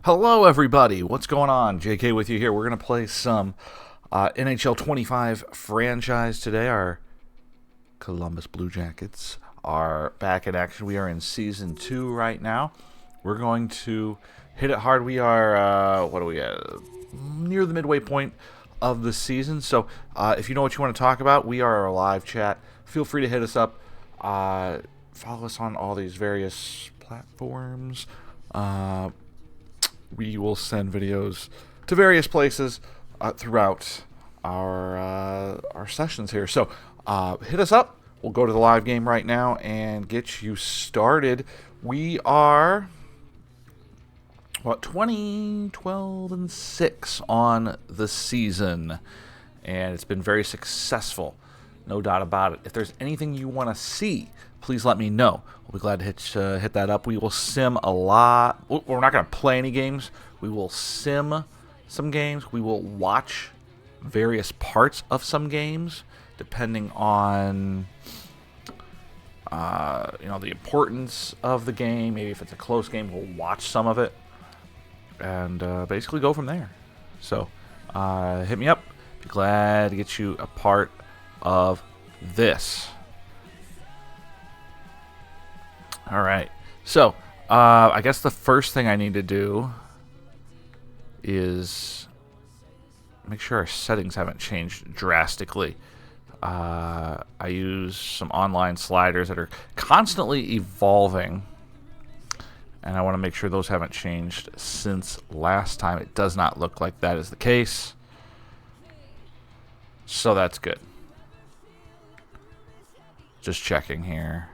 Hello, everybody. What's going on? JK with you here. We're going to play some NHL 25 franchise today. Our Columbus Blue Jackets are back in action. We are in Season 2 right now. We're going to hit it hard. We are, what are we at? Near the midway point of the season. So if you know what you want to talk about, we are a live chat. Feel free to hit us up. Follow us on all these various platforms. We will send videos to various places throughout our sessions here. So hit us up. We'll go to the live game right now and get you started. We are 20, 12, and 6 on the season, and it's been very successful. No doubt about it. If there's anything you want to see, please let me know. We'll be glad to hit that up. We will sim a lot. We're not going to play any games. We will sim some games. We will watch various parts of some games, depending on the importance of the game. Maybe if it's a close game, we'll watch some of it and basically go from there. So hit me up. Be glad to get you a part of this. All right. So I guess the first thing I need to do is make sure our settings haven't changed drastically. I use some online sliders that are constantly evolving, and I want to make sure those haven't changed since last time. It does not look like that is the case, so that's good. Just checking here.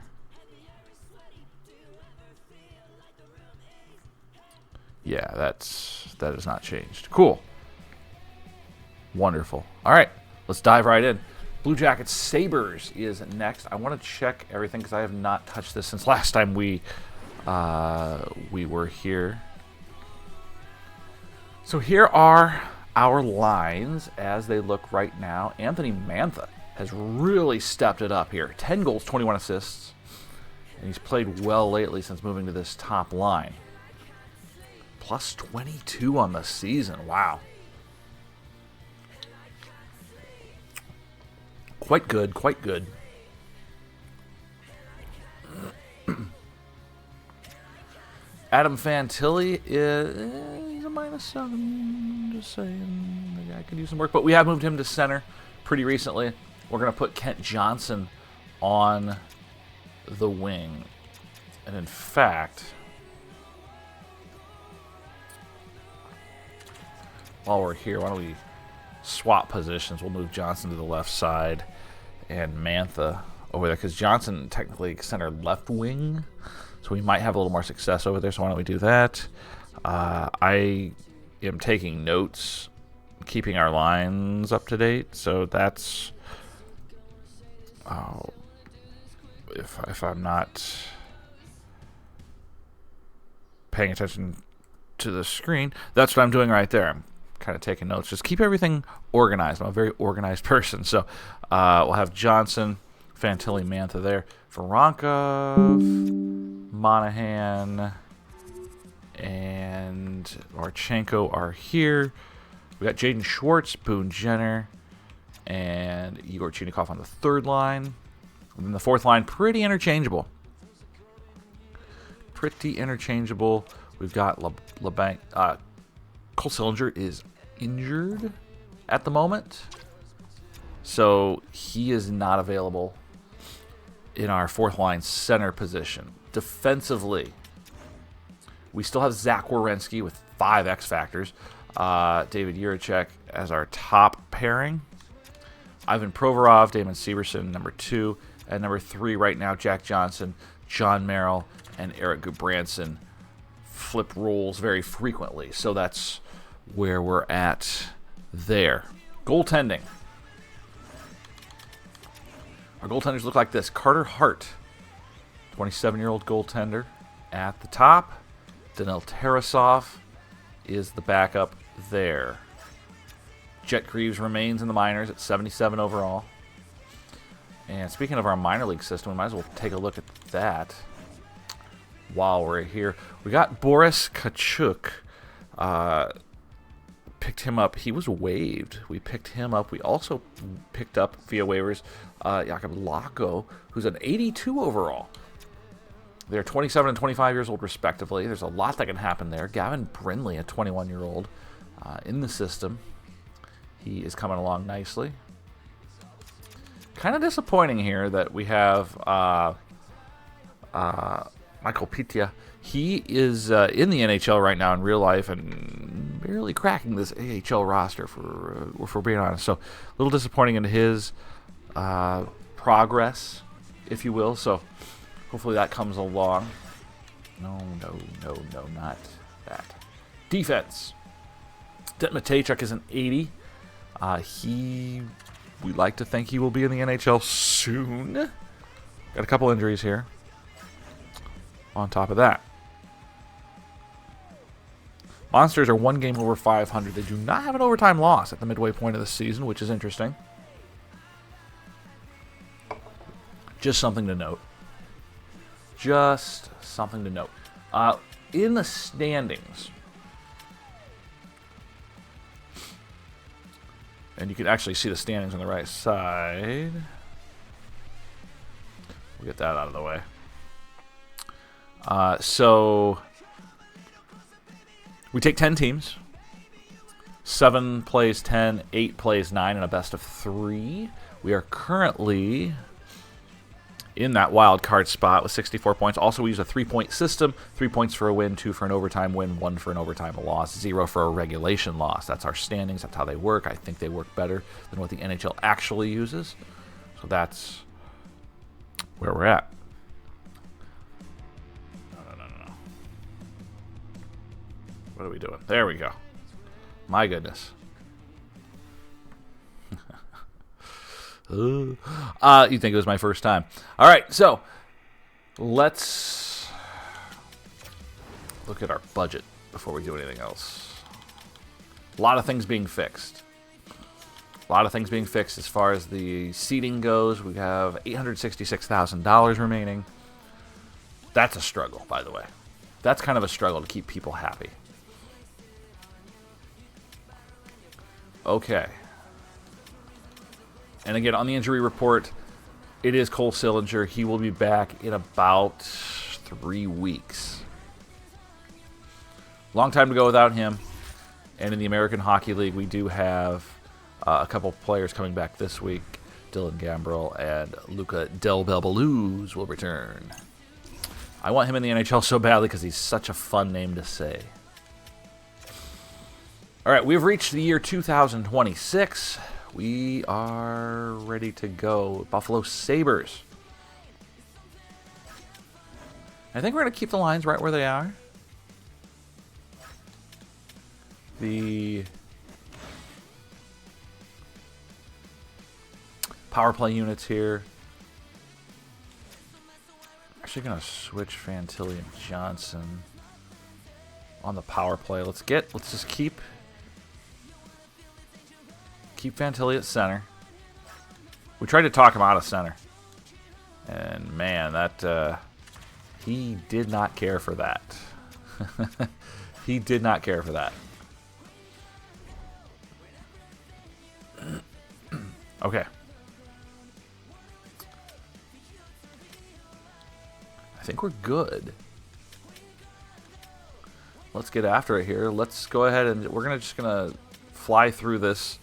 Yeah, that has not changed. Cool. Wonderful. All right, let's dive right in. Blue Jackets Sabres is next. I want to check everything because I have not touched this since last time we were here. So here are our lines as they look right now. Anthony Mantha has really stepped it up here. 10 goals, 21 assists. And he's played well lately since moving to this top line. Plus 22 on the season. Wow. Quite good, quite good. Adam Fantilli is he's a -7. Just saying, the guy could use some work. But we have moved him to center pretty recently. We're going to put Kent Johnson on the wing. And in fact, while we're here, why don't we swap positions? We'll move Johnson to the left side and Mantha over there, because Johnson technically center left wing, so we might have a little more success over there. So why don't we do that? I am taking notes, keeping our lines up to date, so that's if I'm not paying attention to the screen, that's what I'm doing right there. I'm kind of taking notes. Just keep everything organized. I'm a very organized person. So we'll have Johnson, Fantilli, Mantha there. Voronkov, Monahan, and Marchenko are here. We got Jaden Schwartz, Boone Jenner, and Igor Chinikov on the third line. And then the fourth line, pretty interchangeable. We've got LeBanc. Cole Sillinger is injured at the moment, so he is not available in our fourth line center position. Defensively, we still have Zach Werenski with 5 X Factors. David Jiricek as our top pairing. Ivan Provorov, Damon Severson, number 2. And number 3 right now, Jack Johnson, John Merrill, and Eric Gudbranson flip roles very frequently. So that's where we're at there. Goaltending. Our goaltenders look like this. Carter Hart, 27-year-old goaltender at the top. Danil Tarasov is the backup there. Jet Greaves remains in the minors at 77 overall. And speaking of our minor league system, we might as well take a look at that while we're here. We got Boris Kachuk Picked him up. He was waived. We picked him up. We also picked up via waivers Jakob Lacko, who's an 82 overall. They're 27 and 25 years old, respectively. There's a lot that can happen there. Gavin Brindley, a 21-year-old, in the system. He is coming along nicely. Kind of disappointing here that we have Michael Pitya. He is in the NHL right now in real life and barely cracking this AHL roster, if we're being honest. So a little disappointing in his progress, if you will. So hopefully that comes along. No, not that. Defense. Det Matejchuk is an 80. We'd like to think he will be in the NHL soon. Got a couple injuries here. On top of that, Monsters are one game over 500. They do not have an overtime loss at the midway point of the season, which is interesting. Just something to note. Just something to note. In the standings, and you can actually see the standings on the right side. We'll get that out of the way. So we take 10 teams. 7 plays 10, 8 plays 9, and a best of 3. We are currently in that wild card spot with 64 points. Also, we use a 3-point system. 3 points for a win, 2 for an overtime win, 1 for an overtime loss, 0 for a regulation loss. That's our standings. That's how they work. I think they work better than what the NHL actually uses. So that's where we're at. No. What are we doing? There we go. My goodness. You think it was my first time. All right, so let's look at our budget before we do anything else. A lot of things being fixed. As far as the seating goes. We have $866,000 remaining. That's a struggle, by the way. That's kind of a struggle to keep people happy. Okay. And again, on the injury report, it is Cole Sillinger. He will be back in about 3 weeks. Long time to go without him. And in the American Hockey League, we do have a couple players coming back this week. Dylan Gambrell and Luca Del Belbaluz will return. I want him in the NHL so badly because he's such a fun name to say. All right, we've reached the year 2026. We are ready to go. Buffalo Sabres. I think we're going to keep the lines right where they are. The power play units here. Actually going to switch Fantilli and Johnson on the power play. Let's just keep Fantilli at center. We tried to talk him out of center. And man, that he did not care for that. He did not care for that. Okay. I think we're good. Let's get after it here. Let's go ahead and we're just gonna fly through this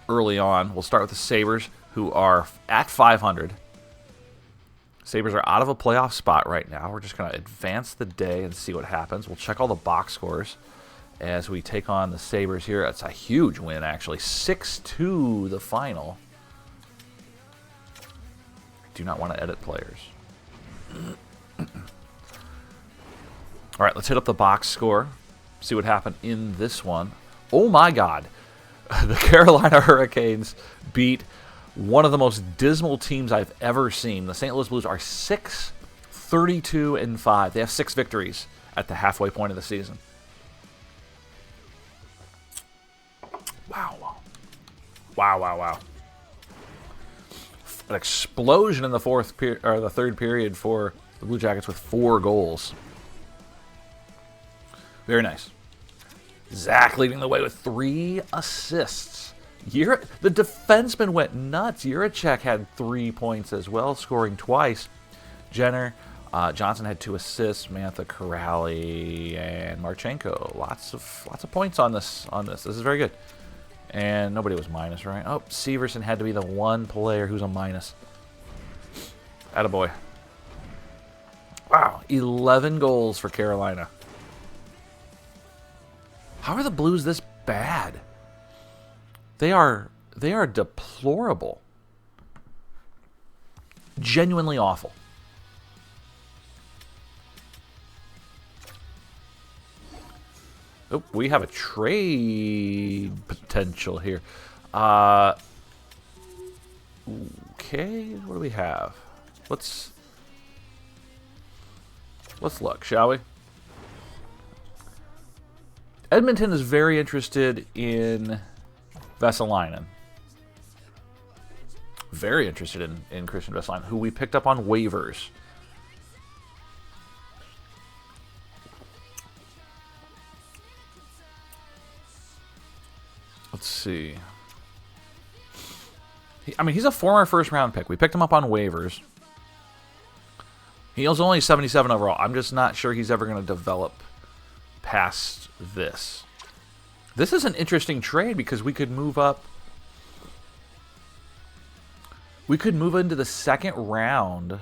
early on. We'll start with the Sabres, who are at 500. Sabres are out of a playoff spot right now. We're just gonna advance the day and see what happens. We'll check all the box scores as we take on the Sabres here. It's a huge win, actually. 6-2 the final. Do not want to edit players. All right, let's hit up the box score. See what happened in this one. Oh my God. The Carolina Hurricanes beat one of the most dismal teams I've ever seen. The St. Louis Blues are 6-32-5. They have 6 victories at the halfway point of the season. Wow. An explosion in the third period for the Blue Jackets with 4 goals. Very nice. Zach leading the way with 3 assists. The defenseman went nuts. Juracek had 3 points as well, scoring twice. Jenner, Johnson had 2 assists. Mantha, Corrali, and Marchenko. Lots of points on this. This is very good. And nobody was minus, right? Oh, Severson had to be the one player who's a minus. Attaboy. Wow, 11 goals for Carolina. How are the Blues this bad? They are deplorable. Genuinely awful. Oh, we have a trade potential here. Okay, what do we have? Let's look, shall we? Edmonton is very interested in Vesalainen. Very interested in Christian Vesalainen, who we picked up on waivers. Let's see. He's a former first-round pick. We picked him up on waivers. He was only 77 overall. I'm just not sure he's ever going to develop past this. This is an interesting trade because we could move up. We could move into the second round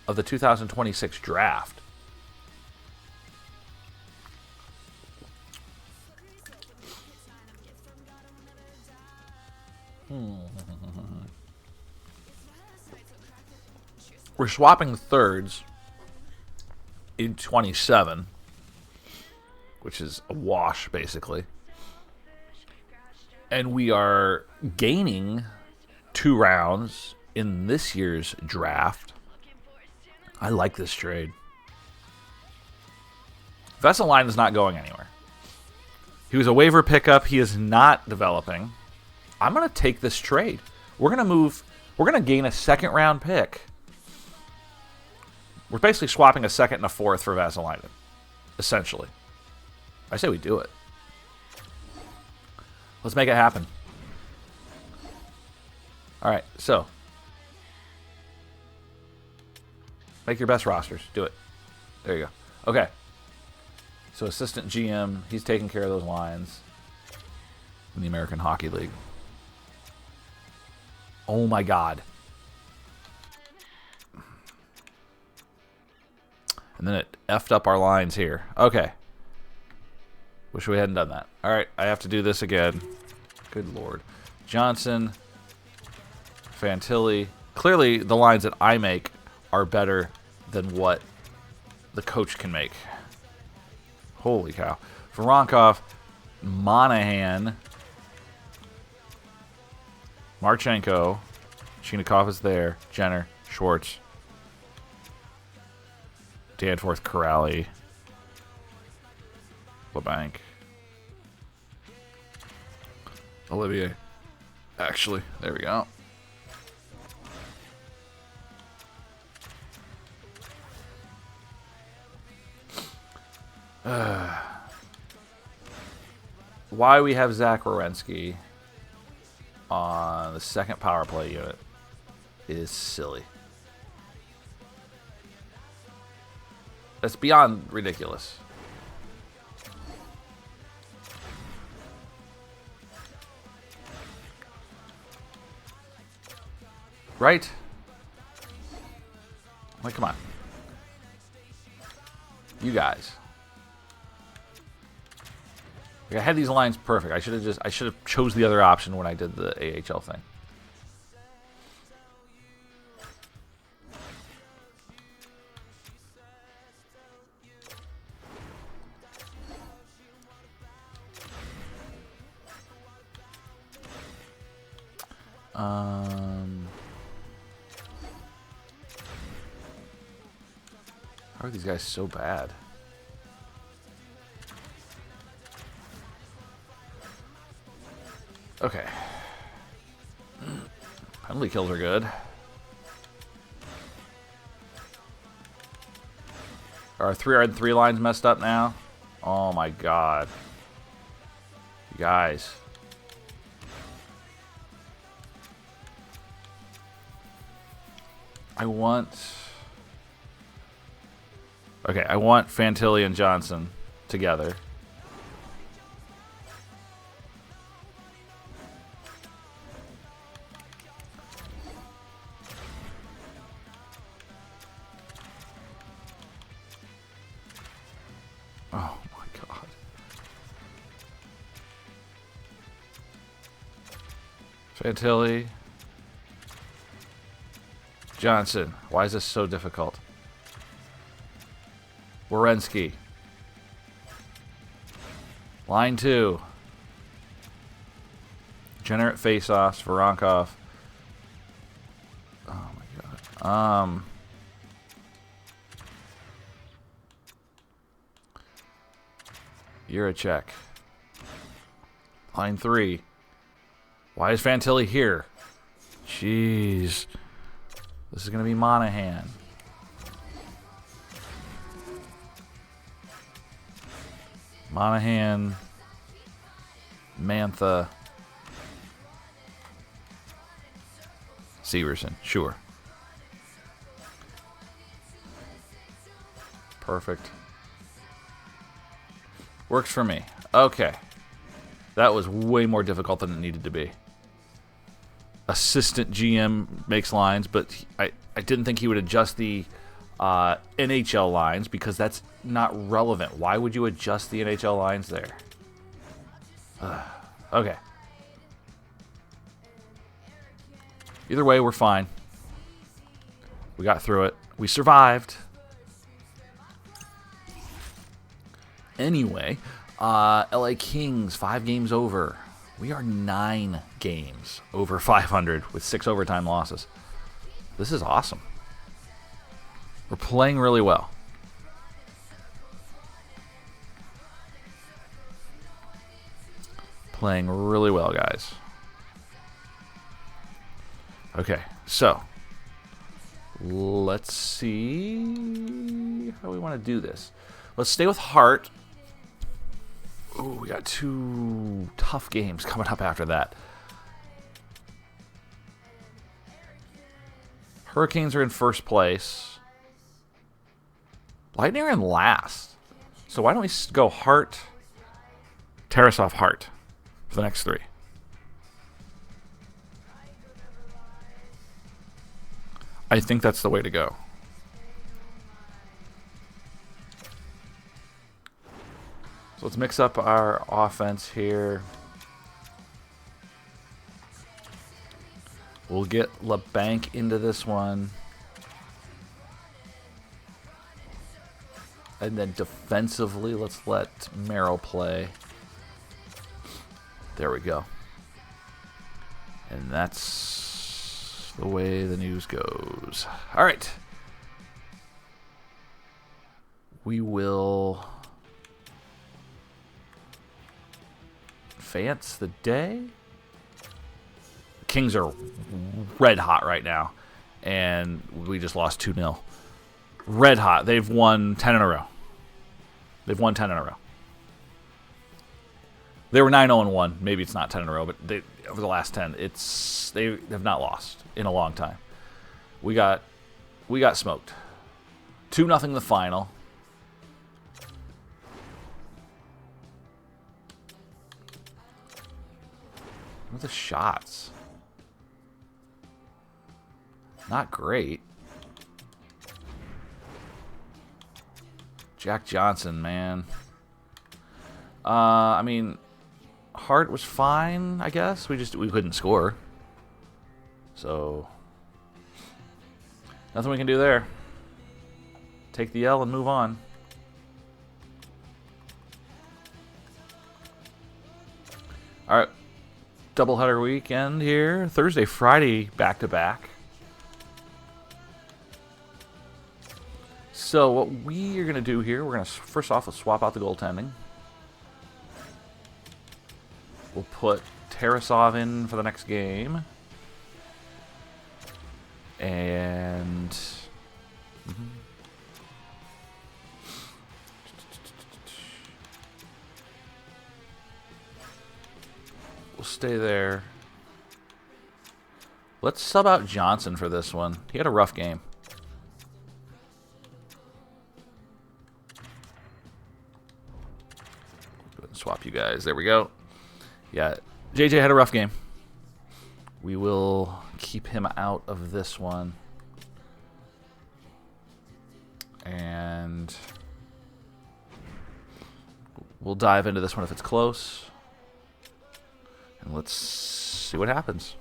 of the 2026 draft. We're swapping thirds in 27, which is a wash, basically. And we are gaining 2 rounds in this year's draft. I like this trade. Vesalainen is not going anywhere. He was a waiver pickup. He is not developing. I'm going to take this trade. We're going to move. We're going to gain a second-round pick. We're basically swapping a second and a fourth for Vesalainen, essentially. I say we do it. Let's make it happen. All right, so make your best rosters. Do it. There you go. Okay. So assistant GM, he's taking care of those lines in the American Hockey League. Oh my God. And then it effed up our lines here. Okay. Wish we hadn't done that. All right, I have to do this again. Good Lord. Johnson, Fantilli. Clearly, the lines that I make are better than what the coach can make. Holy cow. Voronkov, Monahan, Marchenko, Chinikov is there, Jenner, Schwartz, Danforth, Corrali, LeBanc, Olivier. Actually, there we go. Why we have Zach Werenski on the second power play unit is silly. That's beyond ridiculous. Right? Like, come on. You guys. Like, I had these lines perfect. I should have chose the other option when I did the AHL thing. How are these guys so bad? Okay. Penalty kills are good. Are our 3-on-3 lines messed up now? Oh my God. You guys. I want Fantilli and Johnson together. Oh my god. Fantilli. Johnson. Why is this so difficult? Werenski. Line 2. Generate face-offs. Voronkov. Oh my god. Juracek. Line 3. Why is Fantilli here? Jeez. This is going to be Monahan. Monahan. Mantha. Severson. Sure. Perfect. Works for me. Okay. That was way more difficult than it needed to be. Assistant GM makes lines, but I didn't think he would adjust the NHL lines because that's not relevant. Why would you adjust the NHL lines there? Okay. Either way, we're fine. We got through it. We survived. Anyway, LA Kings, 5 games over. We are 9 games over 500 with 6 overtime losses. This is awesome. We're playing really well. Playing really well, guys. Okay, so let's see how we want to do this. Let's stay with Hart. Ooh, we got 2 tough games coming up after that. Hurricanes are in first place. Lightning are in last. So why don't we go Hart, Tarasov, Hart for the next 3. I think that's the way to go. So let's mix up our offense here. We'll get LeBanc into this one. And then defensively, let's let Merrill play. There we go. And that's the way the news goes. All right. We will advance the day. Kings are red hot right now, and we just lost 2-0. Red hot. They've won 10 in a row. They've won 10 in a row. They were 9-0-1. Maybe it's not 10 in a row, but they, over the last 10, they have not lost in a long time. We got smoked. 2-0 the final. What are the shots? Not great. Jack Johnson, man. I mean, Hart was fine, I guess. We couldn't score. So nothing we can do there. Take the L and move on. All right. Doubleheader weekend here. Thursday, Friday, back-to-back. So what we are going to do here, we're going to, first off, let's swap out the goaltending. We'll put Tarasov in for the next game. And We'll stay there. Let's sub out Johnson for this one. He had a rough game. Go ahead and swap you guys. There we go. Yeah, JJ had a rough game. We will keep him out of this one. And we'll dive into this one if it's close. And let's see what happens.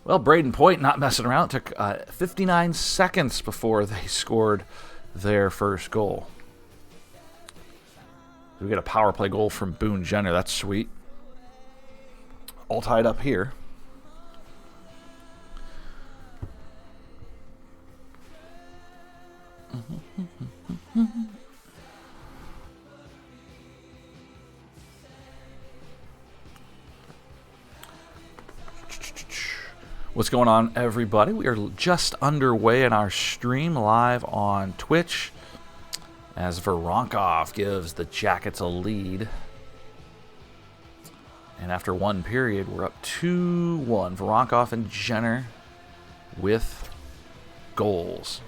Well, Braden Point not messing around. It took 59 seconds before they scored their first goal. We get a power play goal from Boone Jenner. That's sweet. All tied up here. What's going on, everybody? We are just underway in our stream live on Twitch as Voronkov gives the Jackets a lead. And after one period, we're up 2-1. Voronkov and Jenner with goals.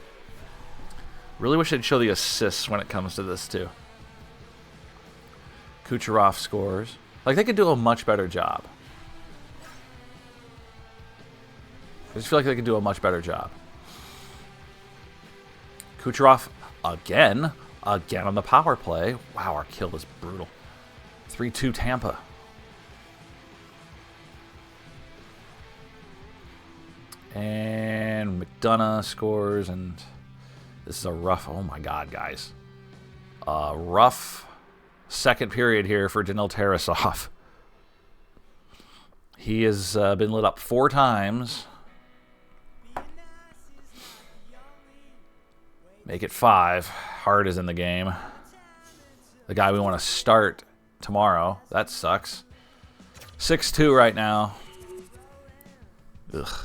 Really wish they'd show the assists when it comes to this, too. Kucherov scores. Like, they could do a much better job. I just feel like they could do a much better job. Kucherov again on the power play. Wow, our kill is brutal. 3-2 Tampa. And McDonough scores, and this is a rough, oh my God, guys. Rough second period here for Danil Tarasov. He has been lit up 4 times. Make it 5. Hart is in the game. The guy we want to start tomorrow. That sucks. 6-2 right now. Ugh.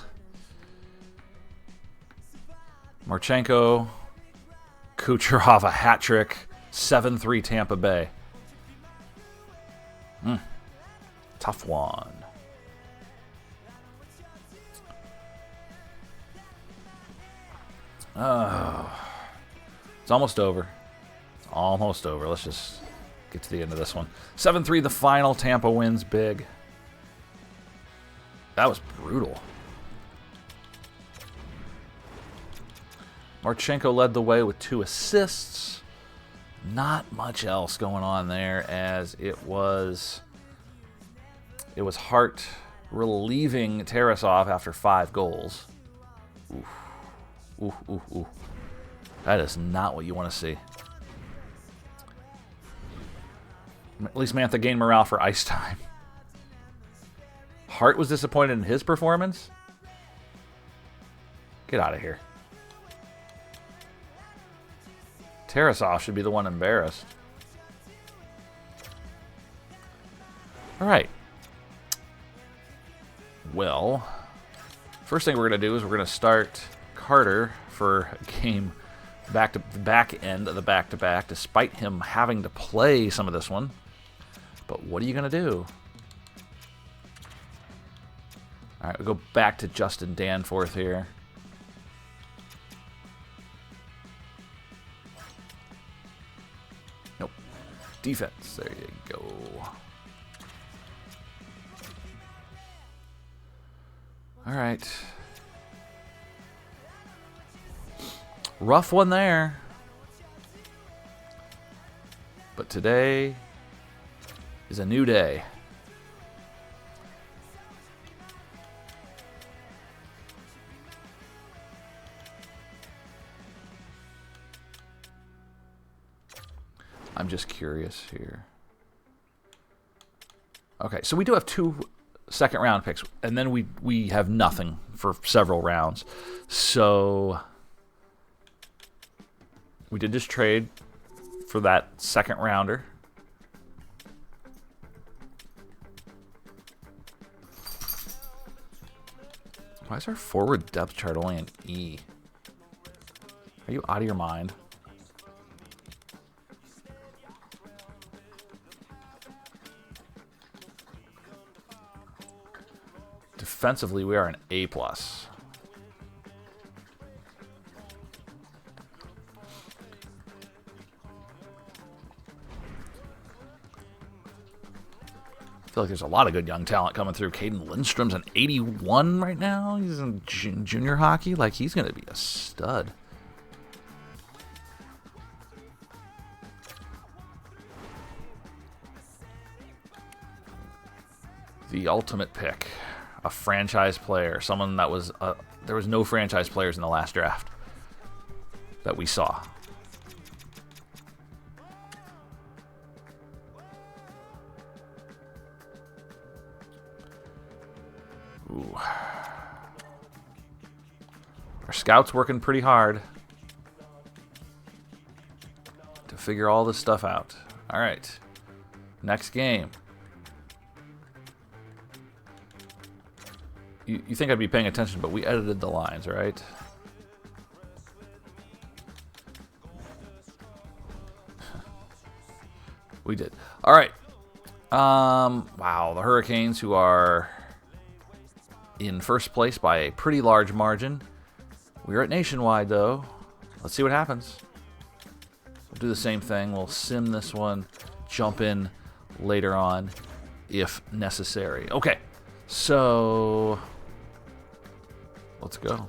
Marchenko. Kucherov, a hat trick. 7-3 Tampa Bay. Tough one. Oh. It's almost over. It's almost over. Let's just get to the end of this one. 7-3 the final. Tampa wins big. That was brutal. Marchenko led the way with 2 assists. Not much else going on there, as it was Hart relieving Tarasov after 5 goals. Oof. Oof, oof, oof. That is not what you want to see. At least Mantha gained morale for ice time. Hart was disappointed in his performance? Get out of here. Tarasov should be the one embarrassed. All right. Well, first thing we're going to do is we're going to start Carter for a game back to the back end of the back-to-back, despite him having to play some of this one. But what are you going to do? All right, we'll go back to Justin Danforth here. Nope. Defense. There you go. All right. Rough one there. But today is a new day. I'm just curious here. Okay, so we do have 2 second-round picks, and then we have nothing for several rounds. So we did just trade for that second rounder. Why is our forward depth chart only an E? Are you out of your mind? defensively, we are an A+. I feel like there's a lot of good young talent coming through. Caden Lindstrom's an 81 right now. He's in junior hockey. Like, he's going to be a stud. The ultimate pick. A franchise player. Someone that was... there was no franchise players in the last draft that we saw. Ooh. Our scout's working pretty hard to figure all this stuff out. All right. Next game. You think I'd be paying attention, but we edited the lines, right? We did. All right. Wow, the Hurricanes, who are in first place by a pretty large margin. We're at Nationwide, though. Let's see what happens. We'll do the same thing. We'll sim this one, jump in later on if necessary. Okay, so let's go.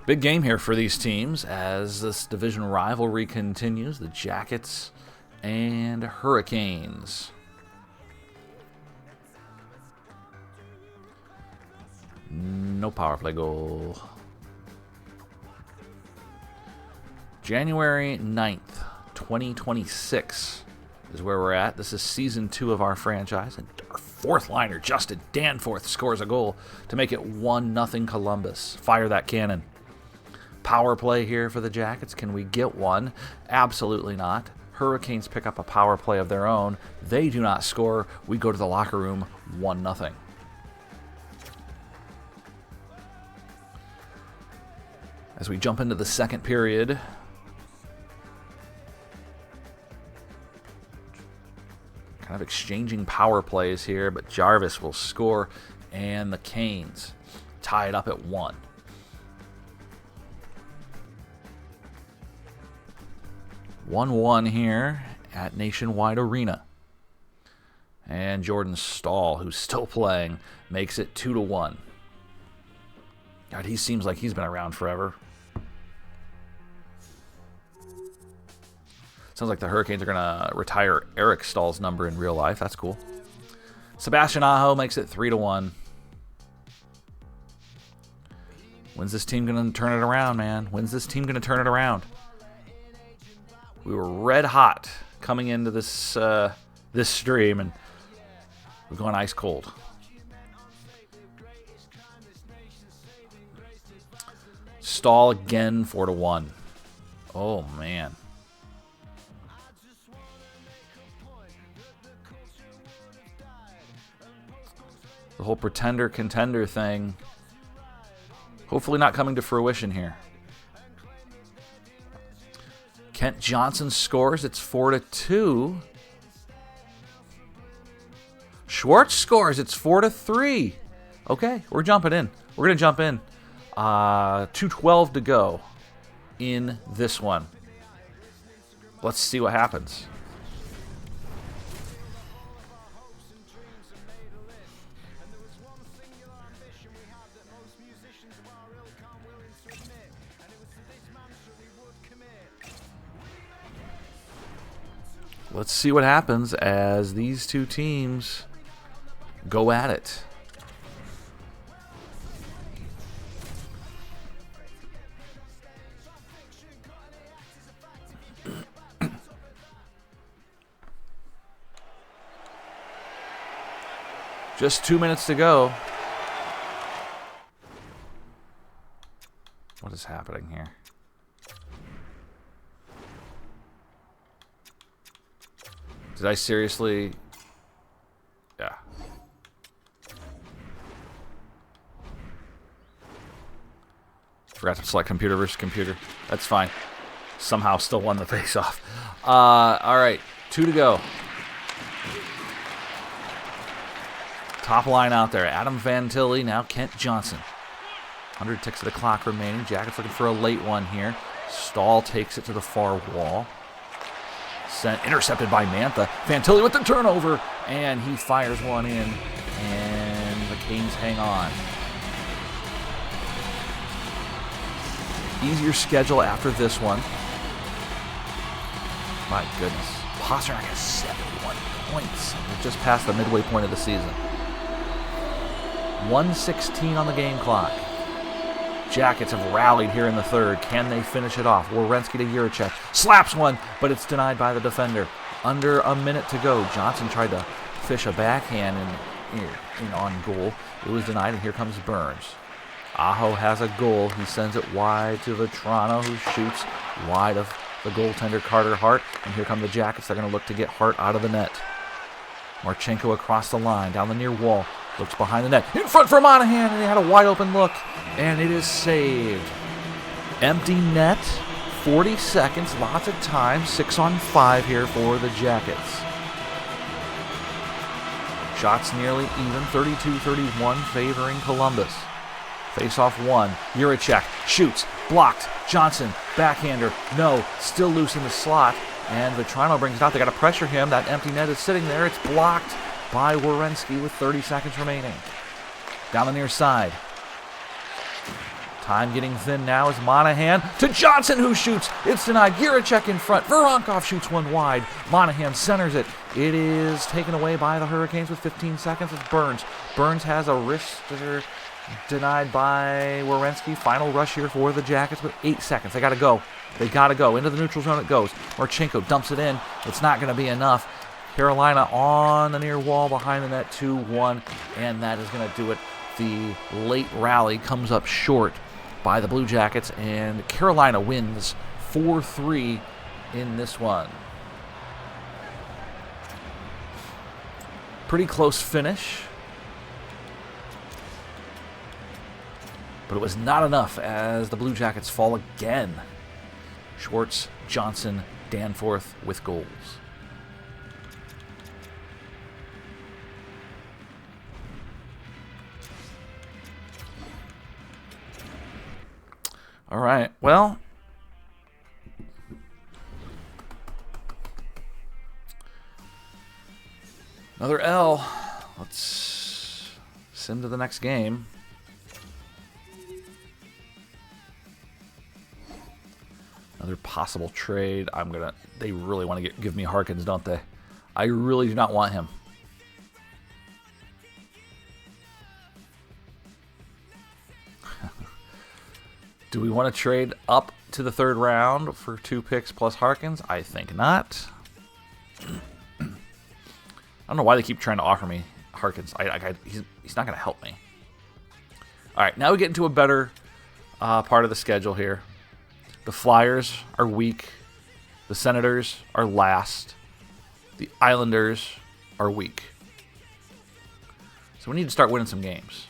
Big game here for these teams as this division rivalry continues. The Jackets and Hurricanes. No power play goal. January 9th, 2026 is where we're at. This is season 2 of our franchise. And our fourth liner, Justin Danforth, scores a goal to make it 1-0 Columbus. Fire that cannon. Power play here for the Jackets. Can we get one? Absolutely not. Hurricanes pick up a power play of their own. They do not score. We go to the locker room 1-0. As we jump into the second period, kind of exchanging power plays here, but Jarvis will score, and the Canes tie it up at 1. (1-1) here at Nationwide Arena. And Jordan Stahl, who's still playing, makes it 2-1. God, he seems like he's been around forever. Sounds like the Hurricanes are going to retire Eric Stahl's number in real life. That's cool. Sebastian Aho makes it 3-1. When's this team going to turn it around, man? When's this team going to turn it around? We were red hot coming into this this stream, and we've gone ice cold. Stahl again, 4-1. Oh, man. The whole pretender-contender thing, hopefully not coming to fruition here. Kent Johnson scores. It's 4-2. Schwartz scores. It's 4-3. Okay, we're jumping in. We're going to jump in. 2:12 to go in this one. Let's see what happens. Let's see what happens as these two teams go at it. Just 2 minutes to go. What is happening here? Did I seriously? Yeah. Forgot to select computer versus computer. That's fine. Somehow still won the face-off. All right, 2 to go. Top line out there. Adam Fantilli, now Kent Johnson. 100 ticks of the clock remaining. Jackets looking for a late one here. Stahl takes it to the far wall. Intercepted by Mantha. Fantilli with the turnover, and he fires one in, and the Canes hang on. Easier schedule after this one. My goodness. Pasternak has 71 points. We're just past the midway point of the season. 1:16 on the game clock. Jackets have rallied here in the third. Can they finish it off? Werenski to Jiricek. Slaps one, but it's denied by the defender. Under a minute to go. Johnson tried to fish a backhand on goal. It was denied, and here comes Burns. Aho has a goal. He sends it wide to Vetrano, who shoots wide of the goaltender Carter Hart. And here come the Jackets. They're going to look to get Hart out of the net. Marchenko across the line, down the near wall. Looks behind the net. In front for Monahan, and he had a wide open look. And it is saved. Empty net. 40 seconds. Lots of time. 6-on-5 here for the Jackets. Shots nearly even. 32-31 favoring Columbus. Face-off one. Jiricek shoots. Blocked. Johnson. Backhander. No. Still loose in the slot. And Vetrano brings it out. They got to pressure him. That empty net is sitting there. It's blocked by Werenski with 30 seconds remaining. Down the near side. Time getting thin now as Monahan to Johnson, who shoots. It's denied. Jiricek in front. Voronkov shoots one wide. Monahan centers it. It is taken away by the Hurricanes with 15 seconds. It's Burns. Burns has a wrister denied by Werenski. Final rush here for the Jackets with 8 seconds. They got to go. They got to go. Into the neutral zone it goes. Marchenko dumps it in. It's not going to be enough. Carolina on the near wall behind the net, 2-1, and that is going to do it. The late rally comes up short by the Blue Jackets, and Carolina wins 4-3 in this one. Pretty close finish, but it was not enough as the Blue Jackets fall again. Schwartz, Johnson, Danforth with goals. All right, well, another L. Let's sim to the next game. Another possible trade. They really want to give me Harkins, don't they? I really do not want him. Do we want to trade up to the third round for 2 picks plus Harkins? I think not. I don't know why they keep trying to offer me Harkins. He's not going to help me. All right, now we get into a better part of the schedule here. The Flyers are weak. The Senators are last. The Islanders are weak. So we need to start winning some games.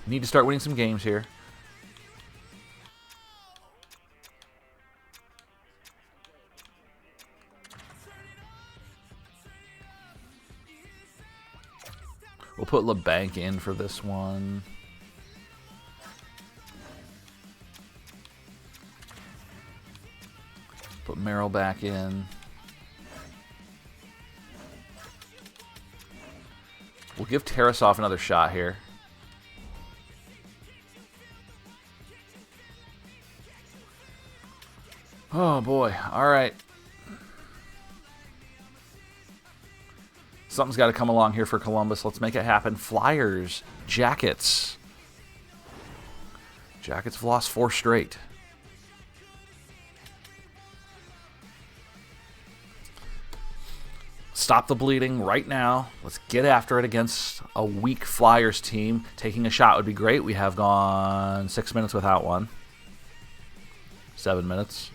Need to start winning some games here. We'll put LeBanc in for this one. Put Merrill back in. We'll give Tarasov another shot here. Oh boy, all right. Something's got to come along here for Columbus. Let's make it happen. Flyers, Jackets. Jackets have lost 4 straight. Stop the bleeding right now. Let's get after it against a weak Flyers team. Taking a shot would be great. We have gone 6 minutes without one. 7 minutes.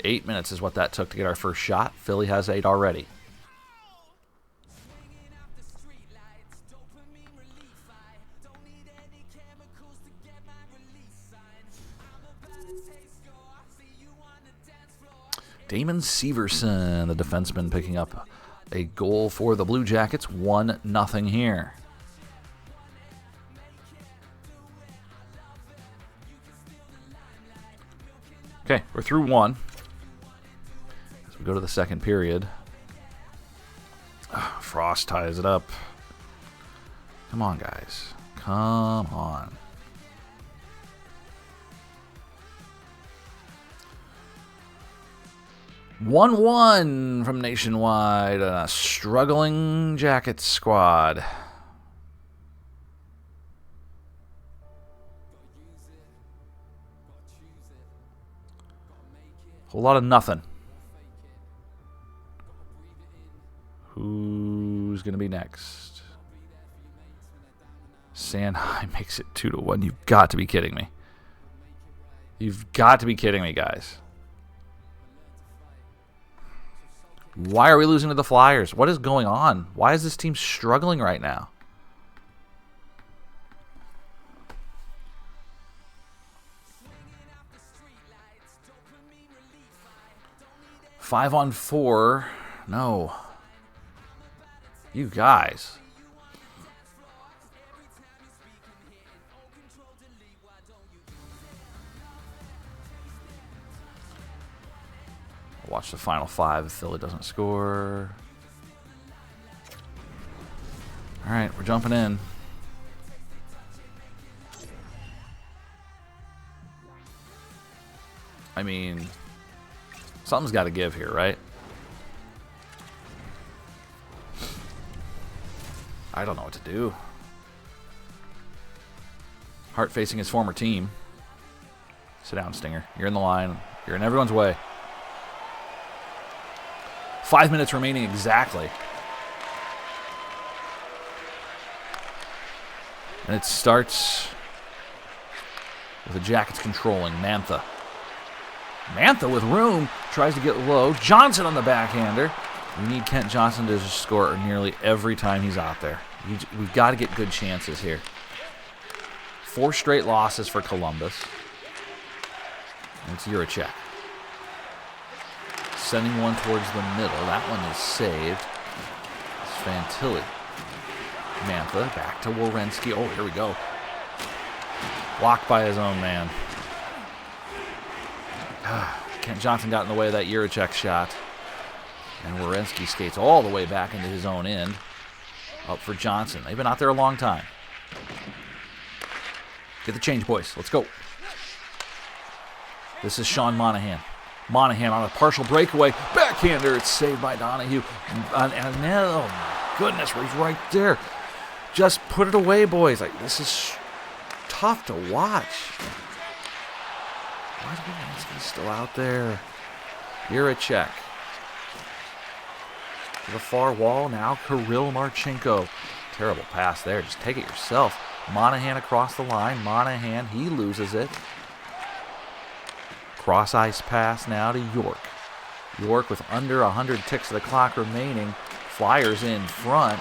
8 minutes is what that took to get our first shot. Philly has 8 already. Damon Severson, the defenseman, picking up A goal for the Blue Jackets, 1-0 here. Okay, we're through one. As we go to the second period. Frost ties it up. Come on, guys. Come on. One from Nationwide. A struggling Jackets squad. Whole lot of nothing. Who's going to be next? Sanhai makes it 2-1. You've got to be kidding me. You've got to be kidding me, guys. Why are we losing to the Flyers? What is going on? Why is this team struggling right now? Five on four. No. You guys. Watch the final five if Philly doesn't score. All right, we're jumping in. I mean, something's got to give here, right? I don't know what to do. Hart facing his former team. Sit down, Stinger. You're in the line. You're in everyone's way. 5 minutes remaining exactly. And it starts with the Jackets controlling. Mantha. Mantha with room. Tries to get low. Johnson on the backhander. We need Kent Johnson to score nearly every time he's out there. We've got to get good chances here. 4 straight losses for Columbus. And it's Juracek. Sending one towards the middle. That one is saved. It's Fantilli. Mantha back to Werenski. Oh, here we go. Blocked by his own man. Kent Johnson got in the way of that Juracek shot. And Werenski skates all the way back into his own end. Up for Johnson. They've been out there a long time. Get the change, boys. Let's go. This is Sean Monahan. Monahan on a partial breakaway. Backhander. It's saved by Donahue. And oh, my goodness, he's right there. Just put it away, boys. Like, this is tough to watch. Why is Werenski still out there? Juracek. To the far wall now, Kirill Marchenko. Terrible pass there. Just take it yourself. Monahan across the line. Monahan, he loses it. Cross ice pass now to York. York with under 100 ticks of the clock remaining. Flyers in front.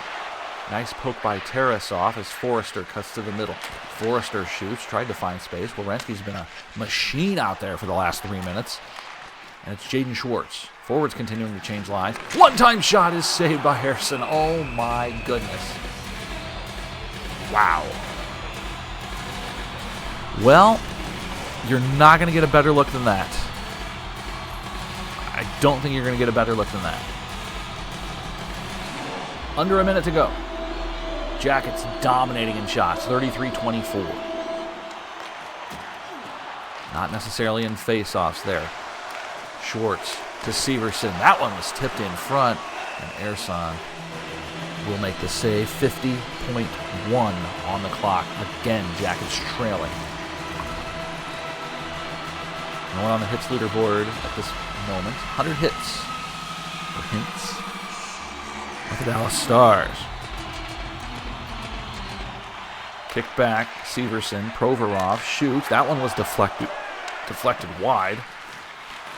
Nice poke by Tarasov as Forrester cuts to the middle. Forrester shoots, tried to find space. Werenski's been a machine out there for the last 3 minutes. And it's Jaden Schwartz. Forwards continuing to change lines. One-time shot is saved by Harrison. Oh my goodness. Wow. Well, you're not going to get a better look than that. I don't think you're going to get a better look than that. Under a minute to go. Jackets dominating in shots, 33-24. Not necessarily in face-offs there. Schwartz to Severson. That one was tipped in front. And Ersan will make the save. 50.1 on the clock. Again, Jackets trailing. No one on the hits leaderboard at this moment. 100 hits. Or hints. With the Dallas Stars. Kick back. Severson. Provorov shoots. That one was deflected wide.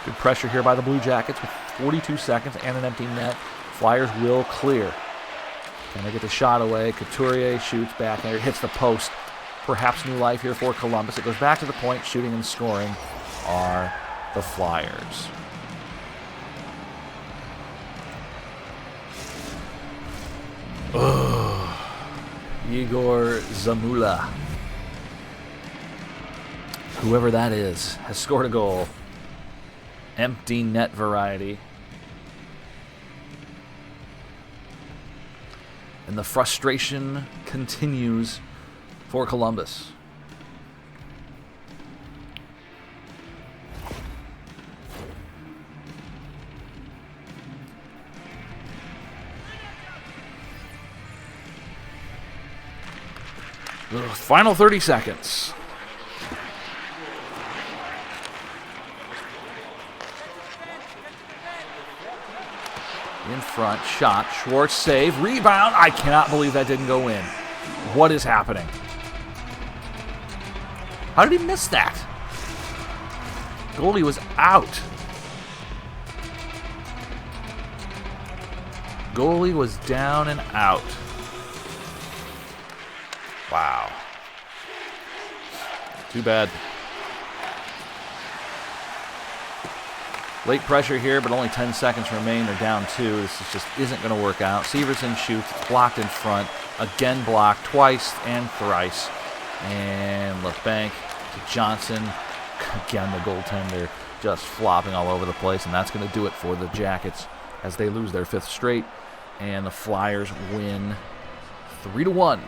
Good pressure here by the Blue Jackets with 42 seconds and an empty net. Flyers will clear. Can they get the shot away? Couturier shoots back and it hits the post. Perhaps new life here for Columbus. It goes back to the point. Shooting and scoring are the Flyers. Igor Zamula. Whoever that is has scored a goal. Empty net variety. And the frustration continues for Columbus. The final 30 seconds. In front, shot, Schwartz save, rebound. I cannot believe that didn't go in. What is happening? How did he miss that? Goalie was out. Goalie was down and out. Wow. Too bad. Late pressure here, but only 10 seconds remain. They're down 2. This just isn't going to work out. Severson shoots, blocked in front. Again blocked, twice and thrice. And LeBanc to Johnson. Again, the goaltender just flopping all over the place. And that's going to do it for the Jackets as they lose their 5th straight. And the Flyers win 3-1.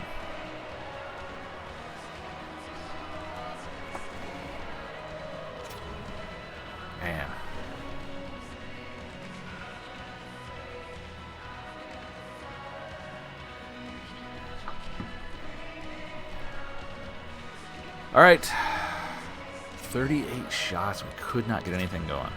Man. All right. 38 shots. We could not get anything going.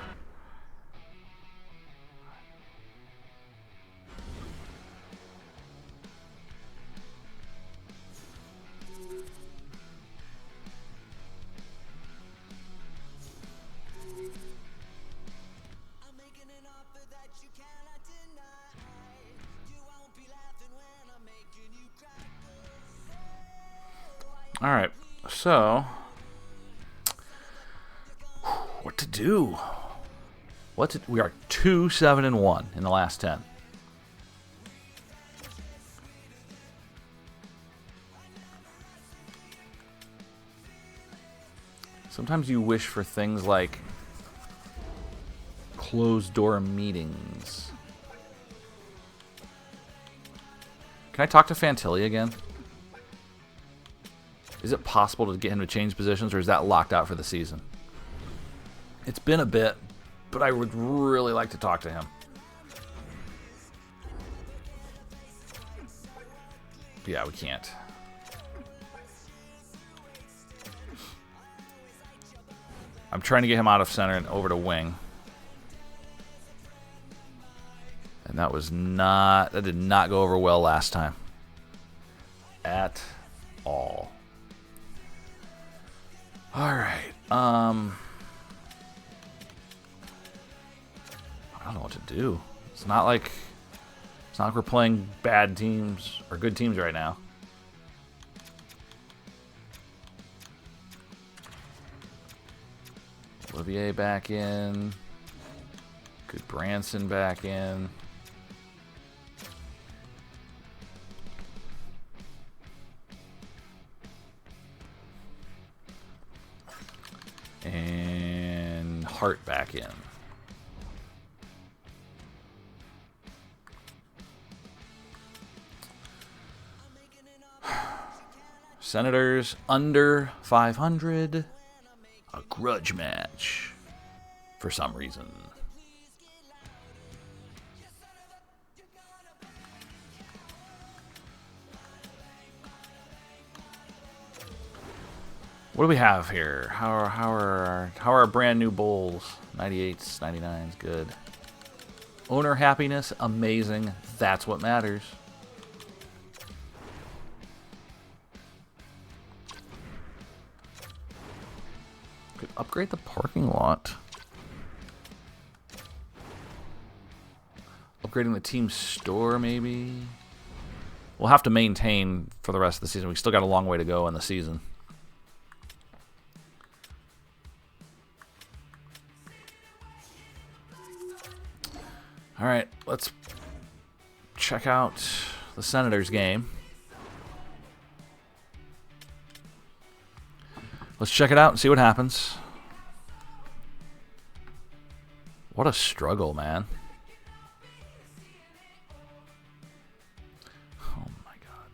All right, so what to do? We are 2-7-1 in the last 10. Sometimes you wish for things like closed door meetings. Can I talk to Fantilli again? Is it possible to get him to change positions, or is that locked out for the season? It's been a bit, but I would really like to talk to him. Yeah, we can't. I'm trying to get him out of center and over to wing. And that did not go over well last time. At all. All right. I don't know what to do. It's not like we're playing bad teams or good teams right now. Olivier back in. Good Branson back in. And Hart back in. Senators under 500. A grudge match for some reason. What do we have here? How are our brand new Bulls? 98s, 99s, good. Owner happiness, amazing. That's what matters. Could upgrade the parking lot. Upgrading the team store, maybe. We'll have to maintain for the rest of the season. We still got a long way to go in the season. All right, let's check out the Senators game. Let's check it out and see what happens. What a struggle, man. Oh my God.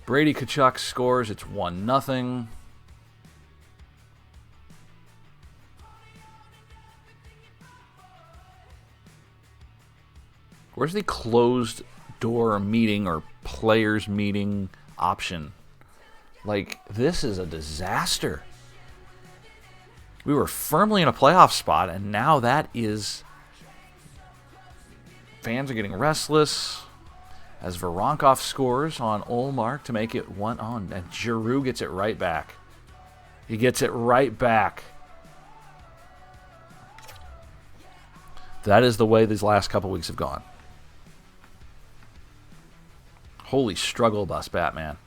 Brady Tkachuk scores. It's 1-0. Where's the closed door meeting or players meeting option? Like, this is a disaster. We were firmly in a playoff spot, and now that is... Fans are getting restless as Voronkov scores on Ullmark to make it 1-1, and Giroux gets it right back. He gets it right back. That is the way these last couple weeks have gone. Holy struggle bus, Batman.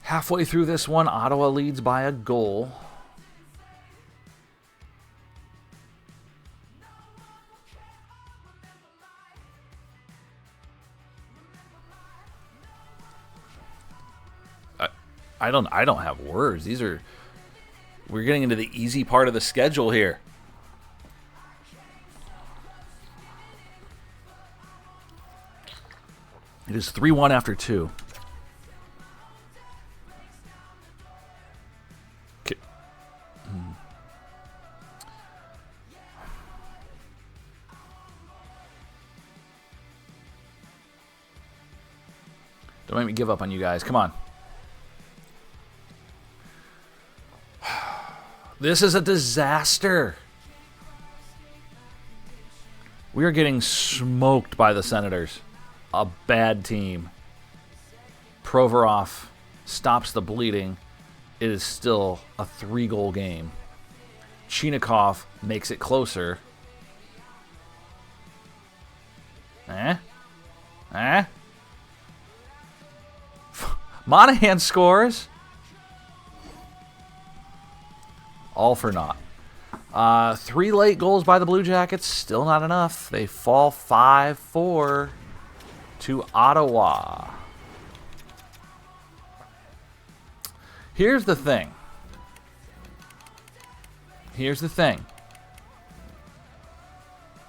Halfway through this one, Ottawa leads by a goal. I don't have words. We're getting into the easy part of the schedule here. It is 3-1 after 2. Don't make me give up on you guys. Come on. This is a disaster. We are getting smoked by the Senators. A bad team. Provorov stops the bleeding. It is still a 3-goal game. Chinakhov makes it closer. Monahan scores. All for naught. 3 late goals by the Blue Jackets. Still not enough. They fall 5-4 to Ottawa. Here's the thing.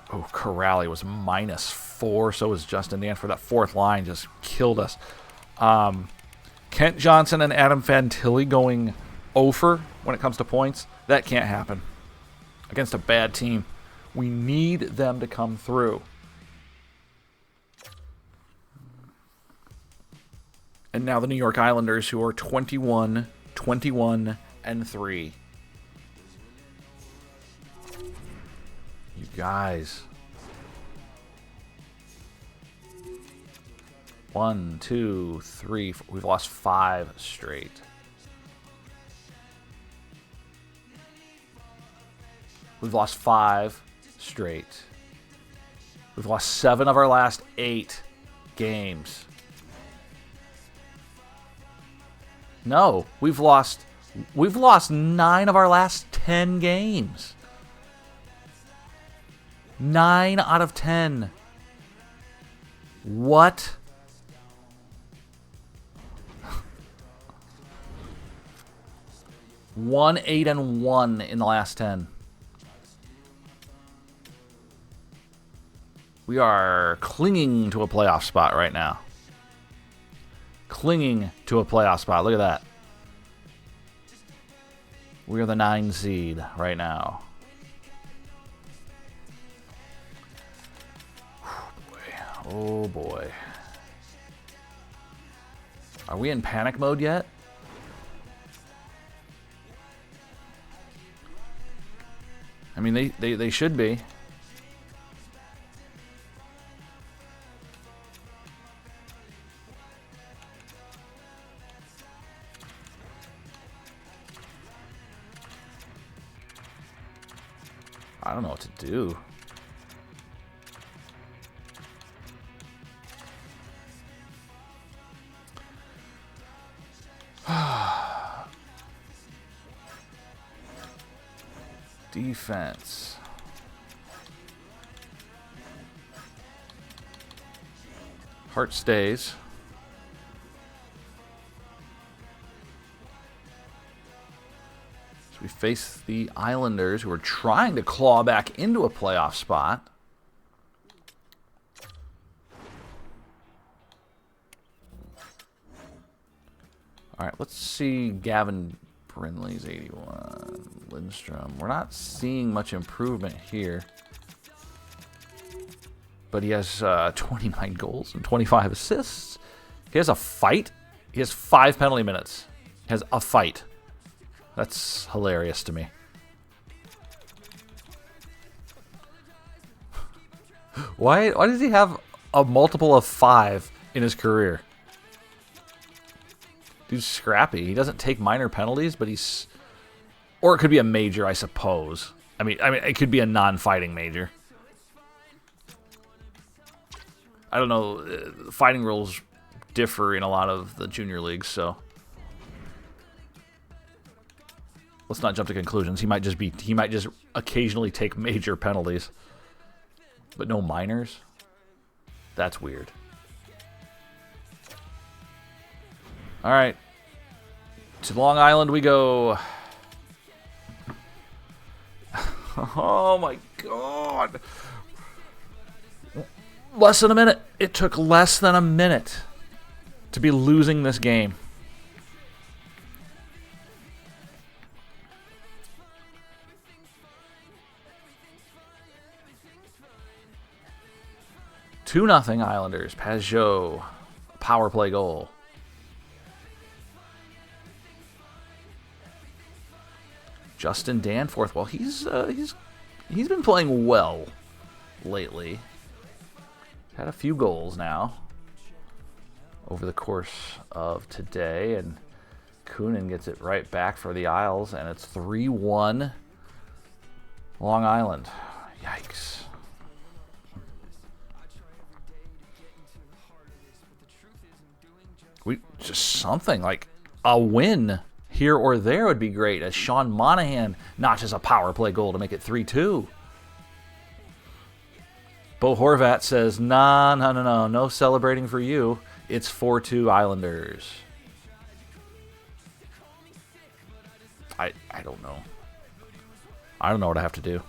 Oh, Corrali was -4. So was Justin Danforth. That fourth line just killed us. Kent Johnson and Adam Fantilli going over when it comes to points. That can't happen against a bad team. We need them to come through. And now the New York Islanders, who are 21, 21, and 3. You guys. 1, 2, 3. We've lost 5 straight. We've lost 5 straight. We've lost 7 of our last 8 games. No, we've lost 9 of our last 10 games. 9 out of 10. What? One 8-1 in the last 10. We are clinging to a playoff spot right now. Clinging to a playoff spot. Look at that. We are the 9 seed right now. Oh boy. Are we in panic mode yet? I mean, they should be. I don't know what to do. Defense. Hart stays. So we face the Islanders, who are trying to claw back into a playoff spot. All right, let's see Gavin Brindley's 81. Lindstrom. We're not seeing much improvement here. But he has 29 goals and 25 assists. He has a fight. He has 5 penalty minutes. He has a fight. That's hilarious to me. Why does he have a multiple of 5 in his career? Dude's scrappy. He doesn't take minor penalties, but he's... Or it could be a major, I suppose. I mean, it could be a non-fighting major. I don't know. Fighting rules differ in a lot of the junior leagues, so let's not jump to conclusions. He might just occasionally take major penalties, but no minors. That's weird. All right, to Long Island we go. Oh my God. Less than a minute. It took less than a minute to be losing this game. Two nothing Islanders. Pajot, power play goal. Justin Danforth. Well, he's been playing well lately. Had a few goals now over the course of today, and Kunin gets it right back for the Isles, and it's 3-1 Long Island. Yikes. Just something like a win here or there would be great, as Sean Monahan notches a power play goal to make it 3-2. Bo Horvat says, no celebrating for you. It's 4-2 Islanders. I don't know. I don't know what I have to do.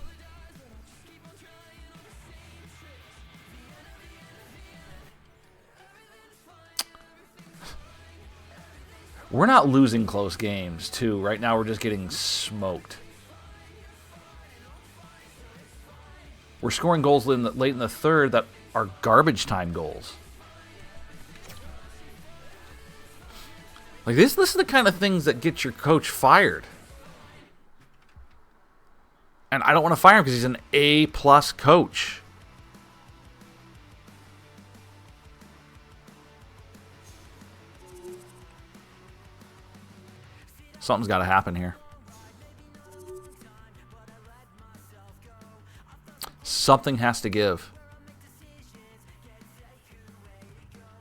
We're not losing close games, too. Right now, we're just getting smoked. We're scoring goals late in the third that are garbage time goals. Like this is the kind of things that get your coach fired. And I don't want to fire him because he's an A+ coach. Something's got to happen here. Something has to give.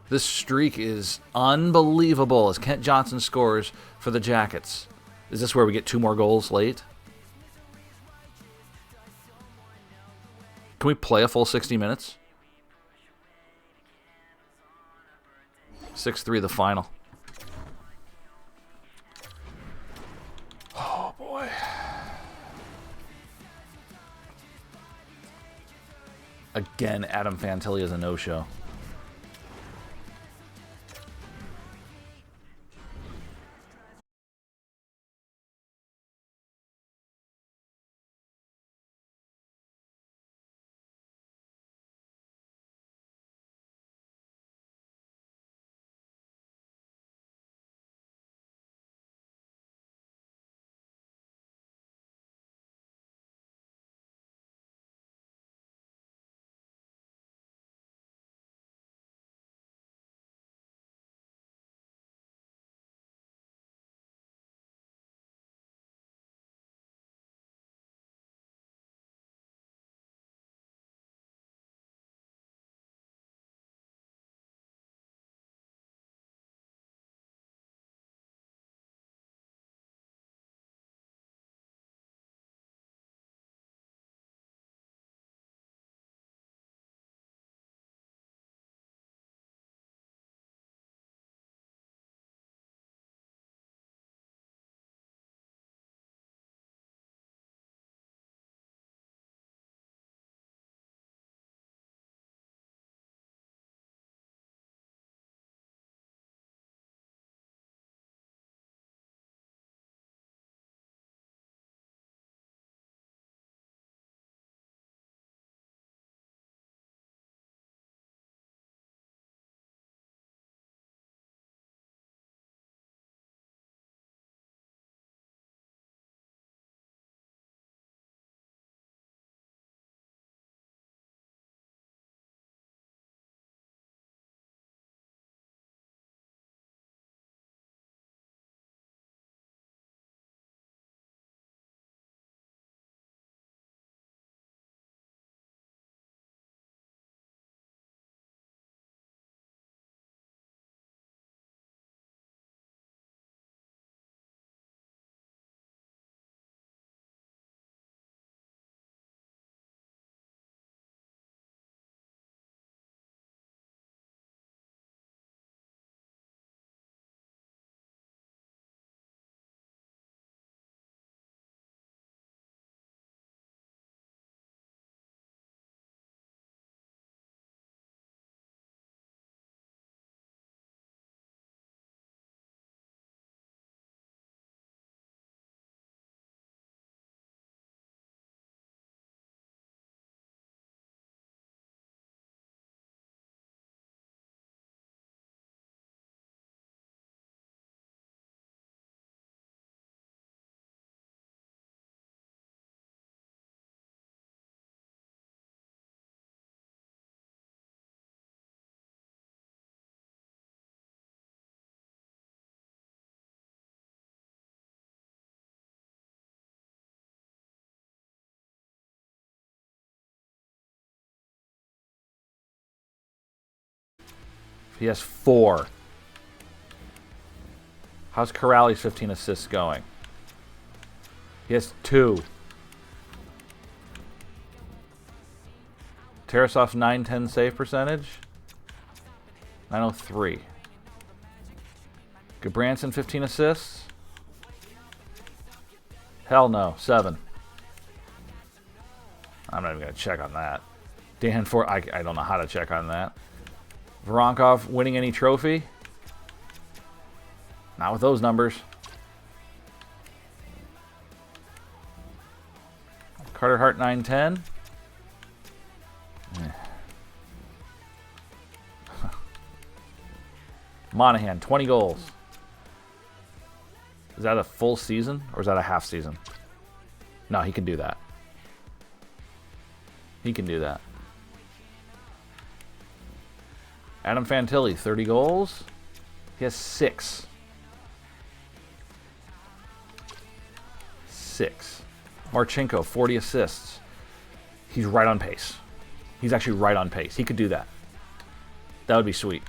This streak is unbelievable as Kent Johnson scores for the Jackets. Is this where we get 2 more goals late? Can we play a full 60 minutes? 6-3 the final. Oh, boy. Again, Adam Fantilli is a no-show. He has 4. How's Corrales' 15 assists going? He has 2. Tarasov's 910 save percentage? 903. Gabranson 15 assists? Hell no, 7. I'm not even going to check on that. Dan Ford, I don't know how to check on that. Voronkov winning any trophy? Not with those numbers. Carter Hart 910. Monahan 20 goals. Is that a full season or is that a half season? No, he can do that. He can do that. Adam Fantilli 30 goals. He has 6. 6. Marchenko 40 assists. He's right on pace. He's actually right on pace. He could do that. That would be sweet.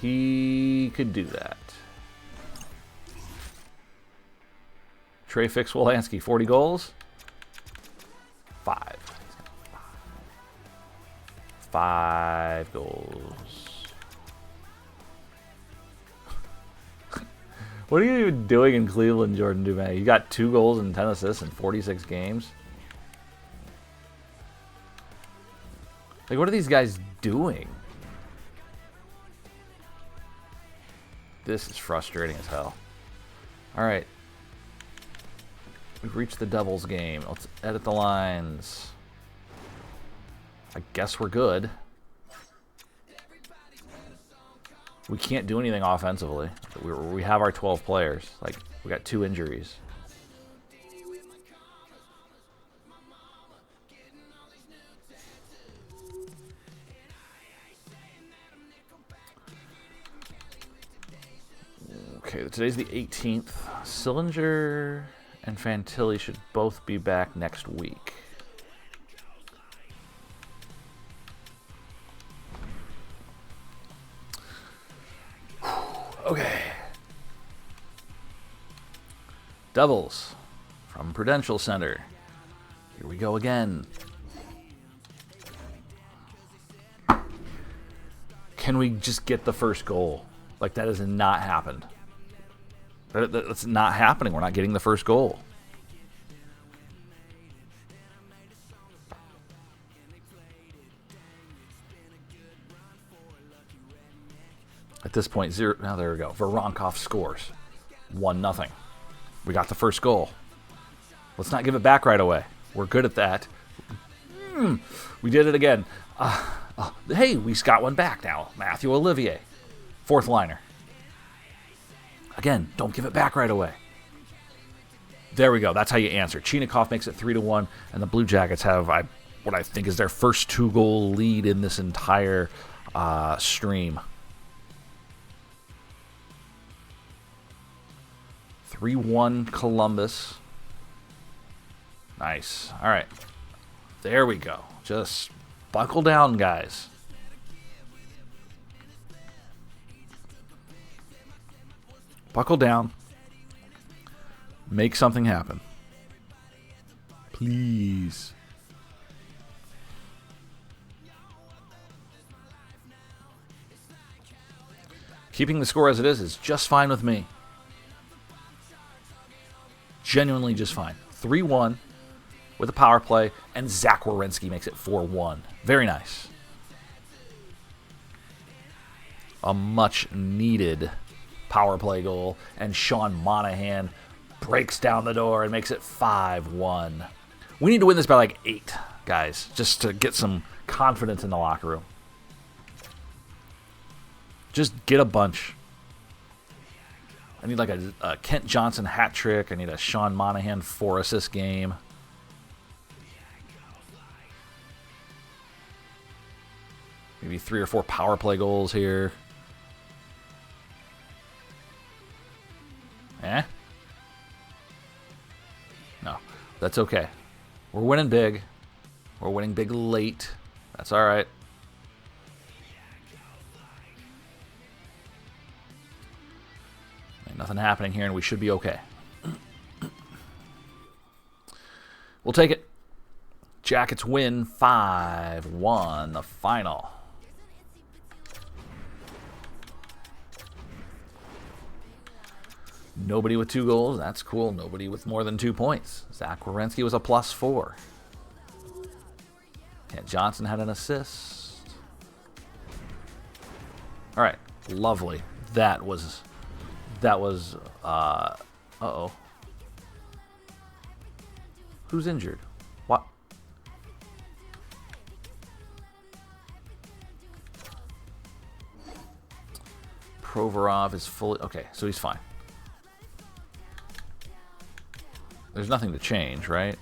He could do that. Trey Fix-Wolansky, 40 goals. 5. 5 goals. What are you even doing in Cleveland, Jordan Dumais? You got 2 goals and 10 assists in 46 games. Like, what are these guys doing? This is frustrating as hell. All right. We've reached the Devils game. Let's edit the lines. I guess we're good. We can't do anything offensively. We have our 12 players. Like, we got 2 injuries. Okay, today's the 18th. Sillinger and Fantilli should both be back next week. Okay. Devils from Prudential Center. Here we go again. Can we just get the first goal? Like, that has not happened. That's not happening. We're not getting the first goal. At this point, 0. Now there we go. Voronkov scores. 1-0. We got the first goal. Let's not give it back right away. We're good at that. We did it again. Hey, we got one back now. Matthew Olivier. 4th liner. Again, don't give it back right away. There we go. That's how you answer. Chinikov makes it 3-1, and the Blue Jackets have what I think is their first 2-goal lead in this entire stream. 3-1 Columbus. Nice. All right. There we go. Just buckle down, guys. Buckle down. Make something happen. Please. Keeping the score as it is just fine with me. Genuinely just fine. 3-1 with a power play, and Zach Werenski makes it 4-1. Very nice. A much-needed power play goal, and Sean Monahan breaks down the door and makes it 5-1. We need to win this by like 8, guys, just to get some confidence in the locker room. Just get a bunch. I need like a Kent Johnson hat trick. I need a Sean Monahan 4-assist game. Maybe 3 or 4 power play goals here. No, that's okay. We're winning big. We're winning big late. That's all right. Nothing happening here, and we should be okay. We'll take it. Jackets win 5-1, the final. Nobody with 2 goals. That's cool. Nobody with more than 2 points. Zach Werenski was a +4. Yeah, Johnson had an assist. All right. Lovely. That was uh-oh. Who's injured? What? Provorov is fully... Okay, so he's fine. There's nothing to change, right?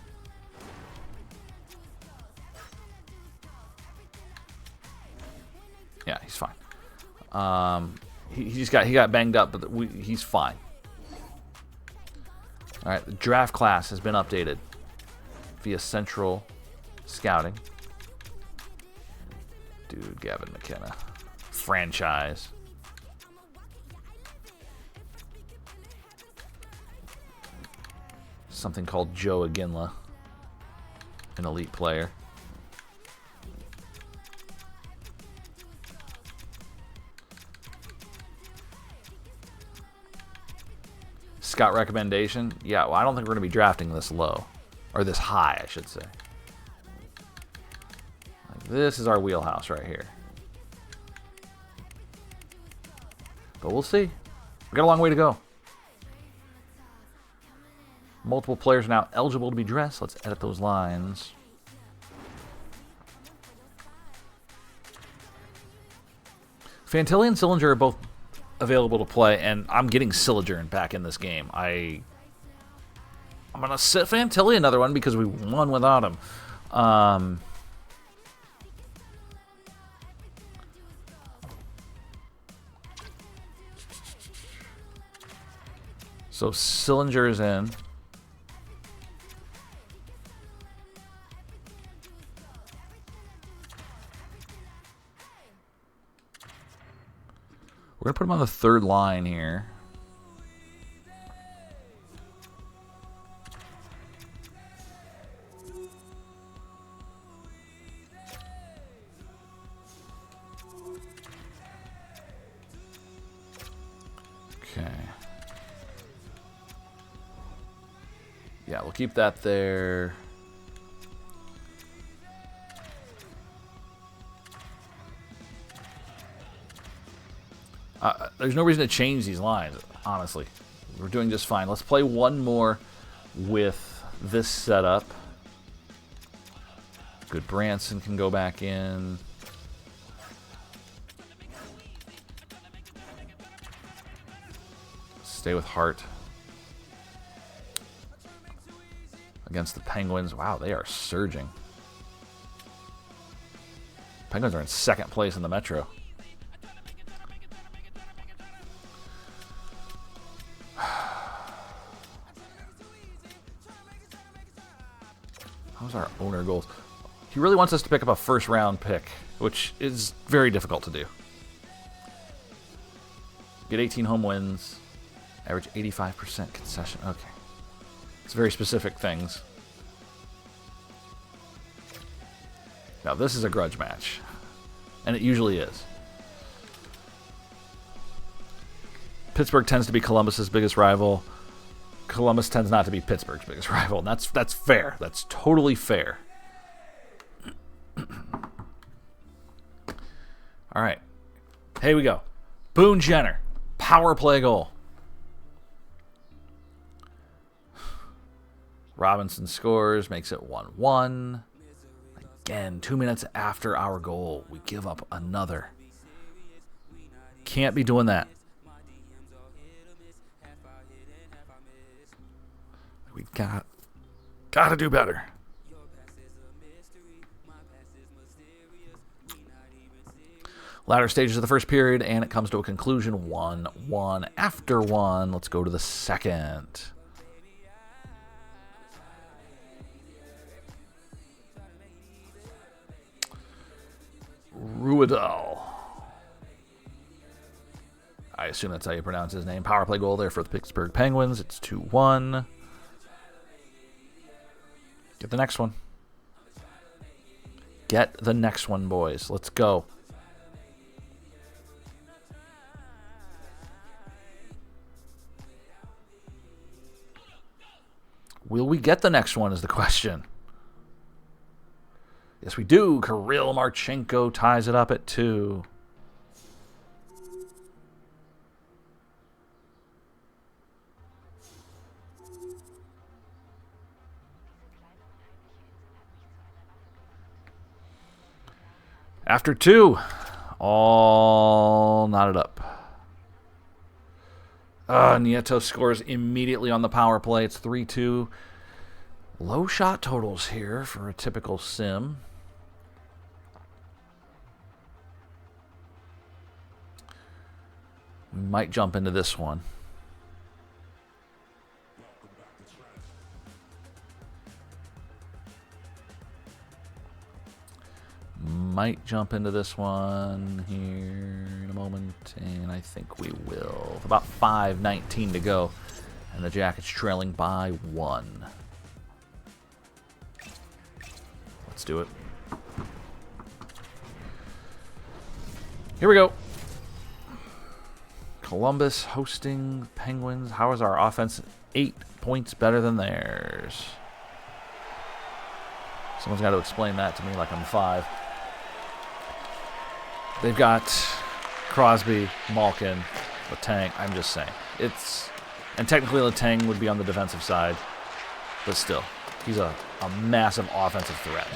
Yeah, he's fine. He got banged up, but he's fine. All right, the draft class has been updated via Central Scouting. Dude, Gavin McKenna. Franchise. Something called Joe Aginla. An elite player. Scout recommendation? Yeah, well, I don't think we're going to be drafting this low. Or this high, I should say. Like, this is our wheelhouse right here. But we'll see. We've got a long way to go. Multiple players are now eligible to be dressed. Let's edit those lines. Fantilli and Sillinger are both available to play, and I'm getting Sillinger back in this game. I'm going to sit Fantilli another one because we won without him. So Sillinger is in. We're going to put him on the 3rd line here. Okay. Yeah, we'll keep that there. There's no reason to change these lines, honestly. We're doing just fine. Let's play one more with this setup. Good, Branson can go back in. Stay with Hart. Against the Penguins. Wow, they are surging. Penguins are in 2nd place in the Metro. How's our owner goals? He really wants us to pick up a 1st round pick, which is very difficult to do. Get 18 home wins. Average 85% concession. Okay. It's very specific things. Now, this is a grudge match. And it usually is. Pittsburgh tends to be Columbus's biggest rival. Columbus tends not to be Pittsburgh's biggest rival. And that's fair. That's totally fair. All right. Here we go. Boone Jenner. Power play goal. Robinson scores, makes it 1-1. Again, 2 minutes after our goal, we give up another. Can't be doing that. We got to do better. Latter stages of the first period, and it comes to a conclusion 1-1. After 1, let's go to the 2nd. Ruidal. I assume that's how you pronounce his name. Power play goal there for the Pittsburgh Penguins. It's 2-1. Get the next one. Get the next one, boys. Let's go. Will we get the next one is the question. Yes, we do. Kirill Marchenko ties it up at 2. After 2, all knotted up. Nieto scores immediately on the power play. It's 3-2. Low shot totals here for a typical sim. We might jump into this one. Might jump into this one here in a moment, and I think we will. With about 5:19 to go, and the Jackets trailing by 1. Let's do it. Here we go. Columbus hosting Penguins. How is our offense 8 points better than theirs? Someone's got to explain that to me like I'm 5. They've got Crosby, Malkin, Letang. I'm just saying. And technically Letang would be on the defensive side, but still, he's a massive offensive threat,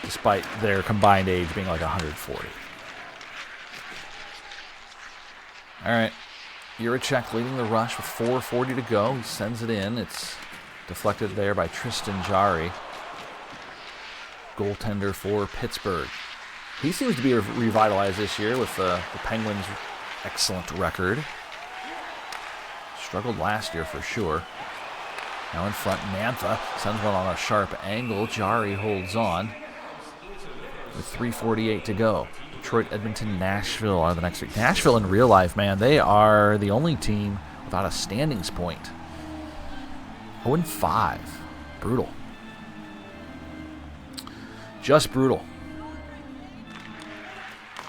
despite their combined age being like 140. All right, Jiricek leading the rush with 4:40 to go. He sends it in. It's deflected there by Tristan Jarry, goaltender for Pittsburgh. He seems to be revitalized this year with the Penguins' excellent record. Struggled last year for sure. Now in front, Mantha sends one on a sharp angle. Jarry holds on with 3:48 to go. Detroit, Edmonton, Nashville are the next week. Nashville in real life, man, they are the only team without a standings point. 0-5. Brutal. Just brutal.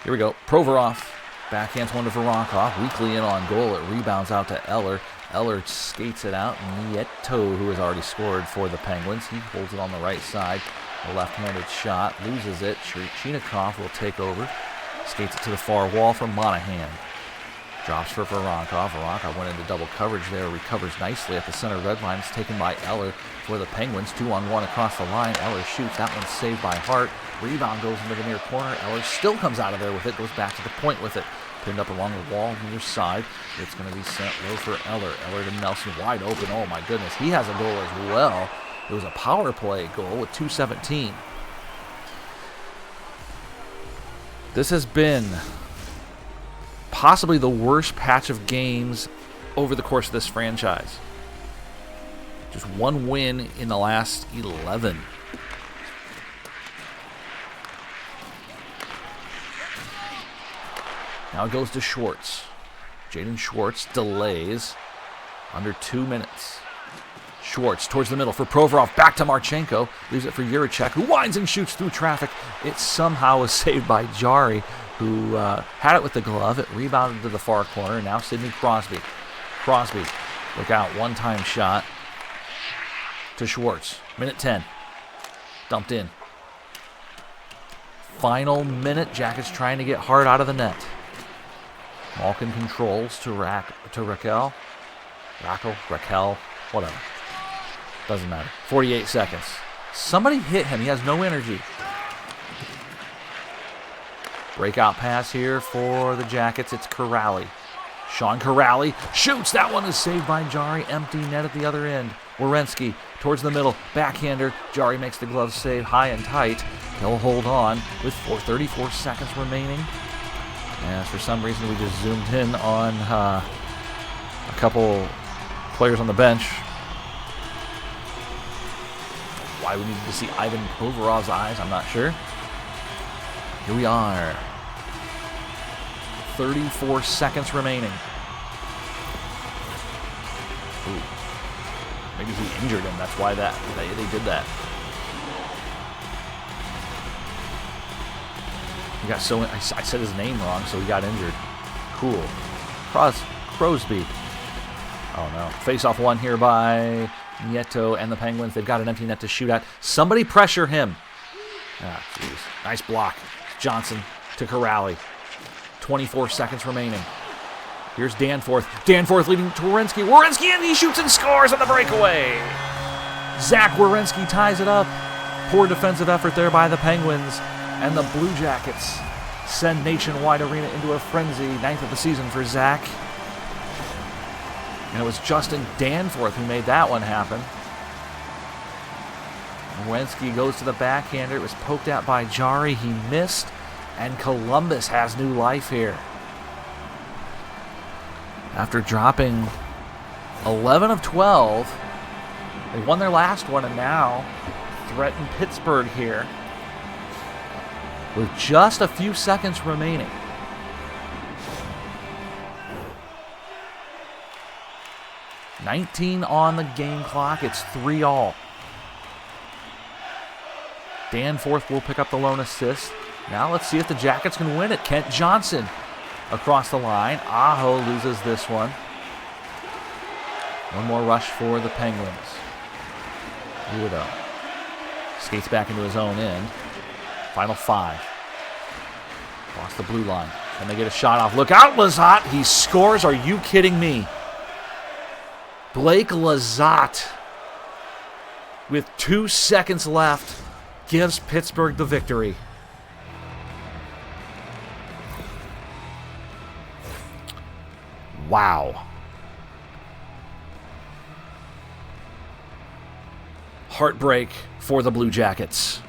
Here we go. Provorov backhands one to Voronkov. Weakly in on goal. It rebounds out to Eller. Eller skates it out. Nieto, who has already scored for the Penguins, he holds it on the right side. A left-handed shot. Loses it. Chinikov will take over. Skates it to the far wall from Monahan. Drops for Voronkov. Voronkov went into double coverage there. Recovers nicely at the center red line. It's taken by Eller for the Penguins. 2-on-1 across the line. Eller shoots. That one's saved by Hart. Rebound goes into the near corner. Eller still comes out of there with it. Goes back to the point with it. Pinned up along the wall near side. It's going to be sent low for Eller. Eller to Nelson. Wide open. Oh my goodness. He has a goal as well. It was a power play goal with 2:17. This has been possibly the worst patch of games over the course of this franchise. Just one win in the last 11. Now it goes to Schwartz. Jaden Schwartz delays under 2 minutes. Schwartz towards the middle for Provorov. Back to Marchenko. Leaves it for Jiricek, who winds and shoots through traffic. It somehow was saved by Jarry, who had it with the glove. It rebounded to the far corner. Now Sidney Crosby. Crosby, look out. One-time shot to Schwartz. Minute 10. Dumped in. Final minute. Jackets trying to get Hart out of the net. Malkin controls to Raquel, whatever. Doesn't matter. 48 seconds. Somebody hit him. He has no energy. Breakout pass here for the Jackets. It's Corrali. Sean Corrali shoots. That one is saved by Jarry. Empty net at the other end. Werenski towards the middle. Backhander. Jarry makes the glove save high and tight. He'll hold on with 34 seconds remaining. And for some reason, we just zoomed in on a couple players on the bench. Why we needed to see Ivan Provorov's eyes, I'm not sure. Here we are. 34 seconds remaining. Ooh. Maybe he injured him. That's why they did that. He got so I said his name wrong, so he got injured. Cool. Crosby. Oh no. Face-off one here by Nieto and the Penguins. They've got an empty net to shoot at. Somebody pressure him. Ah, jeez. Nice block. Johnson to Corrali. 24 seconds remaining. Here's Danforth. Danforth leading to Werenski. Werenski, and he shoots and scores on the breakaway. Zach Werenski ties it up. Poor defensive effort there by the Penguins. And the Blue Jackets send Nationwide Arena into a frenzy. 9th of the season for Zach. And it was Justin Danforth who made that one happen. Werenski goes to the backhander. It was poked out by Jari. He missed. And Columbus has new life here. After dropping 11 of 12, they won their last one and now threaten Pittsburgh here with just a few seconds remaining. $19 on the game clock. It's 3-all. Danforth will pick up the lone assist. Now let's see if the Jackets can win it. Kent Johnson across the line. Aho loses this one. One more rush for the Penguins. Udo skates back into his own end. Final 5. Across the blue line. Can they get a shot off? Look out, Lizotte. He scores. Are you kidding me? Blake Lizotte, with 2 seconds left, gives Pittsburgh the victory. Wow. Heartbreak for the Blue Jackets.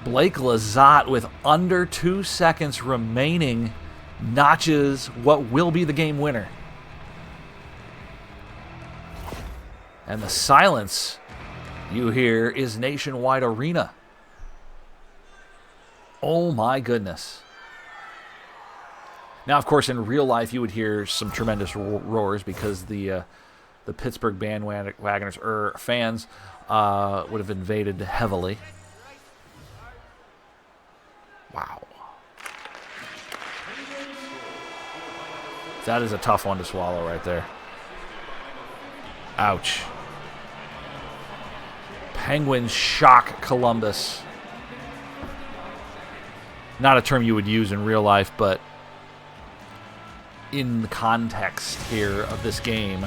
Blake Lizotte, with under 2 seconds remaining, notches what will be the game winner. And the silence you hear is Nationwide Arena. Oh my goodness. Now, of course, in real life, you would hear some tremendous roars because the Pittsburgh bandwagoners, fans, would have invaded heavily. Wow. That is a tough one to swallow right there. Ouch. Penguins shock Columbus. Not a term you would use in real life, but in the context here of this game,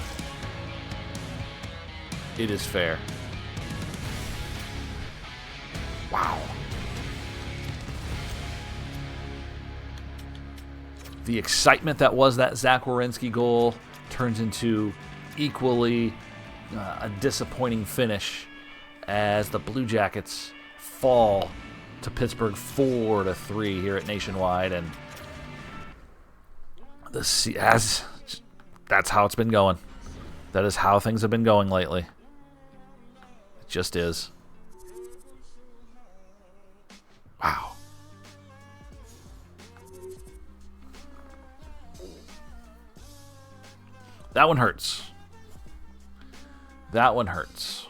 it is fair. Wow. The excitement that was that Zach Werenski goal turns into equally a disappointing finish as the Blue Jackets fall to Pittsburgh 4-3 here at Nationwide, and that's how it's been going. That is how things have been going lately. It just is. Wow. That one hurts. That one hurts.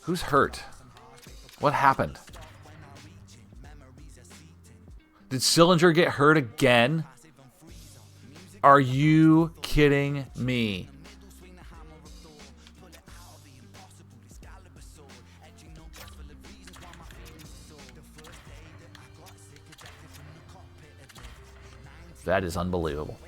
Who's hurt? What happened? Did Sillinger get hurt again? Are you kidding me? That is unbelievable.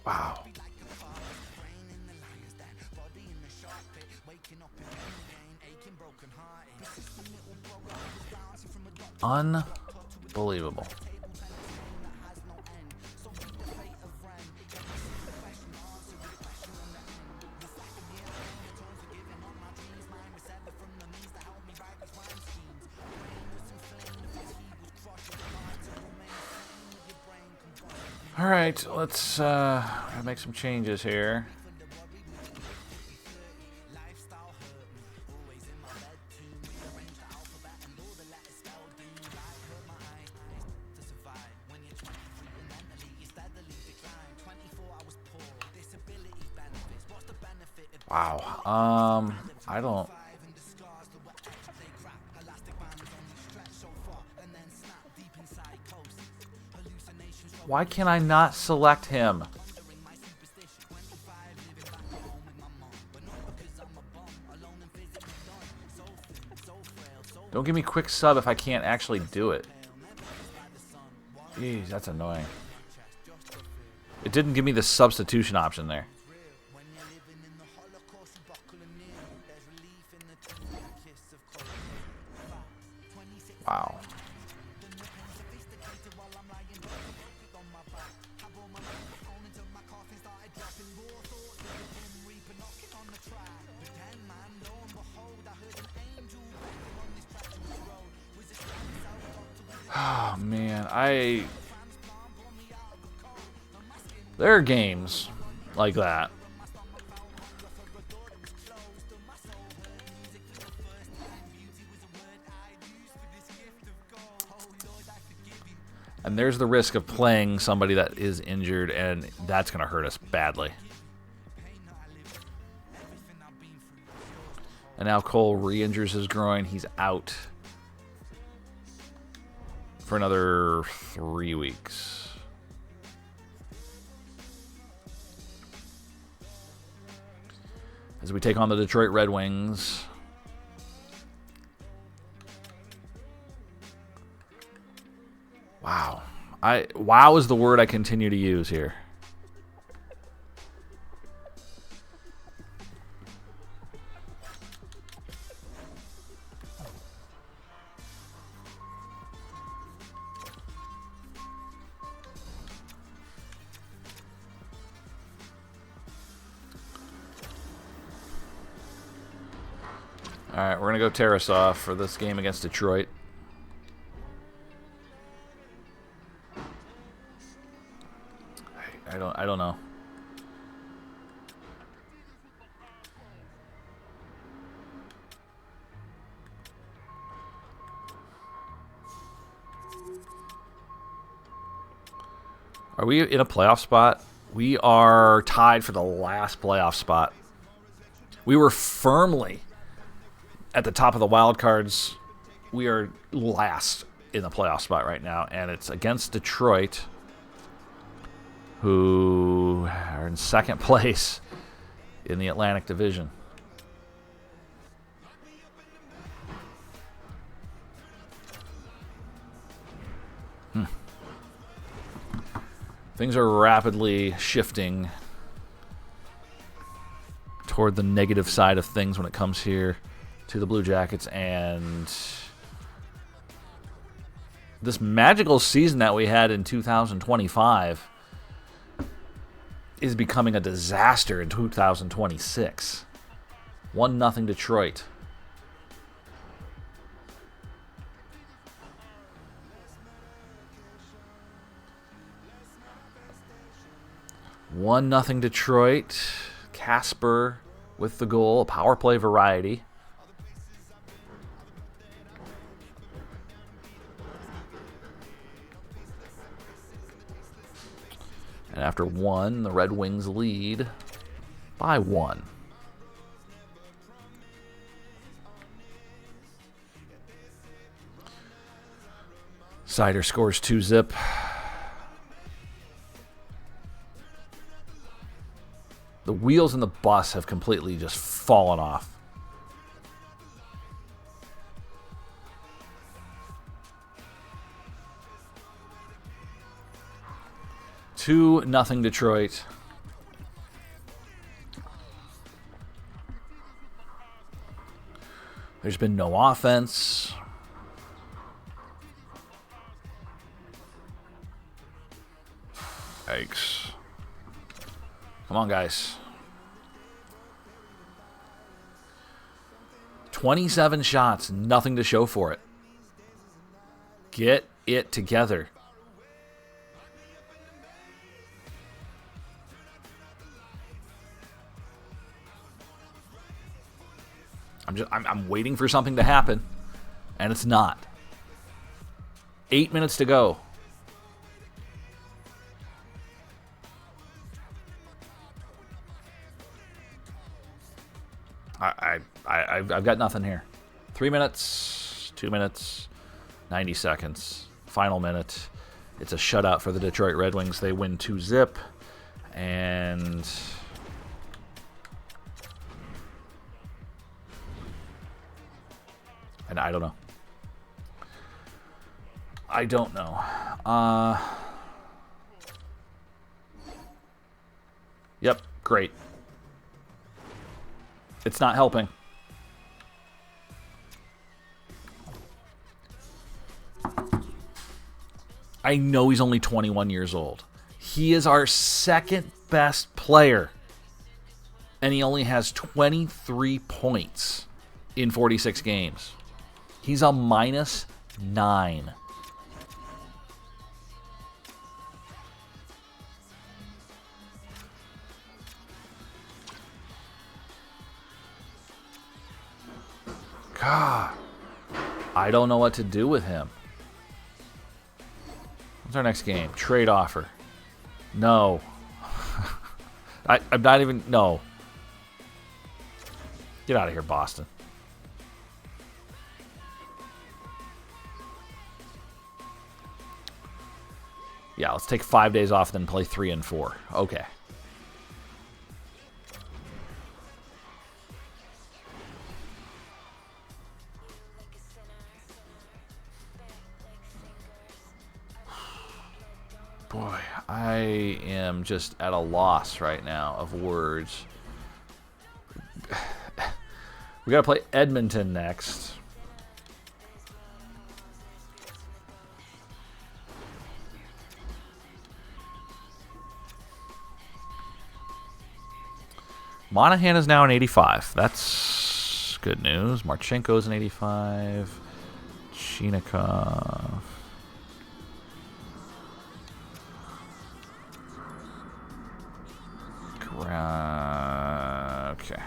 Wow. Unbelievable. All right, let's make some changes here. Wow. I don't. Why can I not select him? Don't give me quick sub if I can't actually do it. Jeez, that's annoying. It didn't give me the substitution option there. Wow. Oh, man. There are games like that. And there's the risk of playing somebody that is injured, and that's going to hurt us badly. And now Cole re-injures his groin. He's out for another 3 weeks. As we take on the Detroit Red Wings. Wow. Wow is the word I continue to use here. All right, we're going to go Tarasov for this game against Detroit. I don't know. Are we in a playoff spot? We are tied for the last playoff spot. We were firmly at the top of the wild cards. We are last in the playoff spot right now, and it's against Detroit, who are in second place in the Atlantic Division. Things are rapidly shifting toward the negative side of things when it comes here to the Blue Jackets, and this magical season that we had in 2025 is becoming a disaster in 2026. 1-0 Detroit. One nothing Detroit. Casper with the goal, a power play variety. And after one, the Red Wings lead by 1. Sider scores 2-zip. The wheels in the bus have completely just fallen off. Two nothing Detroit. There's been no offense. Yikes. Come on, guys. 27 shots, nothing to show for it. Get it together. I'm waiting for something to happen, and it's not. 8 minutes to go. I've got nothing here. 3 minutes, 2 minutes, 90 seconds. Final minute. It's a shutout for the Detroit Red Wings. They win 2-0. And I don't know. I don't know. Yep, great. It's not helping. I know he's only 21 years old. He is our second best player. And he only has 23 points in 46 games. He's a -9. God, I don't know what to do with him. What's our next game? Trade offer. No. I'm not even... No. Get out of here, Boston. Yeah, let's take 5 days off, then play 3 and 4. Okay. Boy, I am just at a loss right now of words. We got to play Edmonton next. Monahan is now an 85. That's good news. Marchenko's an 85. Chinikov. Okay.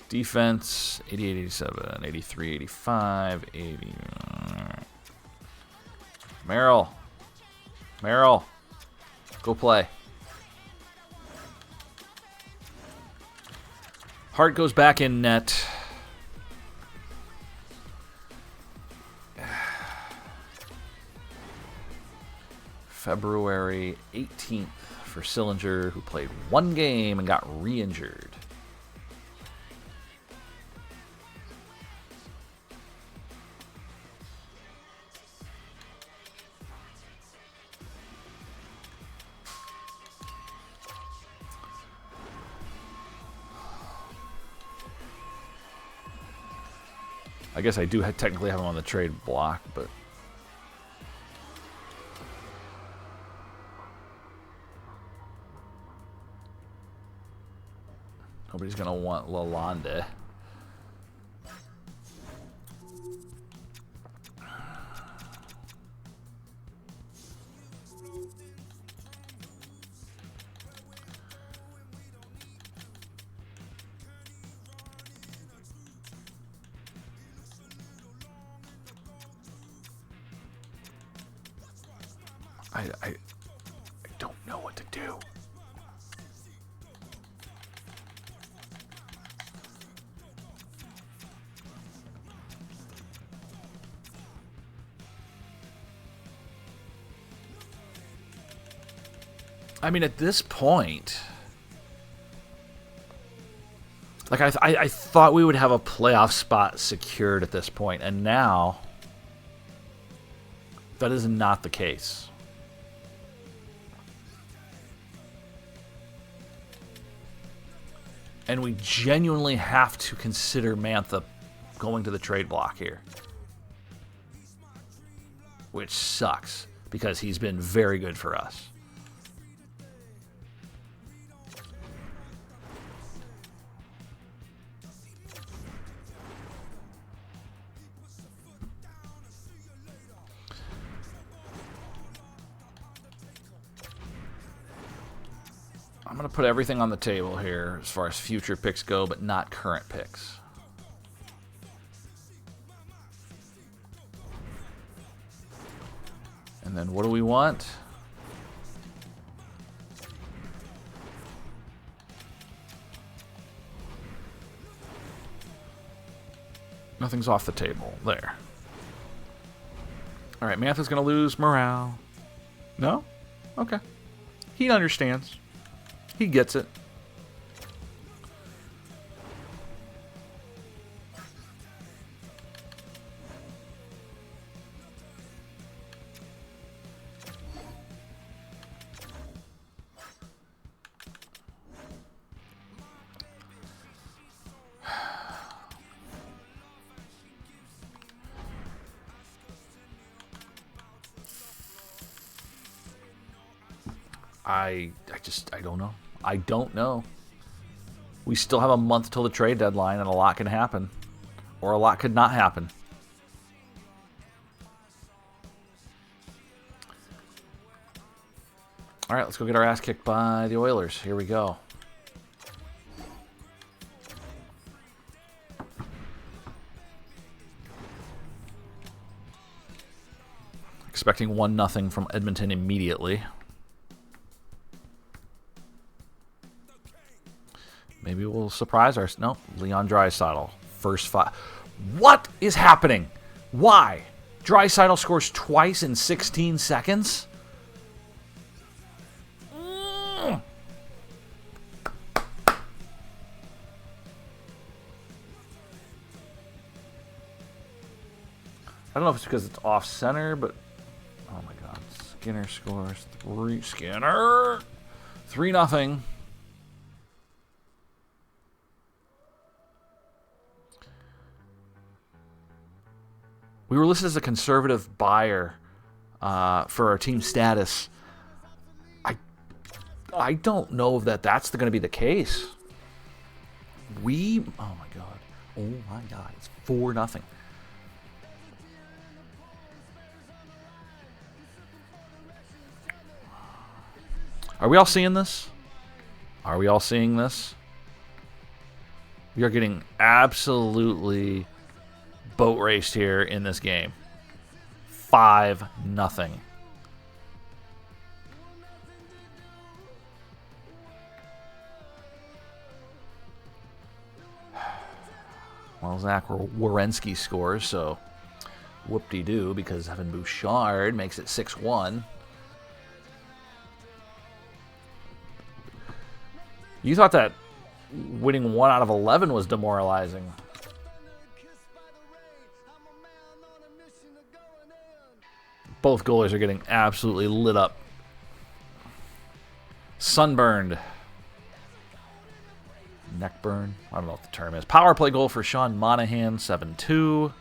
Defense, 88, 87, 83, 85, 80. Merrill. Merrill. Go play. Hart goes back in net. February 18th for Sillinger, who played one game and got re-injured. I guess I do technically have him on the trade block, but... Nobody's going to want Lalonde. I don't know what to do. I mean, at this point, like I thought we would have a playoff spot secured at this point, and now that is not the case. And we genuinely have to consider Mantha going to the trade block here. Which sucks, because he's been very good for us. I'm going to put everything on the table here as far as future picks go, but not current picks. And then what do we want? Nothing's off the table. There. All right, Mantha's going to lose morale. No? Okay. He understands. He gets it. I don't know. I don't know. We still have a month till the trade deadline, and a lot can happen. Or a lot could not happen. All right, let's go get our ass kicked by the Oilers. Here we go. Expecting 1-0 from Edmonton immediately. Maybe we'll surprise our... No, Leon Draisaitl. First 5. What is happening? Why? Draisaitl scores twice in 16 seconds? I don't know if it's because it's off center, but... Oh my god. Skinner scores 3. Skinner! 3-0. We were listed as a conservative buyer for our team status. I don't know if that's going to be the case. Oh my god. Oh my god. It's 4-0. Are we all seeing this? Are we all seeing this? We are getting absolutely boat raced here in this game. 5-0. Well, Zach Werenski scores, so whoop-de-doo, because Evan Bouchard makes it 6-1. You thought that winning 1 out of 11 was demoralizing. Both goalies are getting absolutely lit up. Sunburned. Neck burn. I don't know what the term is. Power play goal for Sean Monahan, 7-2.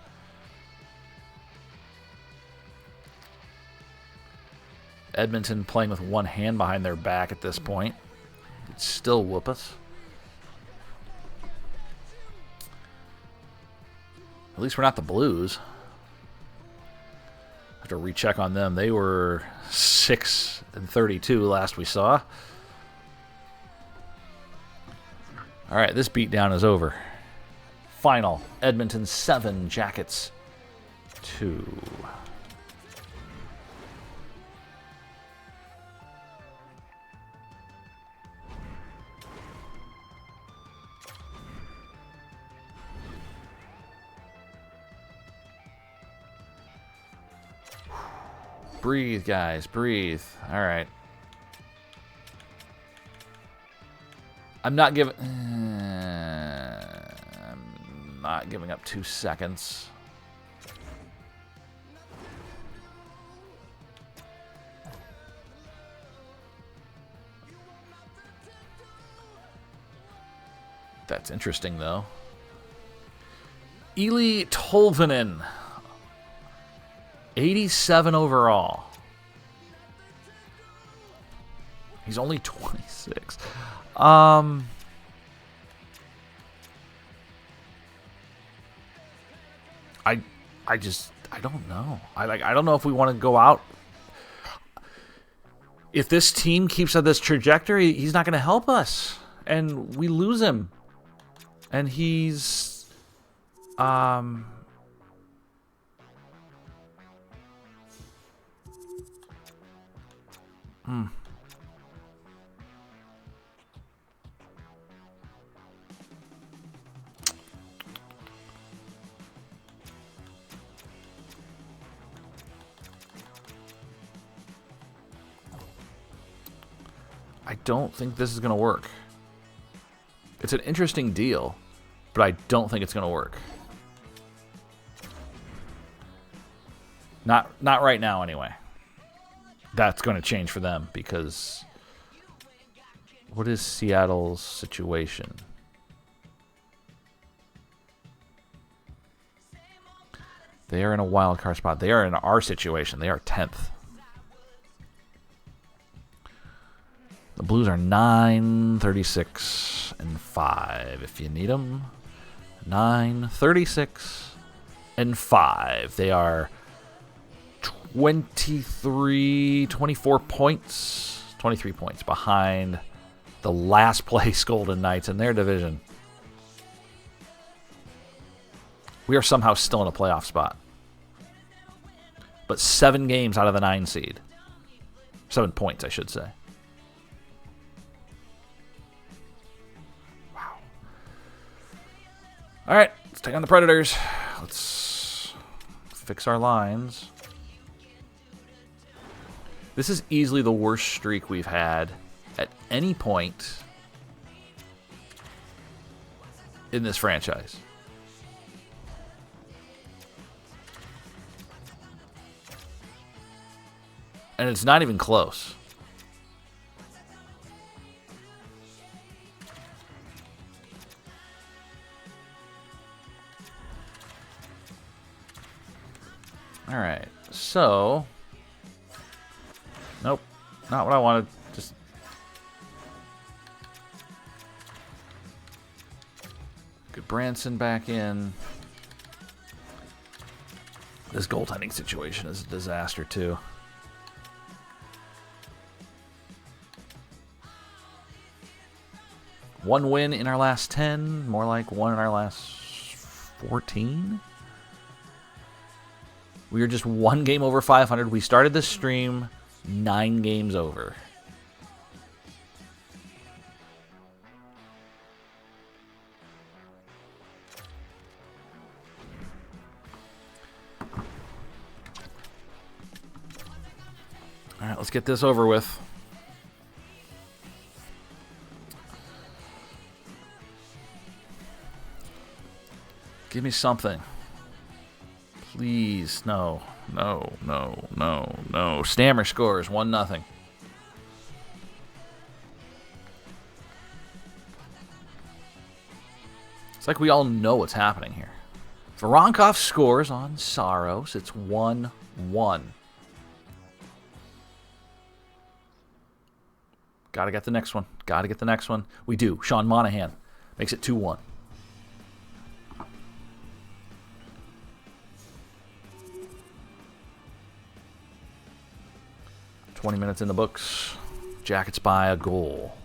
Edmonton playing with one hand behind their back at this point. It's still whoop us. At least we're not the Blues. Have to recheck on them. They were 6-32 last we saw. All right, this beatdown is over. Final: Edmonton 7, Jackets 2. Breathe, guys, breathe. All right. I'm not giving up 2 seconds. That's interesting, though. Eli Tolvanen. 87 overall. He's only 26. I don't know. I don't know if we want to go out. If this team keeps on this trajectory, he's not going to help us. And we lose him. And he's... I don't think this is going to work. It's an interesting deal, but I don't think it's going to work. Not right now, anyway. That's going to change for them because... What is Seattle's situation? They are in a wild card spot. They are in our situation. They are 10th. The Blues are 9, 36, and 5. If you need them, 9, 36, and 5. They are 24 points, 23 points behind the last place Golden Knights in their division. We are somehow still in a playoff spot. But 7 games out of the 9 seed. 7 points, I should say. Wow. All right, let's take on the Predators. Let's fix our lines. This is easily the worst streak we've had at any point in this franchise. And it's not even close. All right, so... Nope, not what I wanted. Just... Get Branson back in. This goaltending situation is a disaster, too. One win in our last 10, more like one in our last 14. We are just 1 game over 500. We started this stream 9 games over. All right, let's get this over with. Give me something. Please. No. No. No. No. No. Stammer scores 1-0. It's like we all know what's happening here. Voronkov scores on Saros. It's 1-1. Gotta get the next one. Gotta get the next one. We do. Sean Monahan makes it 2-1. 20 minutes in the books. Jackets by a goal.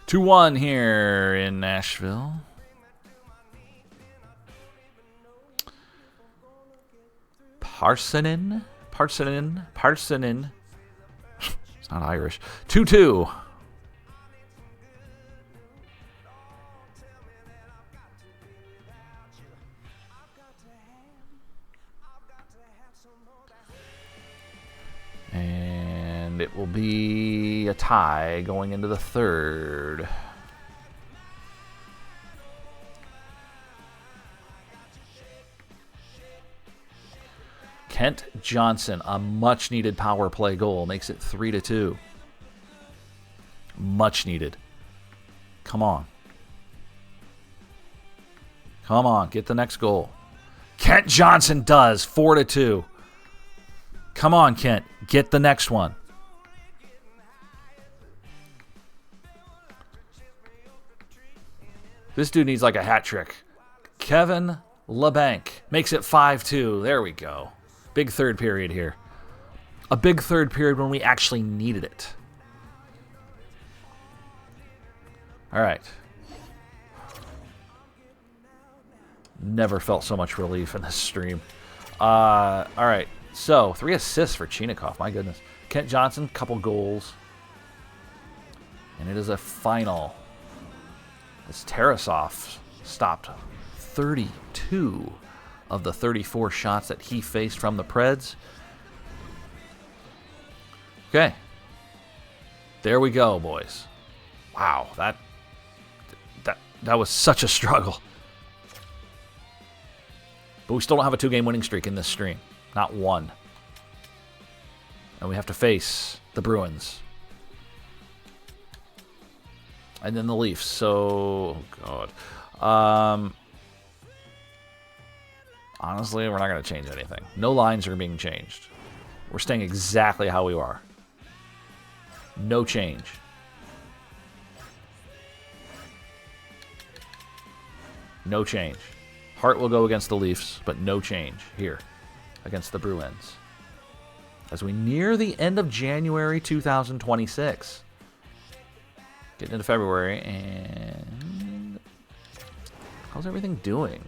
Two 2-1 here in Nashville. Parsonen. It's not Irish. 2-2. And it will be a tie going into the third. Kent Johnson, a much-needed power play goal, makes it 3-2. Much needed. Come on. Come on, get the next goal. Kent Johnson does, 4-2. Come on, Kent, get the next one. This dude needs like a hat trick. Kevin LeBanc makes it 5-2. There we go. Big third period here. A big third period when we actually needed it. All right. Never felt so much relief in this stream. All right. So, 3 assists for Chinikov. My goodness. Kent Johnson, couple goals. And it is a final. As Tarasov stopped 32 of the 34 shots that he faced from the Preds. Okay. There we go, boys. Wow, that was such a struggle. But we still don't have a 2-game winning streak in this stream. Not one. And we have to face the Bruins. And then the Leafs. So, oh God. Honestly, we're not going to change anything. No lines are being changed. We're staying exactly how we are. No change. No change. Hart will go against the Leafs, but no change here against the Bruins. As we near the end of January 2026. Getting into February, and how's everything doing?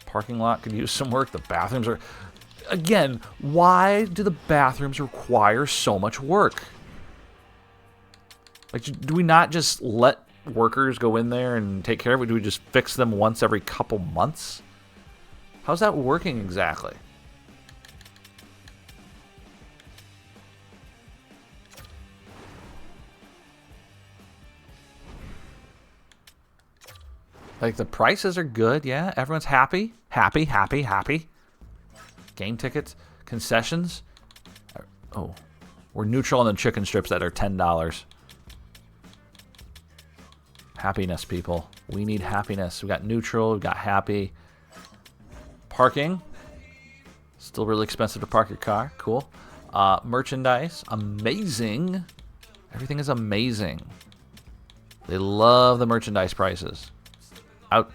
Parking lot could use some work. The bathrooms are... Again, why do the bathrooms require so much work? Like, do we not just let workers go in there and take care of it? Do we just fix them once every couple months? How's that working exactly? Like, the prices are good, yeah. Everyone's happy. Happy, happy, happy. Game tickets, concessions. Oh, we're neutral on the chicken strips that are $10. Happiness, people. We need happiness. We got neutral, we got happy. Parking. Still really expensive to park your car. Cool. Merchandise. Amazing. Everything is amazing. They love the merchandise prices. Oh,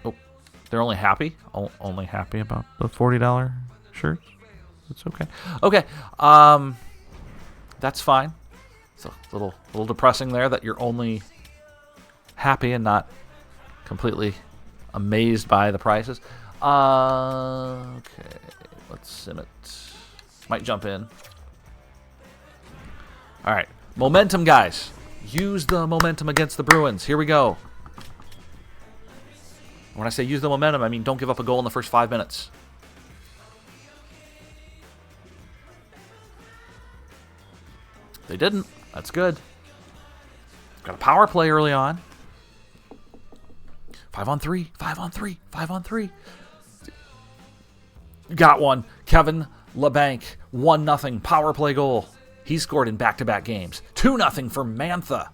they're only happy? Only happy about the $40 shirts? It's okay. Okay. That's fine. It's a little depressing there that you're only happy and not completely amazed by the prices. Okay. Let's sim it. Might jump in. All right. Momentum, guys. Use the momentum against the Bruins. Here we go. When I say use the momentum, I mean don't give up a goal in the first 5 minutes. They didn't. That's good. Got a power play early on. 5-on-3. 5-on-3. 5-on-3. Got one. Kevin LeBanc. 1-0 power play goal. He scored in back-to-back games. 2-0 for Mantha,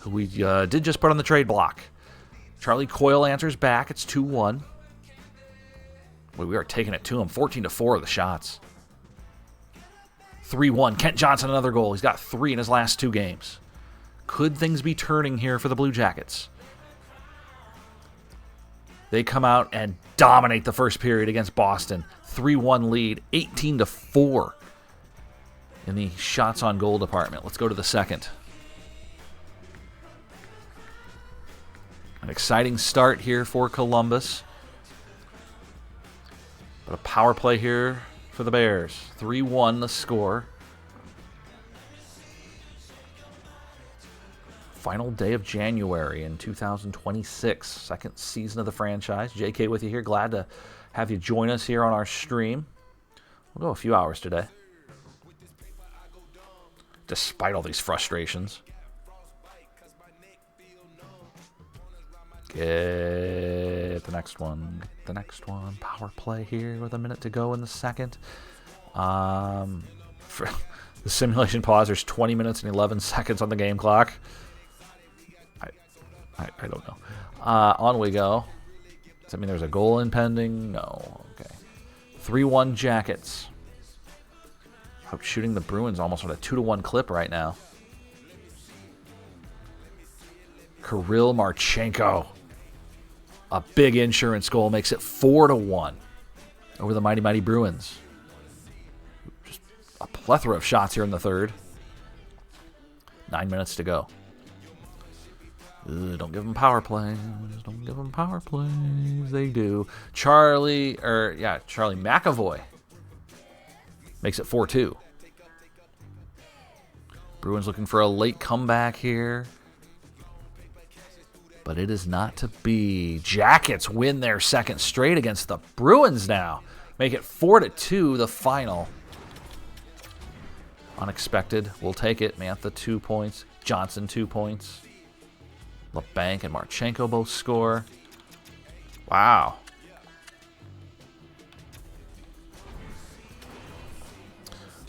who we did just put on the trade block. Charlie Coyle answers back. It's 2-1. We are taking it to him. 14-4 of the shots. 3-1. Kent Johnson, another goal. He's got 3 in his last 2 games. Could things be turning here for the Blue Jackets? They come out and dominate the first period against Boston. 3-1 lead. 18-4 in the shots on goal department. Let's go to the second. An exciting start here for Columbus. But a power play here for the Bears. 3-1 the score. Final day of January in 2026. Second season of the franchise. JK with you here. Glad to have you join us here on our stream. We'll go a few hours today. Despite all these frustrations. Get the next one. Get the next one. Power play here with a minute to go in the second. For the simulation pause, there's 20 minutes and 11 seconds on the game clock. I don't know. On we go. Does that mean there's a goal impending? No. Okay. 3-1 Jackets. Out shooting the Bruins almost on a 2-1 clip right now. Kirill Marchenko. A big insurance goal makes it 4-1 over the mighty, mighty Bruins. Just a plethora of shots here in the third. 9 minutes to go. Don't give them power plays. Don't give them power plays. They do. Charlie McAvoy makes it 4-2. Bruins looking for a late comeback here. But it is not to be. Jackets win their second straight against the Bruins now. Make it 4-2, the final. Unexpected. We'll take it. Mantha 2 points. Johnson 2 points. LeBanc and Marchenko both score. Wow.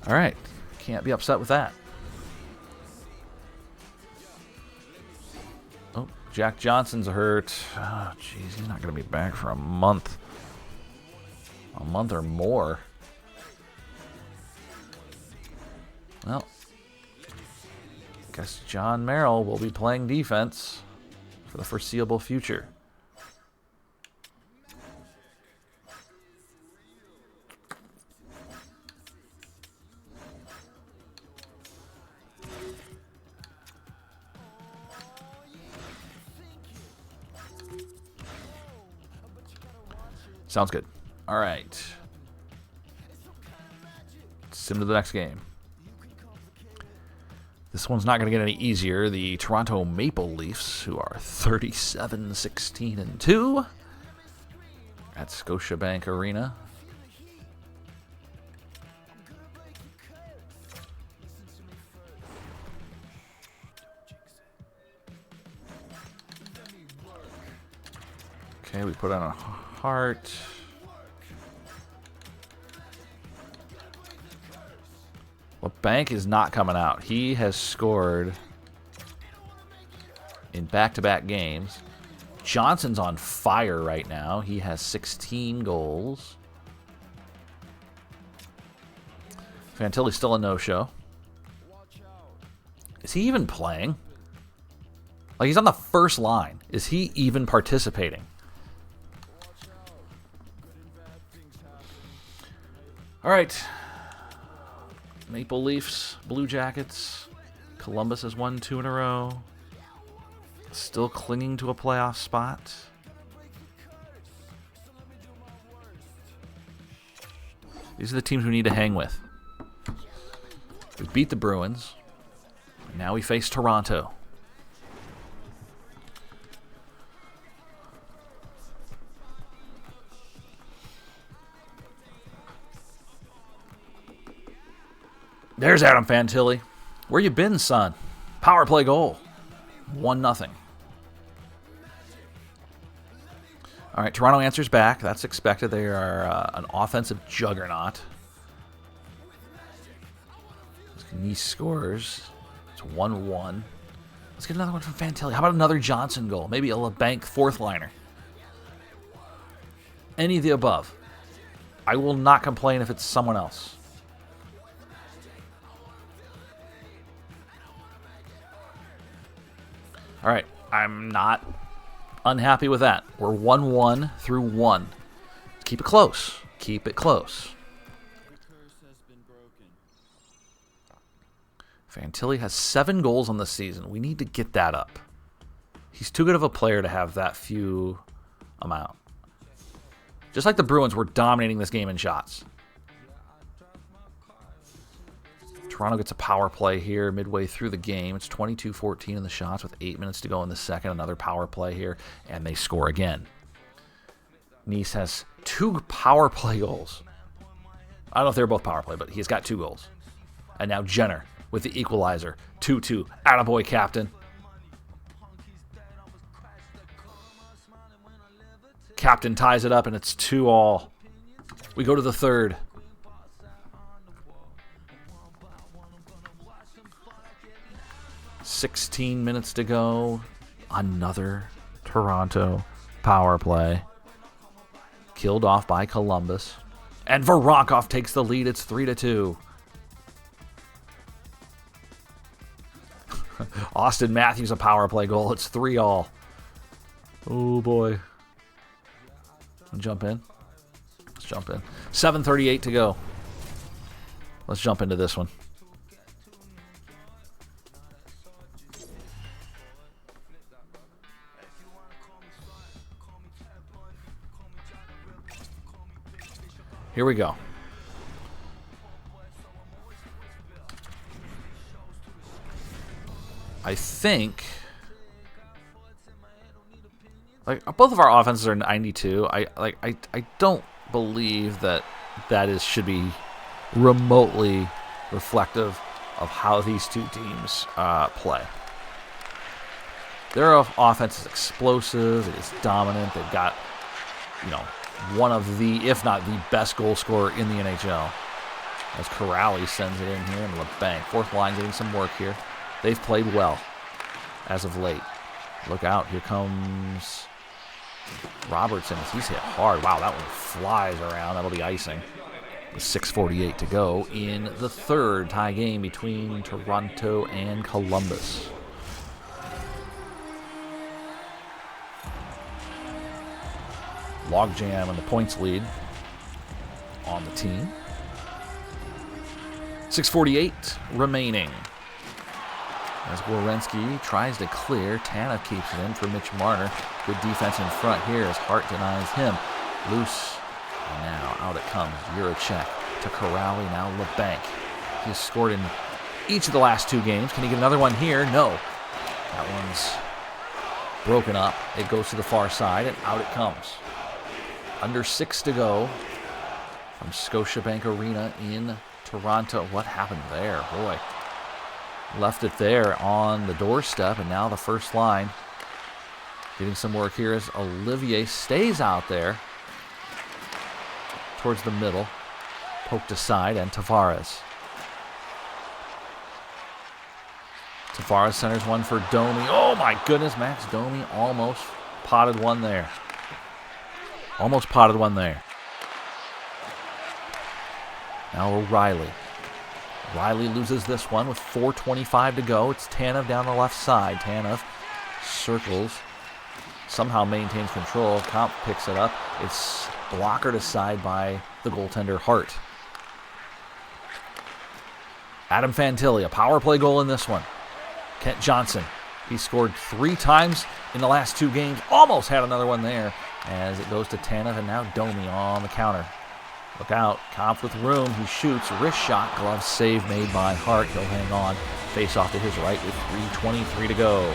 All right. Can't be upset with that. Oh, Jack Johnson's hurt. Oh, jeez, he's not going to be back for a month. A month or more. Well, guess John Merrill will be playing defense for the foreseeable future. Sounds good. All right. Sim to the next game. This one's not going to get any easier. The Toronto Maple Leafs, who are 37-16-2 at Scotiabank Arena. Okay, we put on a heart. LeBanc is not coming out. He has scored in back-to-back games. Johnson's on fire right now. He has 16 goals. Fantilli's still a no-show. Is he even playing? Like, he's on the first line. Is he even participating? All right. Maple Leafs, Blue Jackets. Columbus has won 2 in a row. Still clinging to a playoff spot. These are the teams we need to hang with. We beat the Bruins. Now we face Toronto. There's Adam Fantilli. Where you been, son? Power play goal. 1-0. All right, Toronto answers back. That's expected. They are an offensive juggernaut. Nice scores. It's 1-1. Let's get another one from Fantilli. How about another Johnson goal? Maybe a LeBanc fourth liner. Any of the above. I will not complain if it's someone else. All right, I'm not unhappy with that. We're 1-1 through 1. Keep it close. Keep it close. Fantilli has 7 goals on the season. We need to get that up. He's too good of a player to have that few amount. Just like the Bruins, we're dominating this game in shots. Toronto gets a power play here midway through the game. It's 22-14 in the shots with 8 minutes to go in the second. Another power play here, and they score again. Nice has 2 power play goals. I don't know if they're both power play, but he's got 2 goals. And now Jenner with the equalizer. 2-2. Attaboy, captain. Captain ties it up, and it's 2-2. We go to the third. $16 minutes to go. Another Toronto power play. Killed off by Columbus. And Voronkov takes the lead. It's 3-2. Austin Matthews a power play goal. It's 3-3. Oh boy. Jump in. Let's jump in. 7:38 to go. Let's jump into this one. Here we go. I think, like, both of our offenses are 92. I don't believe that should be remotely reflective of how these two teams play. Their offense is explosive. It is dominant. They've got, one of the, if not the best goal scorer in the NHL. As Corrali sends it in here, and LeBanc, fourth line, getting some work here. They've played well as of late. Look out. Here comes Robertson. He's hit hard. Wow, that one flies around. That'll be icing. With 6:48 to go in the third tie game between Toronto and Columbus. Logjam and the points lead on the team. 6:48 remaining. As Werenski tries to clear, Tanev keeps it in for Mitch Marner. Good defense in front here as Hart denies him. Loose. And now out it comes. Juracek to Corrali. Now LeBanc. He's scored in each of the last two games. Can he get another one here? No. That one's broken up. It goes to the far side, and out it comes. Under 6 to go from Scotiabank Arena in Toronto. What happened there? Boy. Left it there on the doorstep, and now the first line getting some work here as Olivier stays out there towards the middle, poked aside, and Tavares. Tavares centers one for Domi. Oh my goodness, Max Domi almost potted one there. Almost potted one there. Now O'Reilly. Riley loses this one with 4:25 to go. It's Tanev down the left side. Tanev circles, somehow maintains control. Comp picks it up. It's blockered aside by the goaltender Hart. Adam Fantilli, a power play goal in this one. Kent Johnson, he scored 3 times in the last 2 games. Almost had another one there as it goes to Tanev, and now Domi on the counter. Look out. Comp with room. He shoots. Wrist shot. Glove save made by Hart. He'll hang on. Face off to his right with 3:23 to go.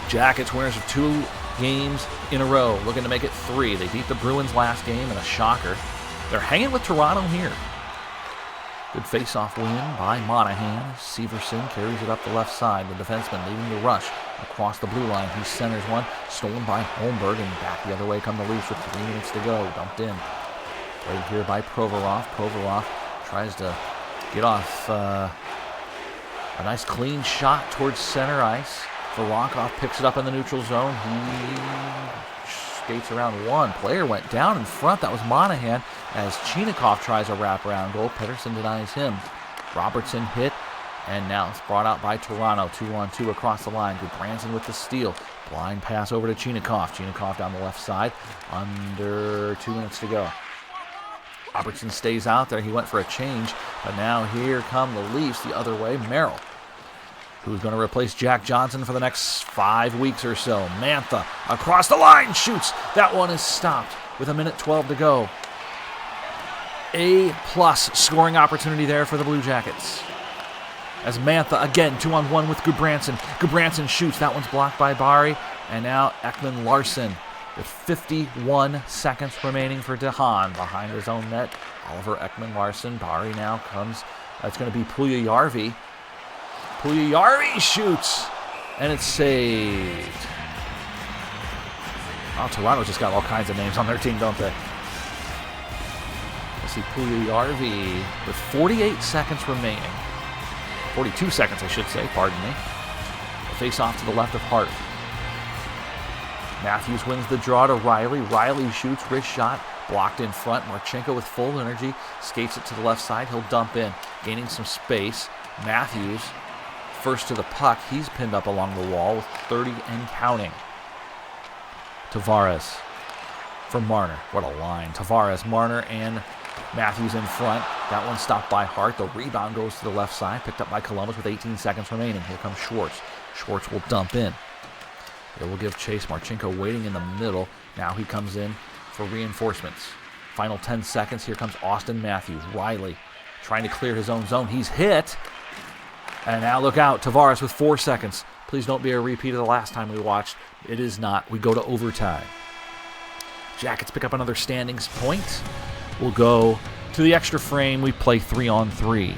Jackets winners of 2 games in a row. Looking to make it 3. They beat the Bruins last game in a shocker. They're hanging with Toronto here. Good face-off win by Monahan. Severson carries it up the left side. The defenseman leading the rush across the blue line. He centers one. Stolen by Holmberg, and back the other way come the Leafs with 3 minutes to go. Dumped in. Played here by Provorov. Provorov tries to get off a nice clean shot towards center ice. Voronkov picks it up in the neutral zone. He skates around one. Player went down in front. That was Monahan as Chinakhov tries a wraparound goal. Pettersson denies him. Robertson hit, and now it's brought out by Toronto. 2-on-2 across the line. Goodbranson with the steal. Blind pass over to Chinakhov. Chinakhov down the left side. Under 2 minutes to go. Robertson stays out there. He went for a change, but now here come the Leafs the other way. Merrill, who's going to replace Jack Johnson for the next 5 weeks or so. Mantha across the line, shoots. That one is stopped with 1:12 to go. A-plus scoring opportunity there for the Blue Jackets. As Mantha, again, 2-on-1 with Goodbranson. Goodbranson shoots. That one's blocked by Barry. And now Ekman Larson with 51 seconds remaining for DeHaan behind his own net. Oliver Ekman Larson. Barry now comes. It's going to be Puljujärvi. Puljujärvi shoots, and it's saved. Oh, Toronto's just got all kinds of names on their team, don't they? Let's see, Puljujärvi with 48 seconds remaining. 42 seconds, I should say, pardon me. The face-off to the left of Hart. Matthews wins the draw to Riley. Riley shoots, wrist shot, blocked in front. Marchenko with full energy, skates it to the left side. He'll dump in, gaining some space. Matthews first to the puck. He's pinned up along the wall with 30 and counting. Tavares for Marner. What a line. Tavares, Marner, and Matthews in front. That one stopped by Hart. The rebound goes to the left side, picked up by Columbus with 18 seconds remaining. Here comes Schwartz. Schwartz will dump in. It will give chase. Marchenko waiting in the middle. Now he comes in for reinforcements. Final 10 seconds. Here comes Austin Matthews. Riley trying to clear his own zone. He's hit. And now look out. Tavares with 4 seconds. Please don't be a repeat of the last time we watched. It is not. We go to overtime. Jackets pick up another standings point. We'll go to the extra frame. We play 3-on-3.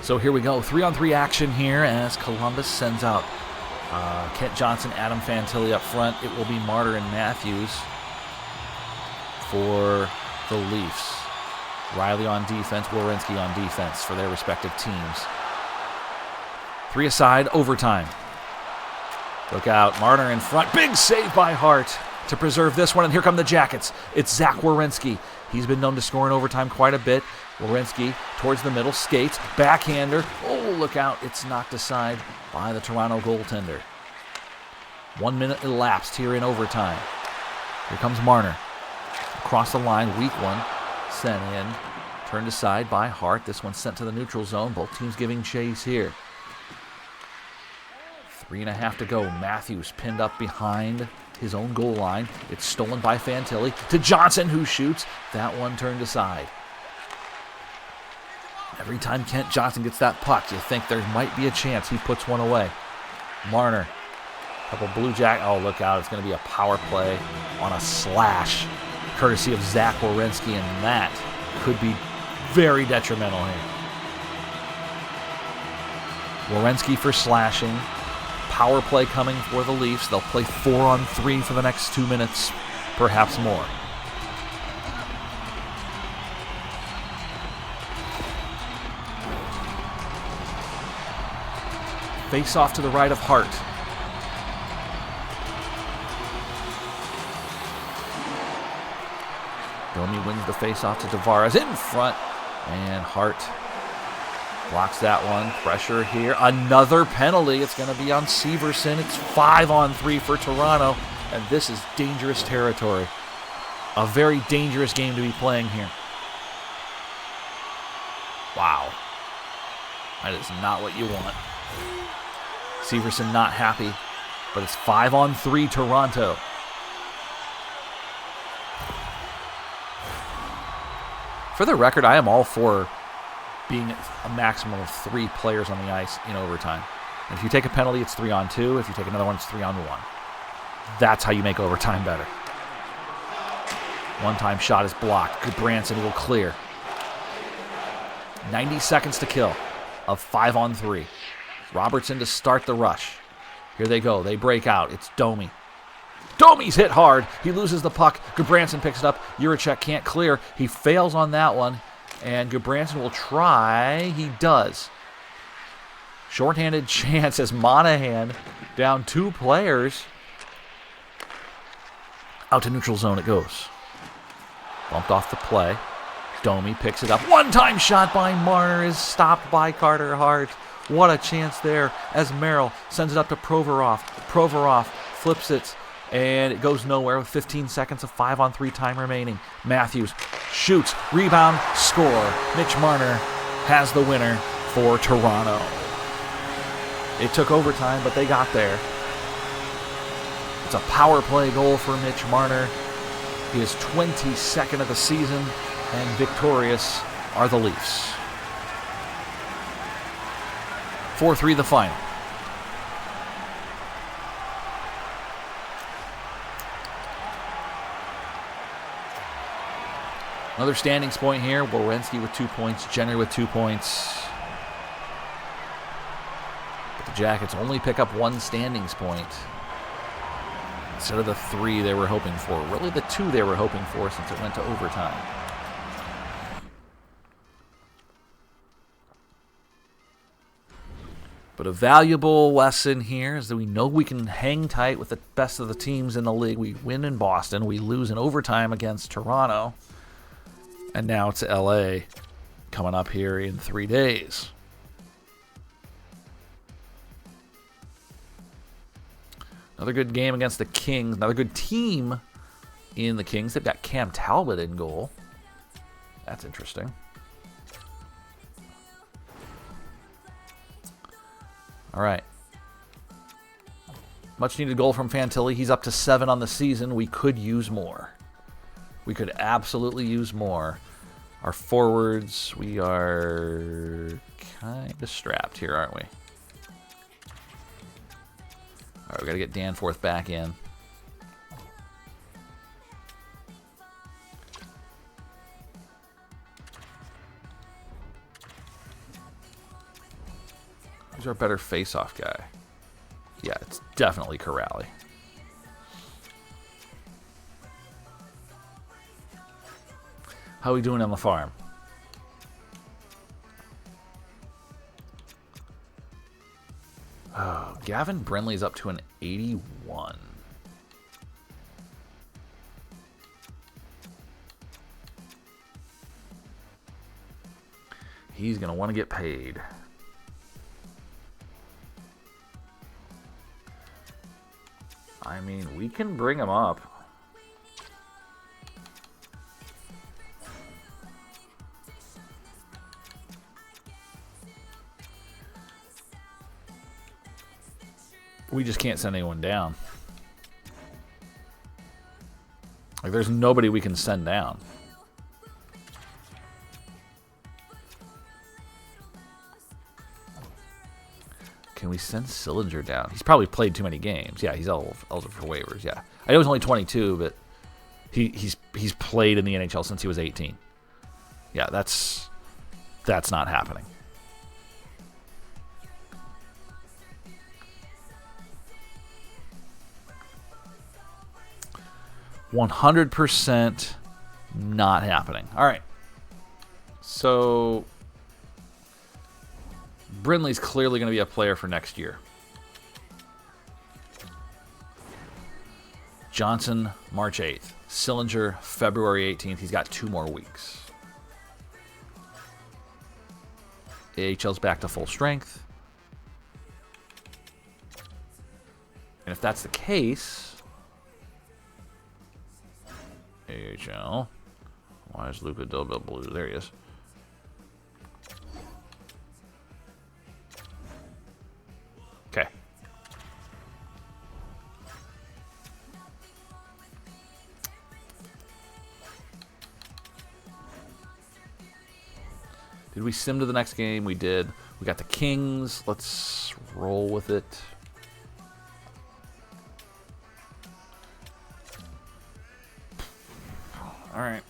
So here we go. 3-on-3 action here as Columbus sends out Kent Johnson, Adam Fantilli up front. It will be Martyr and Matthews for the Leafs. Riley on defense, Werenski on defense for their respective teams. 3 aside, overtime. Look out, Marner in front. Big save by Hart to preserve this one, and here come the Jackets. It's Zach Werenski. He's been known to score in overtime quite a bit. Werenski towards the middle, skates, backhander. Oh, look out, it's knocked aside by the Toronto goaltender. 1 minute elapsed here in overtime. Here comes Marner. Across the line, weak one. Sent in, turned aside by Hart. This one sent to the neutral zone. Both teams giving chase here. 3.5 to go. Matthews pinned up behind his own goal line. It's stolen by Fantilli to Johnson, who shoots. That one turned aside. Every time Kent Johnson gets that puck, you think there might be a chance he puts one away. Marner, couple Blue Jack. Oh, look out. It's going to be a power play on a slash, courtesy of Zach Werenski, and that could be very detrimental here. Werenski for slashing. Power play coming for the Leafs. They'll play 4-on-3 for the next 2 minutes, perhaps more. Face off to the right of Hart. Domi wins the face-off to Tavares in front, and Hart blocks that one. Pressure here. Another penalty. It's going to be on Severson. It's 5-on-3 for Toronto, and this is dangerous territory. A very dangerous game to be playing here. Wow. That is not what you want. Severson not happy, but it's 5-on-3 Toronto. For the record, I am all for being a maximum of 3 players on the ice in overtime. And if you take a penalty, it's 3-on-2. If you take another one, it's 3-on-1. That's how you make overtime better. One-time shot is blocked. Branson will clear. 90 seconds to kill of 5-on-3. Robertson to start the rush. Here they go. They break out. It's Domi. Domi's hit hard. He loses the puck. Gudbranson picks it up. Juracek can't clear. He fails on that one. And Gudbranson will try. He does. Shorthanded chance as Monahan down 2 players. Out to neutral zone it goes. Bumped off the play. Domi picks it up. One-time shot by Marner is stopped by Carter Hart. What a chance there as Merrill sends it up to Provorov. Provorov flips it, and it goes nowhere with 15 seconds of 5-on-3 time remaining. Matthews shoots, rebound, score. Mitch Marner has the winner for Toronto. It took overtime, but they got there. It's a power play goal for Mitch Marner. He is 22nd of the season, and victorious are the Leafs. 4-3 the final. Another standings point here. Werenski with 2 points. Jenner with 2 points. But the Jackets only pick up 1 standings point instead of the 3 they were hoping for. Really the 2 they were hoping for since it went to overtime. But a valuable lesson here is that we know we can hang tight with the best of the teams in the league. We win in Boston. We lose in overtime against Toronto. And now it's LA coming up here in 3 days. Another good game against the Kings. Another good team in the Kings. They've got Cam Talbot in goal. That's interesting. All right. Much needed goal from Fantilli. He's up to 7 on the season. We could use more. We could absolutely use more. Our forwards, we are kind of strapped here, aren't we? All right, we got to get Danforth back in. Who's our better face-off guy? Yeah, it's definitely Corrali. How are we doing on the farm? Oh, Gavin Brindley's up to an 81. He's going to want to get paid. I mean, we can bring him up. We just can't send anyone down. Like, there's nobody we can send down. Can we send Sillinger down? He's probably played too many games. Yeah, he's eligible for waivers. Yeah, I know he's only 22, but he's played in the NHL since he was 18. Yeah, that's not happening. %100% not happening. All right, so Brindley's clearly going to be a player for next year. Johnson, March 8th. Sillinger, February 18th. He's got 2 more weeks. AHL's back to full strength. And if that's the case, AHL. Why is Luka Dobel blue? There he is. Okay. Did we sim to the next game? We did. We got the Kings. Let's roll with it. All right.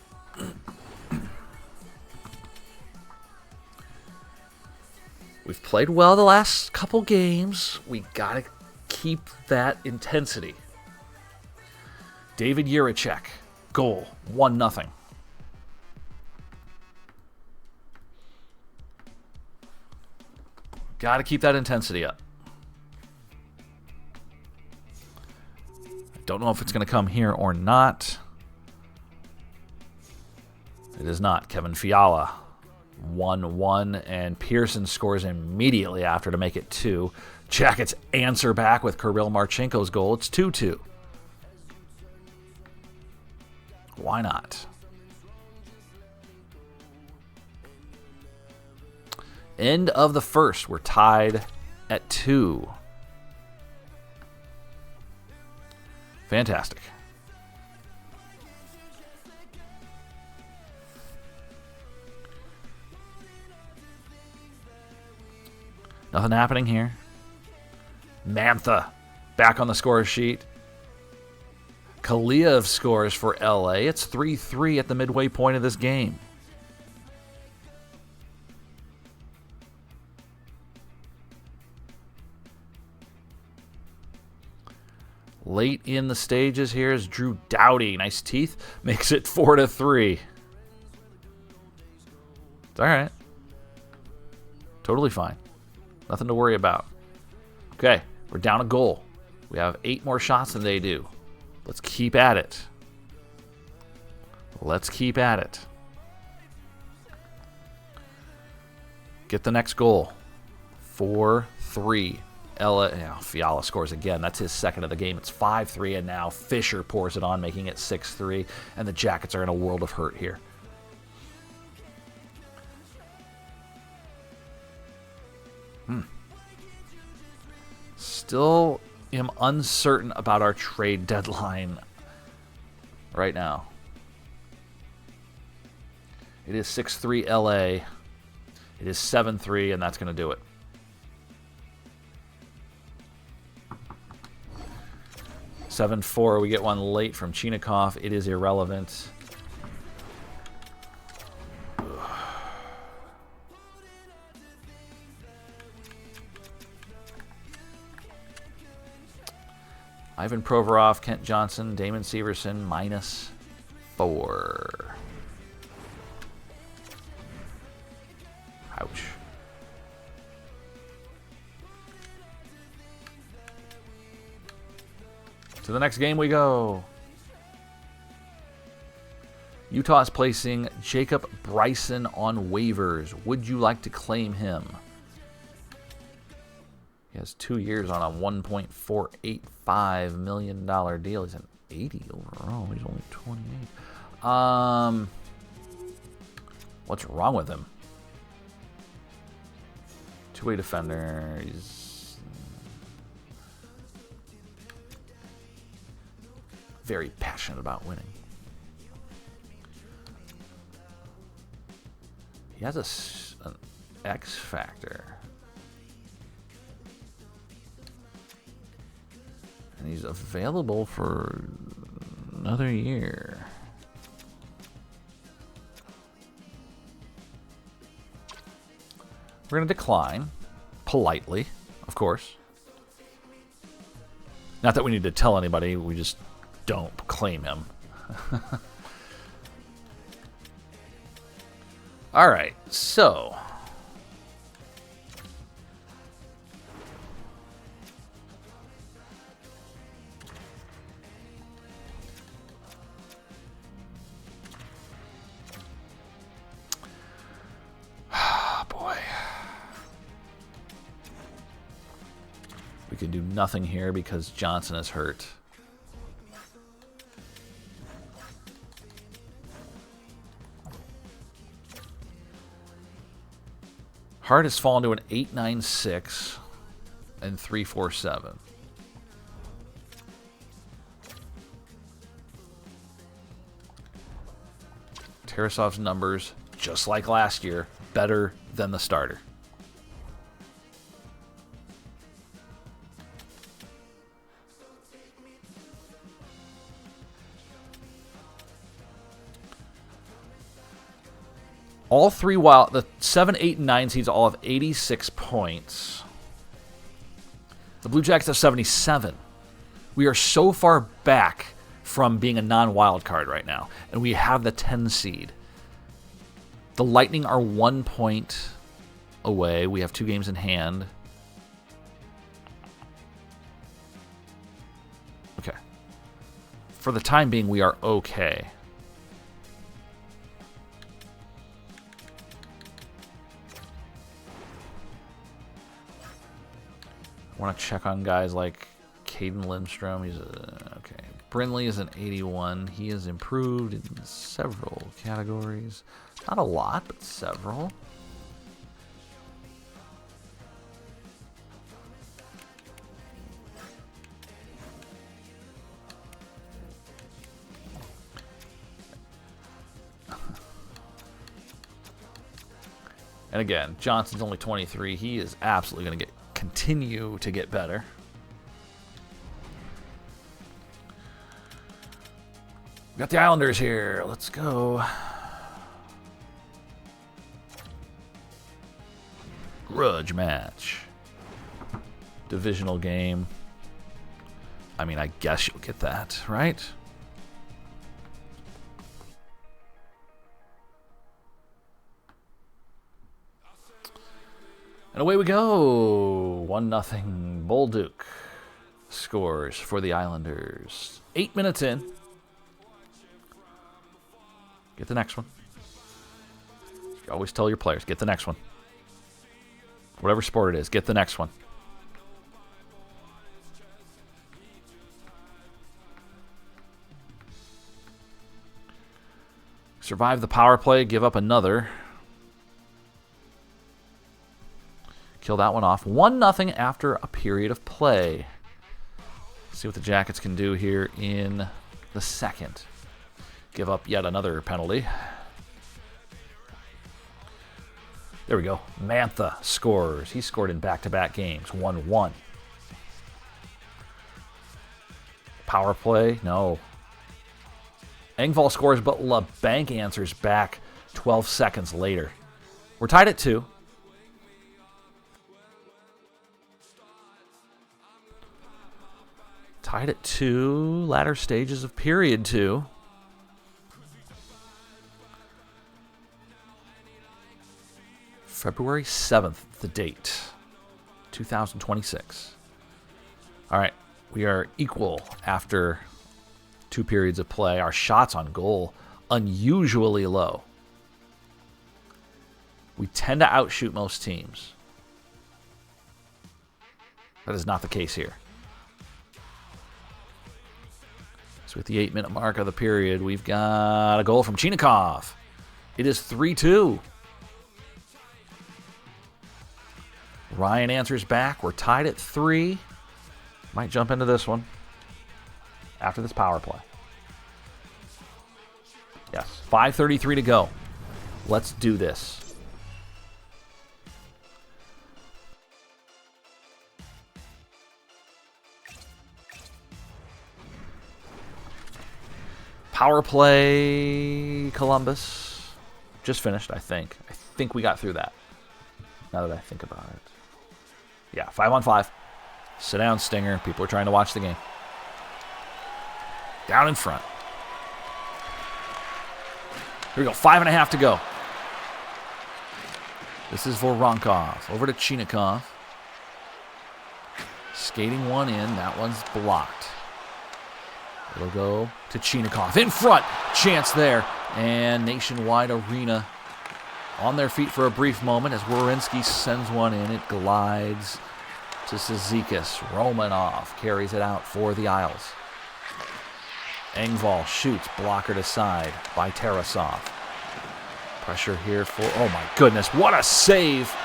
We've played well the last couple games. We got to keep that intensity. David Jiricek, goal, 1-0. Got to keep that intensity up. Don't know if it's going to come here or not. It is not. Kevin Fiala, 1-1, and Pearson scores immediately after to make it 2. Jackets answer back with Kirill Marchenko's goal. It's 2-2. Why not? End of the first. We're tied at 2. Fantastic. Nothing happening here. Mantha back on the score sheet. Kaliev scores for LA. It's 3-3 at the midway point of this game. Late in the stages here is Drew Doughty. Nice teeth. Makes it 4-3. It's all right. Totally fine. Nothing to worry about. Okay, we're down a goal. We have 8 more shots than they do. Let's keep at it. Let's keep at it. Get the next goal. 4-3. Ella, Fiala scores again. That's his second of the game. It's 5-3, and now Fisher pours it on, making it 6-3. And the Jackets are in a world of hurt here. Still am uncertain about our trade deadline right now. It is 6-3 LA. It is 7-3, and that's going to do it. 7-4. We get one late from Chinikov. It is irrelevant. Ivan Provorov, Kent Johnson, Damon Severson, -4. Ouch. To the next game we go. Utah is placing Jacob Bryson on waivers. Would you like to claim him? He has 2 years on a $1.485 million deal. He's an 80 overall. He's only 28. What's wrong with him? Two-way defender. He's very passionate about winning. He has an X factor. And he's available for another year. We're going to decline. Politely, of course. Not that we need to tell anybody. We just don't claim him. All right, so... We can do nothing here because Johnson is hurt. Hart has fallen to an 8.96 and 3.47. Tarasov's numbers, just like last year, better than the starter. All three wild, the 7, 8, and 9 seeds all have 86 points. The Blue Jackets have 77. We are so far back from being a non-wild card right now, and we have the 10 seed. The Lightning are 1 point away. We have 2 games in hand. Okay. For the time being, we are okay. I want to check on guys like Caden Lindstrom. He's okay. Brinley is an 81. He has improved in several categories. Not a lot, but several. And again, Johnson's only 23. He is absolutely going to continue to get better. We got the Islanders here. Let's go. Grudge match. Divisional game. I mean, I guess you'll get that, right? And away we go. 1-0. Bolduc scores for the Islanders. 8 minutes in. Get the next one. You always tell your players, get the next one. Whatever sport it is, get the next one. Survive the power play, give up another. Kill that one off. 1-0 after a period of play. See what the Jackets can do here in the second. Give up yet another penalty. There we go. Mantha scores. He scored in back-to-back games. 1-1. Power play? No. Engvall scores, but LeBanc answers back 12 seconds later. We're tied at 2. Tied at 2. Latter stages of period 2. February 7th, the date. 2026. All right. We are equal after 2 periods of play. Our shots on goal, unusually low. We tend to outshoot most teams. That is not the case here. So with the 8-minute mark of the period, we've got a goal from Chinakhov. It is 3-2. Ryan answers back. We're tied at 3. Might jump into this one after this power play. Yes, 5:33 to go. Let's do this. Power play, Columbus. Just finished, I think. I think we got through that. Now that I think about it. Yeah, 5-on-5. Sit down, Stinger. People are trying to watch the game. Down in front. Here we go. 5.5 to go. This is Voronkov. Over to Chinakhov. Skating one in. That one's blocked. It'll go to Chinakhov. In front. Chance there. And Nationwide Arena on their feet for a brief moment as Werenski sends one in. It glides to Cizikas. Romanov carries it out for the Isles. Engvall shoots, blockered aside by Tarasov. Pressure here for, oh my goodness, what a save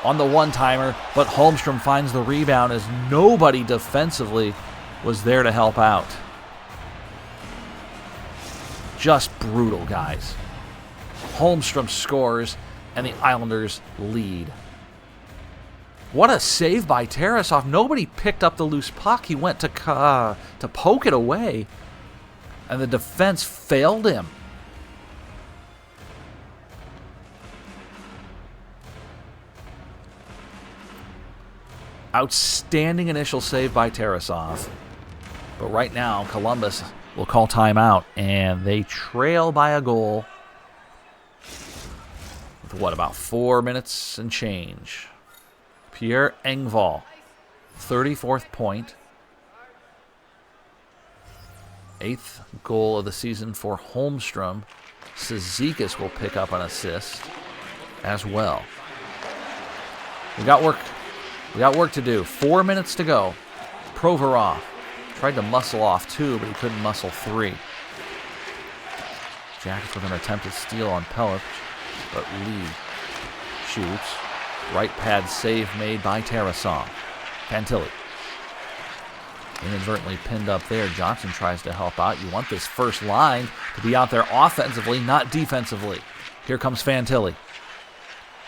on the one-timer, but Holmstrom finds the rebound as nobody defensively was there to help out. Just brutal, guys. Holmstrom scores, and the Islanders lead. What a save by Tarasov. Nobody picked up the loose puck. He went to poke it away, and the defense failed him. Outstanding initial save by Tarasov. But right now, Columbus will call timeout, and they trail by a goal with, what, about 4 minutes and change. Pierre Engvall, 34th point. 8th goal of the season for Holmstrom. Cizikas will pick up an assist as well. We got work to do. 4 minutes to go. Provorov tried to muscle off 2, but he couldn't muscle 3. Jackets with an attempted steal on Pellich, but Lee shoots. Right pad save made by Tarasov. Fantilli inadvertently pinned up there. Johnson tries to help out. You want this first line to be out there offensively, not defensively. Here comes Fantilli.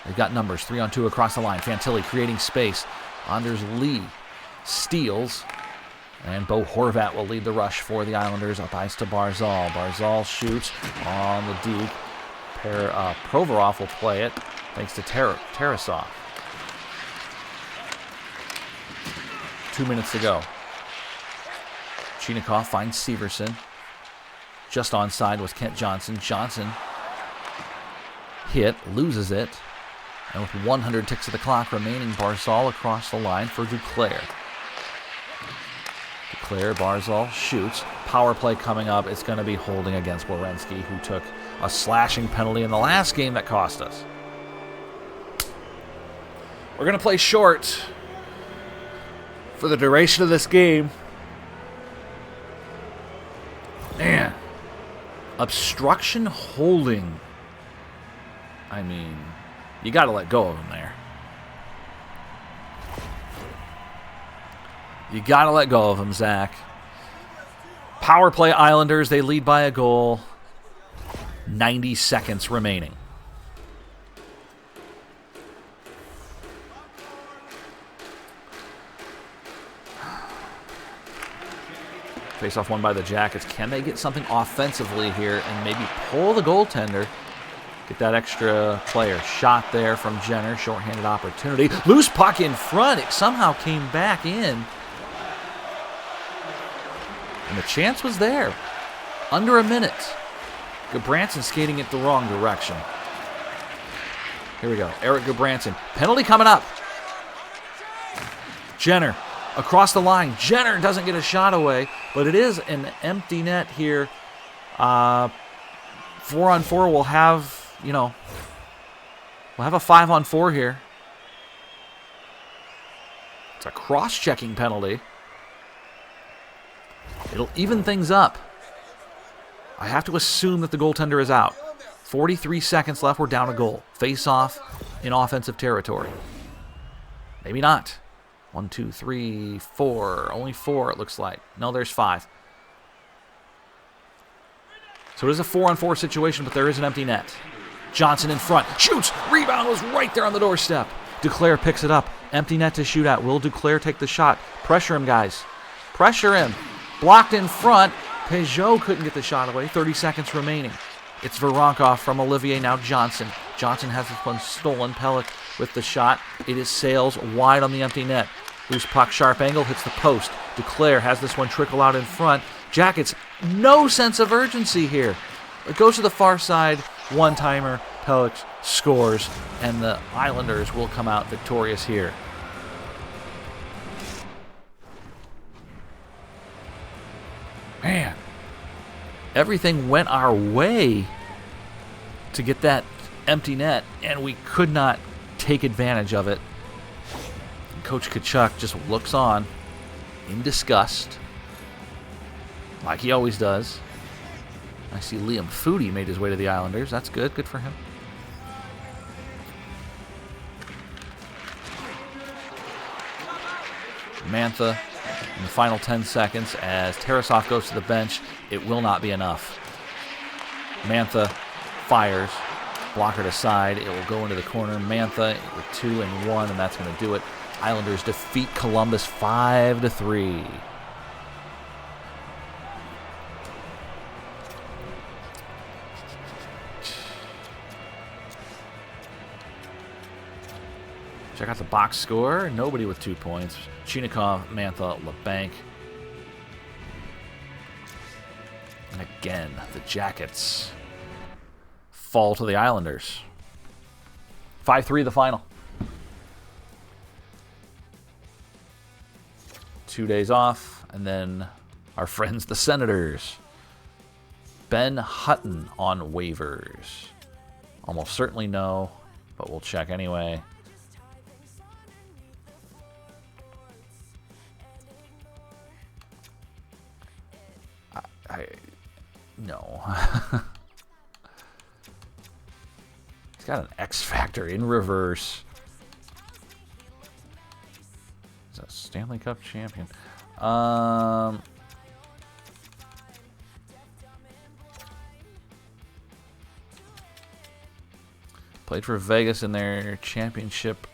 They've got numbers, 3-on-2 across the line. Fantilli creating space. Anders Lee steals. And Bo Horvat will lead the rush for the Islanders. Up ice to Barzal. Barzal shoots on the Deke. Provorov will play it thanks to Tarasov. 2 minutes to go. Chinakhov finds Severson. Just onside was Kent Johnson. Johnson hit, loses it. And with 100 ticks of the clock remaining, Barzal across the line for Duclair. Duclair, Barzal shoots. Power play coming up. It's going to be holding against Werenski, who took a slashing penalty in the last game that cost us. We're going to play short for the duration of this game. Man, Obstruction holding. I mean, you got to let go of him there. You got to let go of him, Zach. Power play Islanders. They lead by a goal. 90 seconds remaining. Face-off won by the Jackets. Can they get something offensively here and maybe pull the goaltender? Get that extra player. Shot there from Jenner. Shorthanded opportunity. Loose puck in front. It somehow came back in. And the chance was there. Under a minute. Gudbranson skating it the wrong direction. Here we go. Eric Gudbranson. Penalty coming up. Jenner across the line. Jenner doesn't get a shot away, but it is an empty net here. 4-on-4 will have, we'll have a 5-on-4 here. It's a cross-checking penalty. It'll even things up. I have to assume that the goaltender is out. 43 seconds left. We're down a goal. Face off in offensive territory. Maybe not. 1, 2, 3, 4. Only 4, it looks like. No, there's 5. So it is a 4-on-4 situation, but there is an empty net. Johnson in front. Shoots. Rebound was right there on the doorstep. Duclair picks it up. Empty net to shoot at. Will Duclair take the shot? Pressure him, guys. Pressure him. Blocked in front. Peugeot couldn't get the shot away. 30 seconds remaining. It's Voronkov from Olivier, now Johnson. Johnson has this one stolen. Pelech with the shot. It is Sales wide on the empty net. Loose puck, sharp angle, hits the post. Duclair has this one trickle out in front. Jackets, no sense of urgency here. It goes to the far side. One-timer. Pelech scores. And the Islanders will come out victorious here. Man, everything went our way to get that empty net, and we could not take advantage of it. And Coach Tkachuk just looks on in disgust, like he always does. I see Liam Foudy made his way to the Islanders. That's good. Good for him. Mantha in the final 10 seconds as Tarasov goes to the bench. It will not be enough. Mantha fires. Blockered aside. It will go into the corner. Mantha with 2 and 1, and that's going to do it. Islanders defeat Columbus 5-3. Check out the box score. Nobody with 2 points. Chinikov, Mantha, LeBanc. And again, the Jackets fall to the Islanders. 5-3 the final. 2 days off, and then our friends the Senators. Ben Hutton on waivers. Almost certainly no, but we'll check anyway. No. He's got an X Factor in reverse. He's a Stanley Cup champion. Played for Vegas in their championship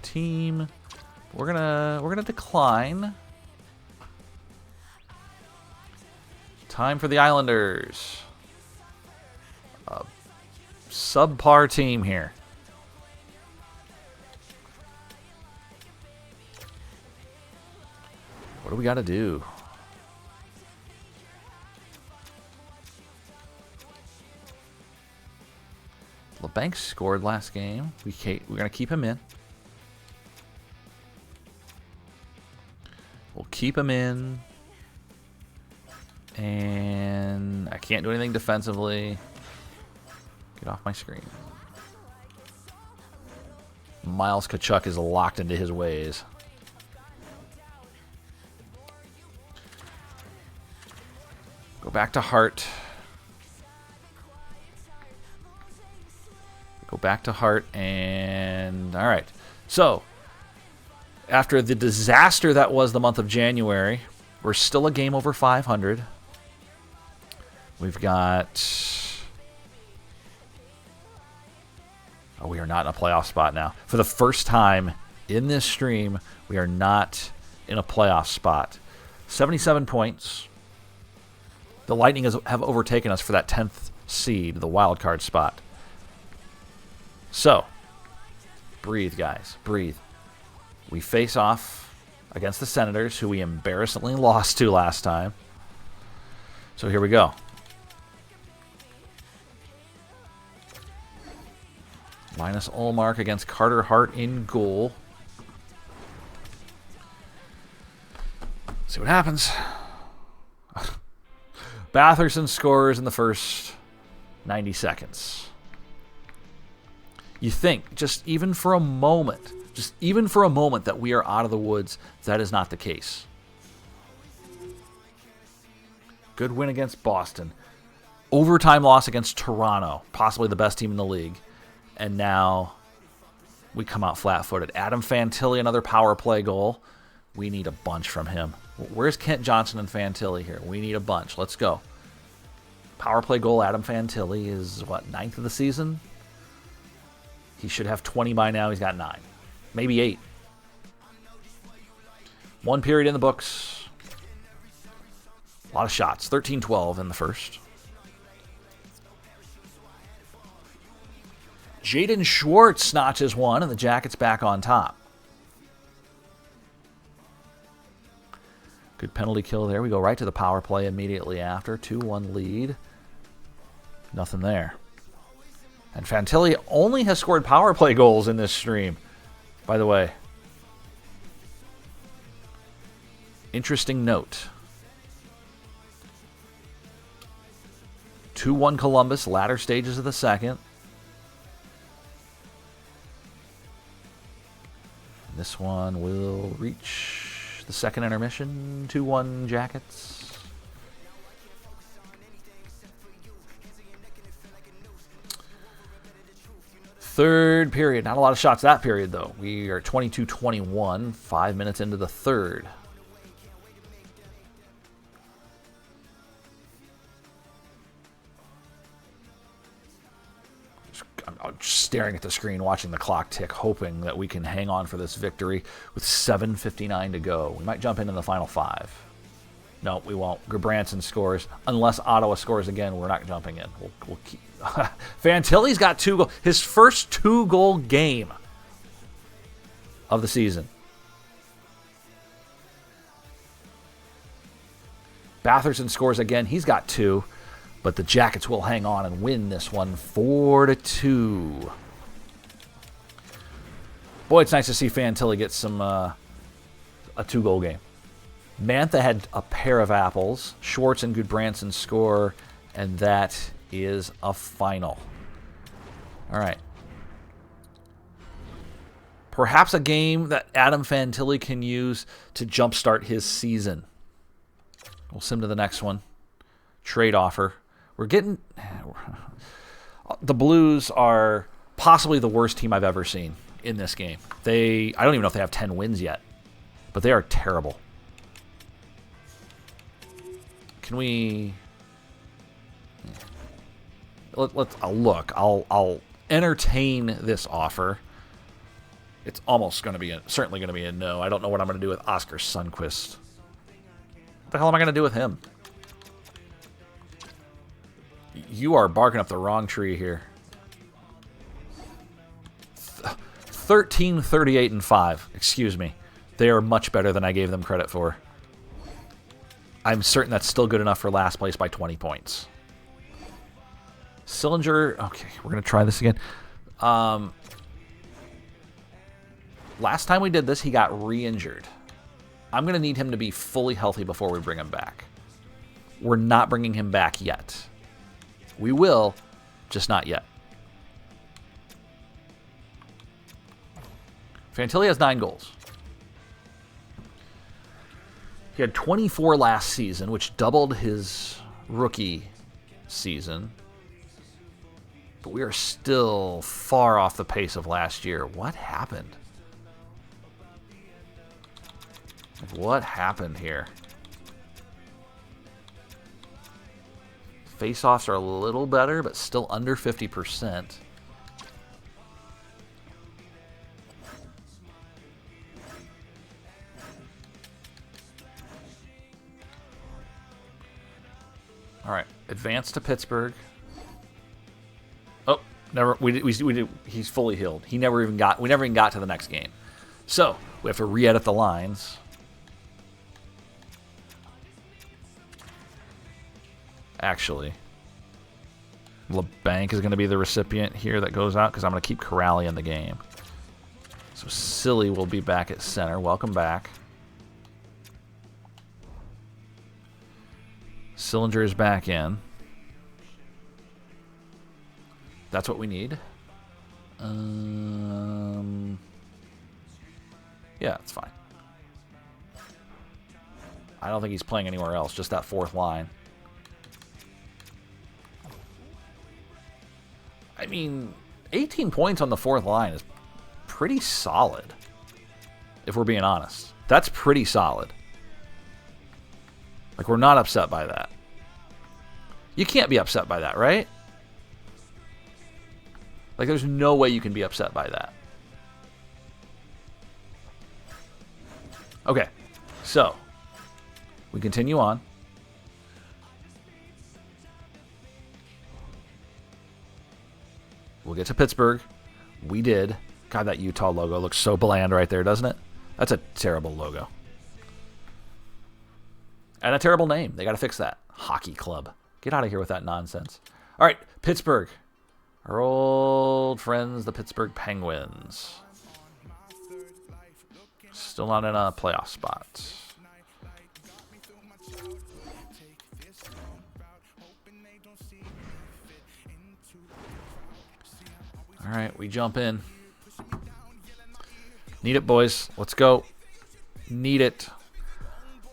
team. We're gonna decline. Time for the Islanders. A subpar team here. What do we got to do? LeBanc scored last game. We're going to keep him in. We'll keep him in. And I can't do anything defensively. Get off my screen. Miles Tkachuk is locked into his ways. Go back to Hart. Go back to Hart, and all right. So, after the disaster that was the month of January, we're still a game over 500. We've got... Oh, we are not in a playoff spot now. For the first time in this stream, we are not in a playoff spot. 77 points. The Lightning have overtaken us for that 10th seed, the wild card spot. So, breathe, guys. Breathe. We face off against the Senators, who we embarrassingly lost to last time. So here we go. Linus Ullmark against Carter Hart in goal. See what happens. Batherson scores in the first 90 seconds. You think, just even for a moment, that we are out of the woods. That is not the case. Good win against Boston. Overtime loss against Toronto, possibly the best team in the league. And now we come out flat-footed. Adam Fantilli, another power play goal. We need a bunch from him. Where's Kent Johnson and Fantilli here? We need a bunch. Let's go. Power play goal, Adam Fantilli is, what, 9th of the season? He should have 20 by now. He's got 9. Maybe 8. 1 period in the books. A lot of shots. 13-12 in the first. Jaden Schwartz notches one, and the Jackets back on top. Good penalty kill there. We go right to the power play immediately after. 2-1 lead. Nothing there. And Fantilli only has scored power play goals in this stream, by the way. Interesting note. 2-1 Columbus, latter stages of the second. This one will reach the second intermission. 2-1 Jackets. Third period. Not a lot of shots that period, though. We are 22-21, 5 minutes into the third. I'm just staring at the screen, watching the clock tick, hoping that we can hang on for this victory with 7:59 to go. We might jump in the final 5. No, we won't. Gudbranson scores. Unless Ottawa scores again, we're not jumping in. We'll keep... Fantilli's got 2 goals. His first 2-goal game of the season. Batherson scores again. He's got 2. But the Jackets will hang on and win this one 4-2. Boy, it's nice to see Fantilli get some a 2-goal game. Mantha had a pair of apples. Schwartz and Gudbranson score, and that is a final. All right. Perhaps a game that Adam Fantilli can use to jumpstart his season. We'll sim to the next one. Trade offer. We're getting... The Blues are possibly the worst team I've ever seen in this game. I don't even know if they have 10 wins yet, but they are terrible. Can we... I'll look. I'll entertain this offer. It's almost going to be certainly going to be a no. I don't know what I'm going to do with Oscar Sundqvist. What the hell am I going to do with him? You are barking up the wrong tree here. 13, 38, and 5. Excuse me. They are much better than I gave them credit for. I'm certain that's still good enough for last place by 20 points. Sillinger. Okay, we're going to try this again. Last time we did this, he got re-injured. I'm going to need him to be fully healthy before we bring him back. We're not bringing him back yet. We will, just not yet. Fantilli has 9 goals. He had 24 last season, which doubled his rookie season. But we are still far off the pace of last year. What happened? What happened here? Face-offs are a little better, but still under 50%. All right, advance to Pittsburgh. Oh, never. We did. He's fully healed. He never even got. We never even got to the next game. So we have to re-edit the lines. Actually, LeBanc is going to be the recipient here that goes out because I'm going to keep Corrali in the game. So Silly will be back at center. Welcome back. Sillinger is back in. That's what we need. Yeah, it's fine. I don't think he's playing anywhere else, just that fourth line. I mean, 18 points on the fourth line is pretty solid, if we're being honest. That's pretty solid. Like, we're not upset by that. You can't be upset by that, right? Like, there's no way you can be upset by that. Okay, so we continue on. We'll get to Pittsburgh. We did. God, that Utah logo looks so bland right there, doesn't it? That's a terrible logo. And a terrible name. They got to fix that. Hockey club. Get out of here with that nonsense. All right, Pittsburgh. Our old friends, the Pittsburgh Penguins. Still not in a playoff spot. All right, we jump in. Need it, boys. Let's go. Need it.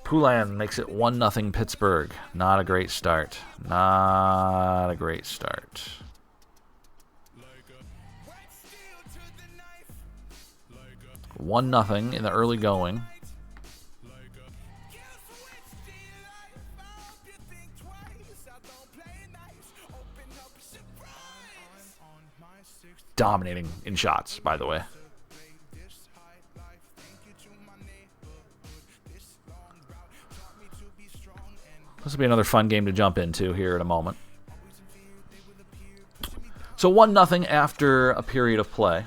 Poulin makes it 1-0 Pittsburgh. Not a great start. Not a great start. One nothing in the early going. Dominating in shots, by the way. This will be another fun game to jump into here in a moment. So 1-0 after a period of play.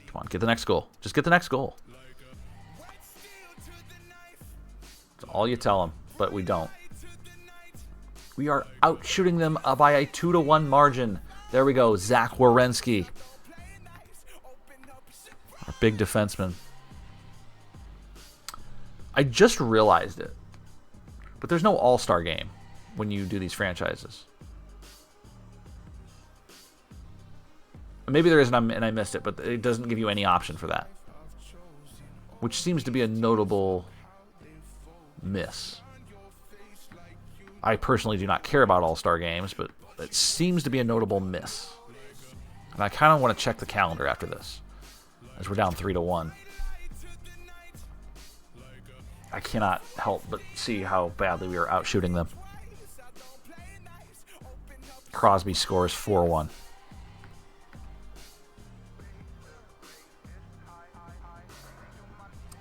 Come on, get the next goal. Just get the next goal. That's all you tell them, but we don't. We are out shooting them by a 2-1 margin. There we go, Zach Werenski. Our big defenseman. I just realized it. But there's no all-star game when you do these franchises. Maybe there isn't and I missed it, but it doesn't give you any option for that. Which seems to be a notable miss. I personally do not care about all-star games, but it seems to be a notable miss. And I kind of want to check the calendar after this, as we're down 3-1. I cannot help but see how badly we are out shooting them. Crosby scores 4-1.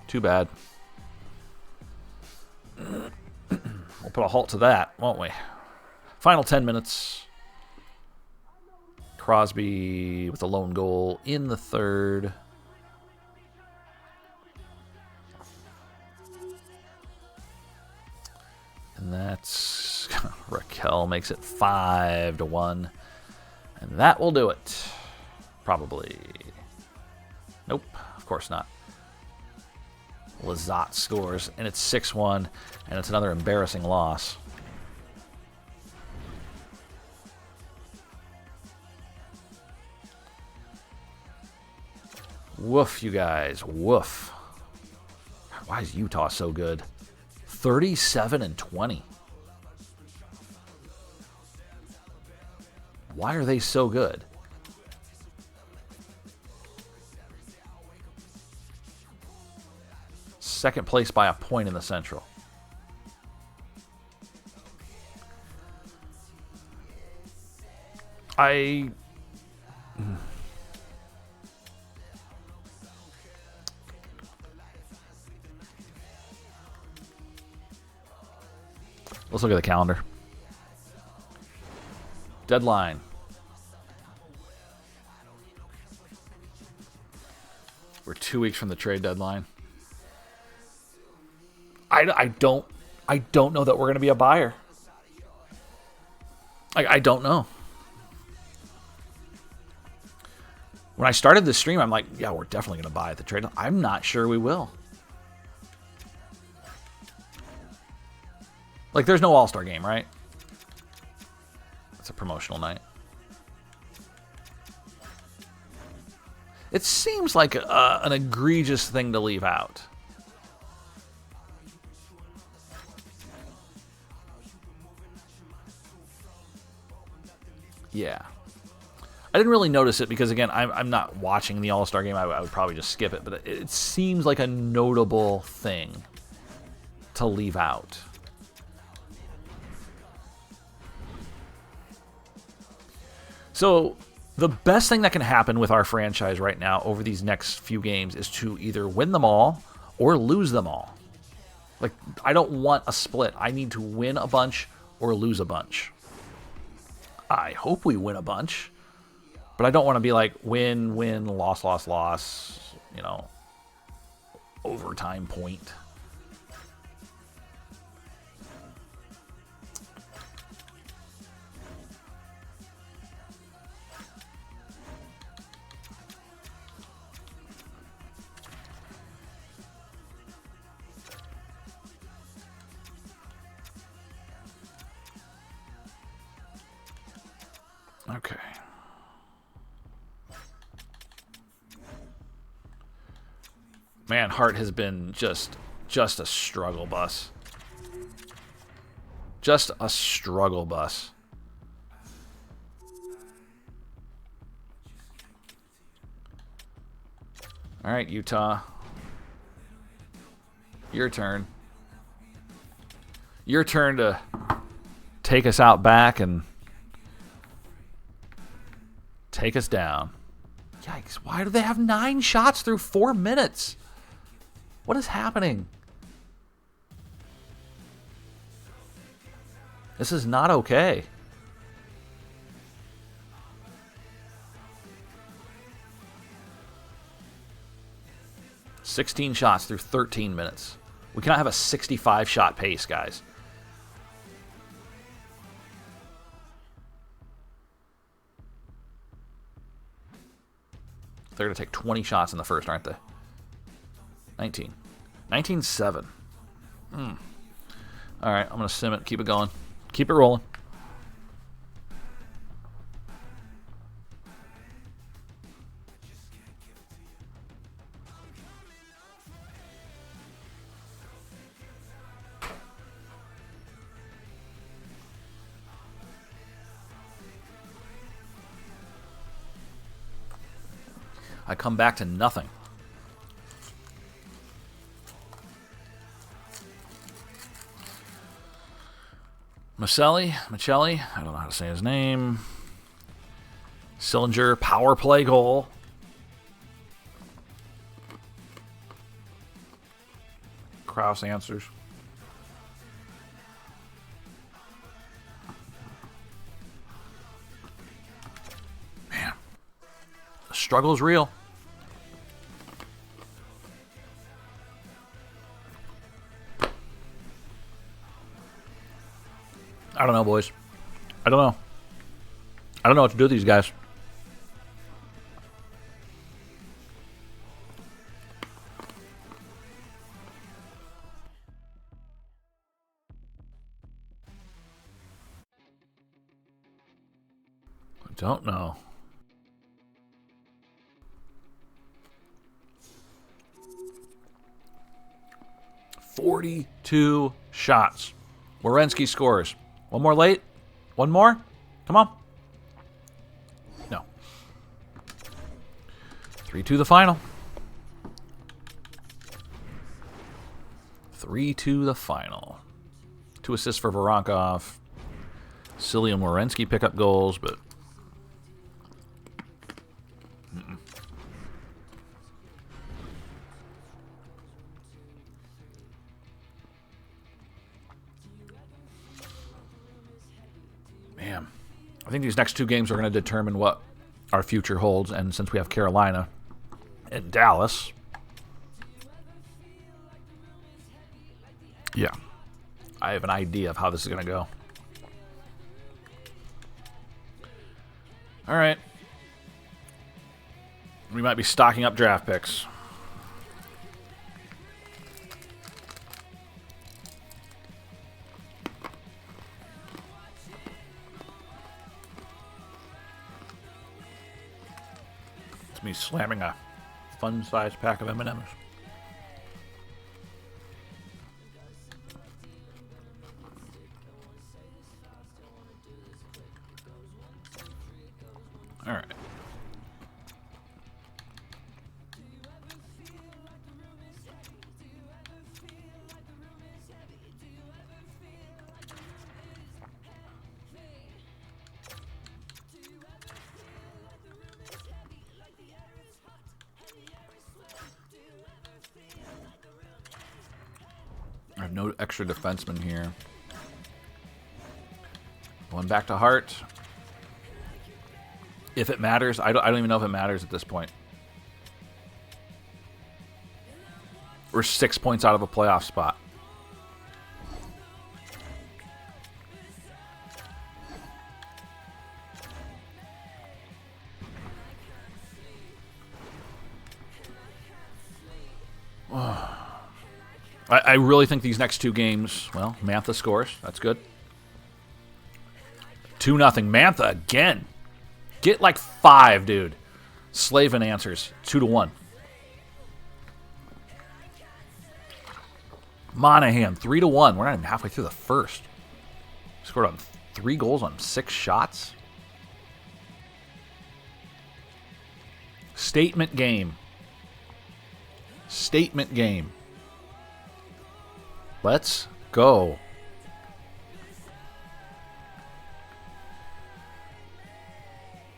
Too bad. We'll put a halt to that, won't we? Final 10 minutes. Crosby with a lone goal in the third. And that's Raquel makes it 5-1. And that will do it. Probably. Nope, of course not. Lizotte scores, and it's 6-1, and it's another embarrassing loss. Woof, you guys. Woof. Why is Utah so good? 37-20. Why are they so good? Second place by a point in the Central. Let's look at the calendar. Deadline. We're 2 weeks from the trade deadline. I don't know that we're going to be a buyer. I don't know. When I started this stream, I'm like, yeah, we're definitely going to buy at the trade. I'm not sure we will. Like, there's no All-Star game, right? It's a promotional night. It seems like an egregious thing to leave out. Yeah. I didn't really notice it because, again, I'm not watching the All-Star game. I would probably just skip it. But it seems like a notable thing to leave out. So the best thing that can happen with our franchise right now over these next few games is to either win them all or lose them all. Like, I don't want a split. I need to win a bunch or lose a bunch. I hope we win a bunch, but I don't want to be like win, win, loss, loss, loss, you know, overtime point. Okay. Man, Hart has been just a struggle bus. Just a struggle bus. All right, Utah. Your turn. Your turn to take us out back and take us down. Yikes. Why do they have 9 shots through 4 minutes? What is happening? This is not okay. "16 shots through 13 minutes. We cannot have a 65-shot pace, guys. They're going to take 20 shots in the first, aren't they? 19. 19-7. All right, I'm going to sim it. Keep it going. Keep it rolling. I come back to nothing. Michelli, I don't know how to say his name. Sillinger, power play goal. Kraus answers. Man, the struggle is real. I don't know, boys. I don't know. I don't know what to do with these guys. I don't know. 42 shots. Werenski scores. One more late? One more? Come on. No. 3-2 the final. 3-2 the final. 2 assists for Voronkov. Silly and Werenski pick up goals, but... Man, I think these next 2 games are going to determine what our future holds, and since we have Carolina and Dallas... Yeah, I have an idea of how this is going to go. All right. We might be stocking up draft picks. It's me slamming a fun-sized pack of M&Ms. All right. I have no extra defenseman here. Going back to Hart. If it matters, I don't even know if it matters at this point. We're 6 points out of a playoff spot. I really think these next 2 games, well, Mantha scores. That's good. 2-0. Mantha again. Get like 5, dude. Slavin answers. 2-1. Monahan, 3-1. We're not even halfway through the first. Scored on 3 goals on 6 shots. Statement game. Statement game. Let's go.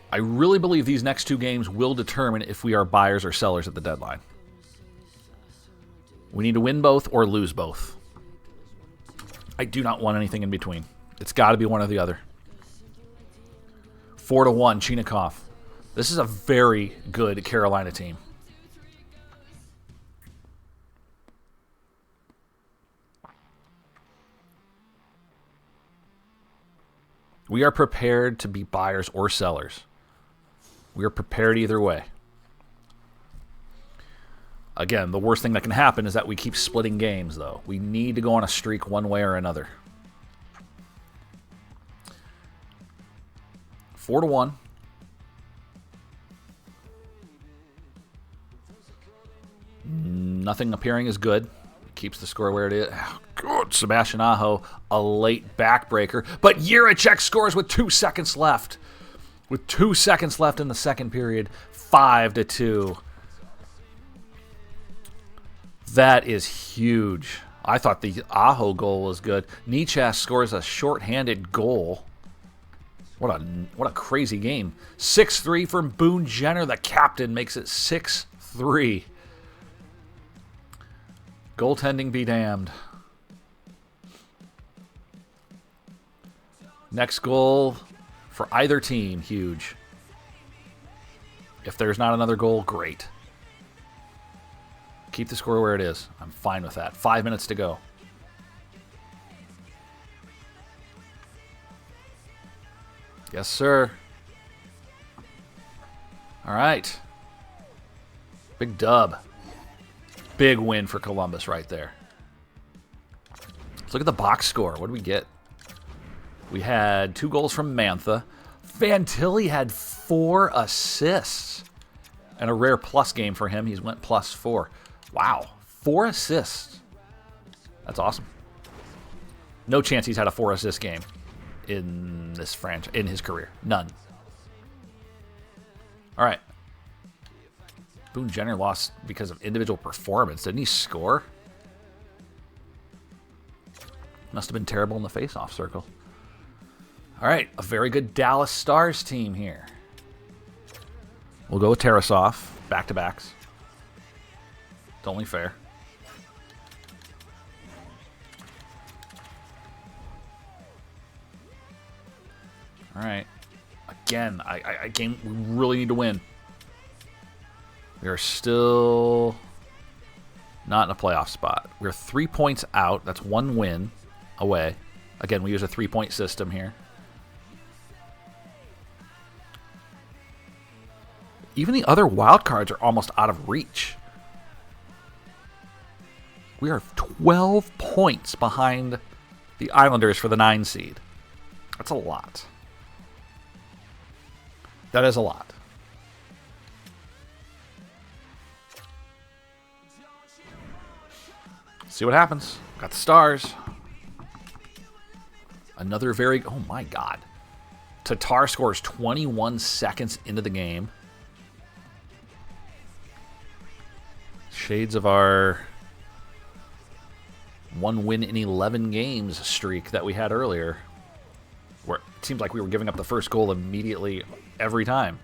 I really believe these next 2 games will determine if we are buyers or sellers at the deadline. We need to win both or lose both. I do not want anything in between. It's got to be one or the other. 4-1, Chinikov. This is a very good Carolina team. We are prepared to be buyers or sellers. We are prepared either way. Again, the worst thing that can happen is that we keep splitting games, though. We need to go on a streak one way or another. 4-1. Nothing appearing is good. Keeps the score where it is. Oh, good. Sebastian Aho, a late backbreaker. But Jiricek scores with 2 seconds left. With 2 seconds left in the second period. 5-2. That is huge. I thought the Aho goal was good. Nichas scores a shorthanded goal. What a crazy game. 6-3 from Boone Jenner. The captain makes it 6-3. Goaltending be damned. Next goal for either team, huge. If there's not another goal, great. Keep the score where it is. I'm fine with that. 5 minutes to go. Yes, sir. All right. Big dub. Big win for Columbus right there. Let's look at the box score. What did we get? We had 2 goals from Mantha. Fantilli had 4 assists. And a rare plus game for him. He's went +4. Wow. 4 assists. That's awesome. No chance he's had a 4-assist game in this franchise, in his career. None. All right. Boone Jenner lost because of individual performance. Didn't he score? Must have been terrible in the face-off circle. All right, a very good Dallas Stars team here. We'll go with Tarasov, back-to-backs. It's only fair. All right. Again, we really need to win. We are still not in a playoff spot. We're 3 points out. That's 1 win away. Again, we use a 3-point system here. Even the other wild cards are almost out of reach. We are 12 points behind the Islanders for the 9 seed. That's a lot. That is a lot. See what happens. Got the Stars. Another very... Oh, my God. Tatar scores 21 seconds into the game. Shades of our 1 win in 11 games streak that we had earlier. Where it seems like we were giving up the first goal immediately every time.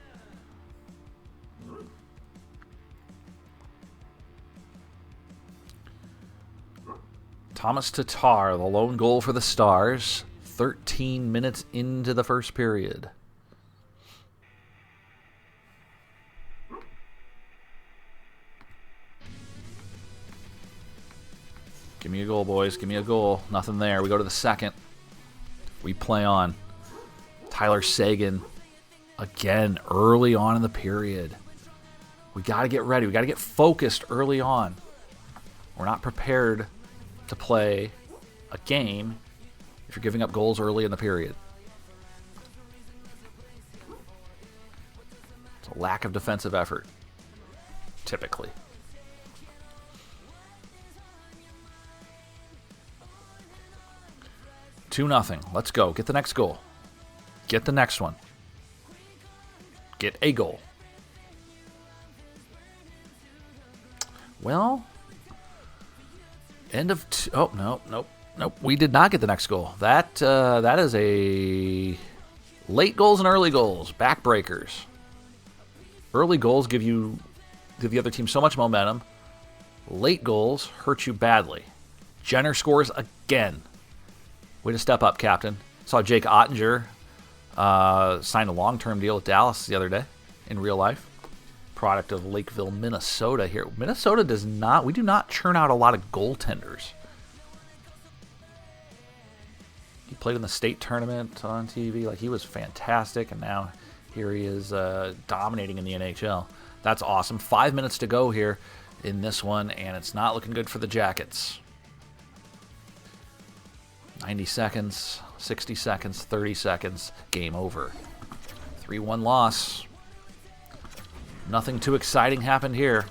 Thomas Tatar, the lone goal for the Stars. 13 minutes into the first period. Give me a goal, boys. Give me a goal. Nothing there. We go to the second. We play on. Tyler Seguin. Again, early on in the period. We got to get ready. We got to get focused early on. We're not prepared to play a game if you're giving up goals early in the period. It's a lack of defensive effort, typically. Two nothing. Let's go. Get the next goal. Get the next one. Get a goal. Well, end of... Oh, no. We did not get the next goal. That is a... Late goals and early goals. Backbreakers. Early goals give the other team so much momentum. Late goals hurt you badly. Jenner scores again. Way to step up, Captain. Saw Jake Ottinger signed a long-term deal with Dallas the other day in real life. Product of Lakeville, Minnesota here. Minnesota does not... We do not churn out a lot of goaltenders. He played in the state tournament on TV. Like, he was fantastic, and now here he is dominating in the NHL. That's awesome. 5 minutes to go here in this one, and it's not looking good for the Jackets. 90 seconds, 60 seconds, 30 seconds, game over. 3-1 loss. Nothing too exciting happened here.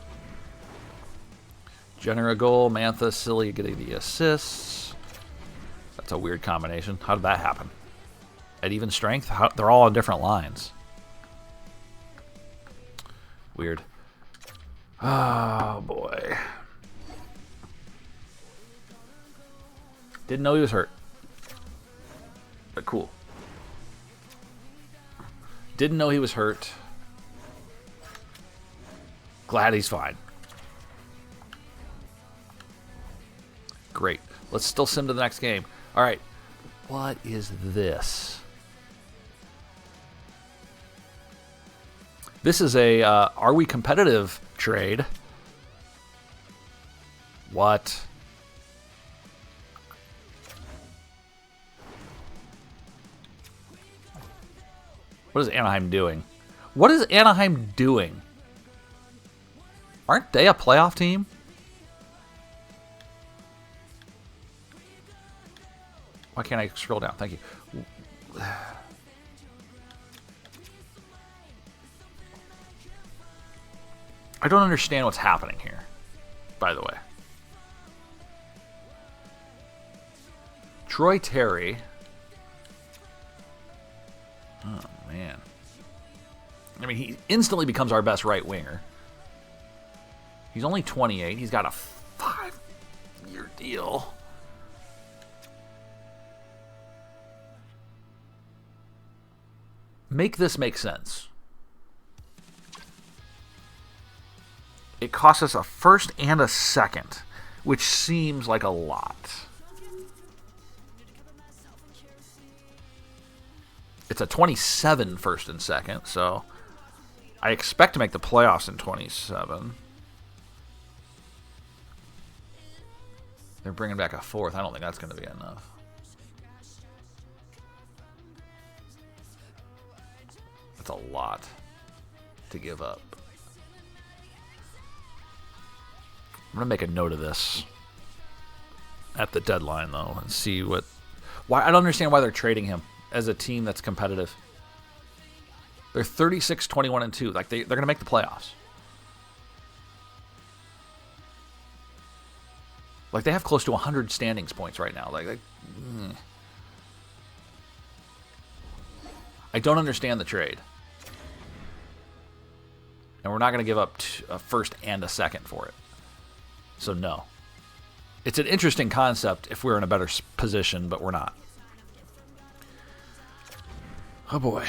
Jenner a goal, Mantha, Silly getting the assists. That's a weird combination. How did that happen? At even strength? They're all on different lines. Weird. Oh, boy. Didn't know he was hurt. But cool. Didn't know he was hurt. Glad he's fine. Great. Let's still sim to the next game. All right. What is this? This is a are we competitive trade. What? What is Anaheim doing? What is Anaheim doing? Aren't they a playoff team? Why can't I scroll down? Thank you. I don't understand what's happening here, by the way. Troy Terry. Oh, man. I mean, he instantly becomes our best right winger. He's only 28. He's got a 5-year deal. Make this make sense. It costs us a first and a second, which seems like a lot. It's a 27 first and second, so I expect to make the playoffs in 27. They're bringing back a fourth. I don't think that's going to be enough. That's a lot to give up. I'm going to make a note of this at the deadline, though, and see what... Why I don't understand why they're trading him as a team that's competitive. They're 36-21-2. Like, they're going to make the playoffs. Like, they have close to 100 standings points right now. I don't understand the trade. And we're not going to give up a first and a second for it. So, no. It's an interesting concept if we're in a better position, but we're not. Oh, boy.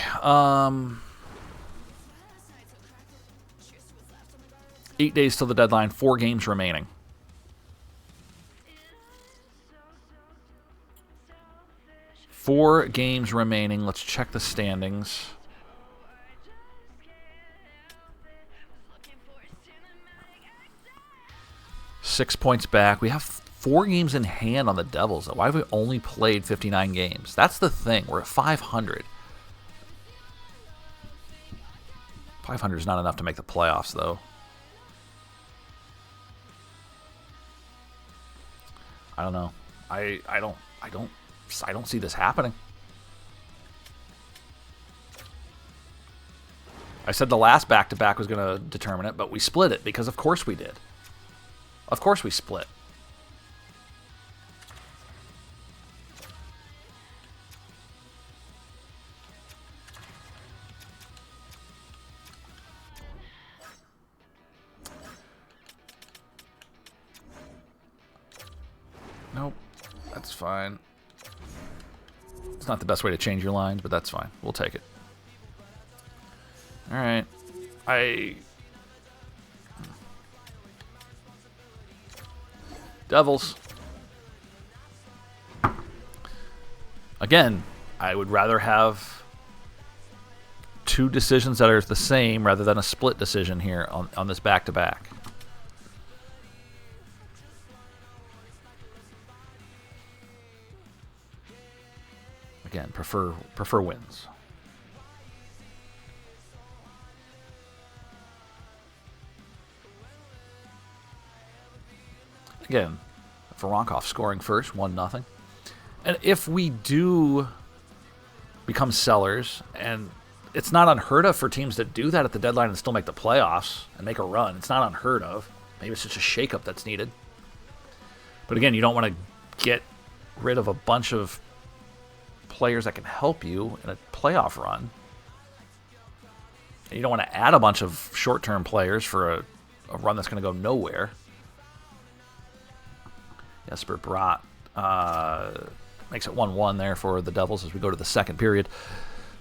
8 days till the deadline. 4 games remaining. Four games remaining. Let's check the standings. Six points back. We have 4 games in hand on the Devils. Why have we only played 59 games? That's the thing. We're at 500. 500 is not enough to make the playoffs, though. I don't know. I don't see this happening. I said the last back-to-back was going to determine it, but we split it because of course we did. Of course we split. Nope. That's fine. It's not the best way to change your lines, but that's fine. We'll take it. All right. Devils. Again, I would rather have 2 decisions that are the same rather than a split decision here on this back-to-back. Again, prefer wins. Again, Voronkov scoring first, 1-0. And if we do become sellers, and it's not unheard of for teams that do that at the deadline and still make the playoffs and make a run. It's not unheard of. Maybe it's just a shakeup that's needed. But again, you don't want to get rid of a bunch of players that can help you in a playoff run. And you don't want to add a bunch of short-term players for a run that's going to go nowhere. Jesper Bratt makes it 1-1 there for the Devils as we go to the second period.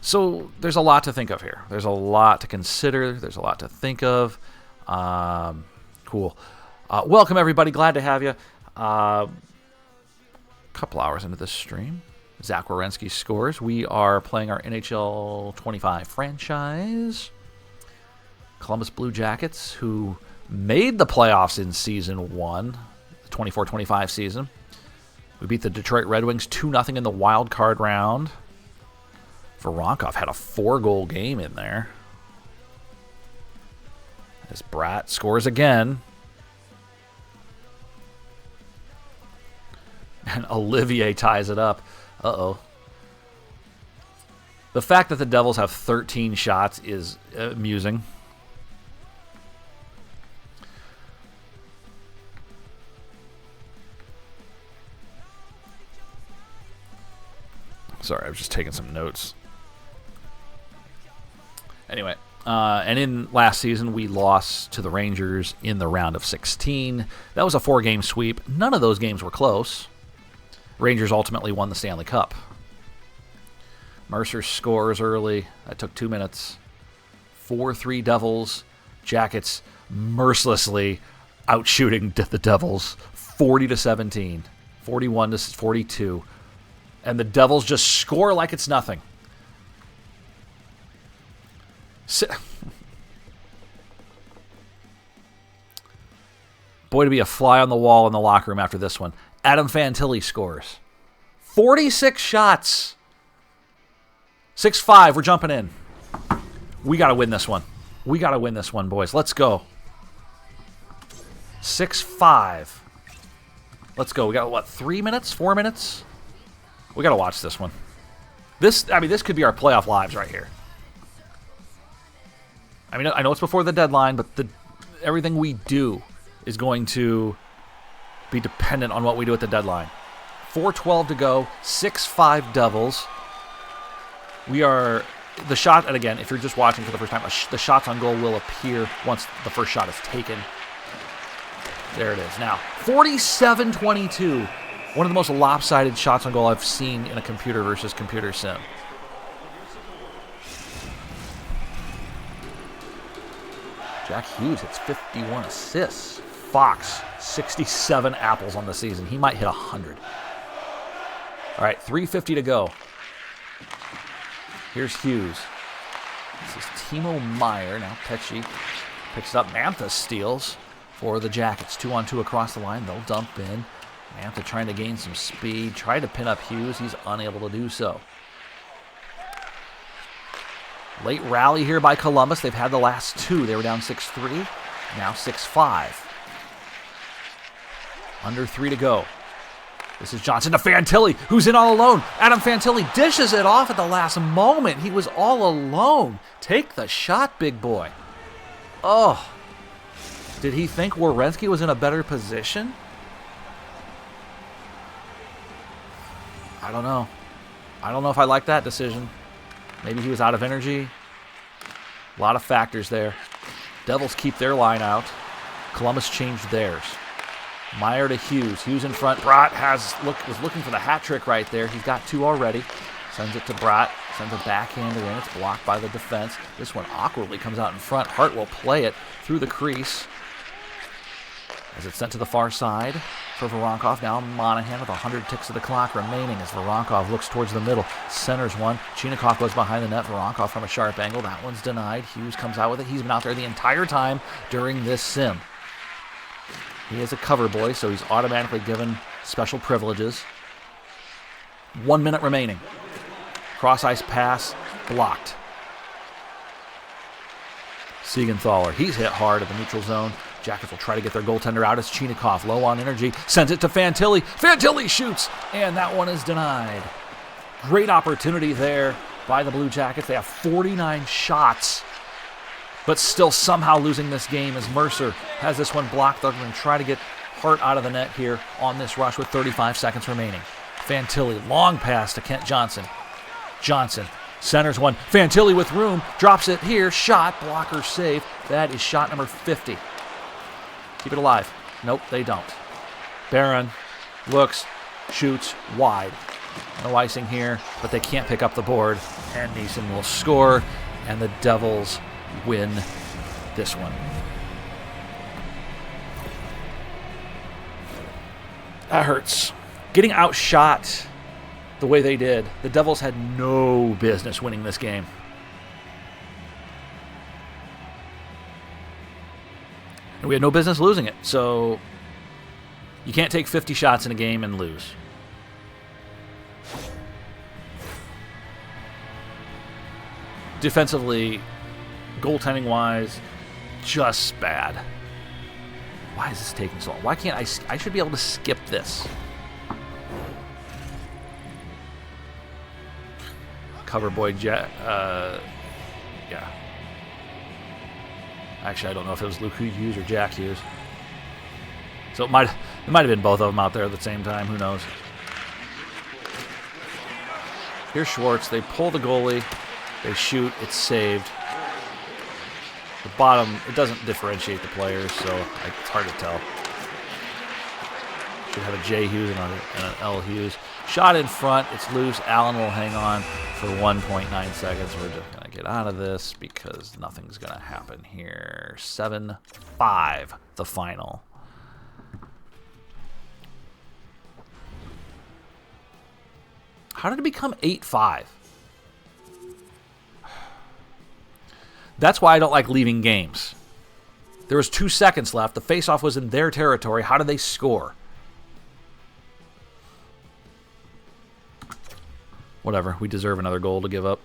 So there's a lot to think of here. There's a lot to consider. There's a lot to think of. Cool. Welcome, everybody. Glad to have you. A couple hours into this stream. Zach Werenski scores. We are playing our NHL 25 franchise. Columbus Blue Jackets, who made the playoffs in Season 1, the 24-25 season. We beat the Detroit Red Wings 2-0 in the wild card round. Voronkov had a 4-goal game in there. As Bratt scores again. And Olivier ties it up. Uh-oh. The fact that the Devils have 13 shots is amusing. Sorry, I was just taking some notes. Anyway, and in last season, we lost to the Rangers in the round of 16. That was a 4-game sweep. None of those games were close. Rangers ultimately won the Stanley Cup. Mercer scores early. That took 2 minutes. 4-3 Devils. Jackets mercilessly outshooting the Devils 40-17, 41-42. And the Devils just score like it's nothing. Boy, to be a fly on the wall in the locker room after this one. Adam Fantilli scores. 46 shots. 6-5, we're jumping in. We got to win this one. We got to win this one, boys. Let's go. 6-5. Let's go. We got, what, 3 minutes? 4 minutes? We got to watch this one. This could be our playoff lives right here. I mean, I know it's before the deadline, but everything we do is going to be dependent on what we do at the deadline. 4:12 to go. 6-5 Devils. We are... The shot, and again, if you're just watching for the first time, the shots on goal will appear once the first shot is taken. There it is. Now, 47-22. One of the most lopsided shots on goal I've seen in a computer versus computer sim. Jack Hughes hits 51 assists. Fox, 67 apples on the season. He might hit 100. All right, 3:50 to go. Here's Hughes. This is Timo Meier. Now Pesci picks it up. Mantha steals for the Jackets. 2-on-2 across the line. They'll dump in. Mantha trying to gain some speed. Try to pin up Hughes. He's unable to do so. Late rally here by Columbus. They've had the last two. They were down 6-3. Now 6-5. Under 3 to go. This is Johnson to Fantilli, who's in all alone. Adam Fantilli dishes it off at the last moment. He was all alone. Take the shot, big boy. Oh. Did he think Werenski was in a better position? I don't know. I don't know if I like that decision. Maybe he was out of energy. A lot of factors there. Devils keep their line out. Columbus changed theirs. Meier to Hughes. Hughes in front. Bratt was looking for the hat trick right there. He's got 2 already. Sends it to Bratt. Sends a backhander in. It's blocked by the defense. This one awkwardly comes out in front. Hart will play it through the crease. As it's sent to the far side for Voronkov. Now Monahan with 100 ticks of the clock remaining as Voronkov looks towards the middle. Centers one. Chinakhov goes behind the net. Voronkov from a sharp angle. That one's denied. Hughes comes out with it. He's been out there the entire time during this sim. He is a cover boy, so he's automatically given special privileges. 1 minute remaining. Cross-ice pass blocked. Siegenthaler, he's hit hard at the neutral zone. Jackets will try to get their goaltender out as Chinakhov, low on energy, sends it to Fantilli. Fantilli shoots, and that one is denied. Great opportunity there by the Blue Jackets. They have 49 shots, but still somehow losing this game as Mercer has this one blocked. They're going to try to get Hart out of the net here on this rush with 35 seconds remaining. Fantilli, long pass to Kent Johnson. Johnson centers one. Fantilli with room, drops it here. Shot, blocker save. That is shot number 50. Keep it alive. Nope, they don't. Barron looks, shoots wide. No icing here, but they can't pick up the board. And Neeson will score, and the Devils win this one. That hurts. Getting outshot the way they did, the Devils had no business winning this game. And we had no business losing it. So you can't take 50 shots in a game and lose. Defensively, goaltending-wise, just bad. Why is this taking so long? Why can't I should be able to skip this. Cover boy yeah. Actually, I don't know if it was Luke Hughes or Jack Hughes. So it might have been both of them out there at the same time. Who knows? Here's Schwartz. They pull the goalie. They shoot. It's saved. The bottom, it doesn't differentiate the players, so it's hard to tell. Should have a J Hughes and an L Hughes. Shot in front. It's loose. Allen will hang on for 1.9 seconds. We're just going to get out of this because nothing's going to happen here. 7-5, the final. How did it become 8-5? That's why I don't like leaving games. There was 2 seconds left. The faceoff was in their territory. How did they score? Whatever. We deserve another goal to give up.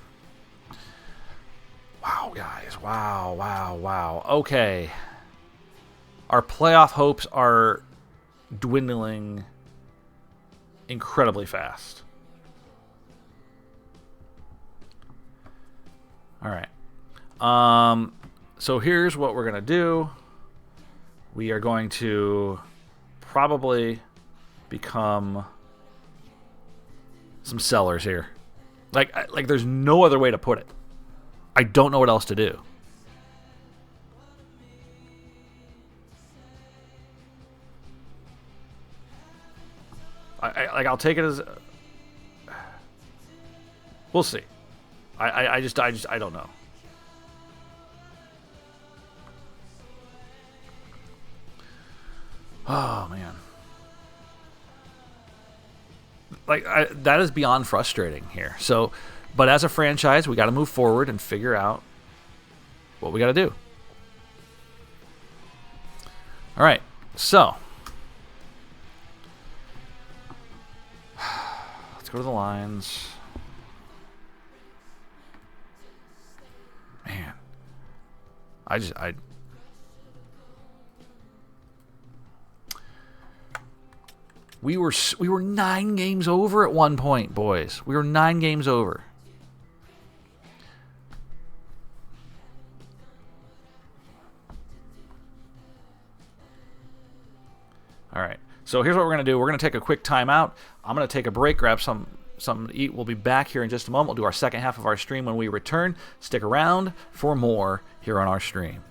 Wow, guys. Wow, wow, wow. Okay. Our playoff hopes are dwindling incredibly fast. All right. So here's what we're going to do. We are going to probably become some sellers here. Like there's no other way to put it. I don't know what else to do. I'll take it as we'll see. I just don't know. Oh man. That is beyond frustrating here. So, but as a franchise, we got to move forward and figure out what we got to do. All right. So, let's go to the lines. Man, We were 9 games over at one point, boys. We were 9 games over. All right. So here's what we're going to do. We're going to take a quick timeout. I'm going to take a break, grab something to eat. We'll be back here in just a moment. We'll do our second half of our stream when we return. Stick around for more here on our stream.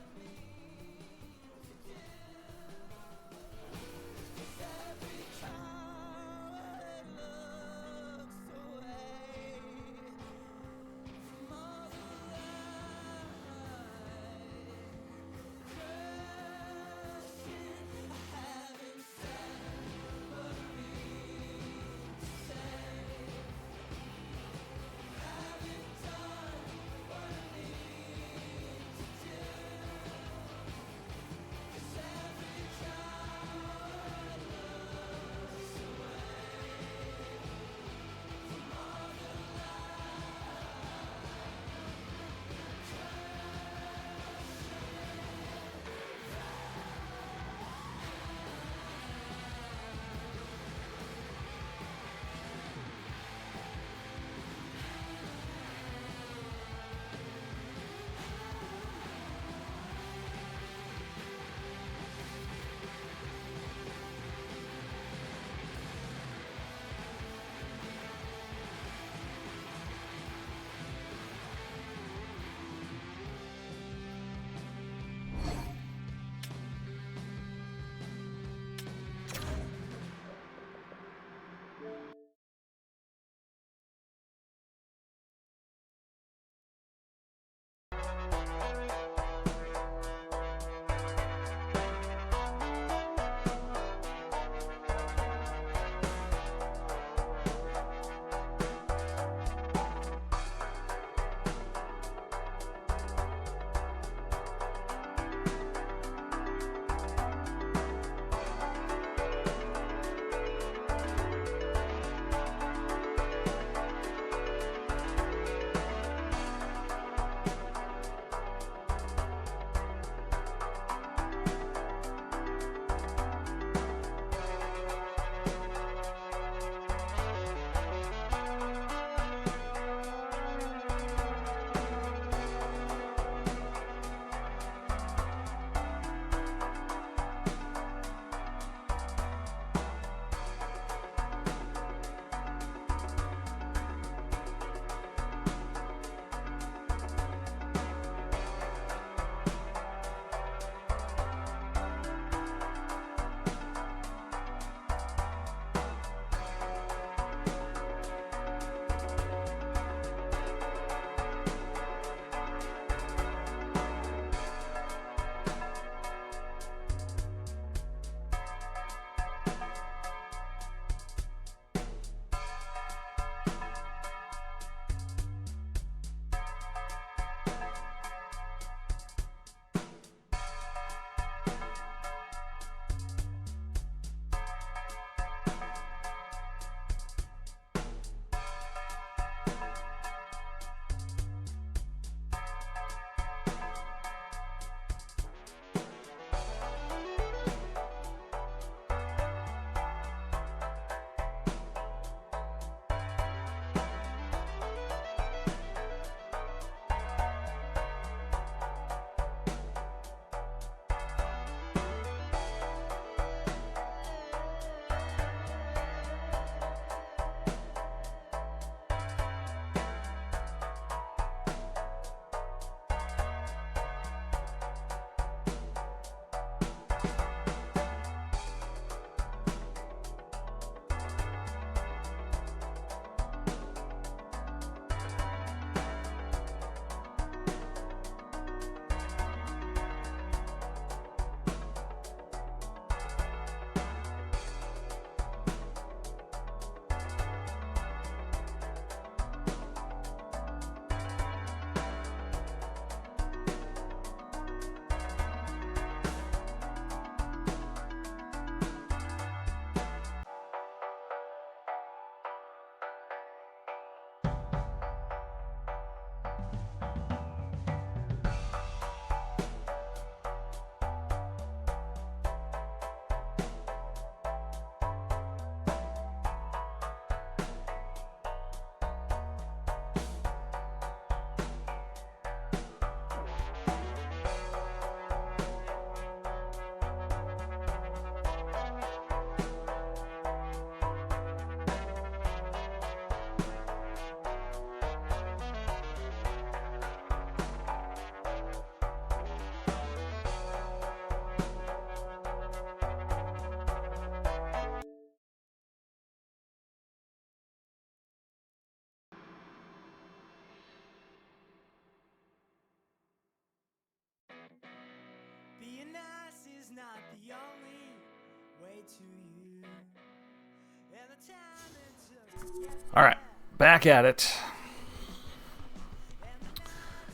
All right, back at it.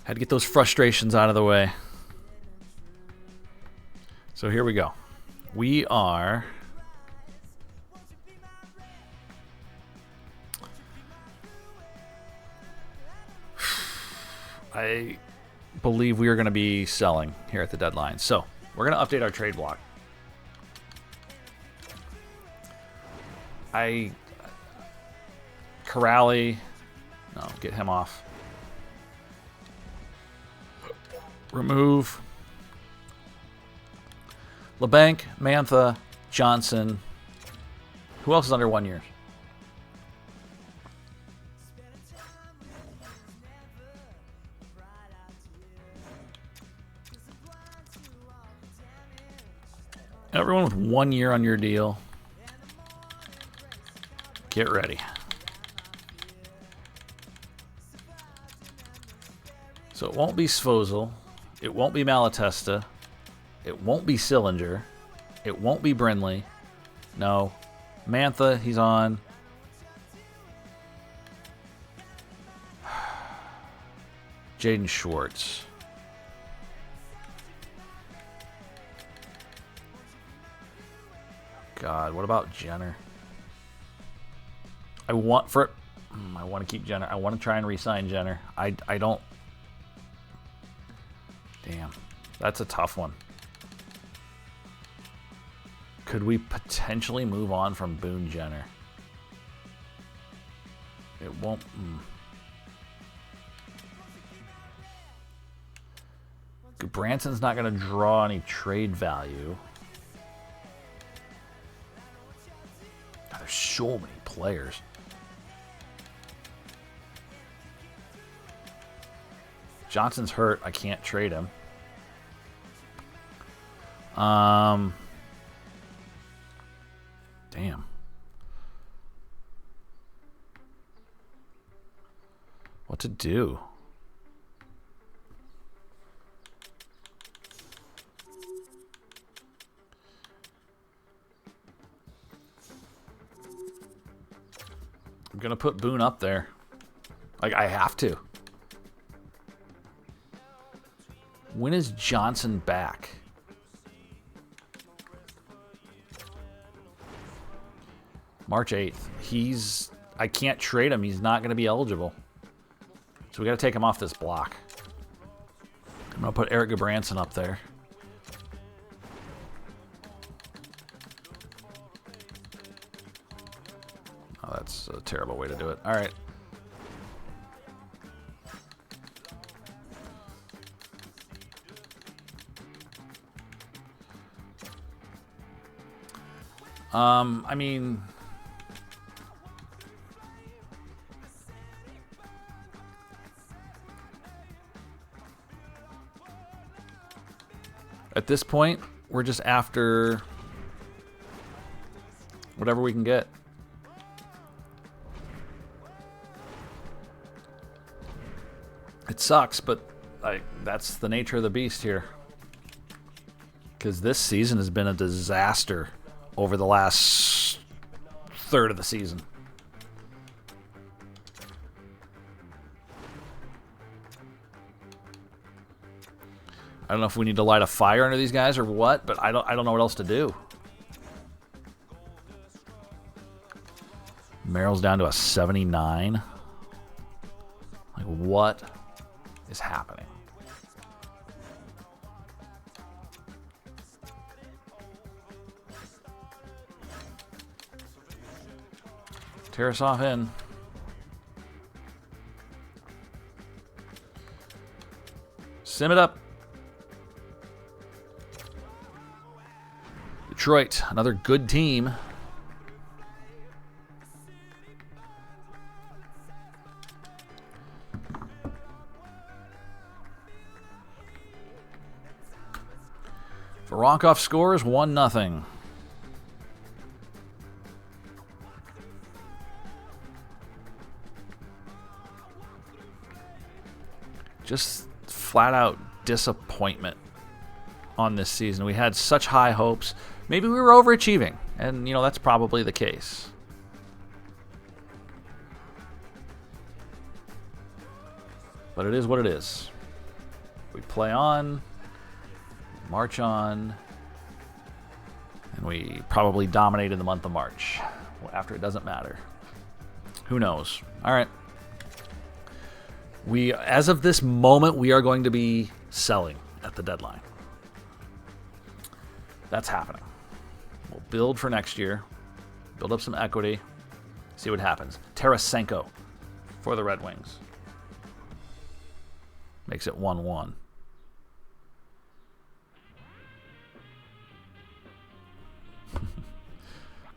Had to get those frustrations out of the way. So here we go. We are... I believe we are going to be selling here at the deadline. So we're going to update our trade block. Corrali. No, get him off. Remove. LeBanc, Mantha, Johnson. Who else is under 1 year? Everyone with 1 year on your deal. Get ready. So it won't be Svozil. It won't be Malatesta. It won't be Sillinger. It won't be Brindley. No. Mantha, he's on. Jaden Schwartz. God, what about Jenner? I want to keep Jenner. I want to try and re-sign Jenner. I don't. Damn, that's a tough one. Could we potentially move on from Boone Jenner? It won't. Branson's not going to draw any trade value. God, there's so many players. Johnson's hurt. I can't trade him. Damn. What to do? I'm gonna put Boone up there. Like, I have to. When is Johnson back? March 8th. I can't trade him. He's not going to be eligible. So we got to take him off this block. I'm going to put Eric Gabranson up there. Oh, that's a terrible way to do it. All right. I mean, at this point, we're just after whatever we can get. It sucks, but that's the nature of the beast here. Because this season has been a disaster over the last third of the season. I don't know if we need to light a fire under these guys or what, but I don't know what else to do. Merrill's down to a 79. Like, what is happening? Tarasov in. Sim it up. Detroit, another good team. Voronkov scores 1-0. Just flat out disappointment on this season. We had such high hopes. Maybe we were overachieving, and, you know, that's probably the case. But it is what it is. We play on, march on, and we probably dominate in the month of March. After, it doesn't matter. Who knows? All right. As of this moment, we are going to be selling at the deadline. That's happening. We'll build for next year, build up some equity, see what happens. Tarasenko for the Red Wings. Makes it 1-1.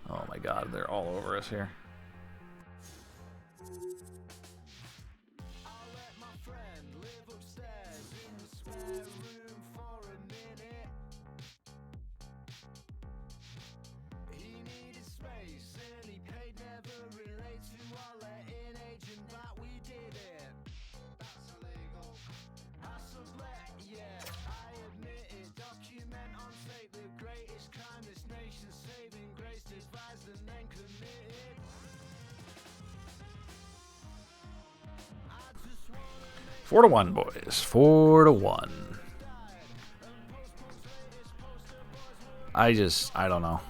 Oh my God, they're all over us here. Four to 1, boys. 4-1. I don't know.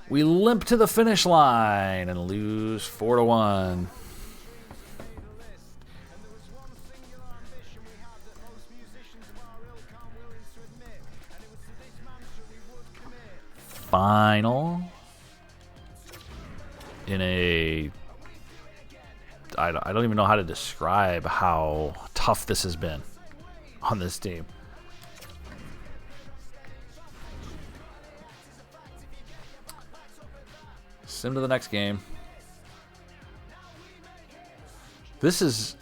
We limp to the finish line and lose 4-1. Final in a I don't even know how to describe how tough this has been on this team. Sim to the next game. This is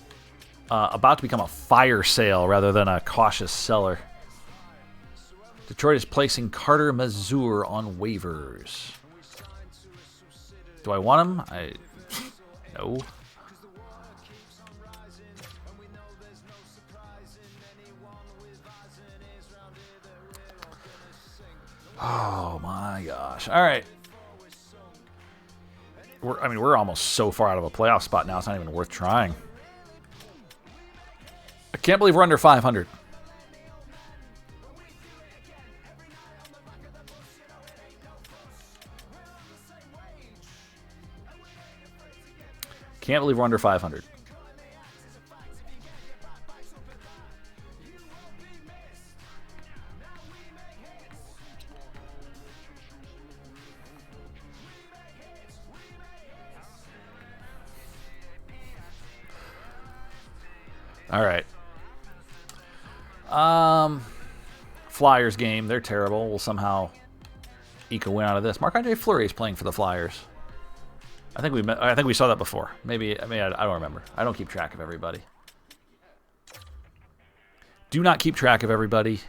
about to become a fire sale rather than a cautious seller. Detroit is placing Carter Mazur on waivers. Do I want him? No. Oh my gosh. All right. We're almost so far out of a playoff spot now, it's not even worth trying. I can't believe we're under 500. Can't believe we're under 500. All right. Flyers game. They're terrible. We'll somehow eke a win out of this. Marc-Andre Fleury is playing for the Flyers. I think we saw that before. Maybe I don't remember. I don't keep track of everybody. Do not keep track of everybody.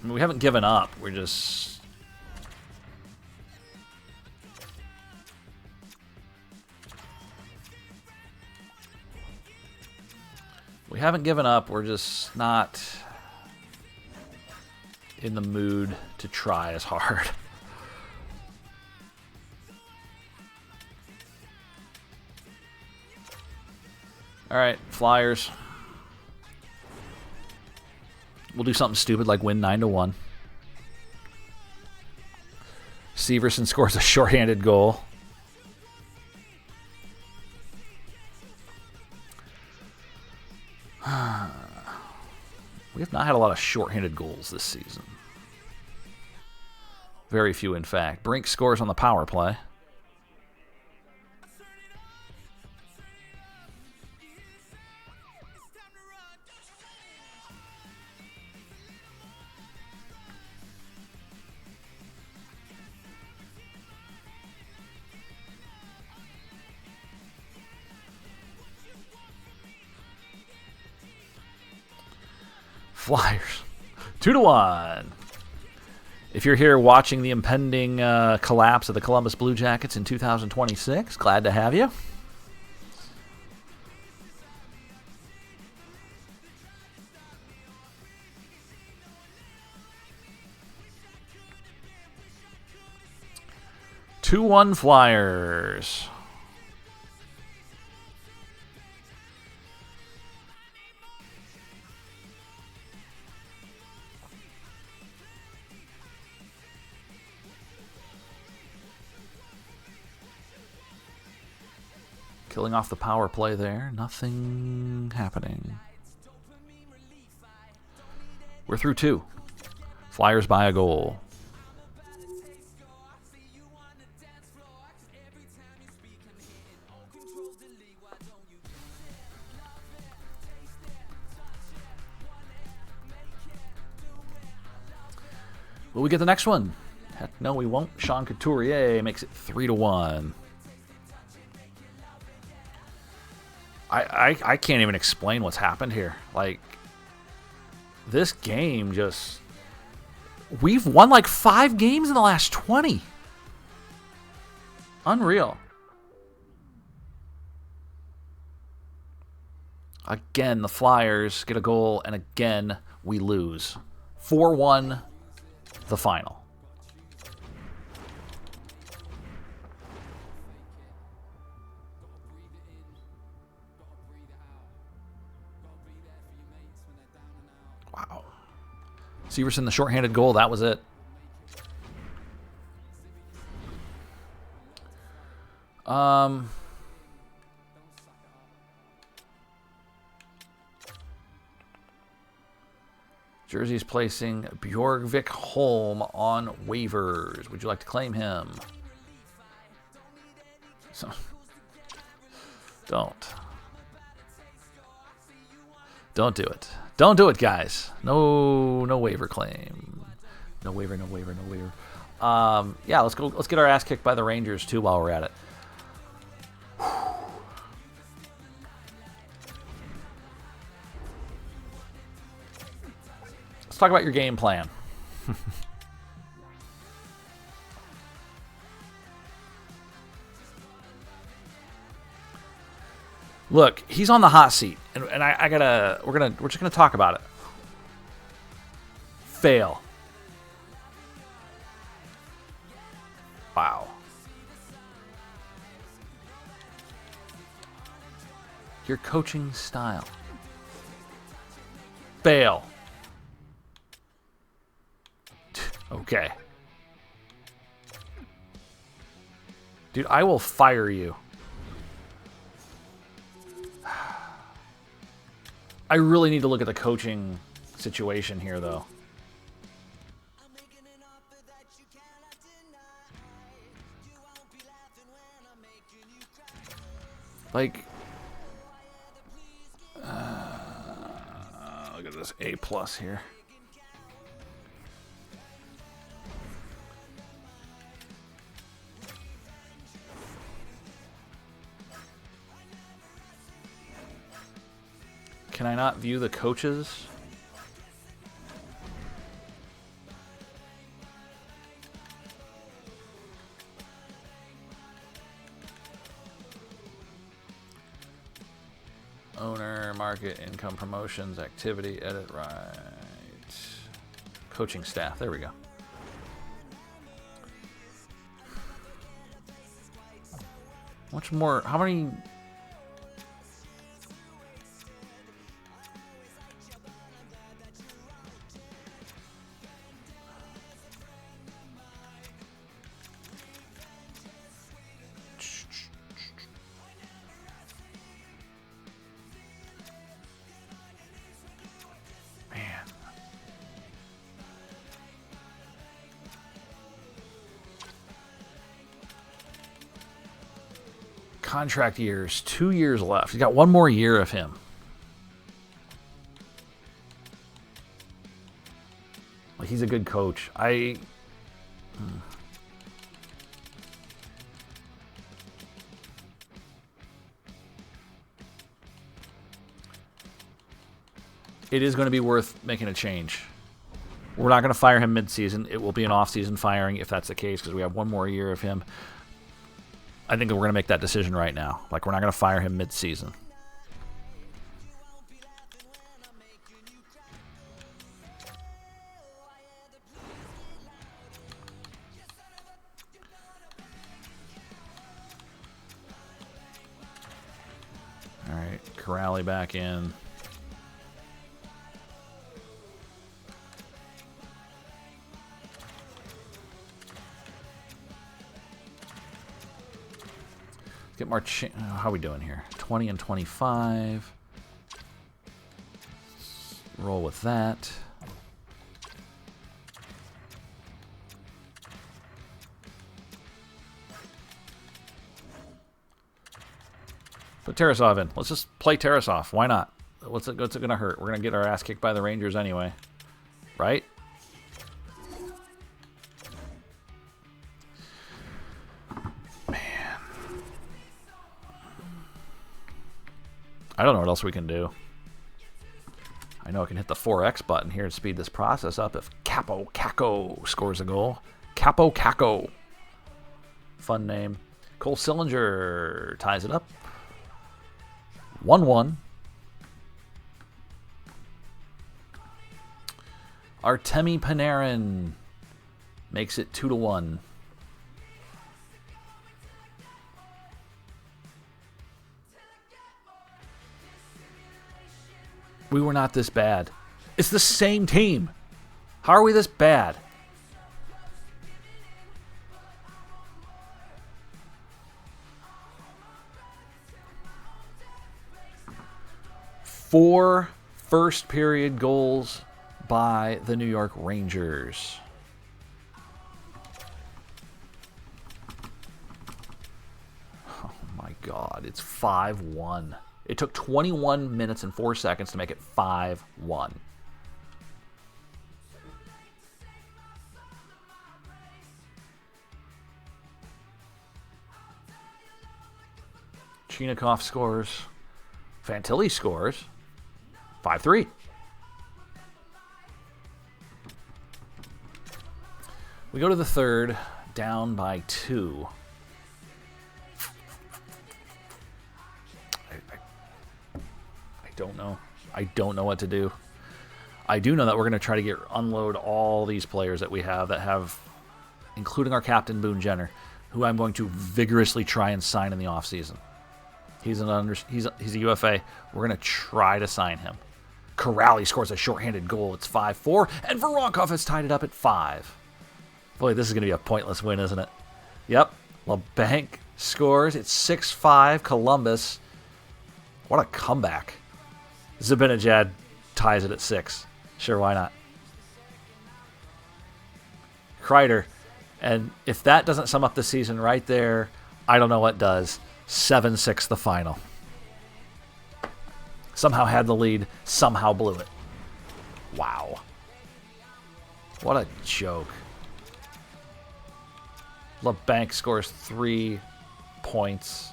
We haven't given up. We're just... We haven't given up. We're just not in the mood to try as hard. All right, Flyers. We'll do something stupid like win 9-1. Severson scores a shorthanded goal. We have not had a lot of shorthanded goals this season. Very few, in fact. Brink scores on the power play. Flyers. 2-1. If you're here watching the impending collapse of the Columbus Blue Jackets in 2026, glad to have you. Two 2-1 Flyers. Killing off the power play there. Nothing happening. We're through 2. Flyers by a goal. Will we get the next one? Heck no, we won't. Sean Couturier makes it 3-1. I can't even explain what's happened here. Like, this game just... We've won like 5 games in the last 20. Unreal. Again, the Flyers get a goal, and again, we lose. 4-1, the final. Wow. Severson, the shorthanded goal, that was it. Jersey's placing Bjorgvik Holm on waivers. Would you like to claim him? So, don't do it. Don't do it, guys. No waiver claim. No waiver. Yeah, let's go. Let's get our ass kicked by the Rangers too while we're at it. Let's talk about your game plan. Look, he's on the hot seat, and we're just gonna talk about it. Fail. Wow. Your coaching style. Fail. Okay. Dude, I will fire you. I really need to look at the coaching situation here, though. Like, look at this A+ here. Can I not view the coaches? Owner, market, income, promotions, activity, edit, right. Coaching staff, there we go. Much more, how many... Contract years, 2 years left. He's got 1 more year of him. Like, he's a good coach. it is going to be worth making a change. We're not going to fire him mid-season. It will be an off-season firing if that's the case, because we have one more year of him. I think we're going to make that decision right now. Like, we're not going to fire him mid-season. All right, Corrali back in. Get more. How are we doing here? 20 and 25. Let's roll with that. Put Tarasov in. Let's just play Tarasov. Why not? What's it going to hurt? We're going to get our ass kicked by the Rangers anyway. Right? Man. I don't know what else we can do. I know I can hit the 4X button here to speed this process up if Capo Caco scores a goal. Capo Caco. Fun name. Cole Sillinger ties it up. 1-1. Artemi Panarin makes it 2-1. We were not this bad. It's the same team. How are we this bad? Four first period goals by the New York Rangers. Oh my God, it's 5-1. It took 21 minutes and 4 seconds to make it 5-1. Chinakhov scores. Fantilli scores. 5-3. We go to the third, down by 2. I don't know. I don't know what to do. I do know that we're going to try to unload all these players that we have, including our captain, Boone Jenner, who I'm going to vigorously try and sign in the offseason. He's a UFA. We're going to try to sign him. Corrali scores a shorthanded goal. It's 5-4, and Voronkov has tied it up at 5. Boy, this is going to be a pointless win, isn't it? Yep. LeBanc scores. It's 6-5. Columbus. What a comeback. Zibanejad ties it at 6. Sure, why not? Kreider. And if that doesn't sum up the season right there, I don't know what does. 7-6 the final. Somehow had the lead, somehow blew it. Wow. What a joke. LeBanc scores 3 points.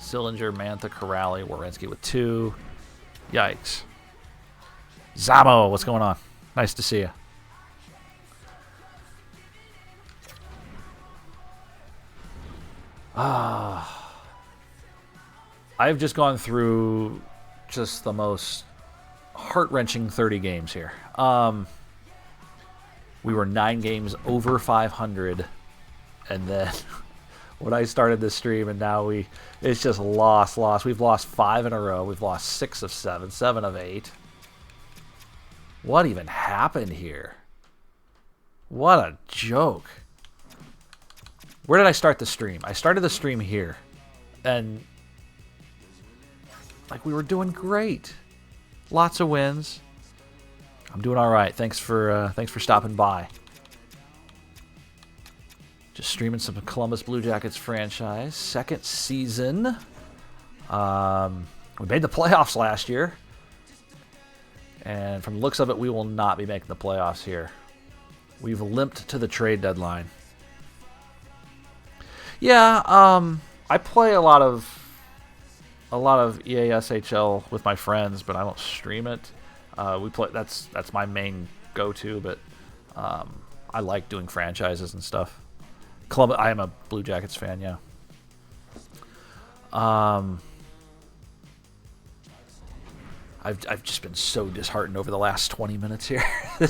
Sillinger, Mantha, Corrali, Werenski with 2. Yikes. Zamo, what's going on? Nice to see you. I've just gone through just the most heart-wrenching 30 games here. We were 9 games over 500, and then when I started this stream, and now it's just loss. We've lost 5 in a row. We've lost 6 of 7, 7 of 8. What even happened here? What a joke. Where did I start the stream? I started the stream here, and like we were doing great. Lots of wins. I'm doing all right. Thanks for stopping by. Just streaming some Columbus Blue Jackets franchise. Second season. We made the playoffs last year. And from the looks of it, we will not be making the playoffs here. We've limped to the trade deadline. Yeah, I play a lot of EASHL with my friends, but I don't stream it. We play. That's my main go-to, but I like doing franchises and stuff. I am a Blue Jackets fan, yeah. I've just been so disheartened over the last 20 minutes here. We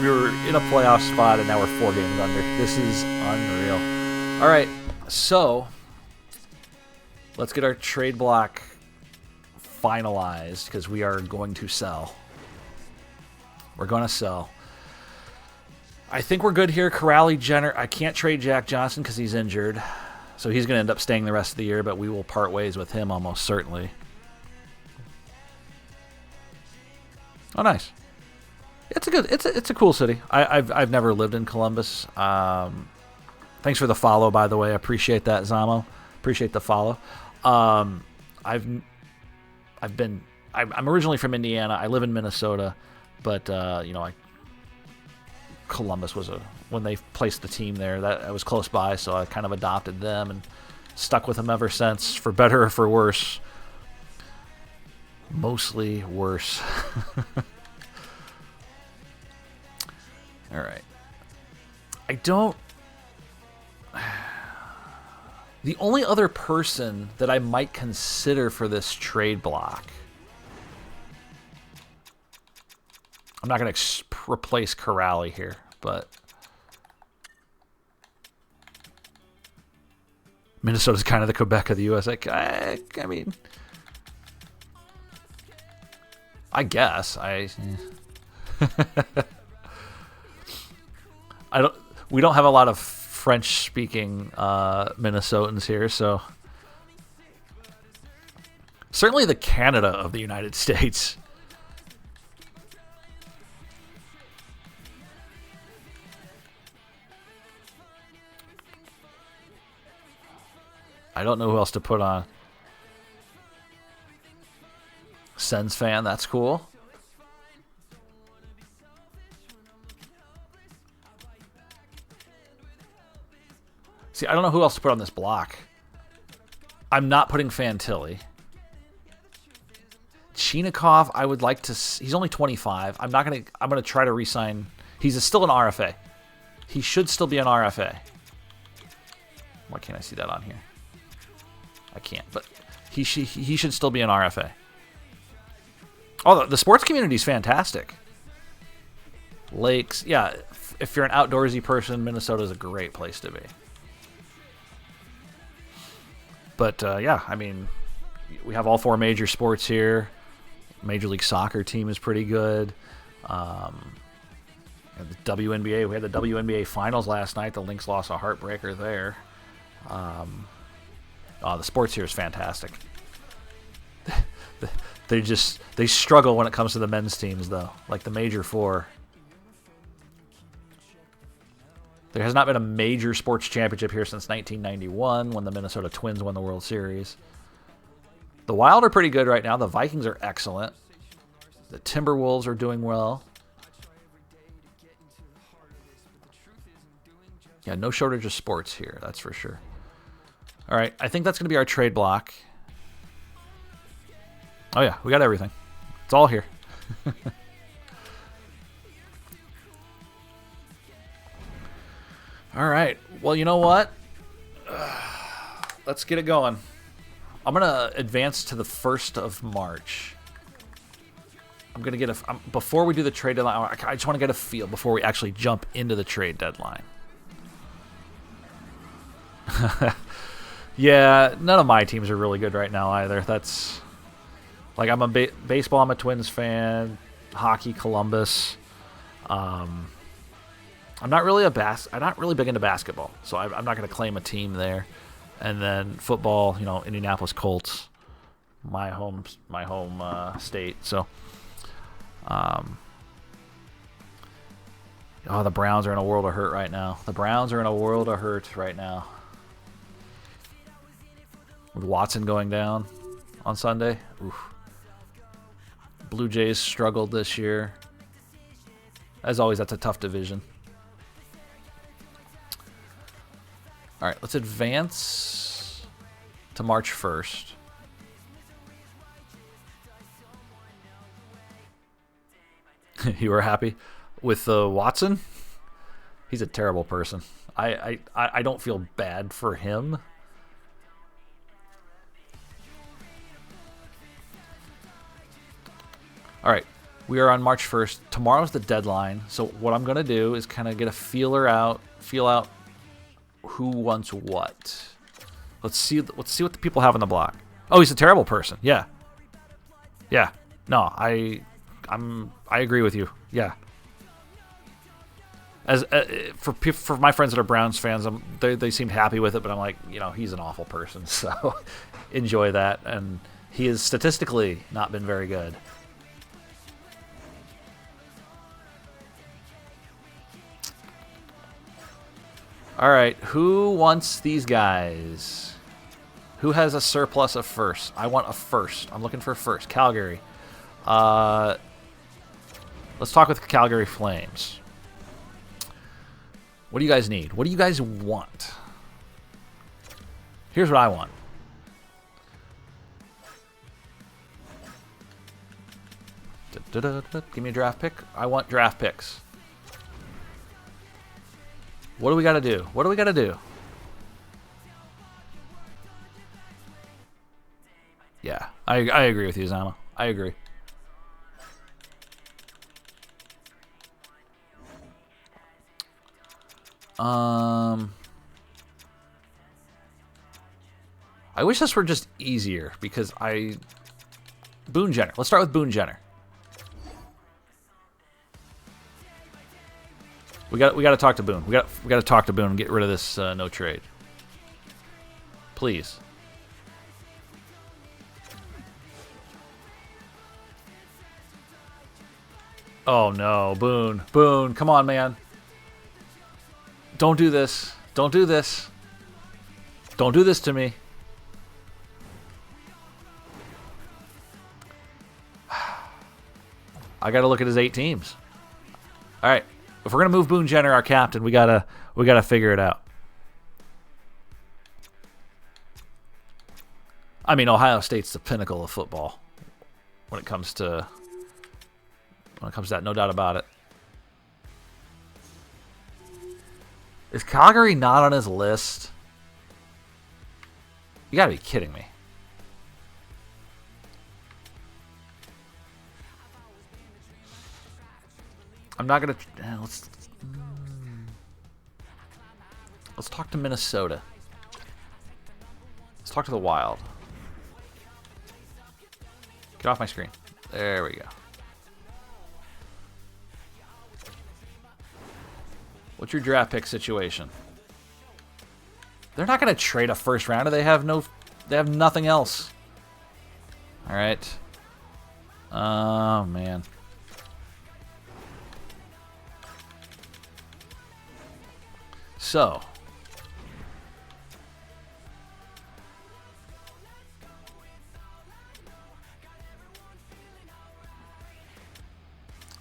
were in a playoff spot and now we're 4 games under. This is unreal. All right, so let's get our trade block finalized because we are going to sell. We're going to sell. I think we're good here. Corrali, Jenner. I can't trade Jack Johnson because he's injured. So he's going to end up staying the rest of the year, but we will part ways with him almost certainly. Oh, nice. It's a cool city. I've never lived in Columbus. Thanks for the follow, by the way. I appreciate that, Zamo. Appreciate the follow. I'm originally from Indiana. I live in Minnesota, but Columbus was when they placed the team there. That I was close by, so I kind of adopted them and stuck with them ever since, for better or for worse. Mostly worse. All right. The only other person that I might consider for this trade block, I'm not going to replace Corrali here, but Minnesota's kind of the Quebec of the U.S. I mean, I guess we don't have a lot of French-speaking Minnesotans here, so certainly the Canada of the United States. I don't know who else to put on. Sens fan, that's cool. See, I don't know who else to put on this block. I'm not putting Fantilli. Chinikov, I would like to. He's only 25. I'm gonna try to re-sign. He's still an RFA. He should still be an RFA. Why can't I see that on here? I can't, but he should still be an RFA. Oh, the sports community is fantastic. Lakes, yeah. If you're an outdoorsy person, Minnesota is a great place to be. But yeah, I mean, we have all 4 major sports here. Major League Soccer team is pretty good. The WNBA, we had the WNBA finals last night. The Lynx lost a heartbreaker there. The sports here is fantastic. They struggle when it comes to the men's teams, though, like the major 4. There has not been a major sports championship here since 1991 when the Minnesota Twins won the World Series. The Wild are pretty good right now. The Vikings are excellent. The Timberwolves are doing well. Yeah, no shortage of sports here, that's for sure. All right, I think that's going to be our trade block. Oh, yeah, we got everything. It's all here. All right. Well, you know what? Let's get it going. I'm going to advance to the 1st of March. I'm going to get before we do the trade deadline, I just want to get a feel before we actually jump into the trade deadline. Yeah, none of my teams are really good right now either. That's like I'm a baseball, I'm a Twins fan, hockey, Columbus. I'm not really big into basketball, so I'm not going to claim a team there. And then football, Indianapolis Colts, my home state. So, the Browns are in a world of hurt right now. With Watson going down on Sunday. Oof. Blue Jays struggled this year. As always, that's a tough division. All right, let's advance to March 1st. You were happy with Watson? He's a terrible person. I don't feel bad for him. All right, we are on March 1st. Tomorrow's the deadline. So what I'm gonna do is kind of get a feel out who wants what. Let's see what the people have on the block. Oh, he's a terrible person. Yeah. Yeah. No, I agree with you. Yeah. As for my friends that are Browns fans, they seemed happy with it, but I'm like, he's an awful person. So enjoy that. And he has statistically not been very good. All right, who wants these guys? Who has a surplus of first? I want a first. I'm looking for a first. Calgary. Let's talk with the Calgary Flames. What do you guys need? What do you guys want? Here's what I want. Give me a draft pick. I want draft picks. What do we got to do? What do we got to do? Yeah, I agree with you, Zama. I agree. I wish this were just easier because Boone Jenner. Let's start with Boone Jenner. We got to talk to Boone. We got to talk to Boone and get rid of this no trade. Please. Oh no, Boone. Boone, come on, man. Don't do this. Don't do this. Don't do this to me. I got to look at his 8 teams. All right. If we're gonna move Boone Jenner, our captain, we gotta figure it out. I mean, Ohio State's the pinnacle of football when it comes to that, no doubt about it. Is Calgary not on his list? You gotta be kidding me. I'm not gonna. Let's talk to Minnesota. Let's talk to the Wild. Get off my screen. There we go. What's your draft pick situation? They're not gonna trade a first rounder. They have nothing else. All right. Oh man. So,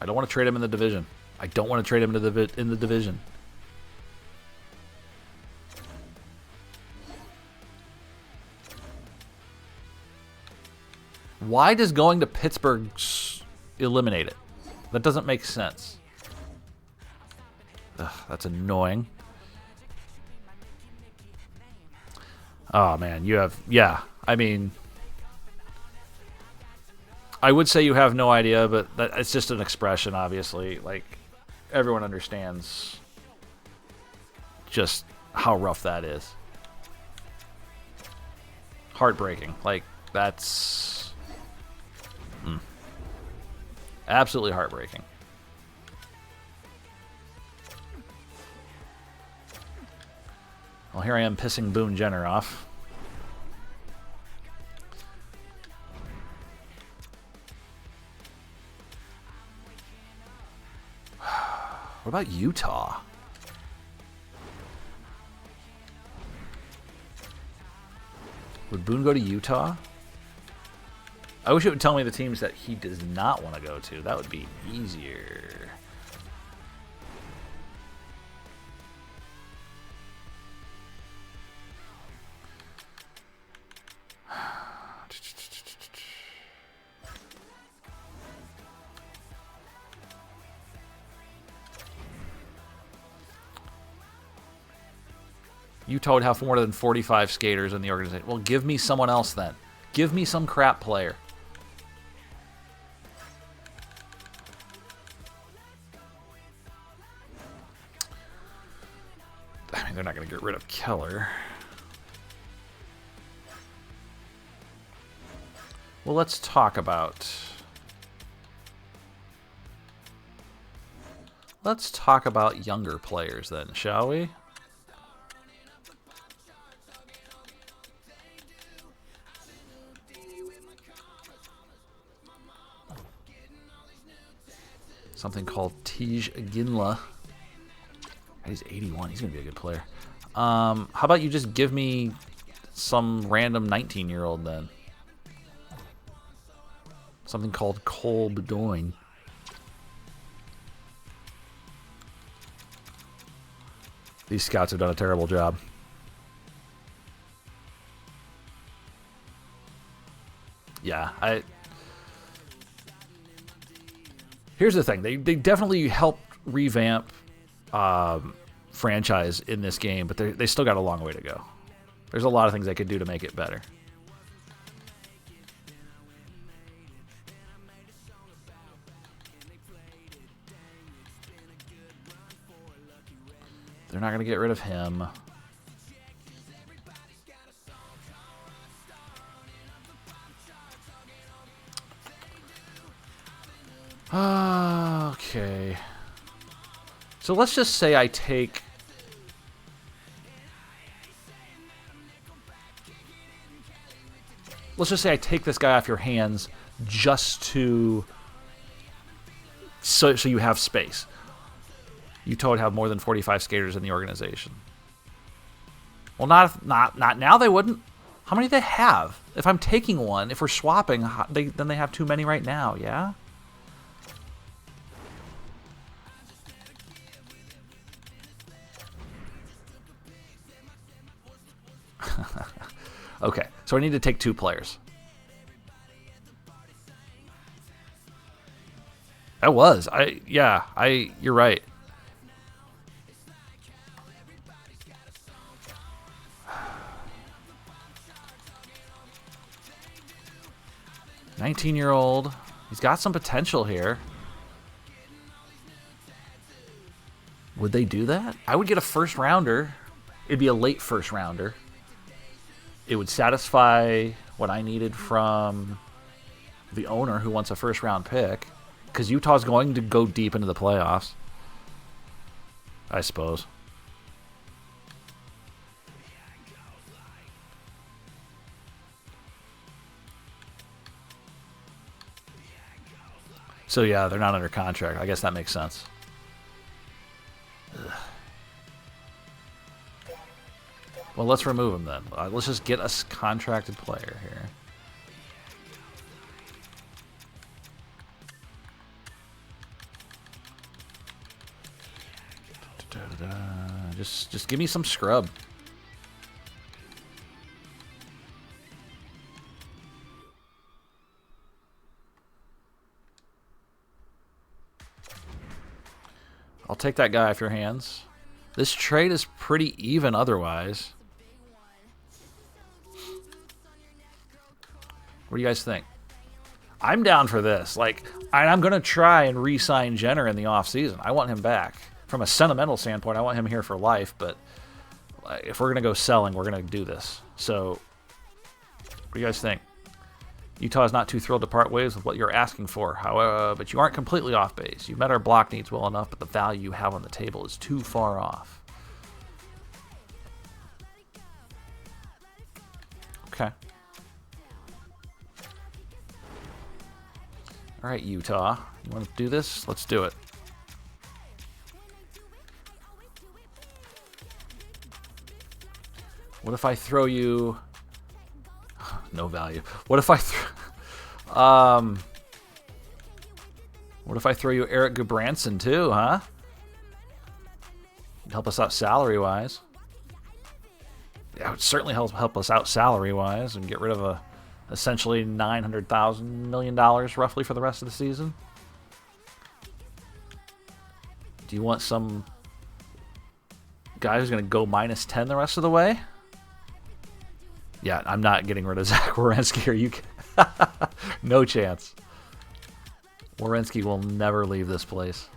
I don't want to trade him in the division. I don't want to trade him in the division. Why does going to Pittsburgh eliminate it? That doesn't make sense. Ugh, that's annoying. Oh, man, you have... Yeah, I mean... I would say you have no idea, but it's just an expression, obviously. Like, everyone understands just how rough that is. Heartbreaking. Like, that's... absolutely heartbreaking. Well, here I am pissing Boone Jenner off. What about Utah? Would Boone go to Utah? I wish it would tell me the teams that he does not want to go to. That would be easier. Utah would have more than 45 skaters in the organization. Well, give me someone else then. Give me some crap player. I mean, they're not going to get rid of Keller. Well, let's talk about... Let's talk about younger players then, shall we? Something called Tej Ginla. He's 81. He's going to be a good player. How about you just give me some random 19-year-old then? Something called Cole Bedoin. These scouts have done a terrible job. Yeah, here's the thing. They definitely helped revamp franchise in this game, but they still got a long way to go. There's a lot of things they could do to make it better. They're not going to get rid of him. Okay. So let's just say I take... Let's just say I take this guy off your hands just to... So you have space. Utah would have more than 45 skaters in the organization. Well, not now. They wouldn't. How many do they have? If I'm taking one, if we're swapping, then they have too many right now. Yeah. Okay, so I need to take 2 players. You're right. $19-year-old. He's got some potential here. Would they do that? I would get a first rounder. It'd be a late first rounder. It would satisfy what I needed from the owner who wants a first round pick. Because Utah's going to go deep into the playoffs. I suppose. So yeah, they're not under contract. I guess that makes sense. Ugh. Well, let's remove him then. Let's just get a contracted player here. Just give me some scrub. I'll take that guy off your hands. This trade is pretty even otherwise. What do you guys think? I'm down for this. Like, I'm going to try and re-sign Jenner in the offseason. I want him back. From a sentimental standpoint, I want him here for life, but if we're going to go selling, we're going to do this. So, what do you guys think? Utah is not too thrilled to part ways with what you're asking for, however, but you aren't completely off base. You've met our block needs well enough, but the value you have on the table is too far off. Okay. All right, Utah. You want to do this? Let's do it. What if I throw you... No value. What if I throw you Eric Gudbranson too, huh? It'd help us out salary-wise. Yeah, it would certainly help us out salary-wise and get rid of a essentially $900,000 million roughly for the rest of the season. Do you want some guy who's going to go -10 the rest of the way. Yeah, I'm not getting rid of Zach Werenski. Are you? No chance. Werenski will never leave this place.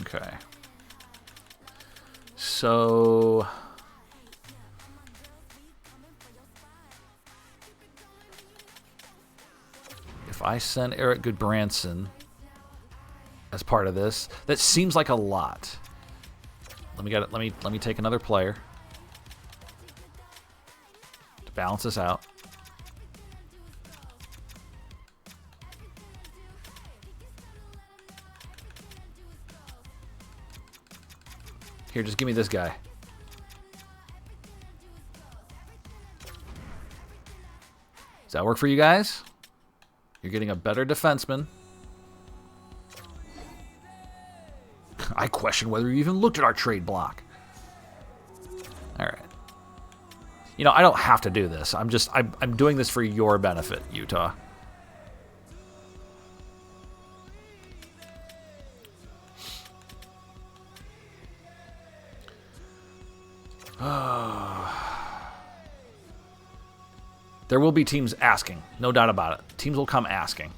Okay. So if I send Eric Goodbranson as part of this, that seems like a lot. Let me take another player to balance this out. Here, just give me this guy. Does that work for you guys? You're getting a better defenseman. I question whether you even looked at our trade block. All right. You know, I don't have to do this. I'm doing this for your benefit, Utah. There will be teams asking, no doubt about it. Teams will come asking.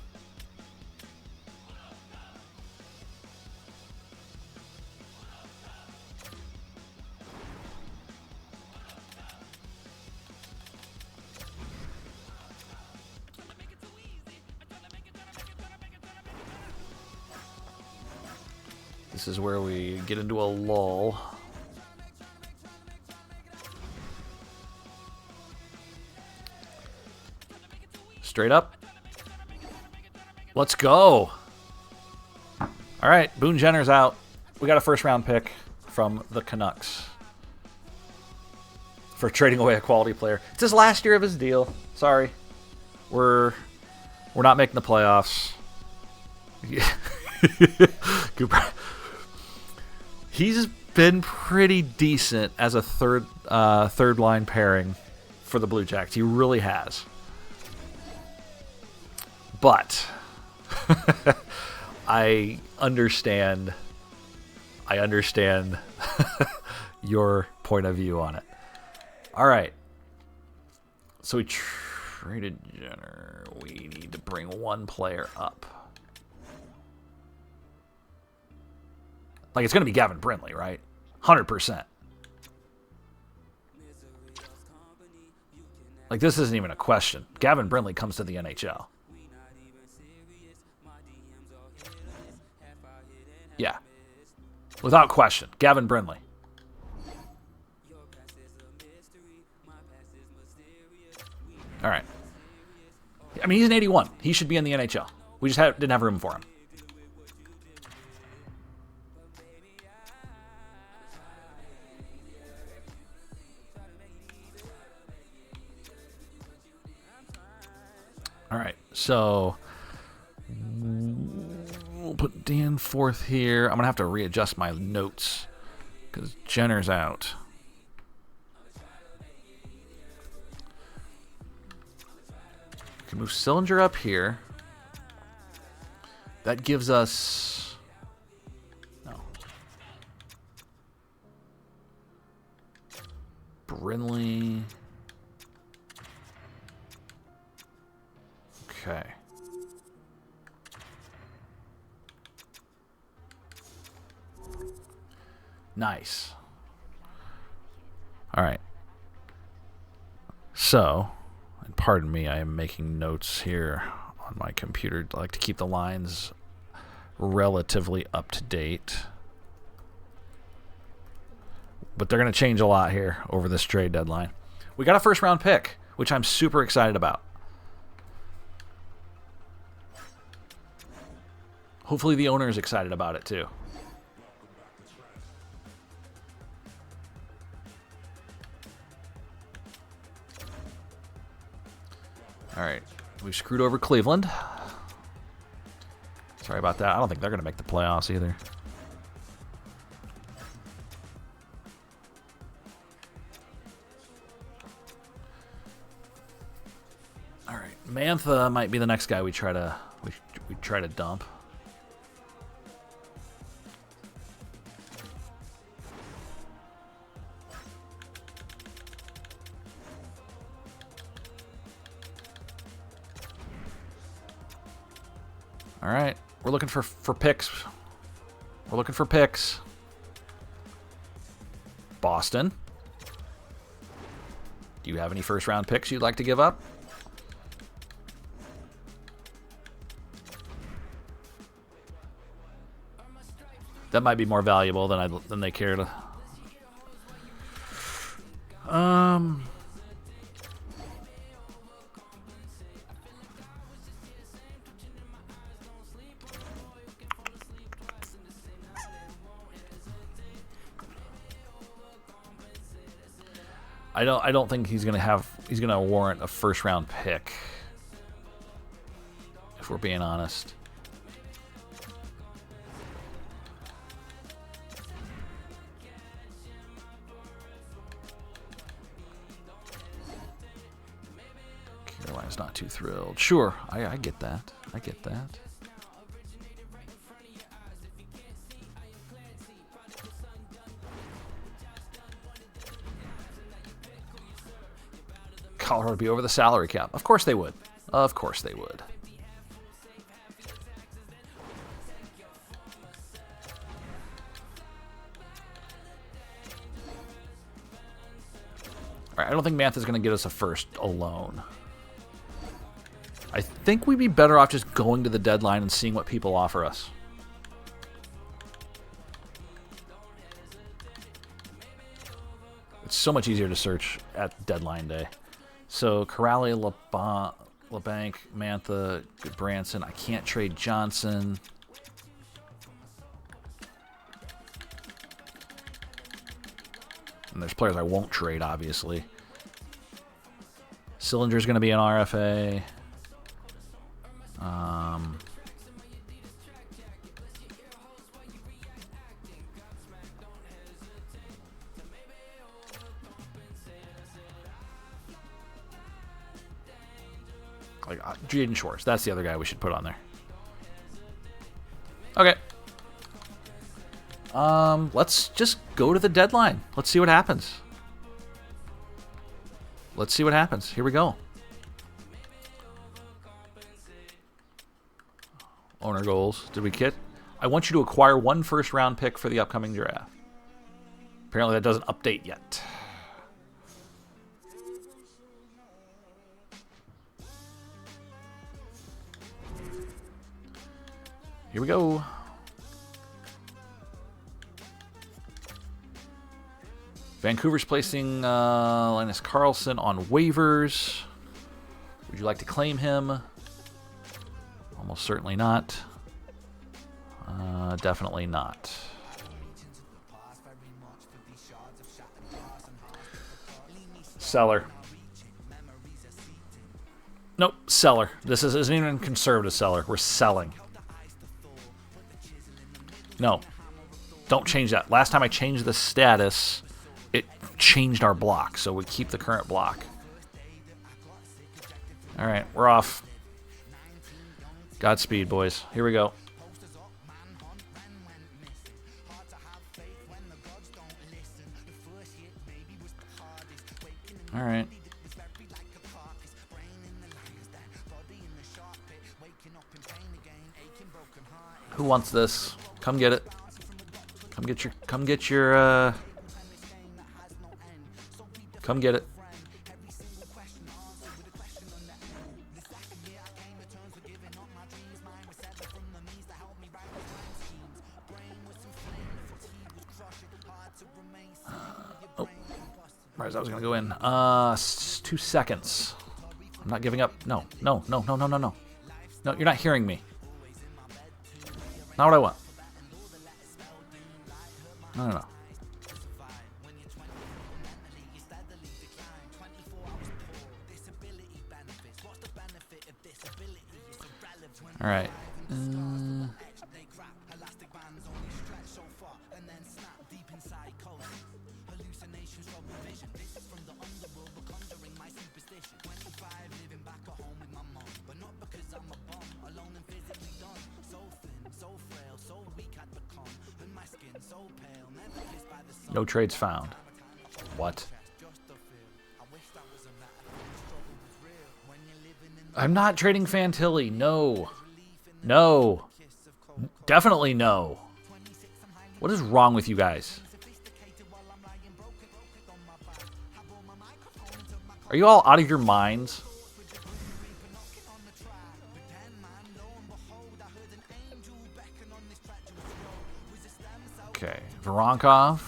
This is where we get into a lull. Straight up. Let's go. All right, Boone Jenner's out. We got a first-round pick from the Canucks for trading away a quality player. It's his last year of his deal. Sorry. We're not making the playoffs. Cooper. He's been pretty decent as a third line pairing for the Blue Jackets. He really has. But I understand your point of view on it. All right. So we traded Jenner. We need to bring one player up. Like, it's going to be Gavin Brindley, right? 100%. Like, this isn't even a question. Gavin Brindley comes to the NHL. Yeah. Without question. Gavin Brindley. All right. I mean, he's an 81. He should be in the NHL. We just didn't have room for him. All right. So we'll put Dan fourth here. I'm going to have to readjust my notes because Jenner's out. We can move Sillinger up here. That gives us... No. Brindley. Okay. Nice. All right. So, and pardon me, I am making notes here on my computer. I like to keep the lines relatively up to date. But they're going to change a lot here over this trade deadline. We got a first round pick, which I'm super excited about. Hopefully the owner is excited about it too. All right, we screwed over Cleveland. Sorry about that. I don't think they're going to make the playoffs either. All right, Mantha might be the next guy we try to we try to dump. All right, we're looking for picks. We're looking for picks. Boston. Do you have any first-round picks you'd like to give up? That might be more valuable than they care to. I don't think he's gonna warrant a first-round pick. If we're being honest. Carolina's not too thrilled. Sure, I get that. I get that. Colorado would be over the salary cap. Of course they would. Of course they would. All right, I don't think Mantha's going to get us a first alone. I think we'd be better off just going to the deadline and seeing what people offer us. It's so much easier to search at deadline day. So, Corrali, LeBanc, Mantha, Branson. I can't trade Johnson. And there's players I won't trade, obviously. Sillinger's going to be an RFA. Jaden Schwartz. That's the other guy we should put on there. Okay. Let's just go to the deadline. Let's see what happens. Let's see what happens. Here we go. Owner goals. Did we get? I want you to acquire one first-round pick for the upcoming draft. Apparently that doesn't update yet. Here we go. Vancouver's placing Linus Karlsson on waivers. Would you like to claim him? Almost certainly not. Definitely not. Seller. Nope, seller. This isn't even a conservative seller. We're selling. No, don't change that. Last time I changed the status, it changed our block, so we keep the current block. All right, we're off. Godspeed, boys. Here we go. All right. Who wants this? Come get it. Come get your come get it. Oh. Right, I was gonna go in. 2 seconds. I'm not giving up. No. No, you're not hearing me. Not what I want. No. All right. No trades found. What? I'm not trading Fantilli. No. No. Definitely no. What is wrong with you guys? Are you all out of your minds? Okay. Voronkov.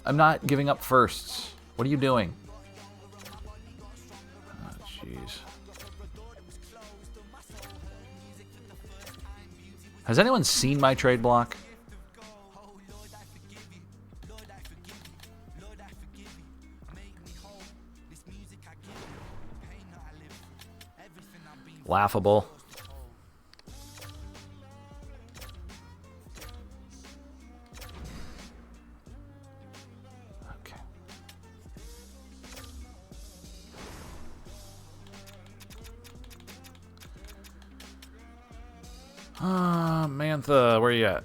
I'm not giving up firsts. What are you doing? Oh, jeez. Has anyone seen my trade block? Laughable. Okay. Mantha, where you at?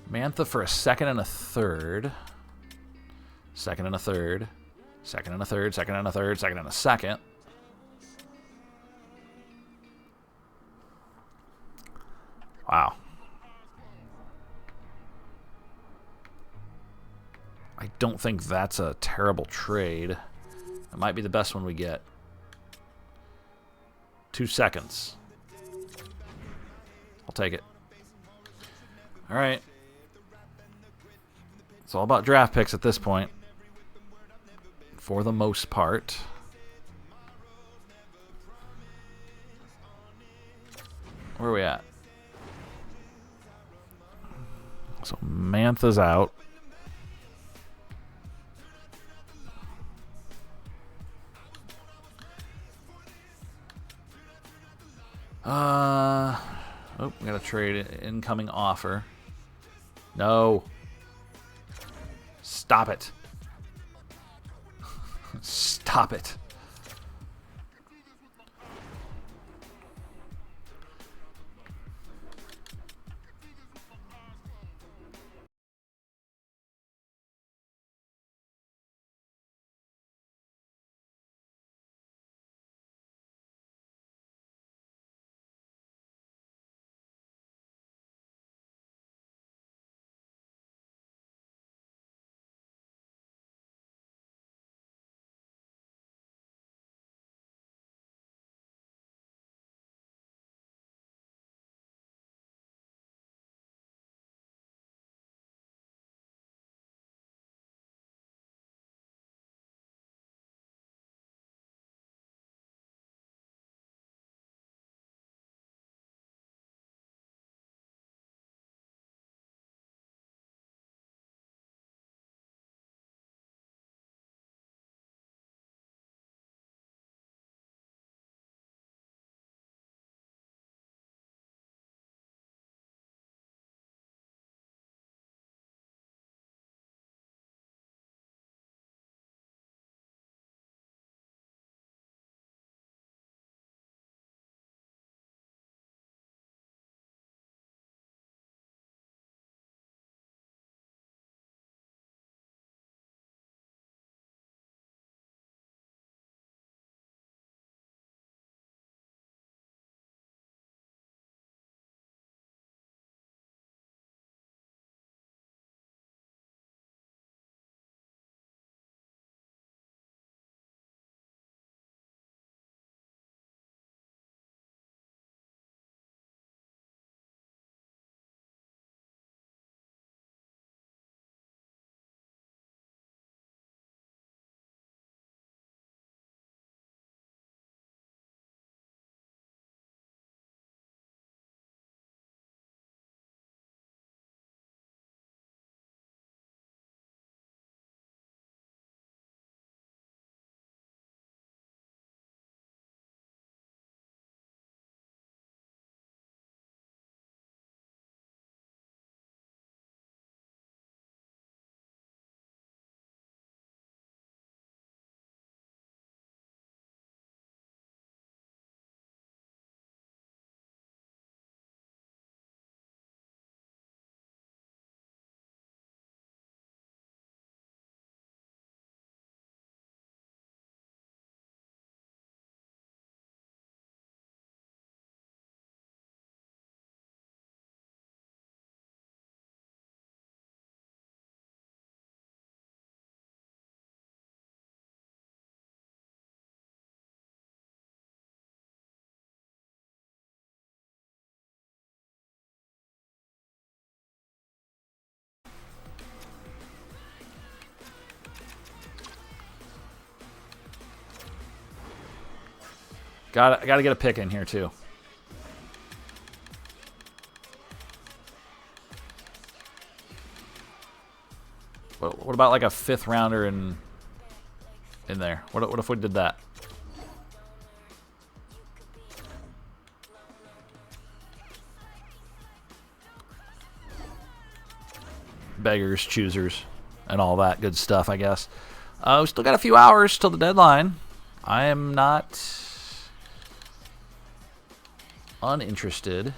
Mantha for a second and a third. Second and a third. Second and a third. Second and a third. Second and a second. Wow. I don't think that's a terrible trade. It might be the best one we get. 2 seconds. I'll take it. All right. It's all about draft picks at this point. For the most part. Where are we at? So Mantha's out. Oh, we got to trade incoming offer. No. Stop it. Stop it. Gotta get a pick in here too. What about like a 5th rounder in there? What if we did that? Beggars, choosers, and all that good stuff, I guess. We still got a few hours till the deadline. I am not uninterested.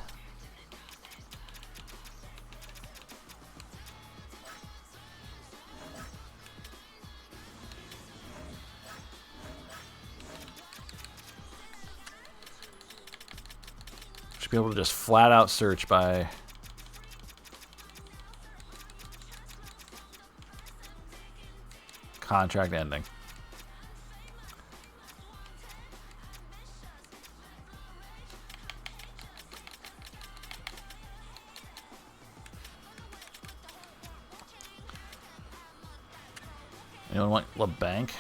Should be able to just flat out search by contract ending. Anyone want LeBanc?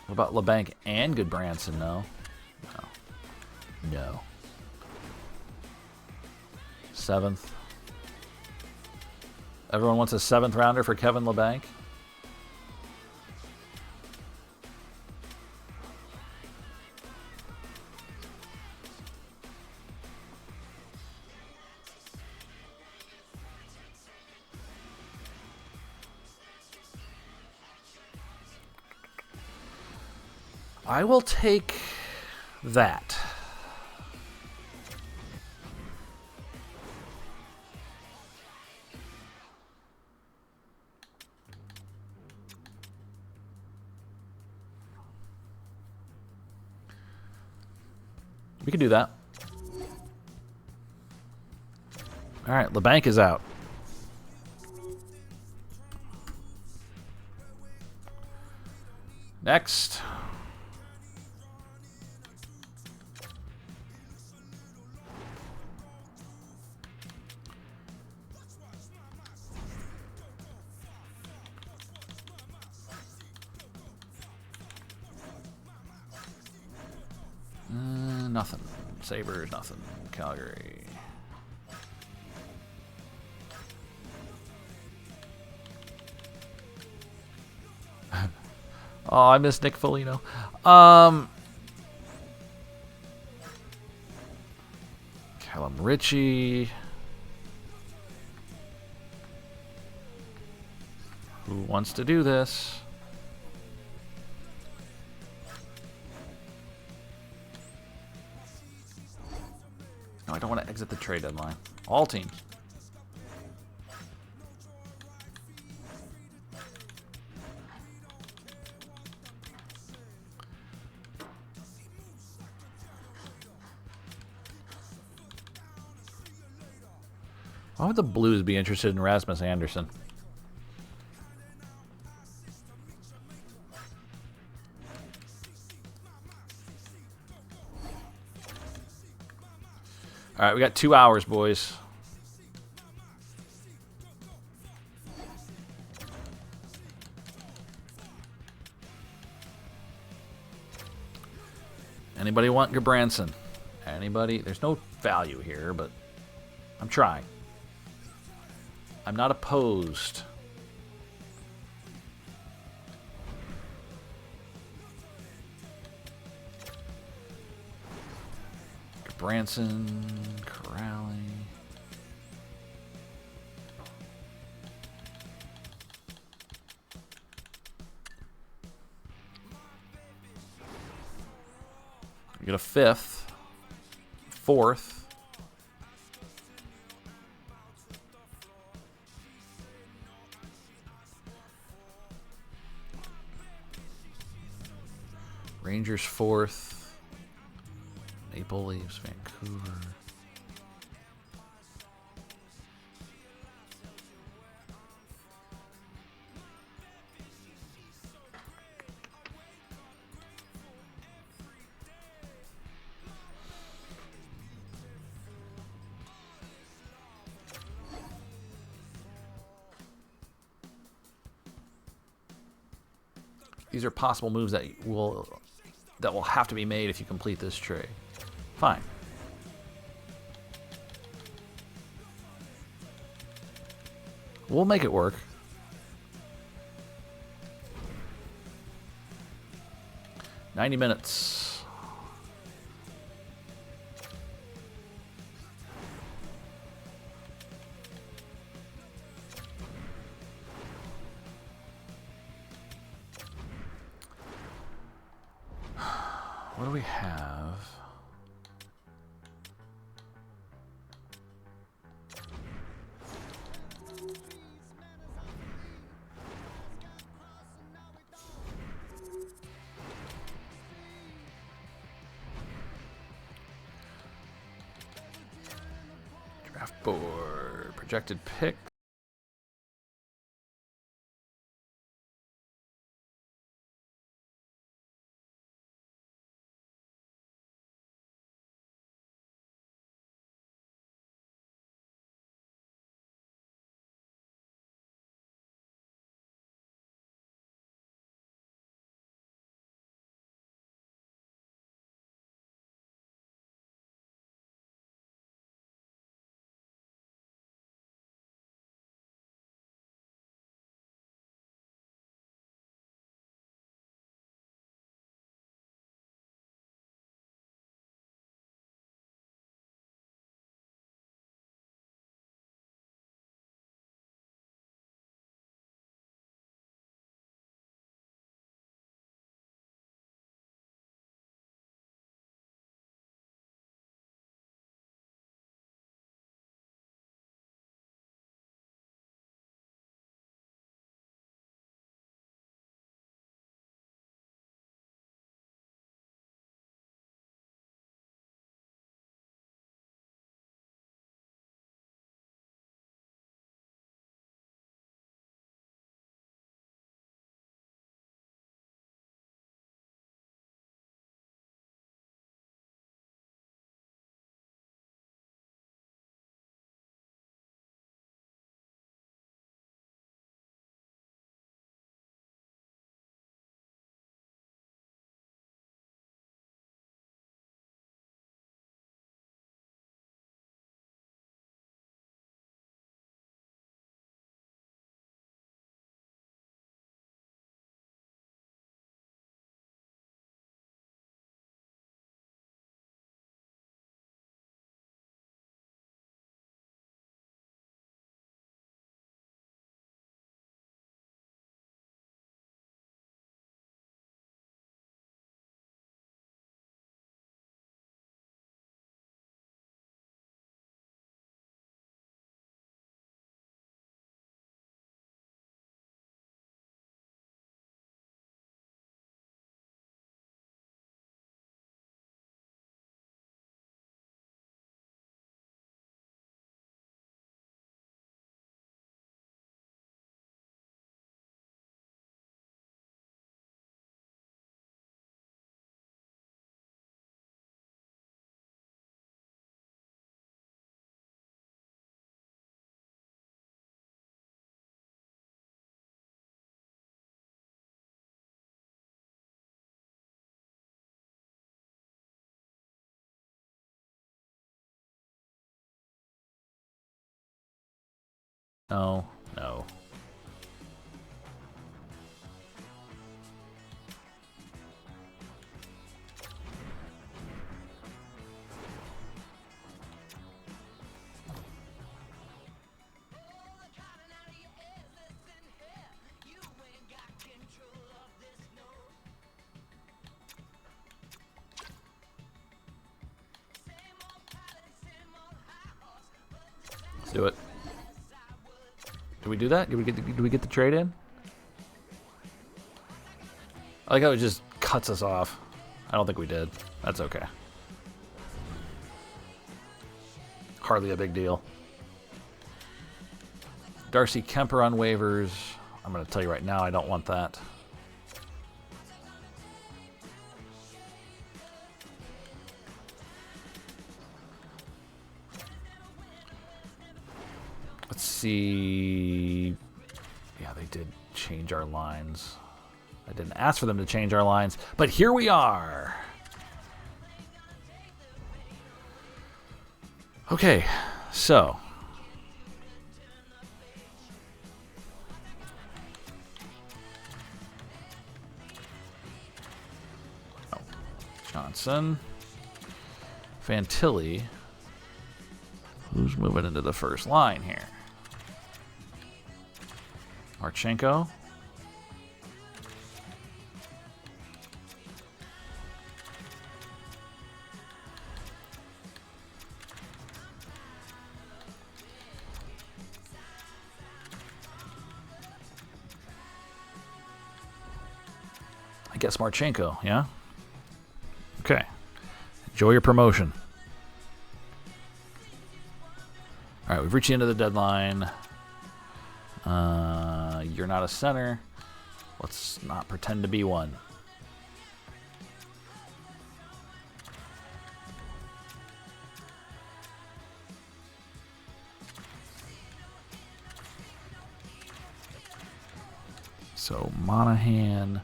What about LeBanc and Goodbranson? No. No. 7th. Everyone wants a 7th rounder for Kevin LeBanc? I will take that. We can do that. All right, LeBanc is out. Next. Nothing. Sabres, nothing. Calgary. Oh, I miss Nick Foligno. Callum Ritchie. Who wants to do this? No, I don't want to exit the trade deadline. All teams. Why would the Blues be interested in Rasmus Anderson? All right, we got 2 hours, boys. Anybody want Goodbranson? Anybody? There's no value here, but I'm trying. I'm not opposed. Branson, Corrali. We get a 5th, 4th. Rangers 4th. Maple Leafs, Vancouver. These are possible moves that will that will have to be made if you complete this trade. Fine. We'll make it work. "90 minutes. What do we have? Draft board. Projected pick. No, no. Let's do it. Did we do that? Did we get the trade in? I like how it just cuts us off. I don't think we did. That's okay. Hardly a big deal. Darcy Kemper on waivers. I'm going to tell you right now, I don't want that. Let's see. Yeah, they did change our lines. I didn't ask for them to change our lines, but here we are. Okay, so Johnson, Fantilli. Who's moving into the first line here? Marchenko. I guess Marchenko, yeah? Okay. Enjoy your promotion. All right, we've reached the end of the deadline. You're not a center. Let's not pretend to be one. So Monahan,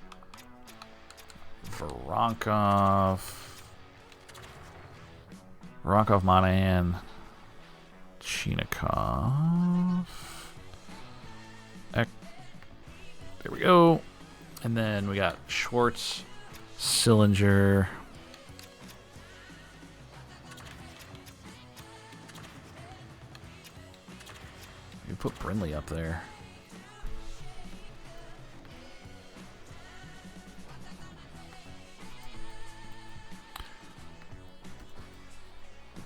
Voronkov, Monahan, Chinikov. There we go. And then we got Schwartz, Sillinger. You put Brindley up there.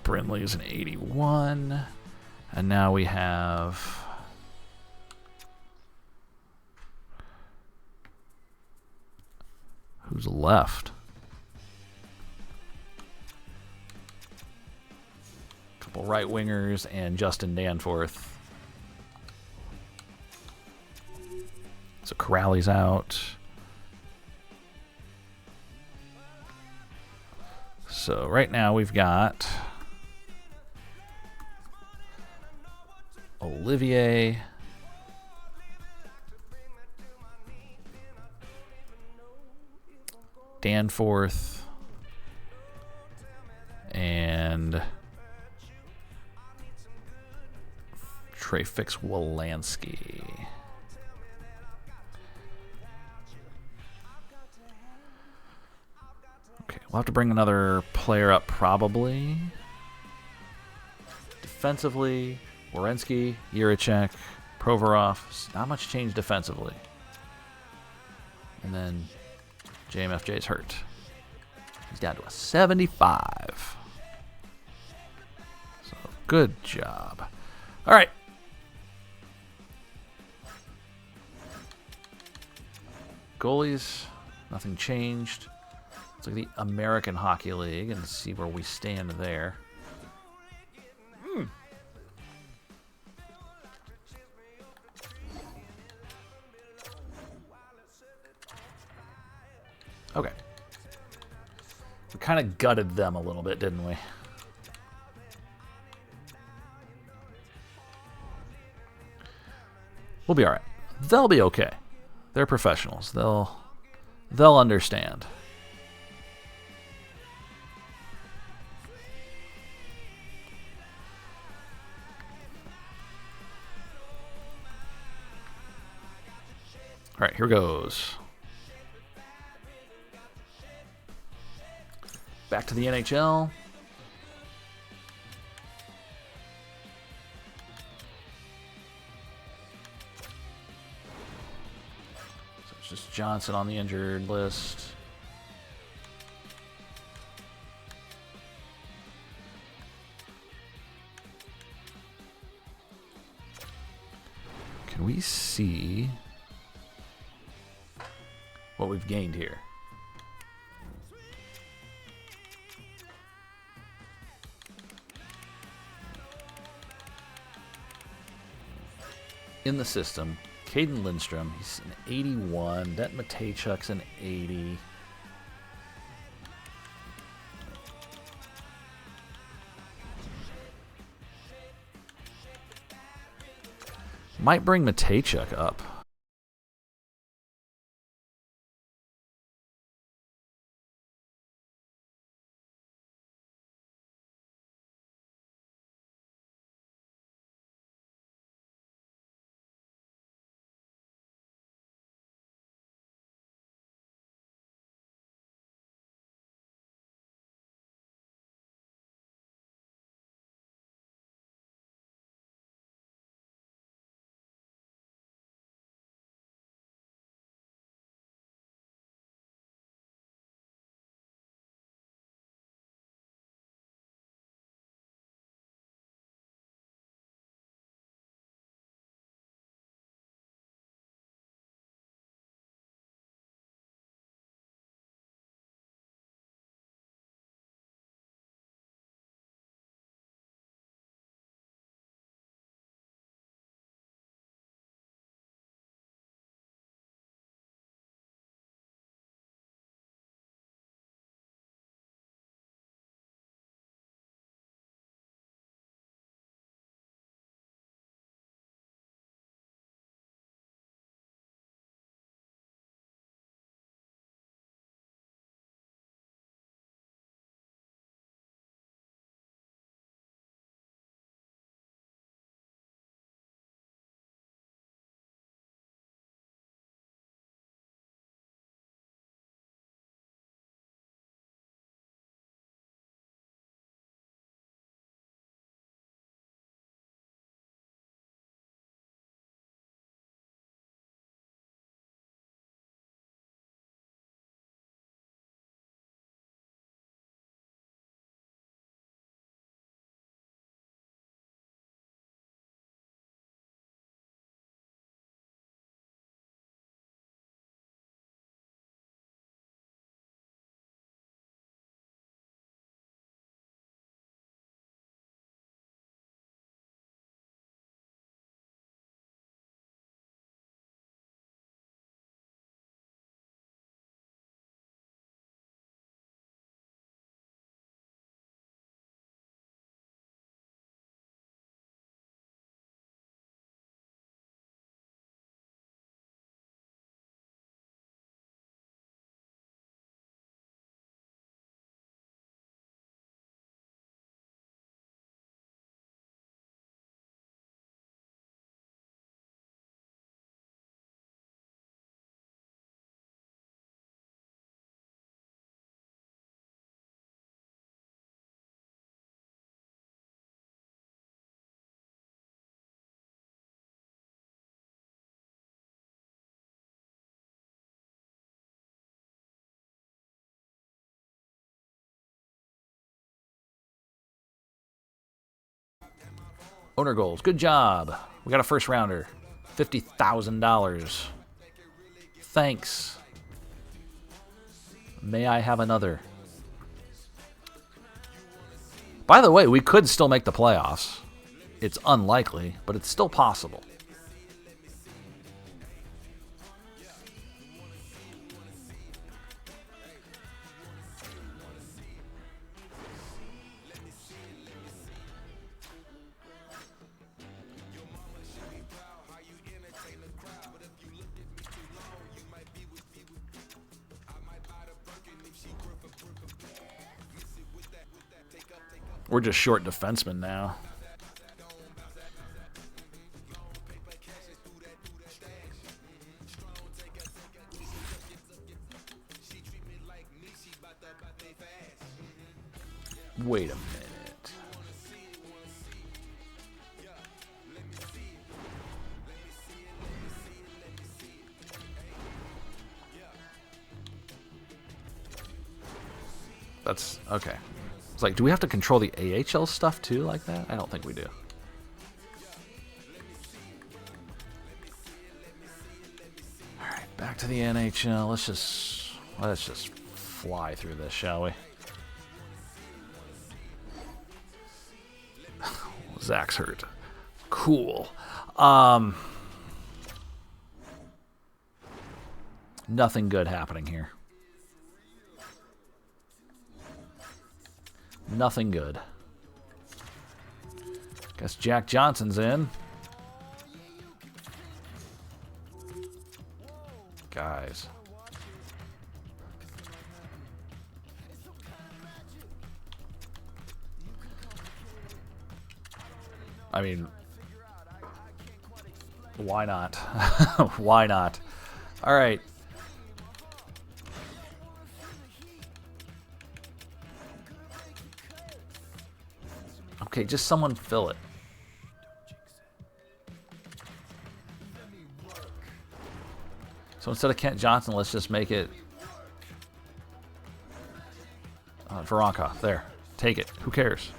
Brindley is an 81. And now we have who's left? A couple right wingers and Justin Danforth. So Corrali's out. So right now we've got Olivier, Danforth, and Trey-Fix Wolanski. Okay, we'll have to bring another player up probably. Defensively, Werenski, Jiricek, Provorov. Not much change defensively. And then JMFJ's hurt. He's down to a 75. So, good job. All right. Goalies, nothing changed. Let's look at the American Hockey League and see where we stand there. Okay. We kind of gutted them a little bit, didn't we? We'll be all right. They'll be okay. They're professionals. They'll understand. All right, here goes. Back to the NHL. So it's just Johnson on the injured list. Can we see what we've gained here? In the system, Caden Lindstrom, he's an 81. That Matejchuk's an 80. Might bring Matejchuk up. Owner goals. Good job. We got a first rounder. $50,000. Thanks. May I have another? By the way, we could still make the playoffs. It's unlikely, but it's still possible. We're just short defensemen now. Wait a minute. That's okay. It's like, do we have to control the AHL stuff too like that? I don't think we do. All right, back to the NHL. Let's just fly through this, shall we? Zach's hurt. Cool. Nothing good happening here. Nothing good. Guess Jack Johnson's in. Guys. I mean, why not? Why not? All right. Okay, just someone fill it. So instead of Kent Johnson, let's just make it Veronka. There. Take it. Who cares?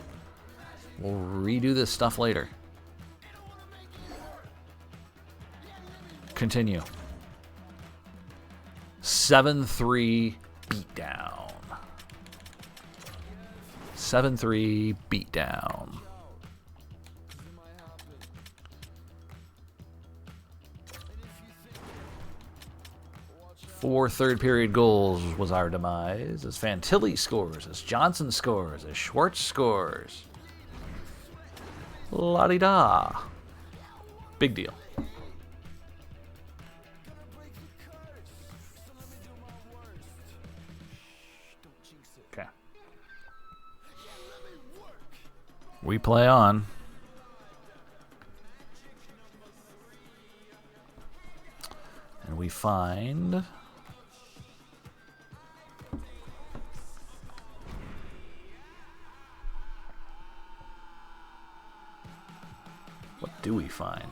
We'll redo this stuff later. Continue. 7-3 beatdown. 7-3 beatdown. Four third-period goals was our demise. As Fantilli scores, as Johnson scores, as Schwartz scores. La-di-da. Big deal. Okay. We play on. And we find... What do we find?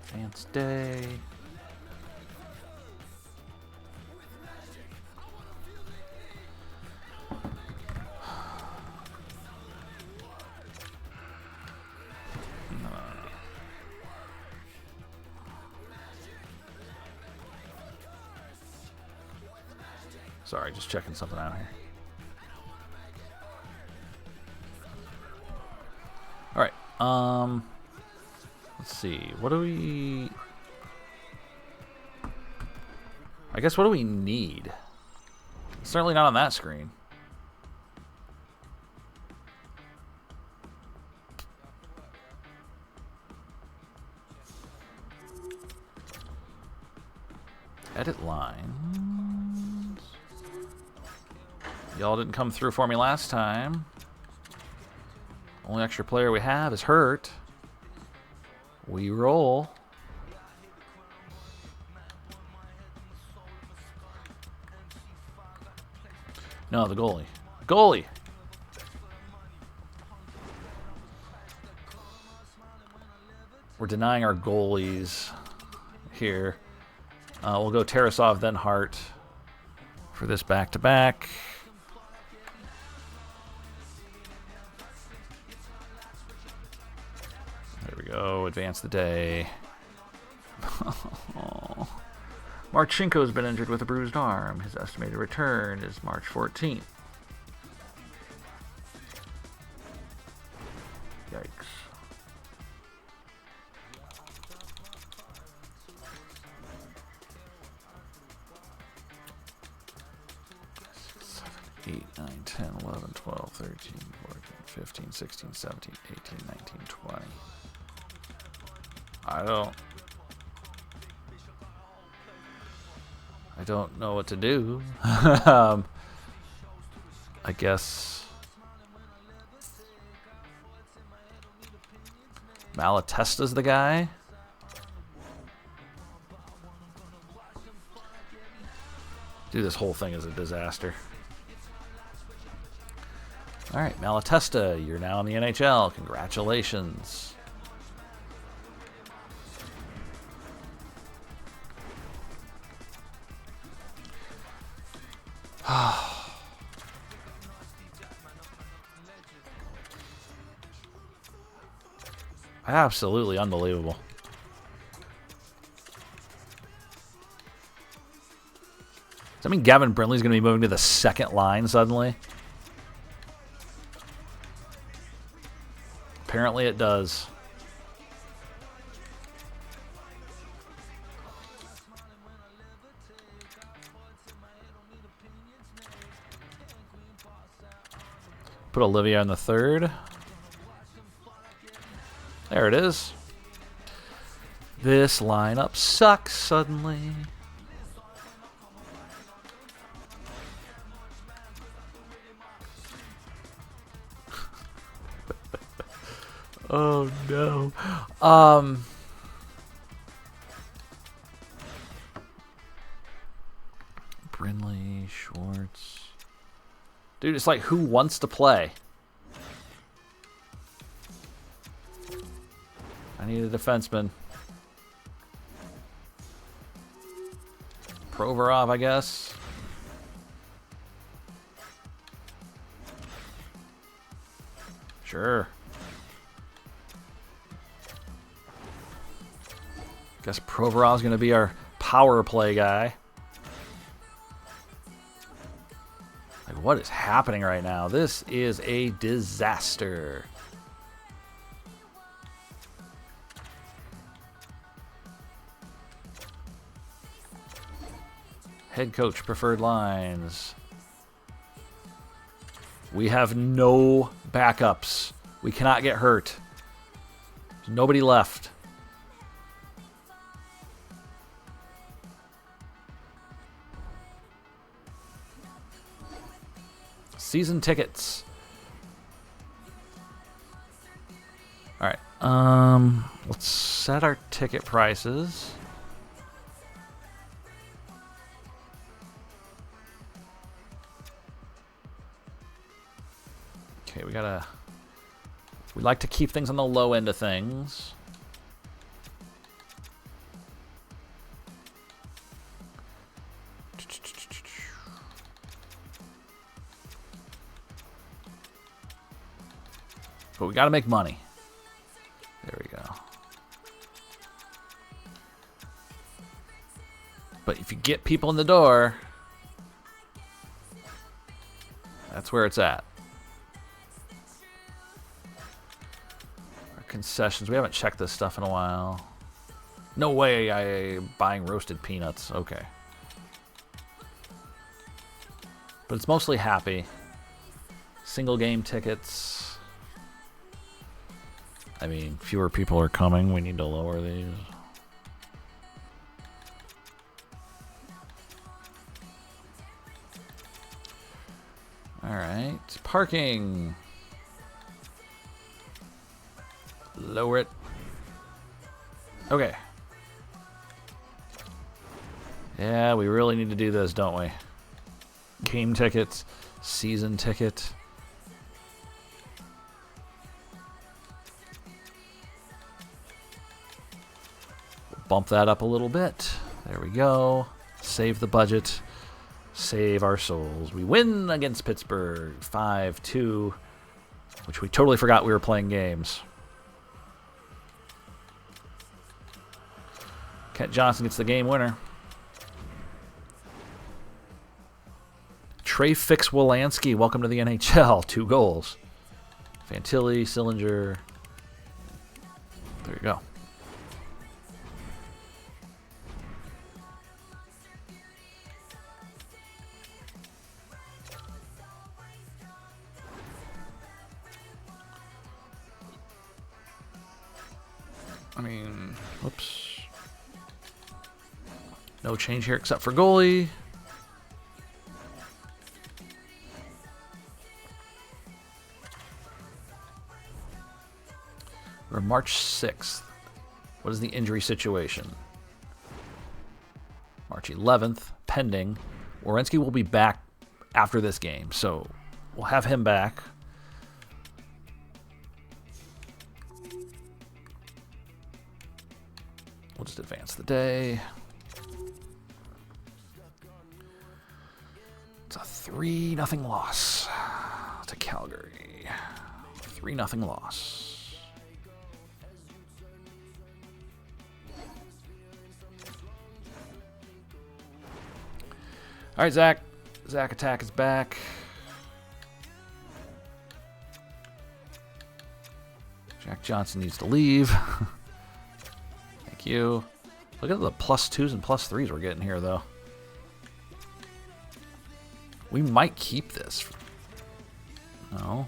Advance day. Sorry, just checking something out here. All right. Let's see. What do we... I guess what do we need? Certainly not on that screen. Edit lines. Y'all didn't come through for me last time. Only extra player we have is hurt. We roll. No, the goalie. Goalie! We're denying our goalies here. We'll go Tarasov, then Hart for this back-to-back. There we go. Advance the day. Marchenko's been injured with a bruised arm. His estimated return is March 14th. Yikes. Seven, 8, 9, 10, 11, 12, 13, 14, 15, 16, 17, 18, 19, 20. I don't know what to do. I guess Malatesta's the guy. Dude, this whole thing is a disaster. All right, Malatesta, you're now in the NHL. Congratulations. Absolutely unbelievable. Does that mean Gavin Brindley's going to be moving to the second line suddenly? Apparently it does. Put Olivia in the third. There it is. This lineup sucks suddenly. Oh no. Brindley, Schwartz. Dude, it's like who wants to play? I need a defenseman. Provorov, I guess. Sure. Guess Provorov's going to be our power play guy. Like, what is happening right now? This is a disaster. Head coach preferred lines. We have no backups. We cannot get hurt. There's nobody left. Season tickets. All right. Let's set our ticket prices. Okay, we like to keep things on the low end of things. But we got to make money. There we go. But if you get people in the door, that's where it's at. Our concessions. We haven't checked this stuff in a while. No way I'm buying roasted peanuts. Okay. But it's mostly happy. Single game tickets. I mean, fewer people are coming. We need to lower these. All right. Parking. Lower it. Okay. Yeah, we really need to do this, don't we? Game tickets. Season ticket. Bump that up a little bit. There we go. Save the budget. Save our souls. We win against Pittsburgh 5-2, which we totally forgot we were playing games. Kent Johnson gets the game winner. Trey Fix-Wolanski, welcome to the NHL. 2 goals. Fantilli, Sillinger. There you go. I mean, whoops. No change here except for goalie. We're March 6th. What is the injury situation? March 11th, pending. Werenski will be back after this game, so we'll have him back. We'll just advance the day. It's a 3-0 loss to Calgary. 3-0 loss. All right, Zach. Zach Attack is back. Jack Johnson needs to leave. Thank you. Look at the +2s and +3s we're getting here, though. We might keep this. No.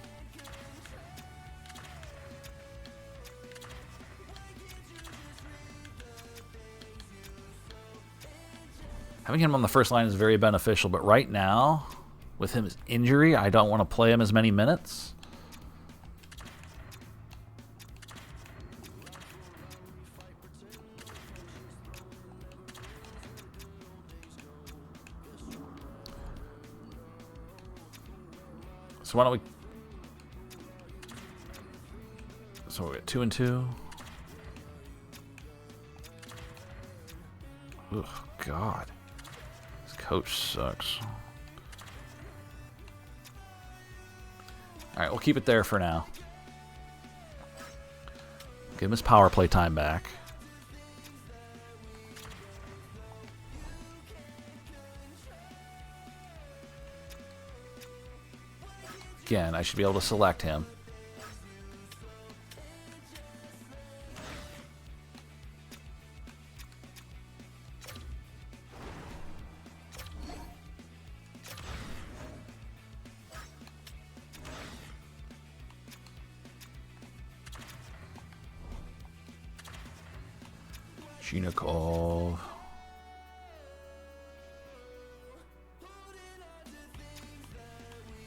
Having him on the first line is very beneficial, but right now, with his injury, I don't want to play him as many minutes. So why don't we... So we're at 2 and 2. Ugh, God. This coach sucks. Alright, we'll keep it there for now. Give him his power play time back. Again, I should be able to select him. Chinikov.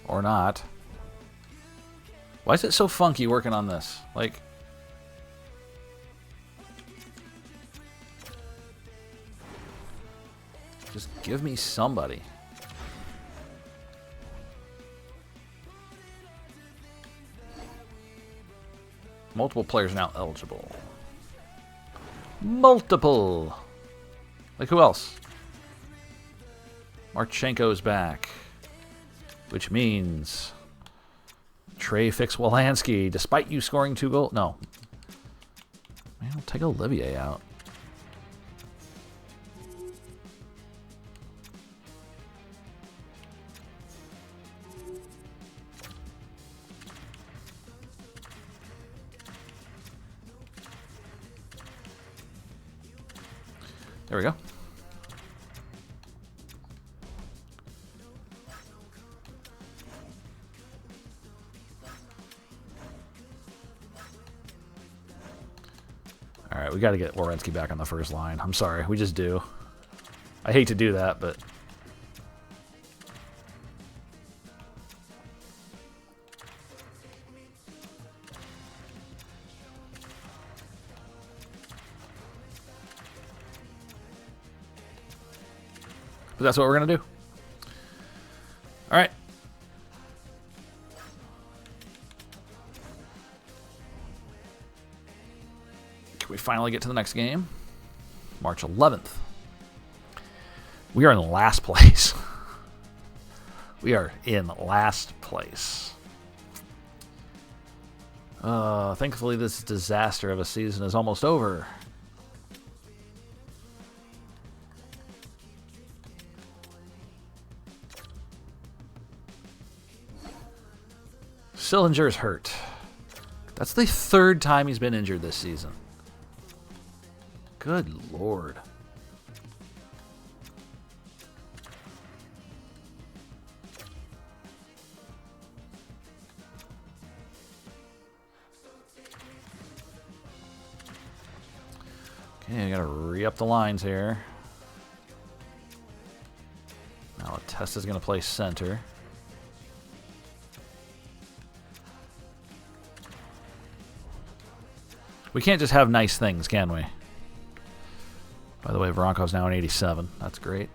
Or not. Why is it so funky working on this? Like... Just give me somebody. Multiple players now eligible. Multiple! Like who else? Marchenko's back. Which means... Trey Fix-Wolanski, despite you scoring 2 goals... No. Man, I'll take Olivier out. There we go. All right, we got to get Werenski back on the first line. I'm sorry, we just do. I hate to do that, but... But that's what we're going to do. All right. Can we finally get to the next game? March 11th. We are in last place. We are in last place. Thankfully, this disaster of a season is almost over. Sillinger's hurt. That's the third time he's been injured this season. Good Lord. Okay, I gotta re-up the lines here. Now Testa's gonna play center. We can't just have nice things, can we? By the way, Veronkov's now an 87. That's great.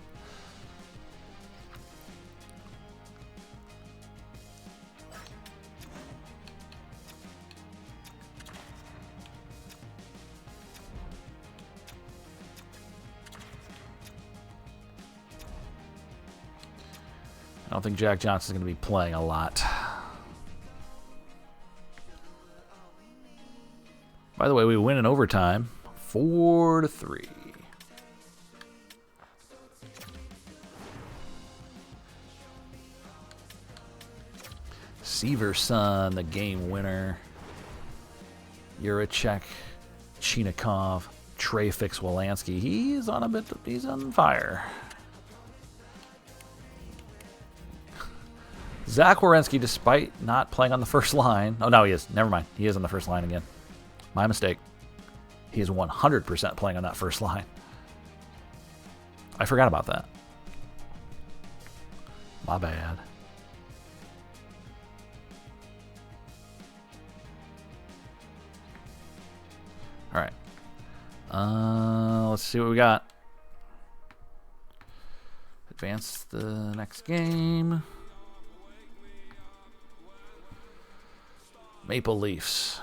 I don't think Jack Johnson's going to be playing a lot. By the way, we win in overtime, 4-3. Severson, the game winner. Juracek, Chinikov, Treyfix, Wolansky. He's on fire. Zach Werenski, despite not playing on the first line. Oh, no, he is. Never mind. He is on the first line again. My mistake. He is 100% playing on that first line. I forgot about that. My bad. All right. Let's see what we got. Advance the next game. Maple Leafs.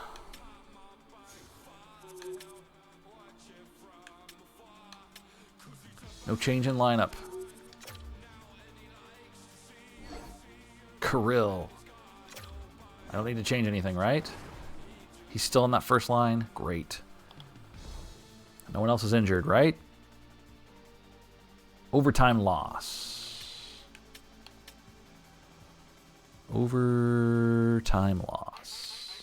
No change in lineup. Kirill. I don't need to change anything, right? He's still in that first line. Great. No one else is injured, right? Overtime loss. Overtime loss.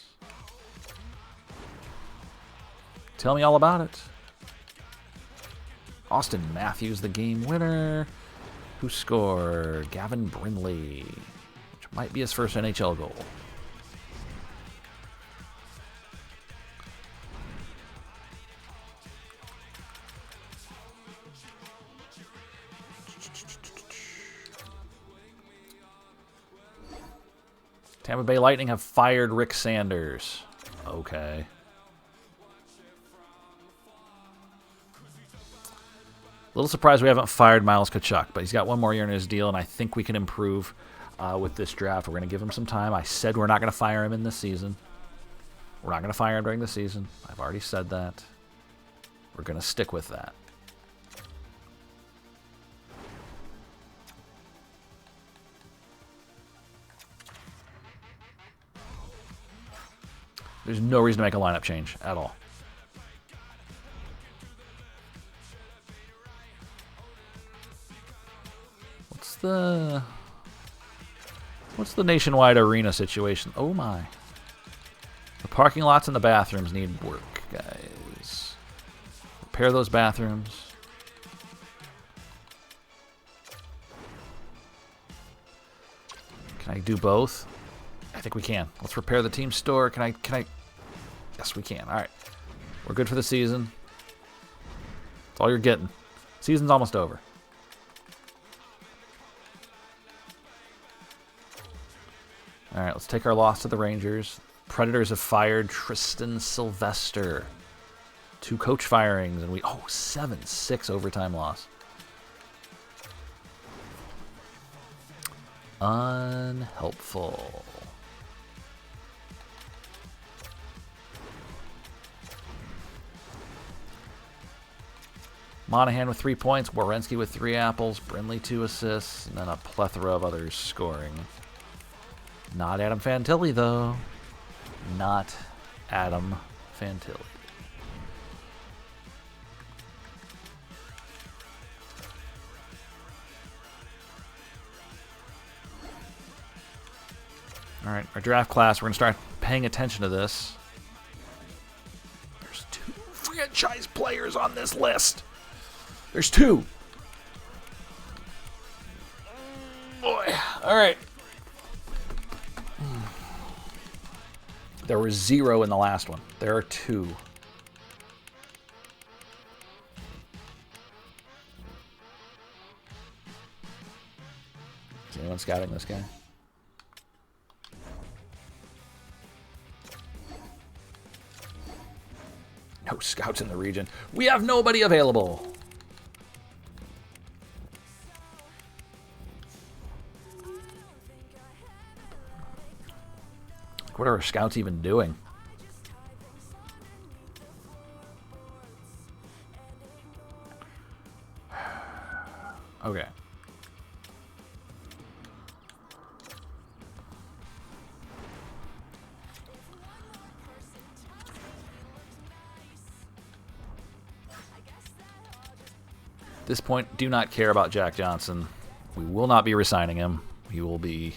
Tell me all about it. Austin Matthews, the game winner. Who scored? Gavin Brindley, which might be his first NHL goal. Tampa Bay Lightning have fired Rick Sanders. Okay. A little surprised we haven't fired Miles Tkachuk, but he's got one more year in his deal, and I think we can improve with this draft. We're going to give him some time. I said we're not going to fire him in this season. We're not going to fire him during the season. I've already said that. We're going to stick with that. There's no reason to make a lineup change at all. What's the nationwide arena situation? Oh my. The parking lots and the bathrooms need work, guys. Repair those bathrooms. Can I do both? I think we can. Let's repair the team store. Can I? Yes, we can. All right. We're good for the season. That's all you're getting. Season's almost over. All right, let's take our loss to the Rangers. Predators have fired Tristan Sylvester. 2 coach firings, and we 7-6 overtime loss. Unhelpful. Monahan with 3 points, Werenski with 3 apples, Brindley 2 assists, and then a plethora of others scoring. Not Adam Fantilli, though. Not Adam Fantilli. All right, our draft class, we're going to start paying attention to this. There's 2 franchise players on this list. There's 2. Boy. All right. There were 0 in the last one. There are 2. Is anyone scouting this guy? No scouts in the region. We have nobody available. What are our scouts even doing? Okay. At this point, do not care about Jack Johnson. We will not be resigning him. He will be...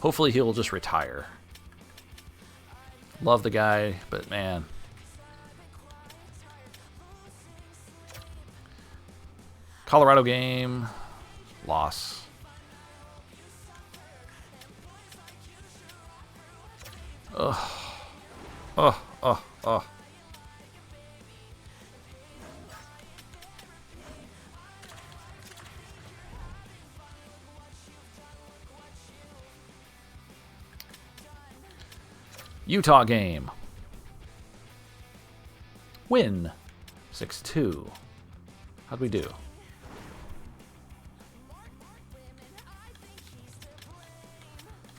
Hopefully he'll just retire. Love the guy, but man. Colorado game. Loss. Ugh. Oh, oh, oh. Utah game. Win. 6-2. How'd we do?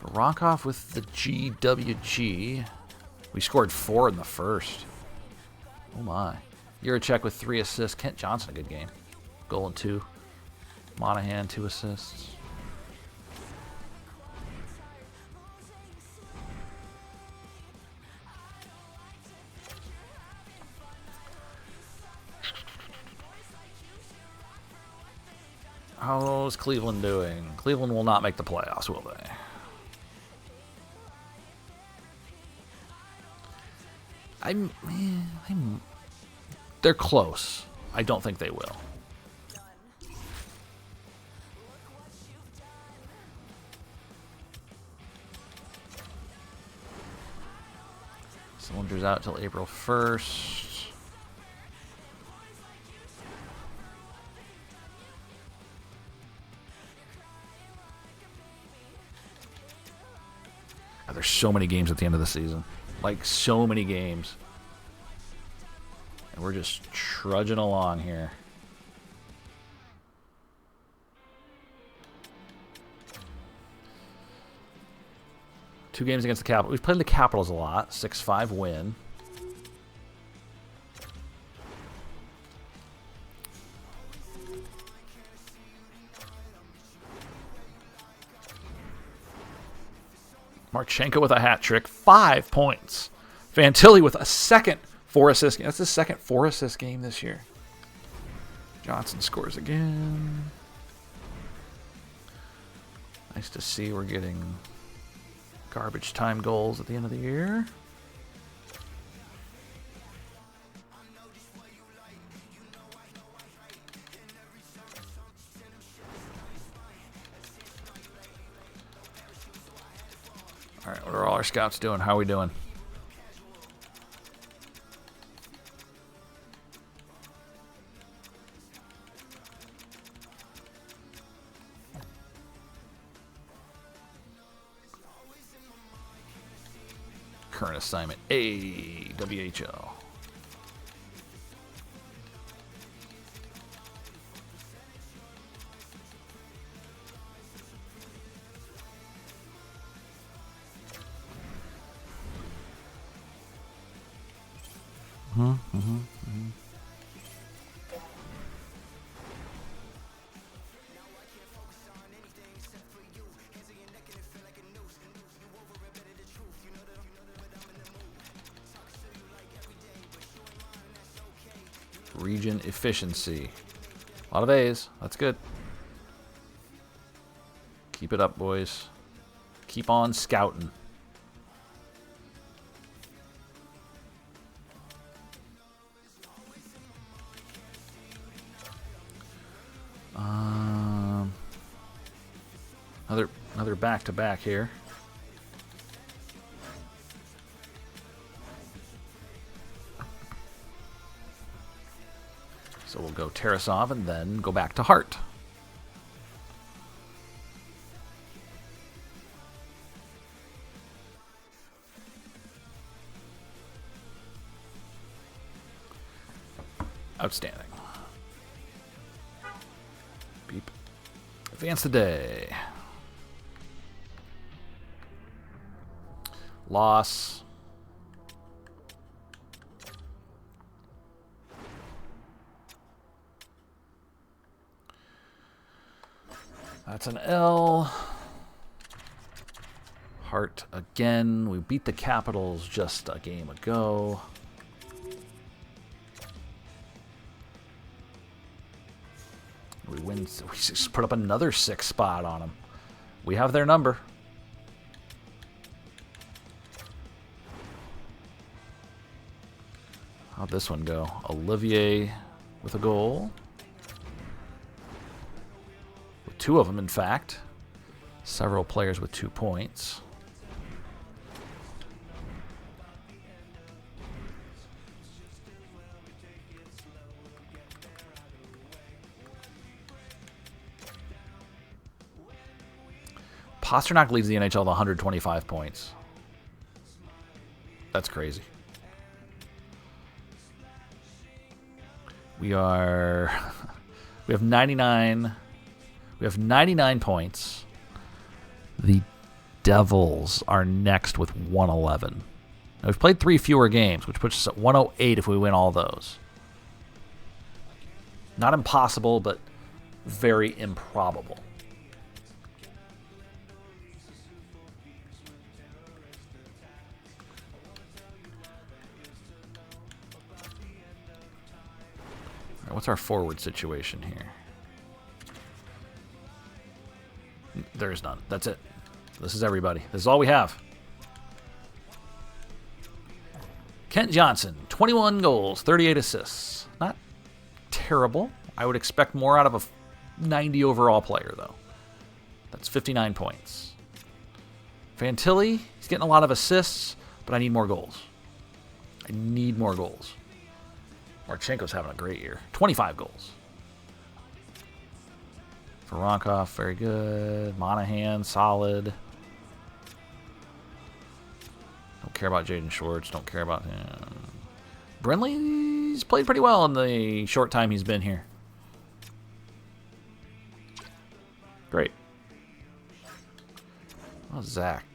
Barankoff with the GWG. We scored 4 in the first. Oh my. Yurachek with 3 assists. Kent Johnson, a good game. Goal and 2. Monahan, 2 assists. How's Cleveland doing? Cleveland will not make the playoffs, will they? They're close. I don't think they will. Cylinders out till April 1st. There's so many games at the end of the season. Like, so many games. And we're just trudging along here. Two games against the Capitals. We've played the Capitals a lot. 6-5 win. Marchenko with a hat trick, 5 points. Fantilli with a second 4-assist game. That's the second 4-assist game this year. Johnson scores again. Nice to see we're getting garbage time goals at the end of the year. All right, what are all our scouts doing? How are we doing? Current assignment, AWHL. Region efficiency. A lot of A's. That's good. Keep it up, boys. Keep on scouting. Another back-to-back here. So we'll go Tarasov and then go back to Hart. Outstanding. Beep. Advance the day. Loss. That's an L. Hart again. We beat the Capitals just a game ago. We win. We just put up another 6 spot on them. We have their number. How'd this one go? Olivier with a goal. With 2 of them, in fact. Several players with 2 points. Pasternak leads the NHL with 125 points. That's crazy. We have 99. We have 99 points. The Devils are next with 111. Now, we've played 3 fewer games, which puts us at 108 if we win all those. Not impossible, but very improbable. What's our forward situation here? There's none. That's it. This is everybody. This is all we have. Kent Johnson, 21 goals, 38 assists. Not terrible. I would expect more out of a 90 overall player, though. That's 59 points. Fantilli, he's getting a lot of assists, but I need more goals. I need more goals. Marchenko's having a great year. 25 goals. Voronkov, very good. Monahan, solid. Don't care about Jaden Schwartz. Don't care about him. Brinley's played pretty well in the short time he's been here. Great. Oh, Zach.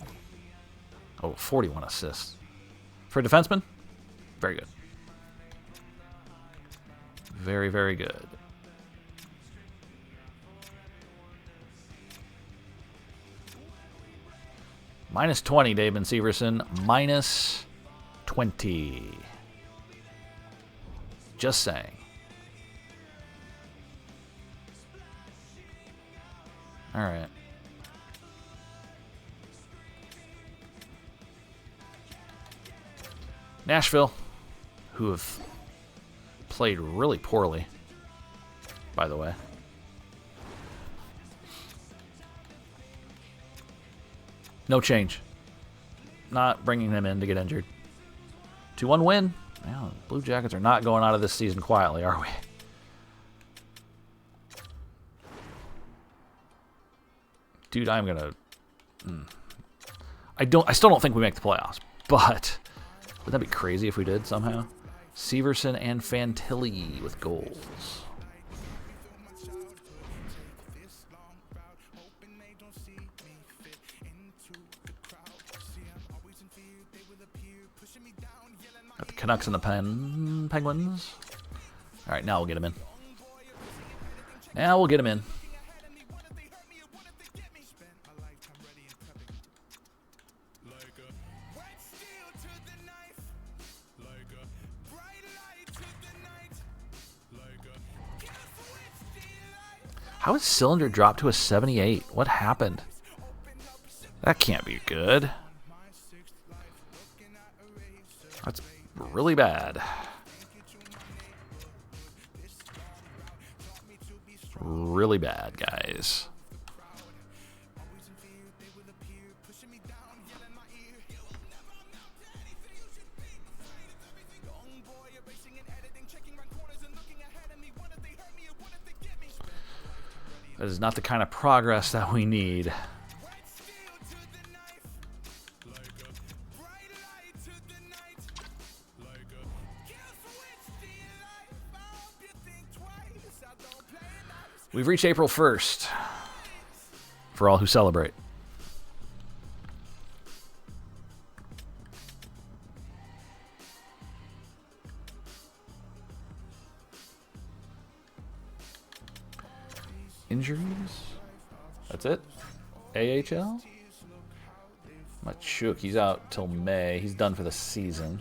Oh, 41 assists. For a defenseman? Very good. Very, very good. Minus 20, David Severson. Minus 20. Just saying. All right. Nashville, who have played really poorly, by the way. No change. Not bringing him in to get injured. 2-1 win. Well, Blue Jackets are not going out of this season quietly, are we? Dude, I'm gonna... I still don't think we make the playoffs, but would that be crazy if we did somehow? Severson and Fantilli with goals. Got the Canucks and the Penguins. All right, now we'll get him in. Now we'll get him in. How is Cylinder dropped to a 78? What happened? That can't be good. That's really bad. really bad, guys. That is not the kind of progress that we need. We've reached April 1st for all who celebrate. Injuries? That's it? AHL? Machuk, he's out till May. He's done for the season.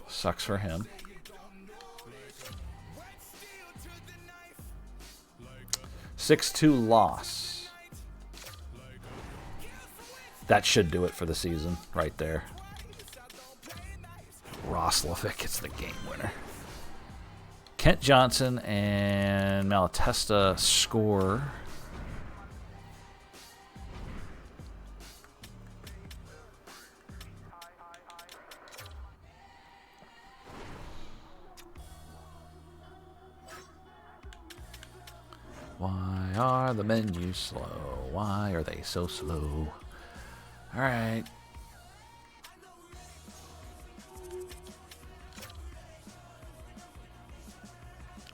Sucks for him. (6-2) loss. That should do it for the season, right there. Roslovic gets the game winner. Kent Johnson and Malatesta score. Why are the menus slow? Why are they so slow? All right.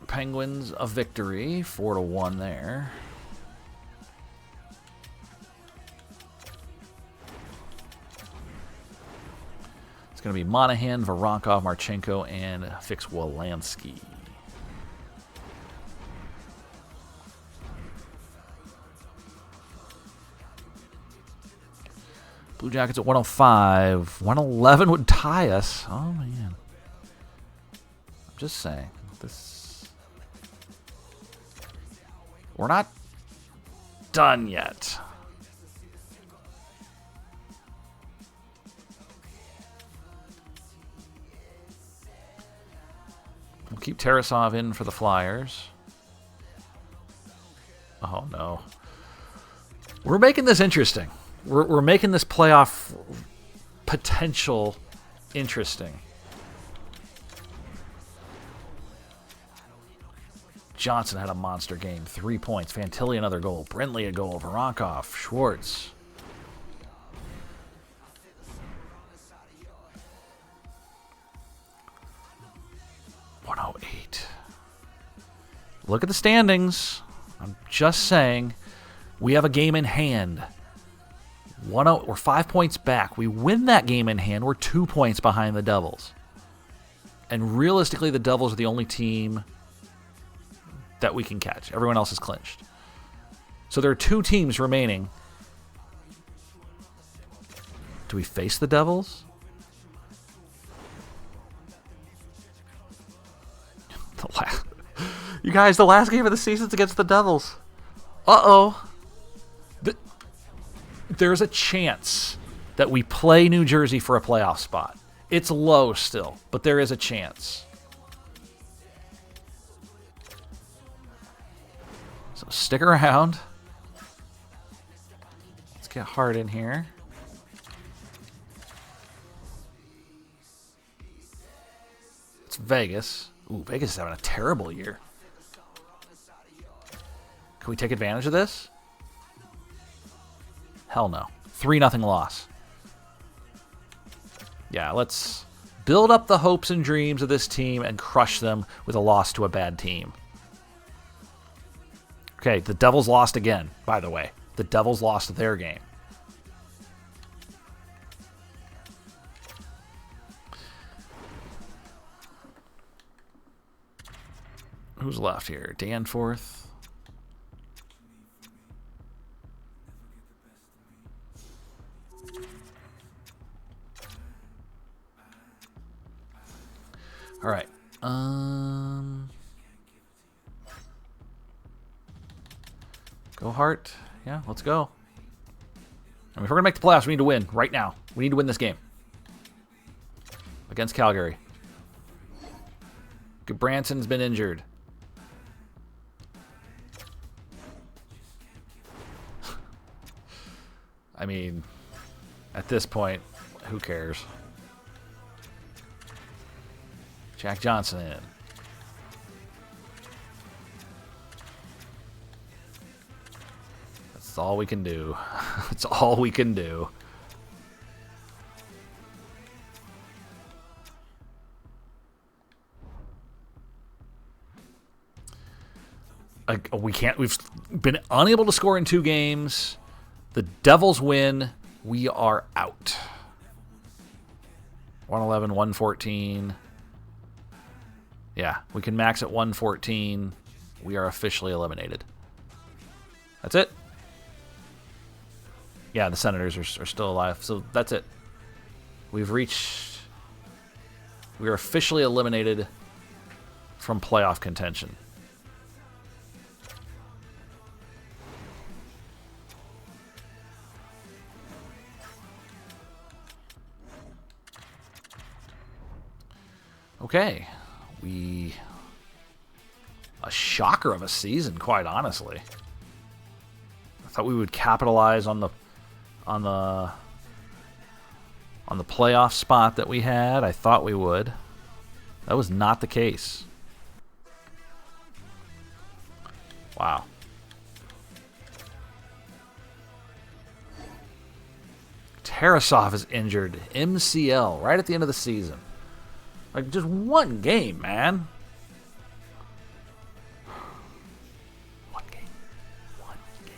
Penguins a victory, 4-1 there. It's going to be Monahan, Voronkov, Marchenko, and Fix-Wolansky. Blue Jackets at 105. 111 would tie us. Oh, man. I'm just saying. We're not done yet. We'll keep Tarasov in for the Flyers. Oh, no. We're making this interesting. We're making this playoff potential interesting. Johnson had a monster game. 3 points. Fantilli another goal. Brindley a goal. Voronkov. Schwartz. .108. Look at the standings. I'm just saying we have a game in hand. We're 5 points back. We win that game in hand. We're 2 points behind the Devils. And realistically, the Devils are the only team that we can catch. Everyone else is clinched. So there are 2 teams remaining. Do we face the Devils? You guys, the last game of the season's against the Devils. Uh-oh. There's a chance that we play New Jersey for a playoff spot. It's low still, but there is a chance. So stick around. Let's get hard in here. It's Vegas. Ooh, Vegas is having a terrible year. Can we take advantage of this? Hell no. 3-0 loss. Yeah, let's build up the hopes and dreams of this team and crush them with a loss to a bad team. Okay, the Devils lost again, by the way. The Devils lost their game. Who's left here? Danforth. All right. Go Hart. Yeah, let's go. I mean, if we're going to make the playoffs, we need to win right now. We need to win this game. Against Calgary. Branson's been injured. I mean, at this point, who cares? Jack Johnson in. That's all we can do. That's all we can do. We can't. We've been unable to score in 2 games. The Devils win. We are out. 111, 114. Yeah, we can max at 114. We are officially eliminated. That's it. Yeah, the Senators are still alive. So that's it. We are officially eliminated from playoff contention. Okay, a shocker of a season, quite honestly. I thought we would capitalize on the playoff spot that we had. I thought we would. That was not the case. Wow. Tarasov is injured. MCL right at the end of the season. Like, just one game, man. One game. One game.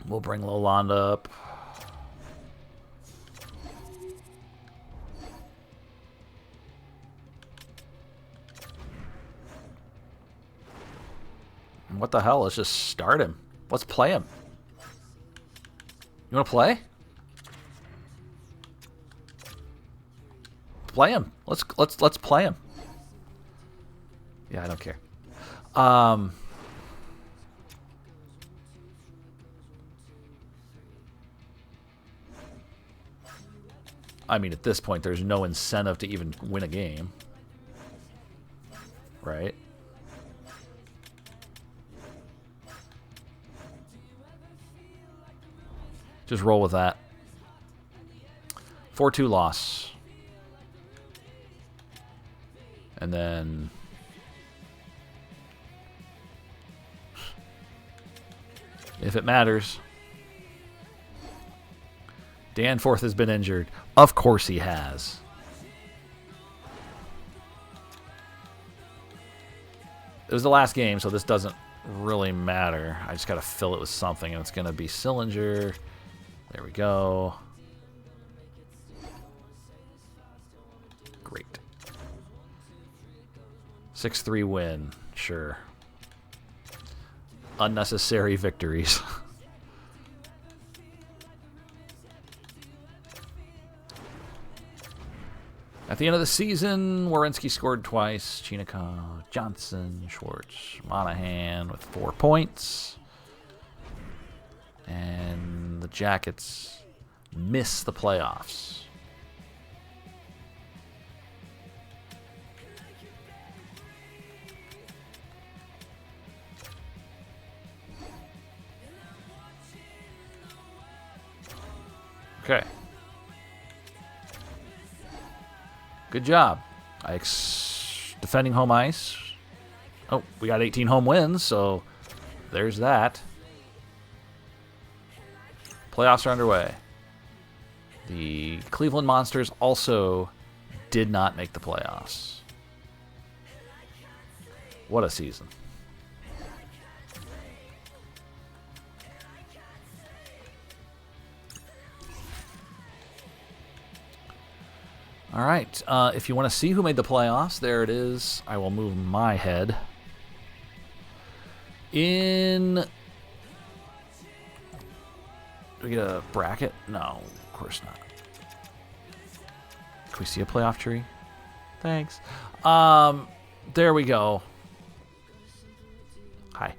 We'll bring Lalonde up. What the hell? Let's just start him. Let's play him. You want to play? Play him. Let's play him. Yeah, I don't care. I mean, at this point, there's no incentive to even win a game. Right? Just roll with that. 4-2 loss. And then... if it matters... Danforth has been injured. Of course he has. It was the last game, so this doesn't really matter. I just got to fill it with something, and it's going to be Sillinger. There we go. Great. 6-3 win. Sure. Unnecessary victories. At the end of the season, Werenski scored twice. Chinakhov, Johnson, Schwartz, Monahan with 4 points. And the Jackets miss the playoffs. Okay. Good job. Defending home ice. Oh, we got 18 home wins, so there's that. Playoffs are underway. The Cleveland Monsters also did not make the playoffs. What a season. All right, if you want to see who made the playoffs, there it is. I will move my head. Do we get a bracket? No, of course not. Can we see a playoff tree? Thanks. There we go. Hi.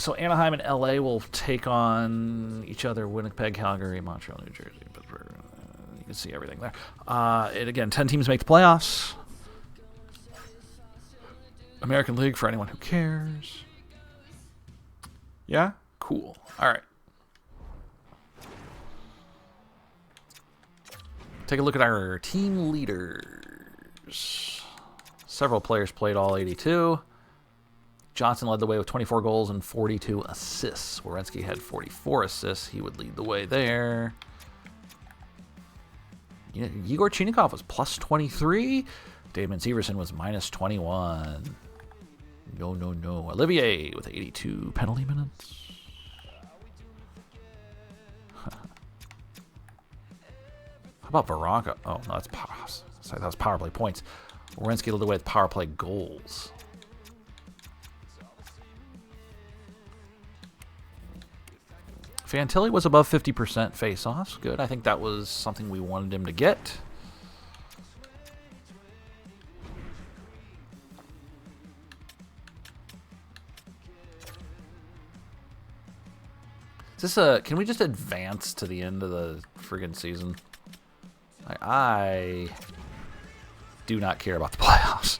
So Anaheim and LA will take on each other. Winnipeg, Calgary, Montreal, New Jersey. You can see everything there. And again, 10 teams make the playoffs. American League for anyone who cares. Yeah? Cool. All right. Take a look at our team leaders. Several players played all 82. Johnson led the way with 24 goals and 42 assists. Werenski had 44 assists. He would lead the way there. Igor Chinikov was plus 23. Damon Severson was minus 21. No. Olivier with 82 penalty minutes. How about Veronka? Oh, no, that was power play points. Werenski led the way with power play goals. Fantilli was above 50% face-offs. Good. I think that was something we wanted him to get. Is this can we just advance to the end of the friggin' season? I do not care about the playoffs.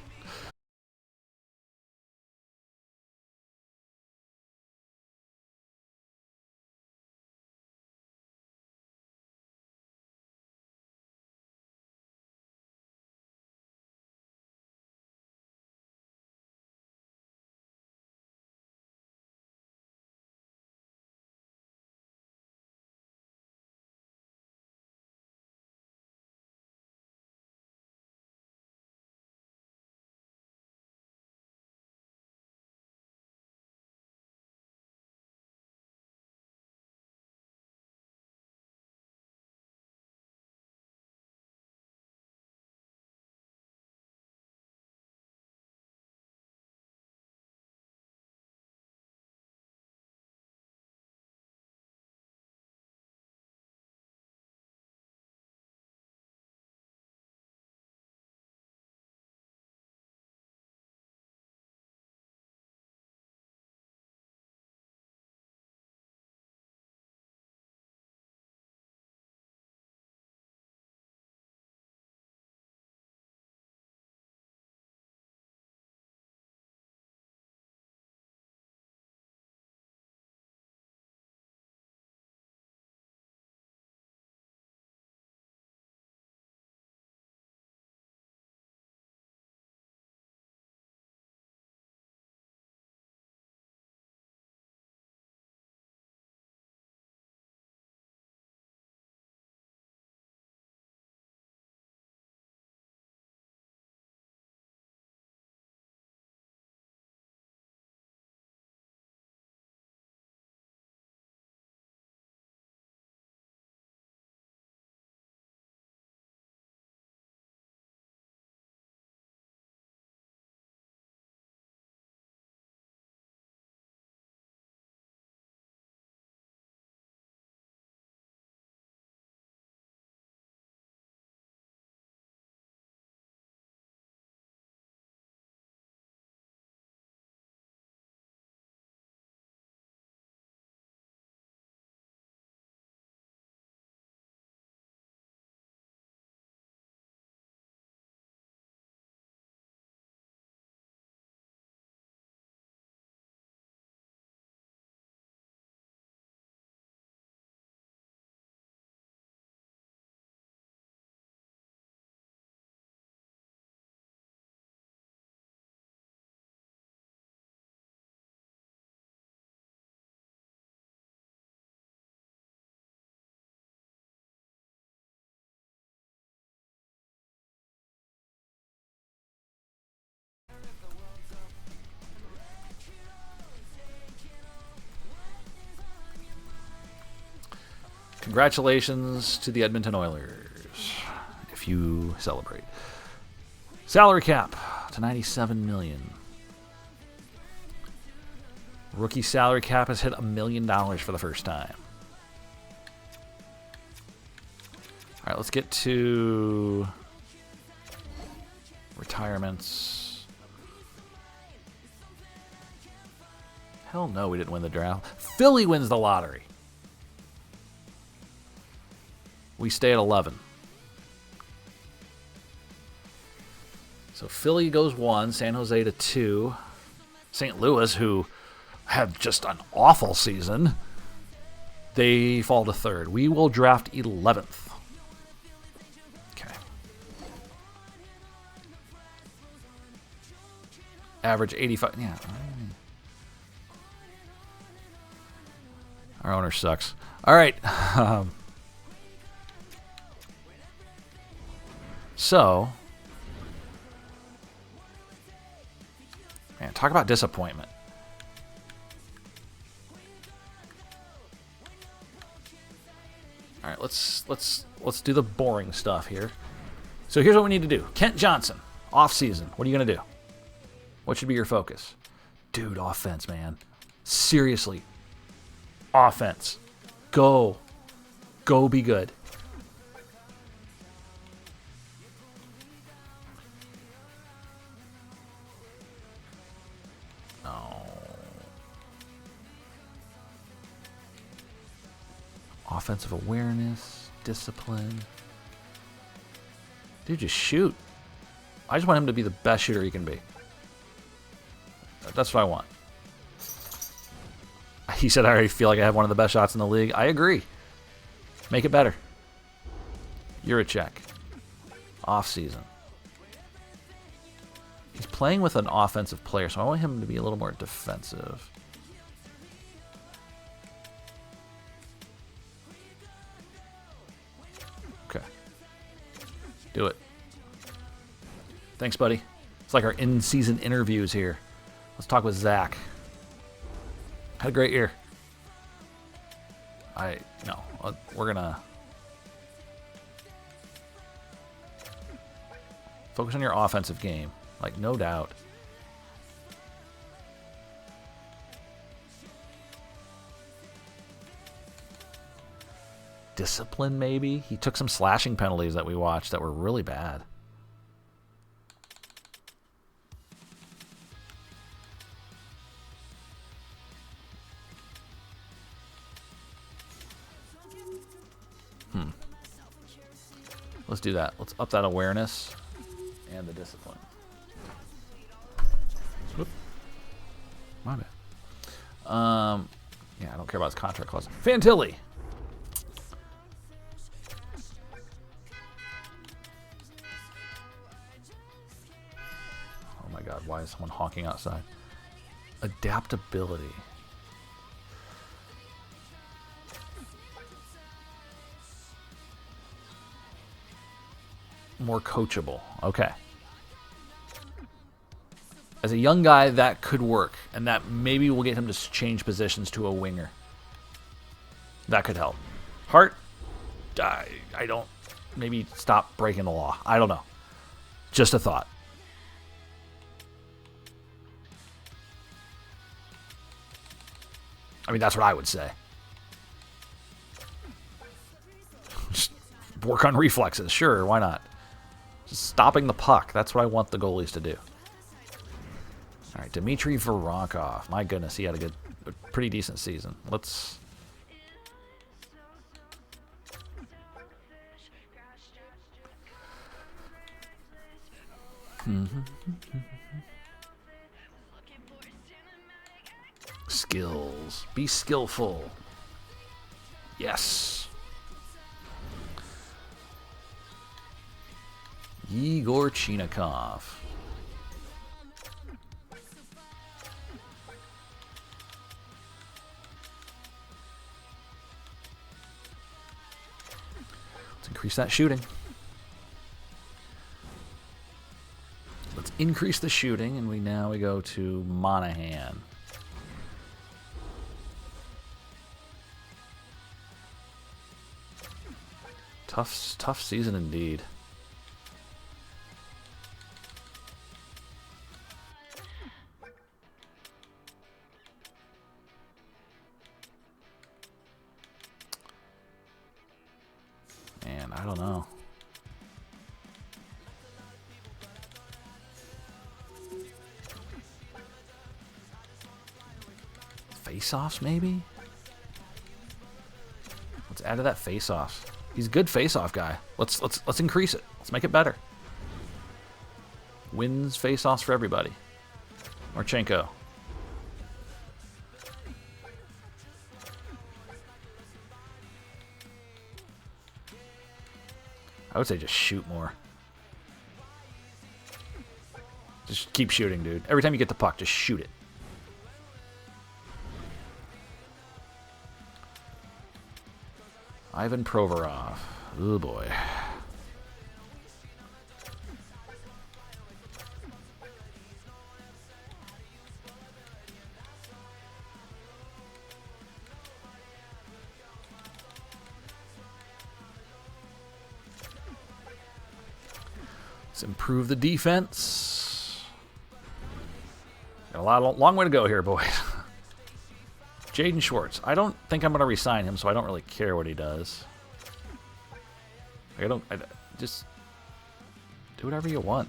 Congratulations to the Edmonton Oilers, if you celebrate. Salary cap to $97 million. Rookie salary cap has hit $1 million for the first time. All right, let's get to retirements. Hell no, we didn't win the draft. Philly wins the lottery. We stay at 11. So Philly goes 1, San Jose to 2. St. Louis, who had just an awful season, they fall to 3rd. We will draft 11th. Okay. Average 85. Yeah. Our owner sucks. All right. So, man, talk about disappointment. All right, let's do the boring stuff here. So here's what we need to do. Kent Johnson, off season. What are you gonna do? What should be your focus? Dude, offense, man. Seriously. Offense. Go be good. No. Offensive awareness, discipline. Dude, just shoot. I just want him to be the best shooter he can be. That's what I want. He said, I already feel like I have one of the best shots in the league. I agree. Make it better. You're a check. Off season. He's playing with an offensive player, so I want him to be a little more defensive. Okay. Do it. Thanks, buddy. It's like our in-season interviews here. Let's talk with Zach. Had a great year. We're gonna focus on your offensive game. Like, no doubt. Discipline, maybe? He took some slashing penalties that we watched that were really bad. Let's do that. Let's up that awareness and the discipline. Whoop. My bad. Yeah, I don't care about his contract clause. Fantilli. Oh my God, why is someone honking outside? Adaptability. More coachable. Okay. As a young guy, that could work. And that maybe will get him to change positions to a winger. That could help. Hart? I don't... Maybe stop breaking the law. I don't know. Just a thought. I mean, that's what I would say. Just work on reflexes. Sure, why not? Just stopping the puck. That's what I want the goalies to do. All right, Dmitry Voronkov. My goodness, he had a pretty decent season. Let's... Skills. Be skillful. Yes. Igor Chinikov. Let's increase that shooting. Let's increase the shooting, and we go to Monahan. Tough season indeed. Man, I don't know. face-offs, maybe? Let's add to that face-offs. He's a good face-off guy. Let's increase it. Let's make it better. Wins face-offs for everybody. Marchenko. I would say just shoot more. Just keep shooting, dude. Every time you get the puck, just shoot it. Ivan Provorov. Oh boy. Let's improve the defense. Got a long way to go here, boys. Jaden Schwartz. I don't think I'm going to re-sign him, so I don't really care what he does. I just do whatever you want.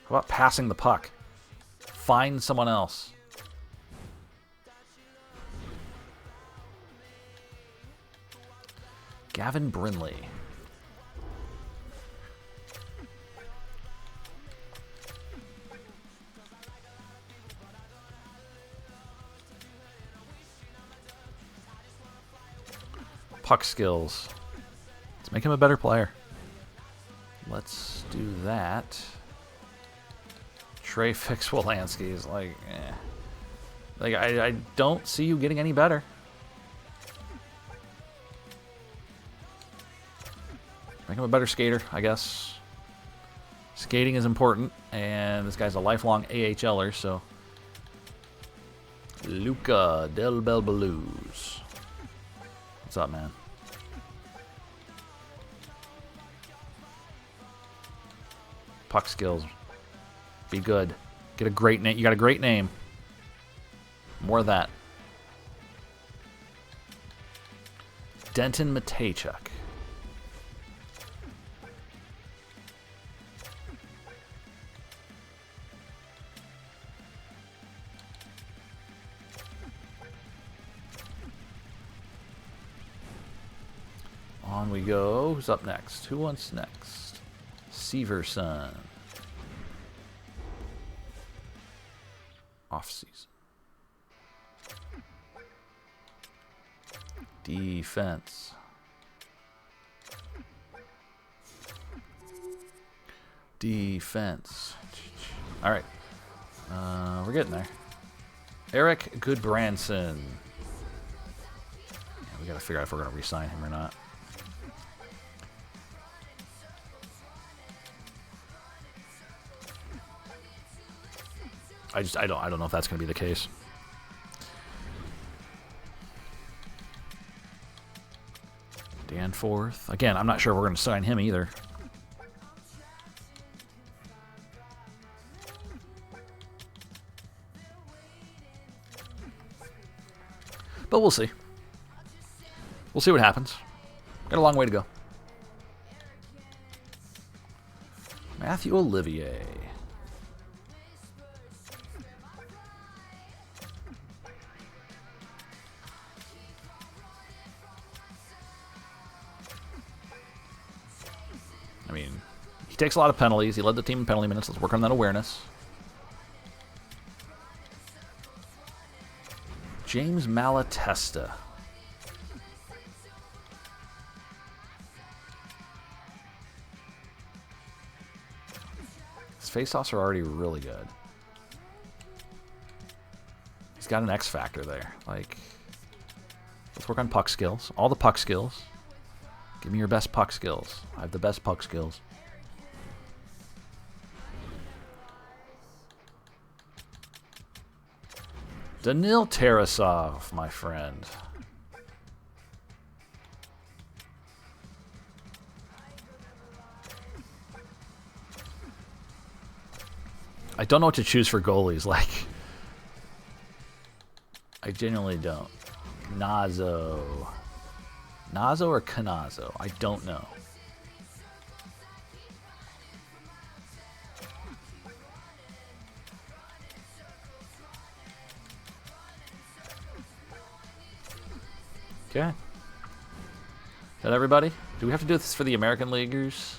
How about passing the puck? Find someone else. Gavin Brindley. Puck skills. Let's make him a better player. Let's do that. Trey Fix-Wolanski is like, eh. Like I don't see you getting any better. Make him a better skater, I guess. Skating is important, and this guy's a lifelong AHLer, so. Luca Del Belbaluz. What's up, man? Puck skills. Be good. Get a great name. You got a great name. More of that. Denton Matejchuk. On we go. Who's up next? Who wants next? Severson. Off-season. Defense. Defense. All right. We're getting there. Eric Goodbranson. Yeah, we got to figure out if we're going to re-sign him or not. I don't know if that's going to be the case. Danforth. Again, I'm not sure we're going to sign him either. But we'll see. We'll see what happens. Got a long way to go. Matthew Olivier. I mean, he takes a lot of penalties. He led the team in penalty minutes. Let's work on that awareness. James Malatesta. His face-offs are already really good. He's got an X factor there. Like, let's work on puck skills. All the puck skills. Give me your best puck skills. I have the best puck skills. Danil Tarasov, my friend. I don't know what to choose for goalies. Like, I genuinely don't. Nazo. Nazo or Canazo? I don't know. Okay. Is that everybody? Do we have to do this for the American Leaguers?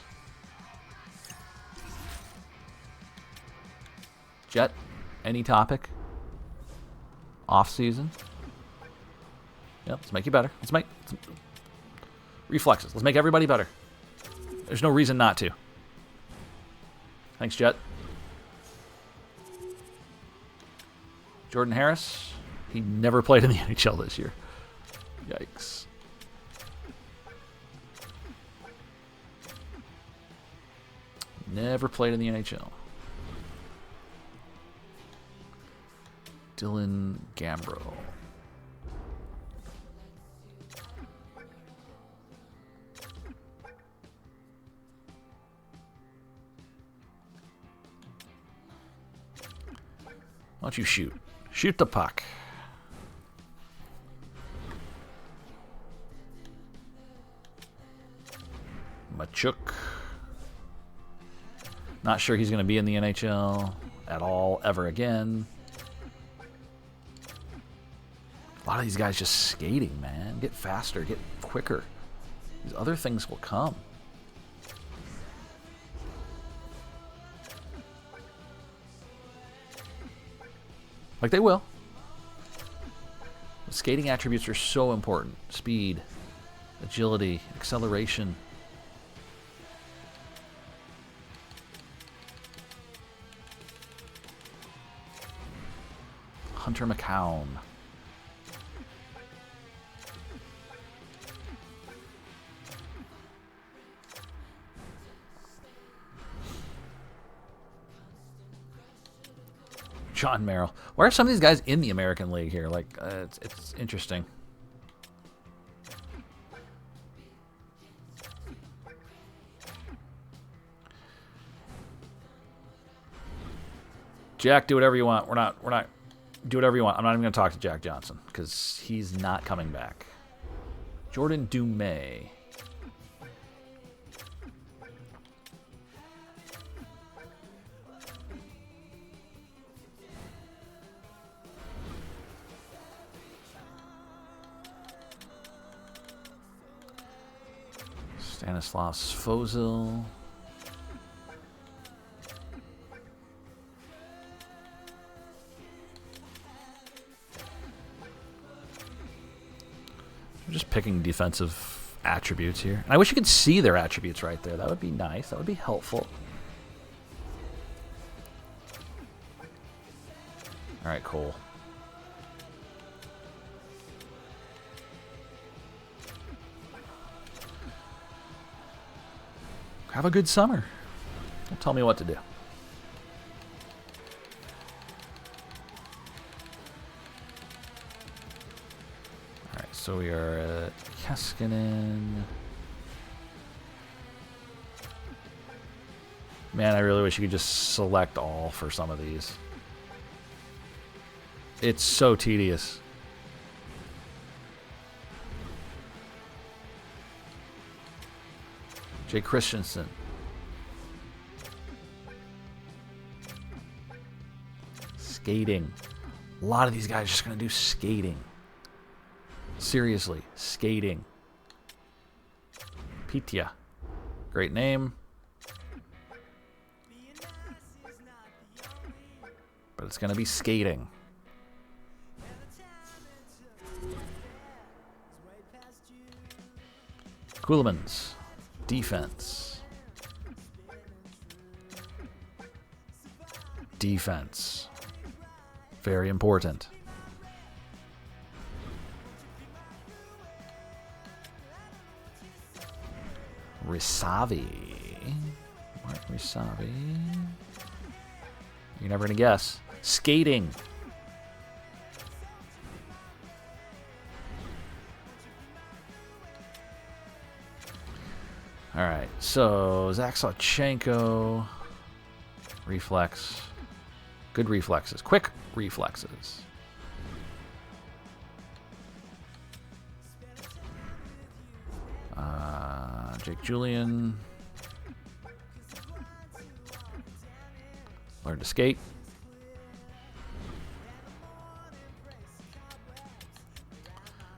Jet, any topic? Off season? Yep, let's make you better. Let's make reflexes. Let's make everybody better. There's no reason not to. Thanks, Jet. Jordan Harris. He never played in the NHL this year. Yikes. Never played in the NHL. Dylan Gambro. Why don't you shoot? Shoot the puck. Machuk. Not sure he's going to be in the NHL at all ever again. A lot of these guys just skating, man. Get faster, get quicker. These other things will come. Like they will. The skating attributes are so important. Speed, agility, acceleration. Hunter McCown. John Merrill. Why are some of these guys in the American League here? Like, it's interesting. Jack, do whatever you want. We're not. Do whatever you want. I'm not even going to talk to Jack Johnson because he's not coming back. Jordan Dumais. Stanislaus Fozil. I'm just picking defensive attributes here. And I wish you could see their attributes right there. That would be nice. That would be helpful. All right, cool. Have a good summer. Don't tell me what to do. Alright, so we are at Keskinen. Man, I really wish you could just select all for some of these. It's so tedious. Jay Christensen. Skating. A lot of these guys are just going to do skating. Seriously, skating. Pitya. Great name. But it's going to be skating. Kuhlmans. Defense. Defense. Very important. Risavi. Mark Risavi. You're never going to guess. Skating. All right, so Zach Sawchenko, reflex, good reflexes, quick reflexes. Jake Julian, learn to skate.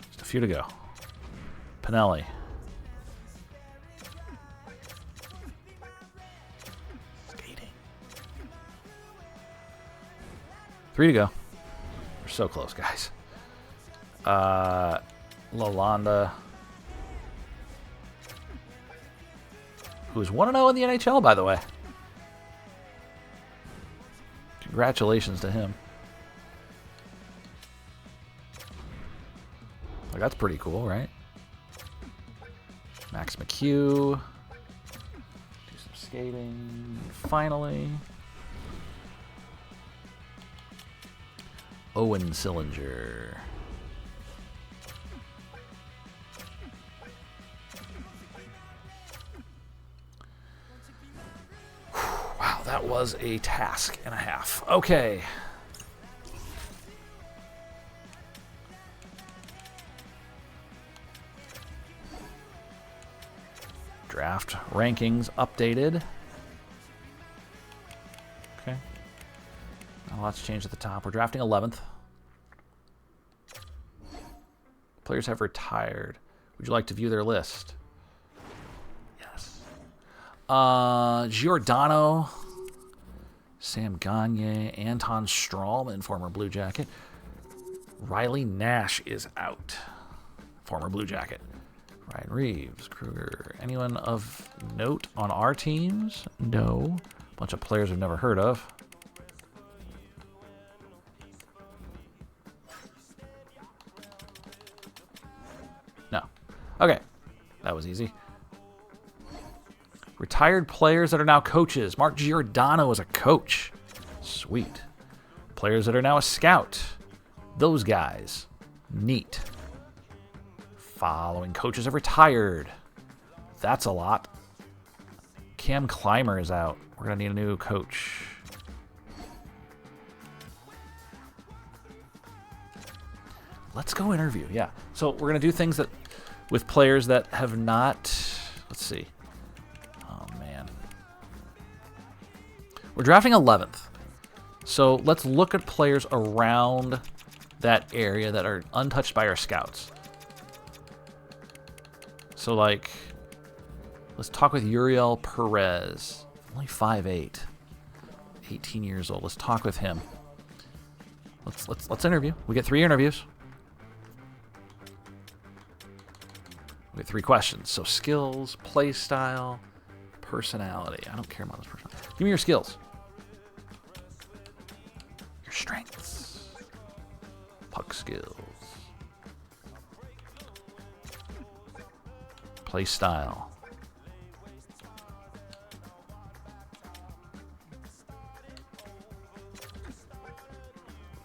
Just a few to go. Pinelli. Skating. 3 to go. We're so close, guys. Lalonde, who's 1-0 in the NHL, by the way. Congratulations to him. Like, that's pretty cool, right? Max McHugh. Do some skating. Finally. Owen Sillinger. Wow, that was a task and a half. Okay. Draft rankings updated. Okay. Not a lot's changed at the top. We're drafting 11th. Players have retired. Would you like to view their list? Yes. Giordano, Sam Gagne, Anton Strawman, former Blue Jacket. Riley Nash is out. Former Blue Jacket. Ryan Reeves, Kruger. Anyone of note on our teams? No. Bunch of players we've never heard of. No. Okay. That was easy. Retired players that are now coaches. Mark Giordano is a coach. Sweet. Players that are now a scout. Those guys. Neat. Following coaches have retired. That's a lot. Cam Clymer is out. We're going to need a new coach. Let's go interview. Yeah. So we're going to do things that with players that have not... Let's see. Oh, man. We're drafting 11th. So let's look at players around that area that are untouched by our scouts. So, like, let's talk with Uriel Perez. Only 5'8", 18 years old. Let's talk with him. Let's interview. We get 3 interviews. We get 3 questions. So, skills, play style, personality. I don't care about this personality. Give me your skills. Your strengths. Puck skills. Play style.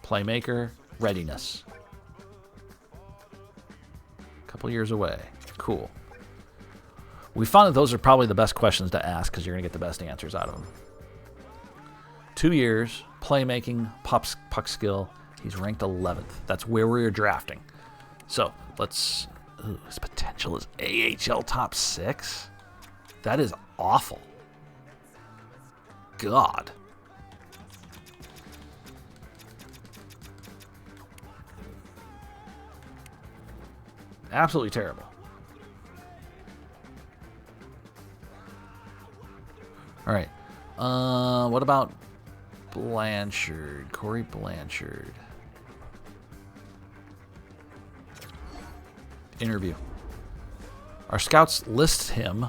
Playmaker. Readiness. Couple years away. Cool. We found that those are probably the best questions to ask because you're going to get the best answers out of them. 2 years. Playmaking. Puck skill. He's ranked 11th. That's where we're drafting. So, let's... Ooh, his potential is AHL top 6? That is awful. God. Absolutely terrible. All right. What about Blanchard? Corey Blanchard. Interview. Our scouts list him.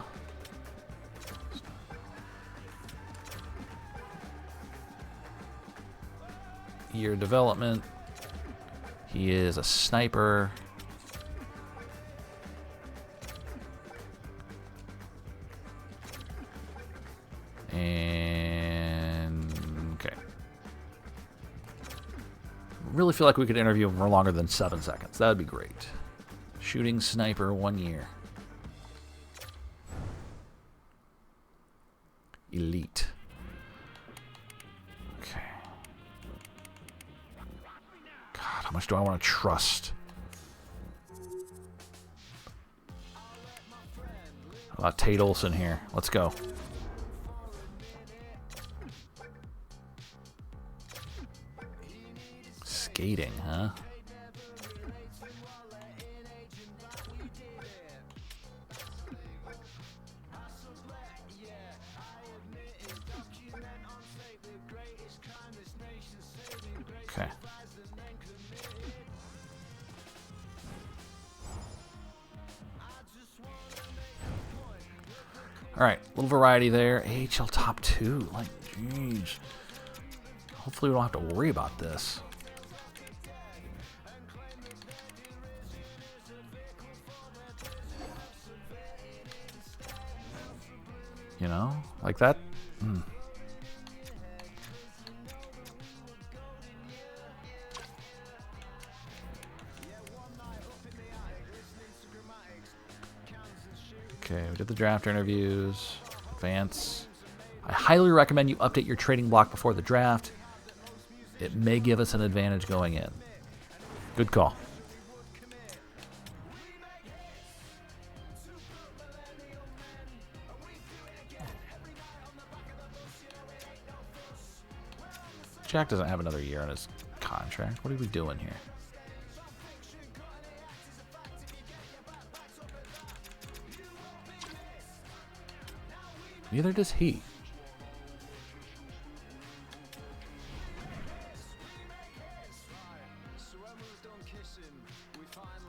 Year development. He is a sniper. And okay. Really feel like we could interview him for longer than 7 seconds. That would be great. Shooting sniper, 1 year. Elite. Okay. God, how much do I want to trust? How about Tate Olson here? Let's go. Skating, huh? All right, a little variety there. AHL top 2. Like, jeez. Hopefully we don't have to worry about this. You know, like that. Okay, we did the draft interviews. Advance. I highly recommend you update your trading block before the draft. It may give us an advantage going in. Good call. Jack doesn't have another year on his contract. What are we doing here? Neither does he.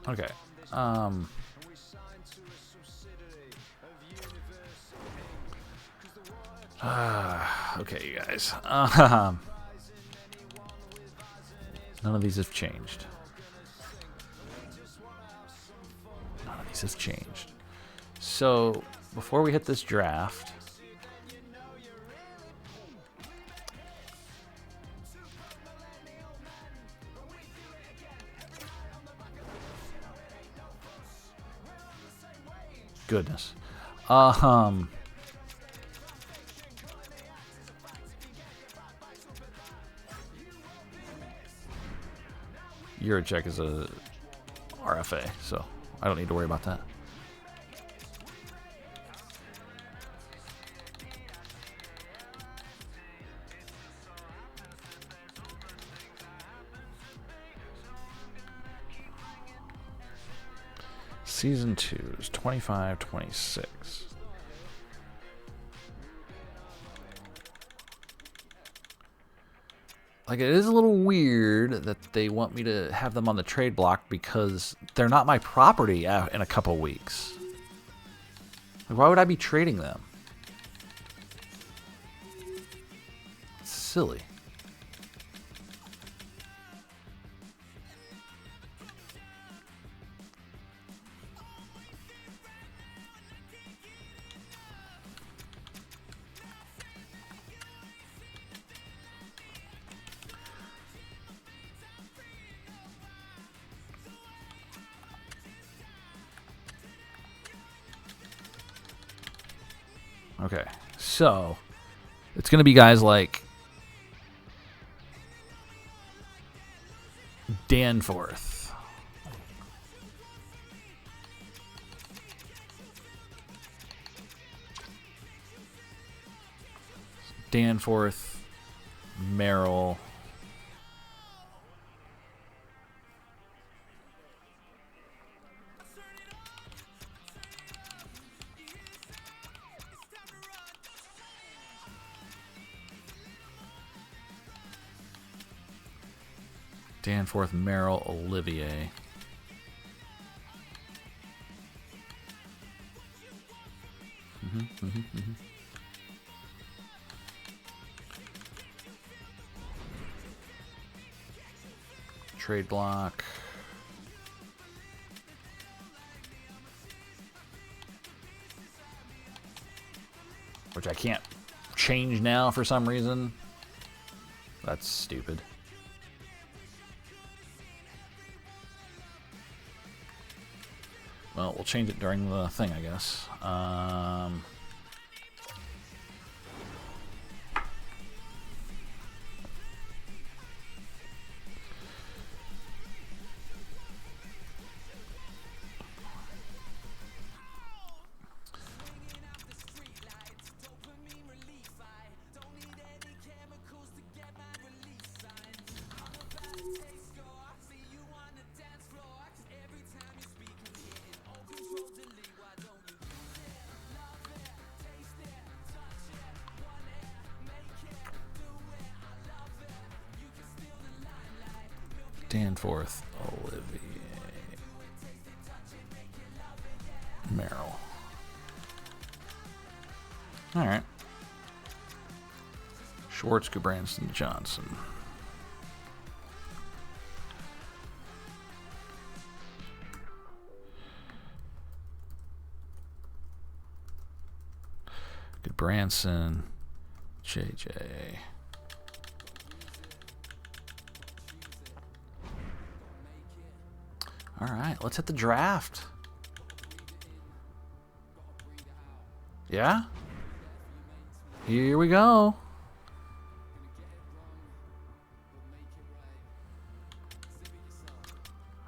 Okay. Okay, you guys. None of these have changed. None of these have changed. So, before we hit this draft, goodness. Eurocheck is a RFA, so I don't need to worry about that. Season 2 is 25-26. Like, it is a little weird that they want me to have them on the trade block because they're not my property in a couple weeks. Like, why would I be trading them? It's silly. Okay, so it's going to be guys like Danforth, Merrill, Merrill, Olivier. Trade block. Which I can't change now for some reason. That's stupid. Well, we'll change it during the thing, I guess. Danforth, Olivier, Merrill. All right. Schwartz, Gudbranson, Johnson. Gudbranson, JJ. All right, let's hit the draft. Yeah? Here we go.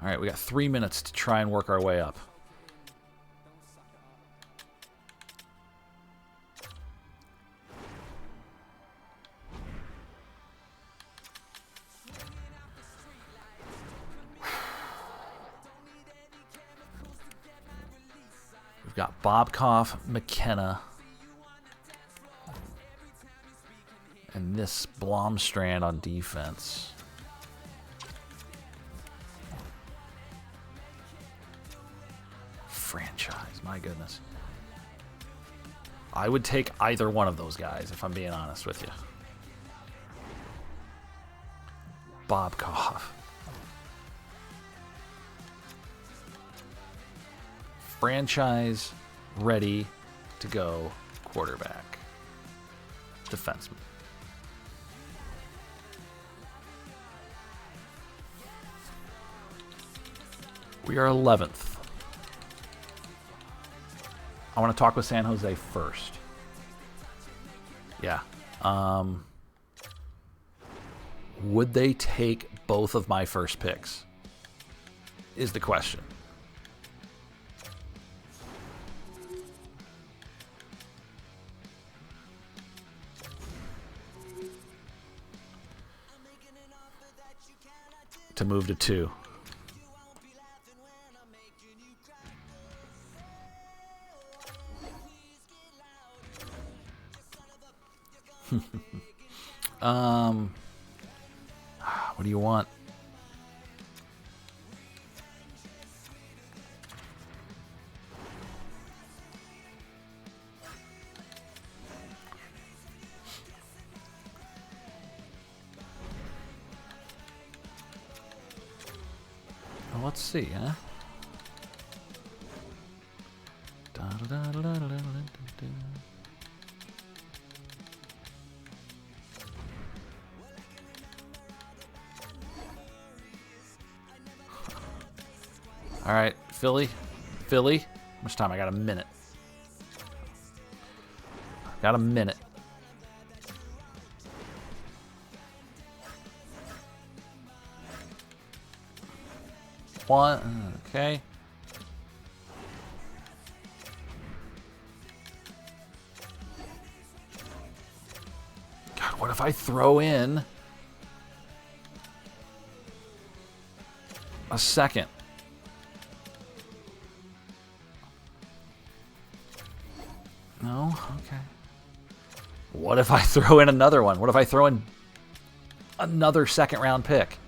All right, we got 3 minutes to try and work our way up. We've got Bobkoff, McKenna, and this Blomstrand on defense. Franchise, my goodness. I would take either one of those guys, if I'm being honest with you. Bobkoff. Franchise, ready to go quarterback. Defenseman. We are 11th. I want to talk with San Jose first. Yeah. Would they take both of my first picks? Is the question. To move to 2. What do you want? Well, let's see, huh? All right, Philly. How much time? I got a minute. Got a minute. One. Okay. God, what if I throw in a second? No? Okay. What if I throw in another one? What if I throw in another second round pick?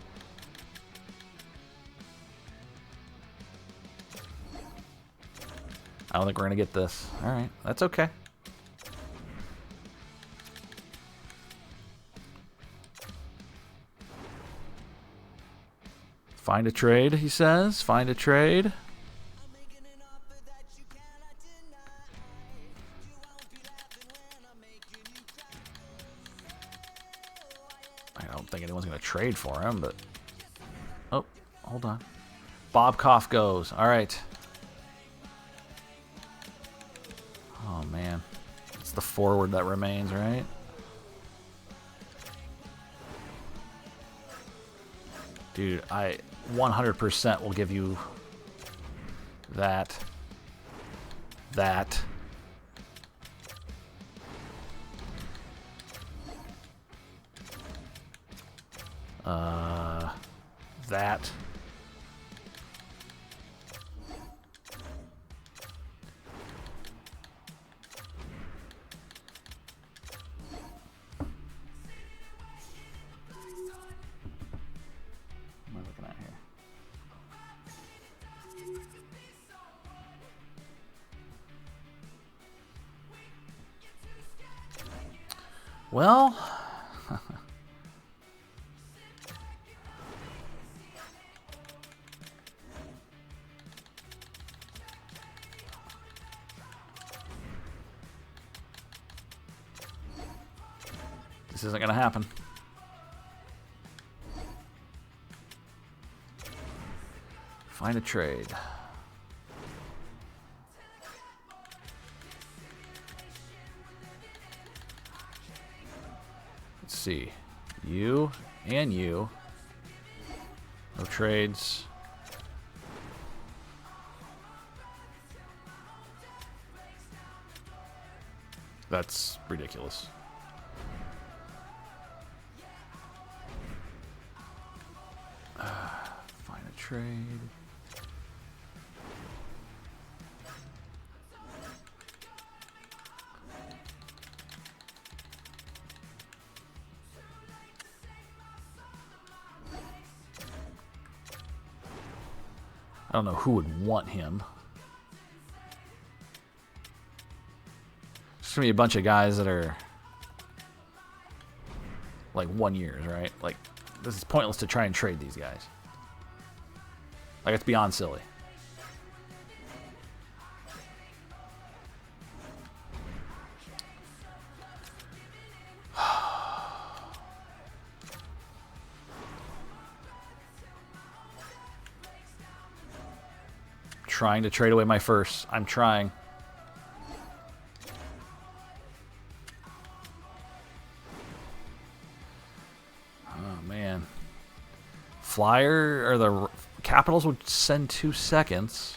I don't think we're going to get this. All right. That's okay. Find a trade, he says. Find a trade. I don't think anyone's going to trade for him, but... Oh, hold on. Bobkoff goes. All right. Oh, man. It's the forward that remains, right? Dude, I 100% will give you that. That. That. What am I looking at here? Well, this isn't going to happen. Find a trade. Let's see. You and you. No trades. That's ridiculous. Find a trade. I don't know who would want him. There's gonna be a bunch of guys that are like 1 years, right? Like, this is pointless to try and trade these guys. Like, it's beyond silly. Trying to trade away my first. I'm trying. Oh, man. Flyer, or the Capitals would send 2 seconds.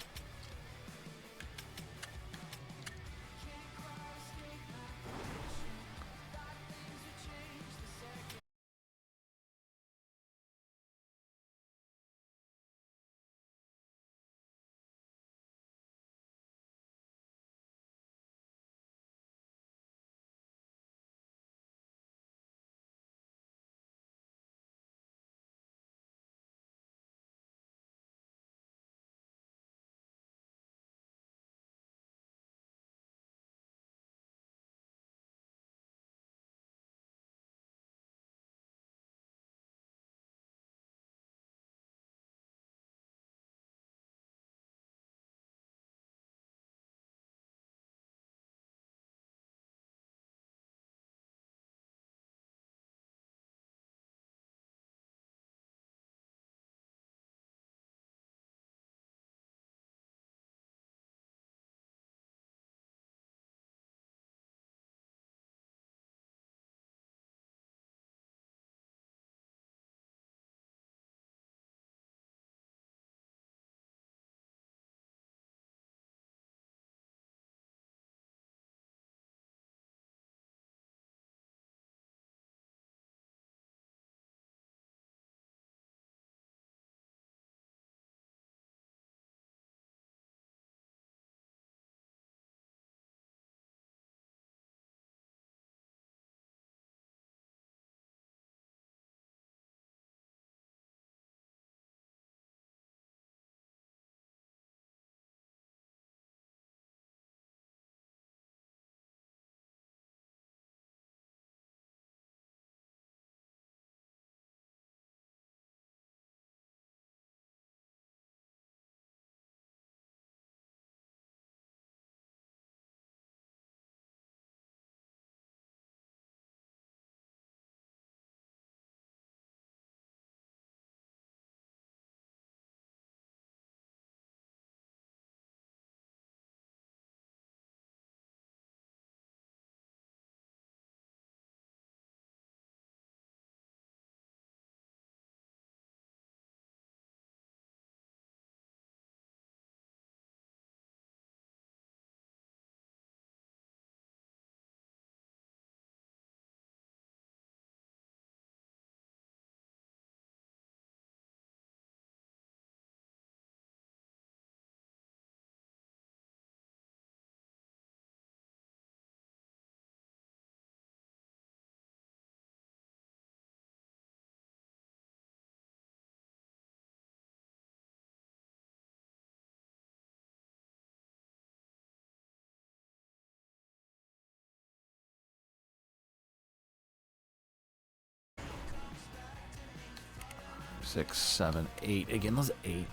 6, 7, 8. Again, let's 8.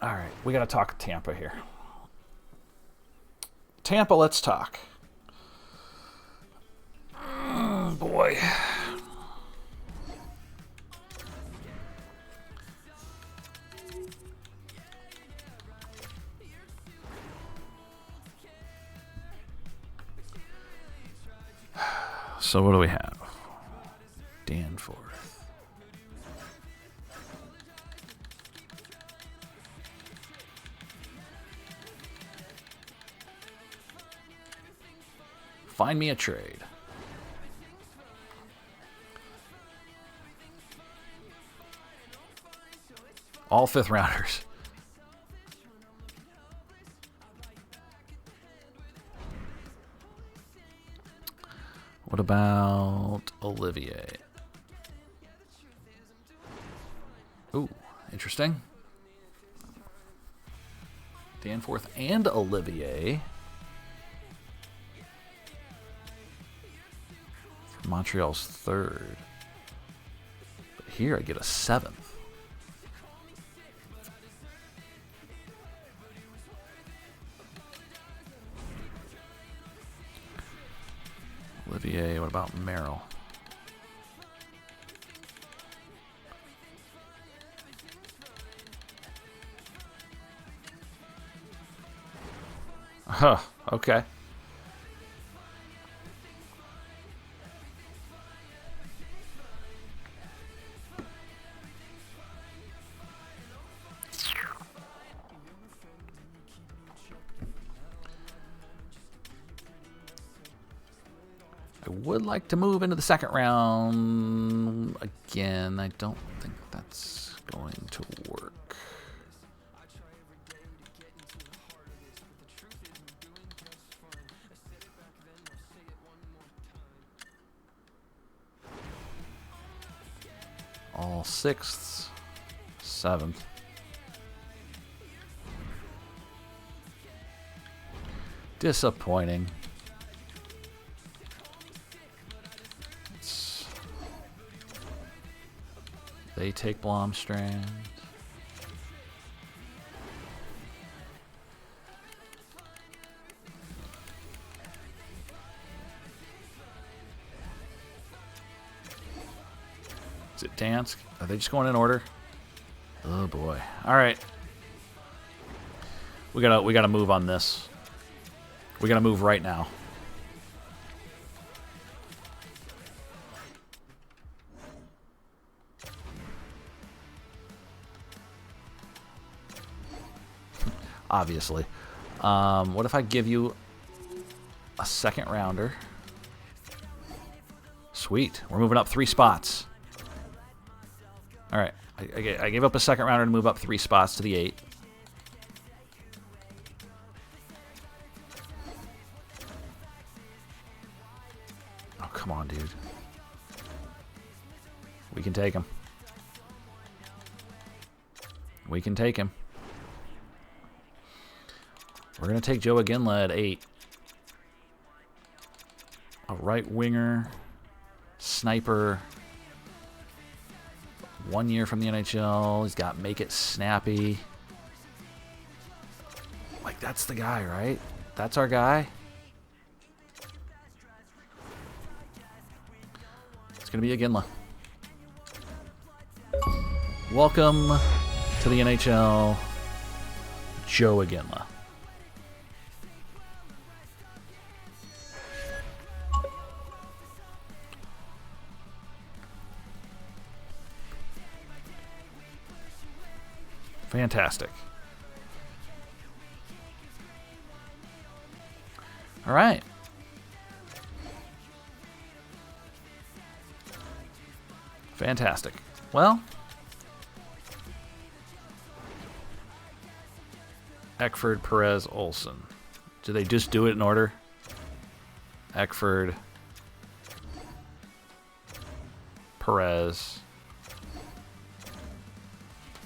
All right, we got to talk Tampa here. Tampa, let's talk. Oh, boy. So what do we have? Danforth. Find me a trade. All 5th rounders. What about Olivier? Ooh, interesting. Danforth and Olivier. For Montreal's 3rd. But here I get a 7th. Olivier, what about Merrill? Huh, okay. I would like to move into the 2nd round again. I don't think that's going to work. All 6ths, 7th. Disappointing. They take Blomstrand. Is it Dansk? Are they just going in order? Oh boy. All right. We gotta move on this. We gotta move right now. Obviously. What if I give you a 2nd rounder? Sweet. We're moving up 3 spots. All right. I gave up a 2nd rounder to move up 3 spots to the 8. Oh, come on, dude. We can take him. We can take him. We're going to take Joe Aginla at 8. A right winger, sniper, 1 year from the NHL. He's got make it snappy. Like, that's the guy, right? That's our guy. It's going to be Aginla. Welcome to the NHL, Joe Aginla. Fantastic. All right. Fantastic. Well, Eckford, Perez, Olsen. Do they just do it in order? Eckford, Perez,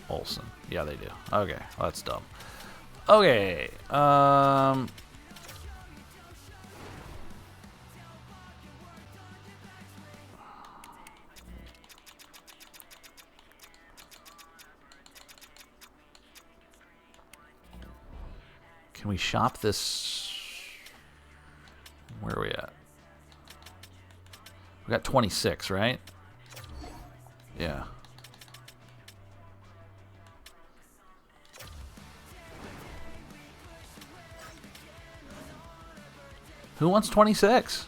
Olsen. Yeah, they do. Okay, well, that's dumb. Okay. Can we shop this? Where are we at? We got 26, right? Yeah. Who wants 26?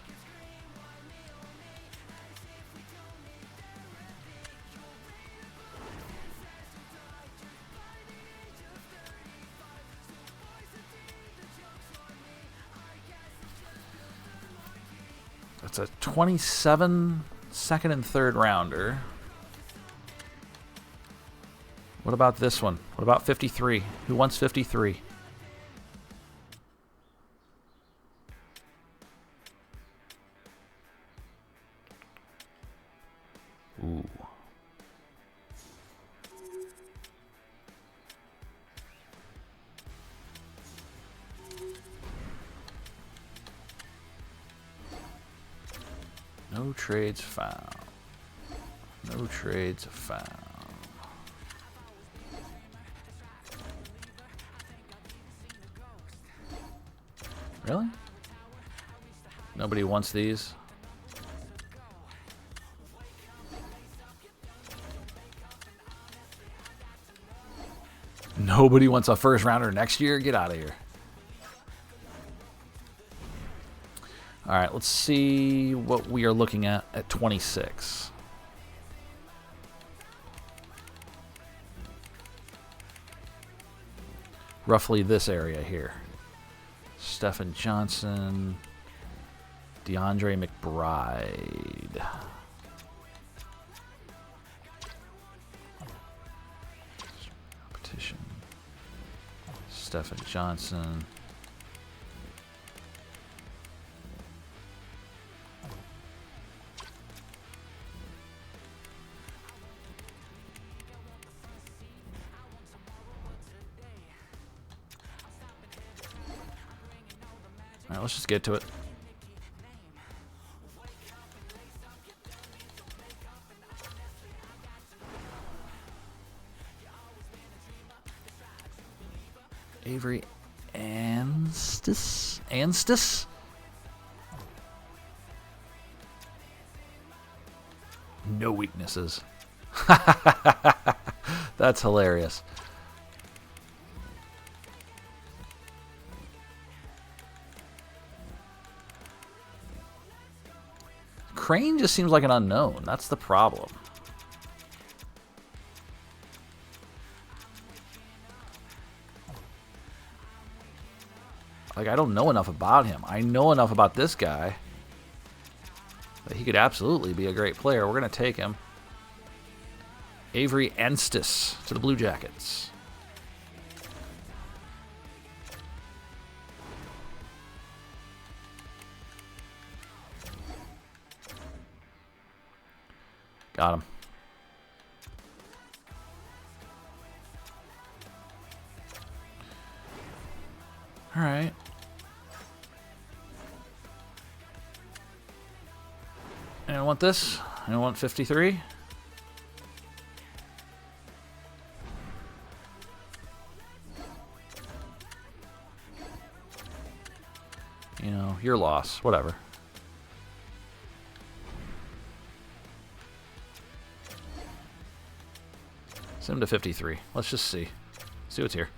That's a 27 second and third rounder. What about this one? What about 53? Who wants 53? Ooh. No trades found. No trades found. Really? Nobody wants these? Nobody wants a first rounder next year? Get out of here. All right, let's see what we are looking at 26. Roughly this area here. Stephen Johnson, DeAndre McBride. Competition. Stephen Johnson. All right, let's just get to it. Avery Anstis? Anstis? No weaknesses. That's hilarious. Crane just seems like an unknown. That's the problem. Like, I don't know enough about him. I know enough about this guy that he could absolutely be a great player. We're going to take him. Avery Anstis to the Blue Jackets. Got him. All right. Anyone want this? Anyone want 53? You know, your loss. Whatever. Send him to 53. Let's just see. See what's here.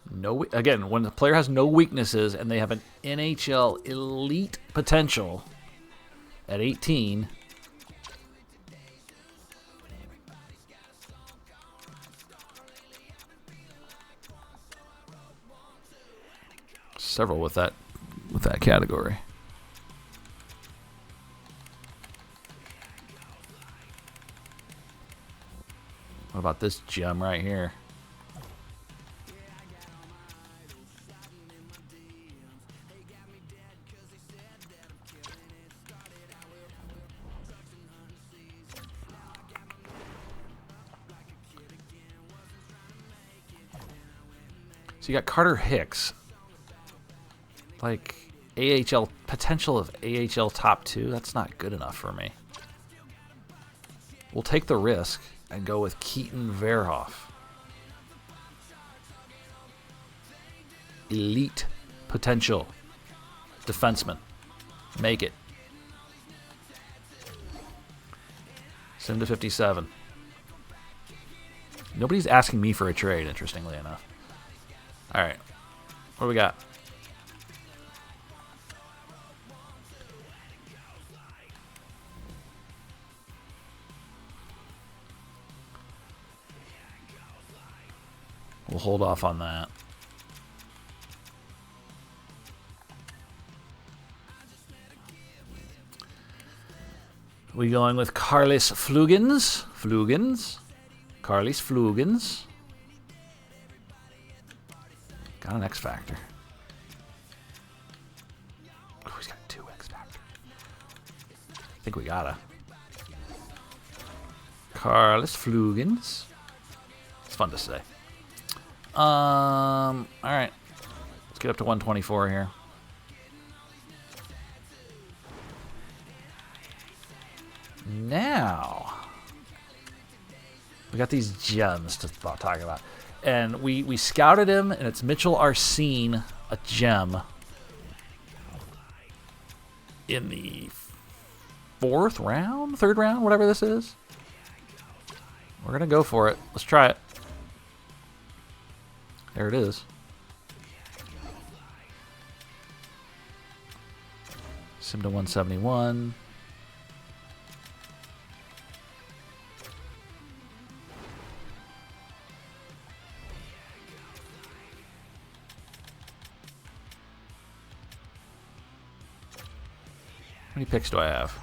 No. Again, when the player has no weaknesses and they have an NHL elite potential at 18. Several with that category. What about this gem right here? So you got Carter Hicks. Like, AHL potential of AHL top 2. That's not good enough for me. We'll take the risk and go with Keaton Verhoff. Elite potential. Defenseman. Make it. Sim to 57. Nobody's asking me for a trade, interestingly enough. Alright. What do we got? We'll hold off on that. We going with Carlis Flugens. Carlis Flugens. Got an X Factor. Oh, he's got 2 X Factor. I think we gotta. Carlis Flugens. It's fun to say. Alright. Let's get up to 124 here. Now, we got these gems to talk about. And we scouted him, and it's Mitchell Arsene, a gem, in the 4th round? 3rd round? Whatever this is. We're going to go for it. Let's try it. There it is. Sim to 171. How many picks do I have?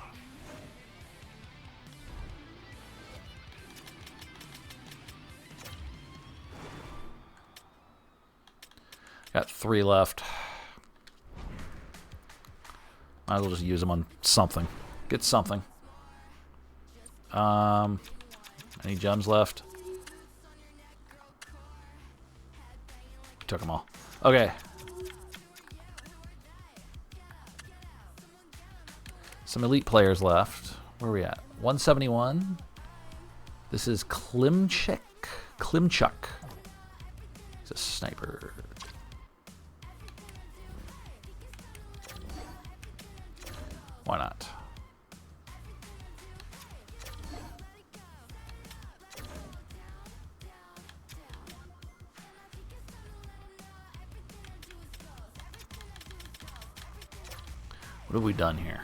Got 3 left. Might as well just use them on something. Get something. Any gems left? Took them all. Okay. Some elite players left. Where are we at? 171. This is Klimchuk. He's a sniper. Why not? What have we done here?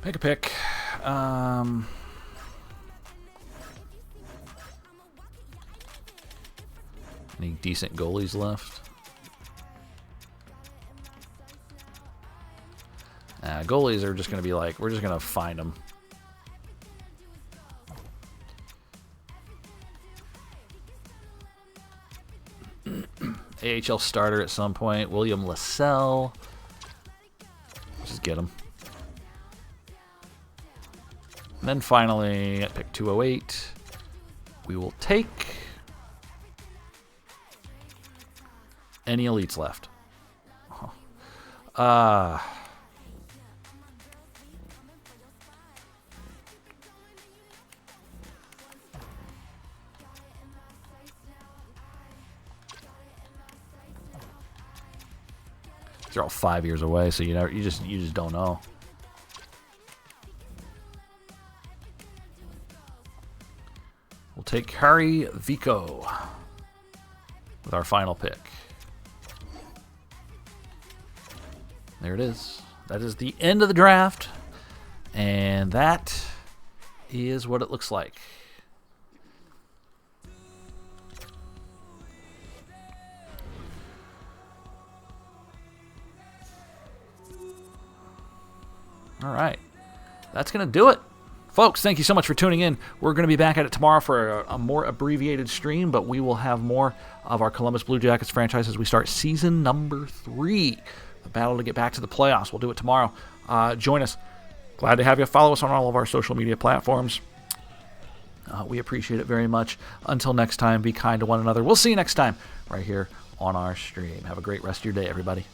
Pick a pick. Any decent goalies left? Goalies are just going to be like, we're just going to find them. AHL starter at some point. William Lassell. Just get him. And then finally, at pick 208, we will take any elites left. They're all 5 years away, so you just don't know. We'll take Harry Vico with our final pick. There it is. That is the end of the draft, and that is what it looks like. All right. That's going to do it. Folks, thank you so much for tuning in. We're going to be back at it tomorrow for a more abbreviated stream, but we will have more of our Columbus Blue Jackets franchise as we start season number 3. The battle to get back to the playoffs. We'll do it tomorrow. Join us glad to have you follow us on all of our social media platforms. We appreciate it very much. Until next time, be kind to one another. We'll see you next time right here on our stream. Have a great rest of your day, everybody.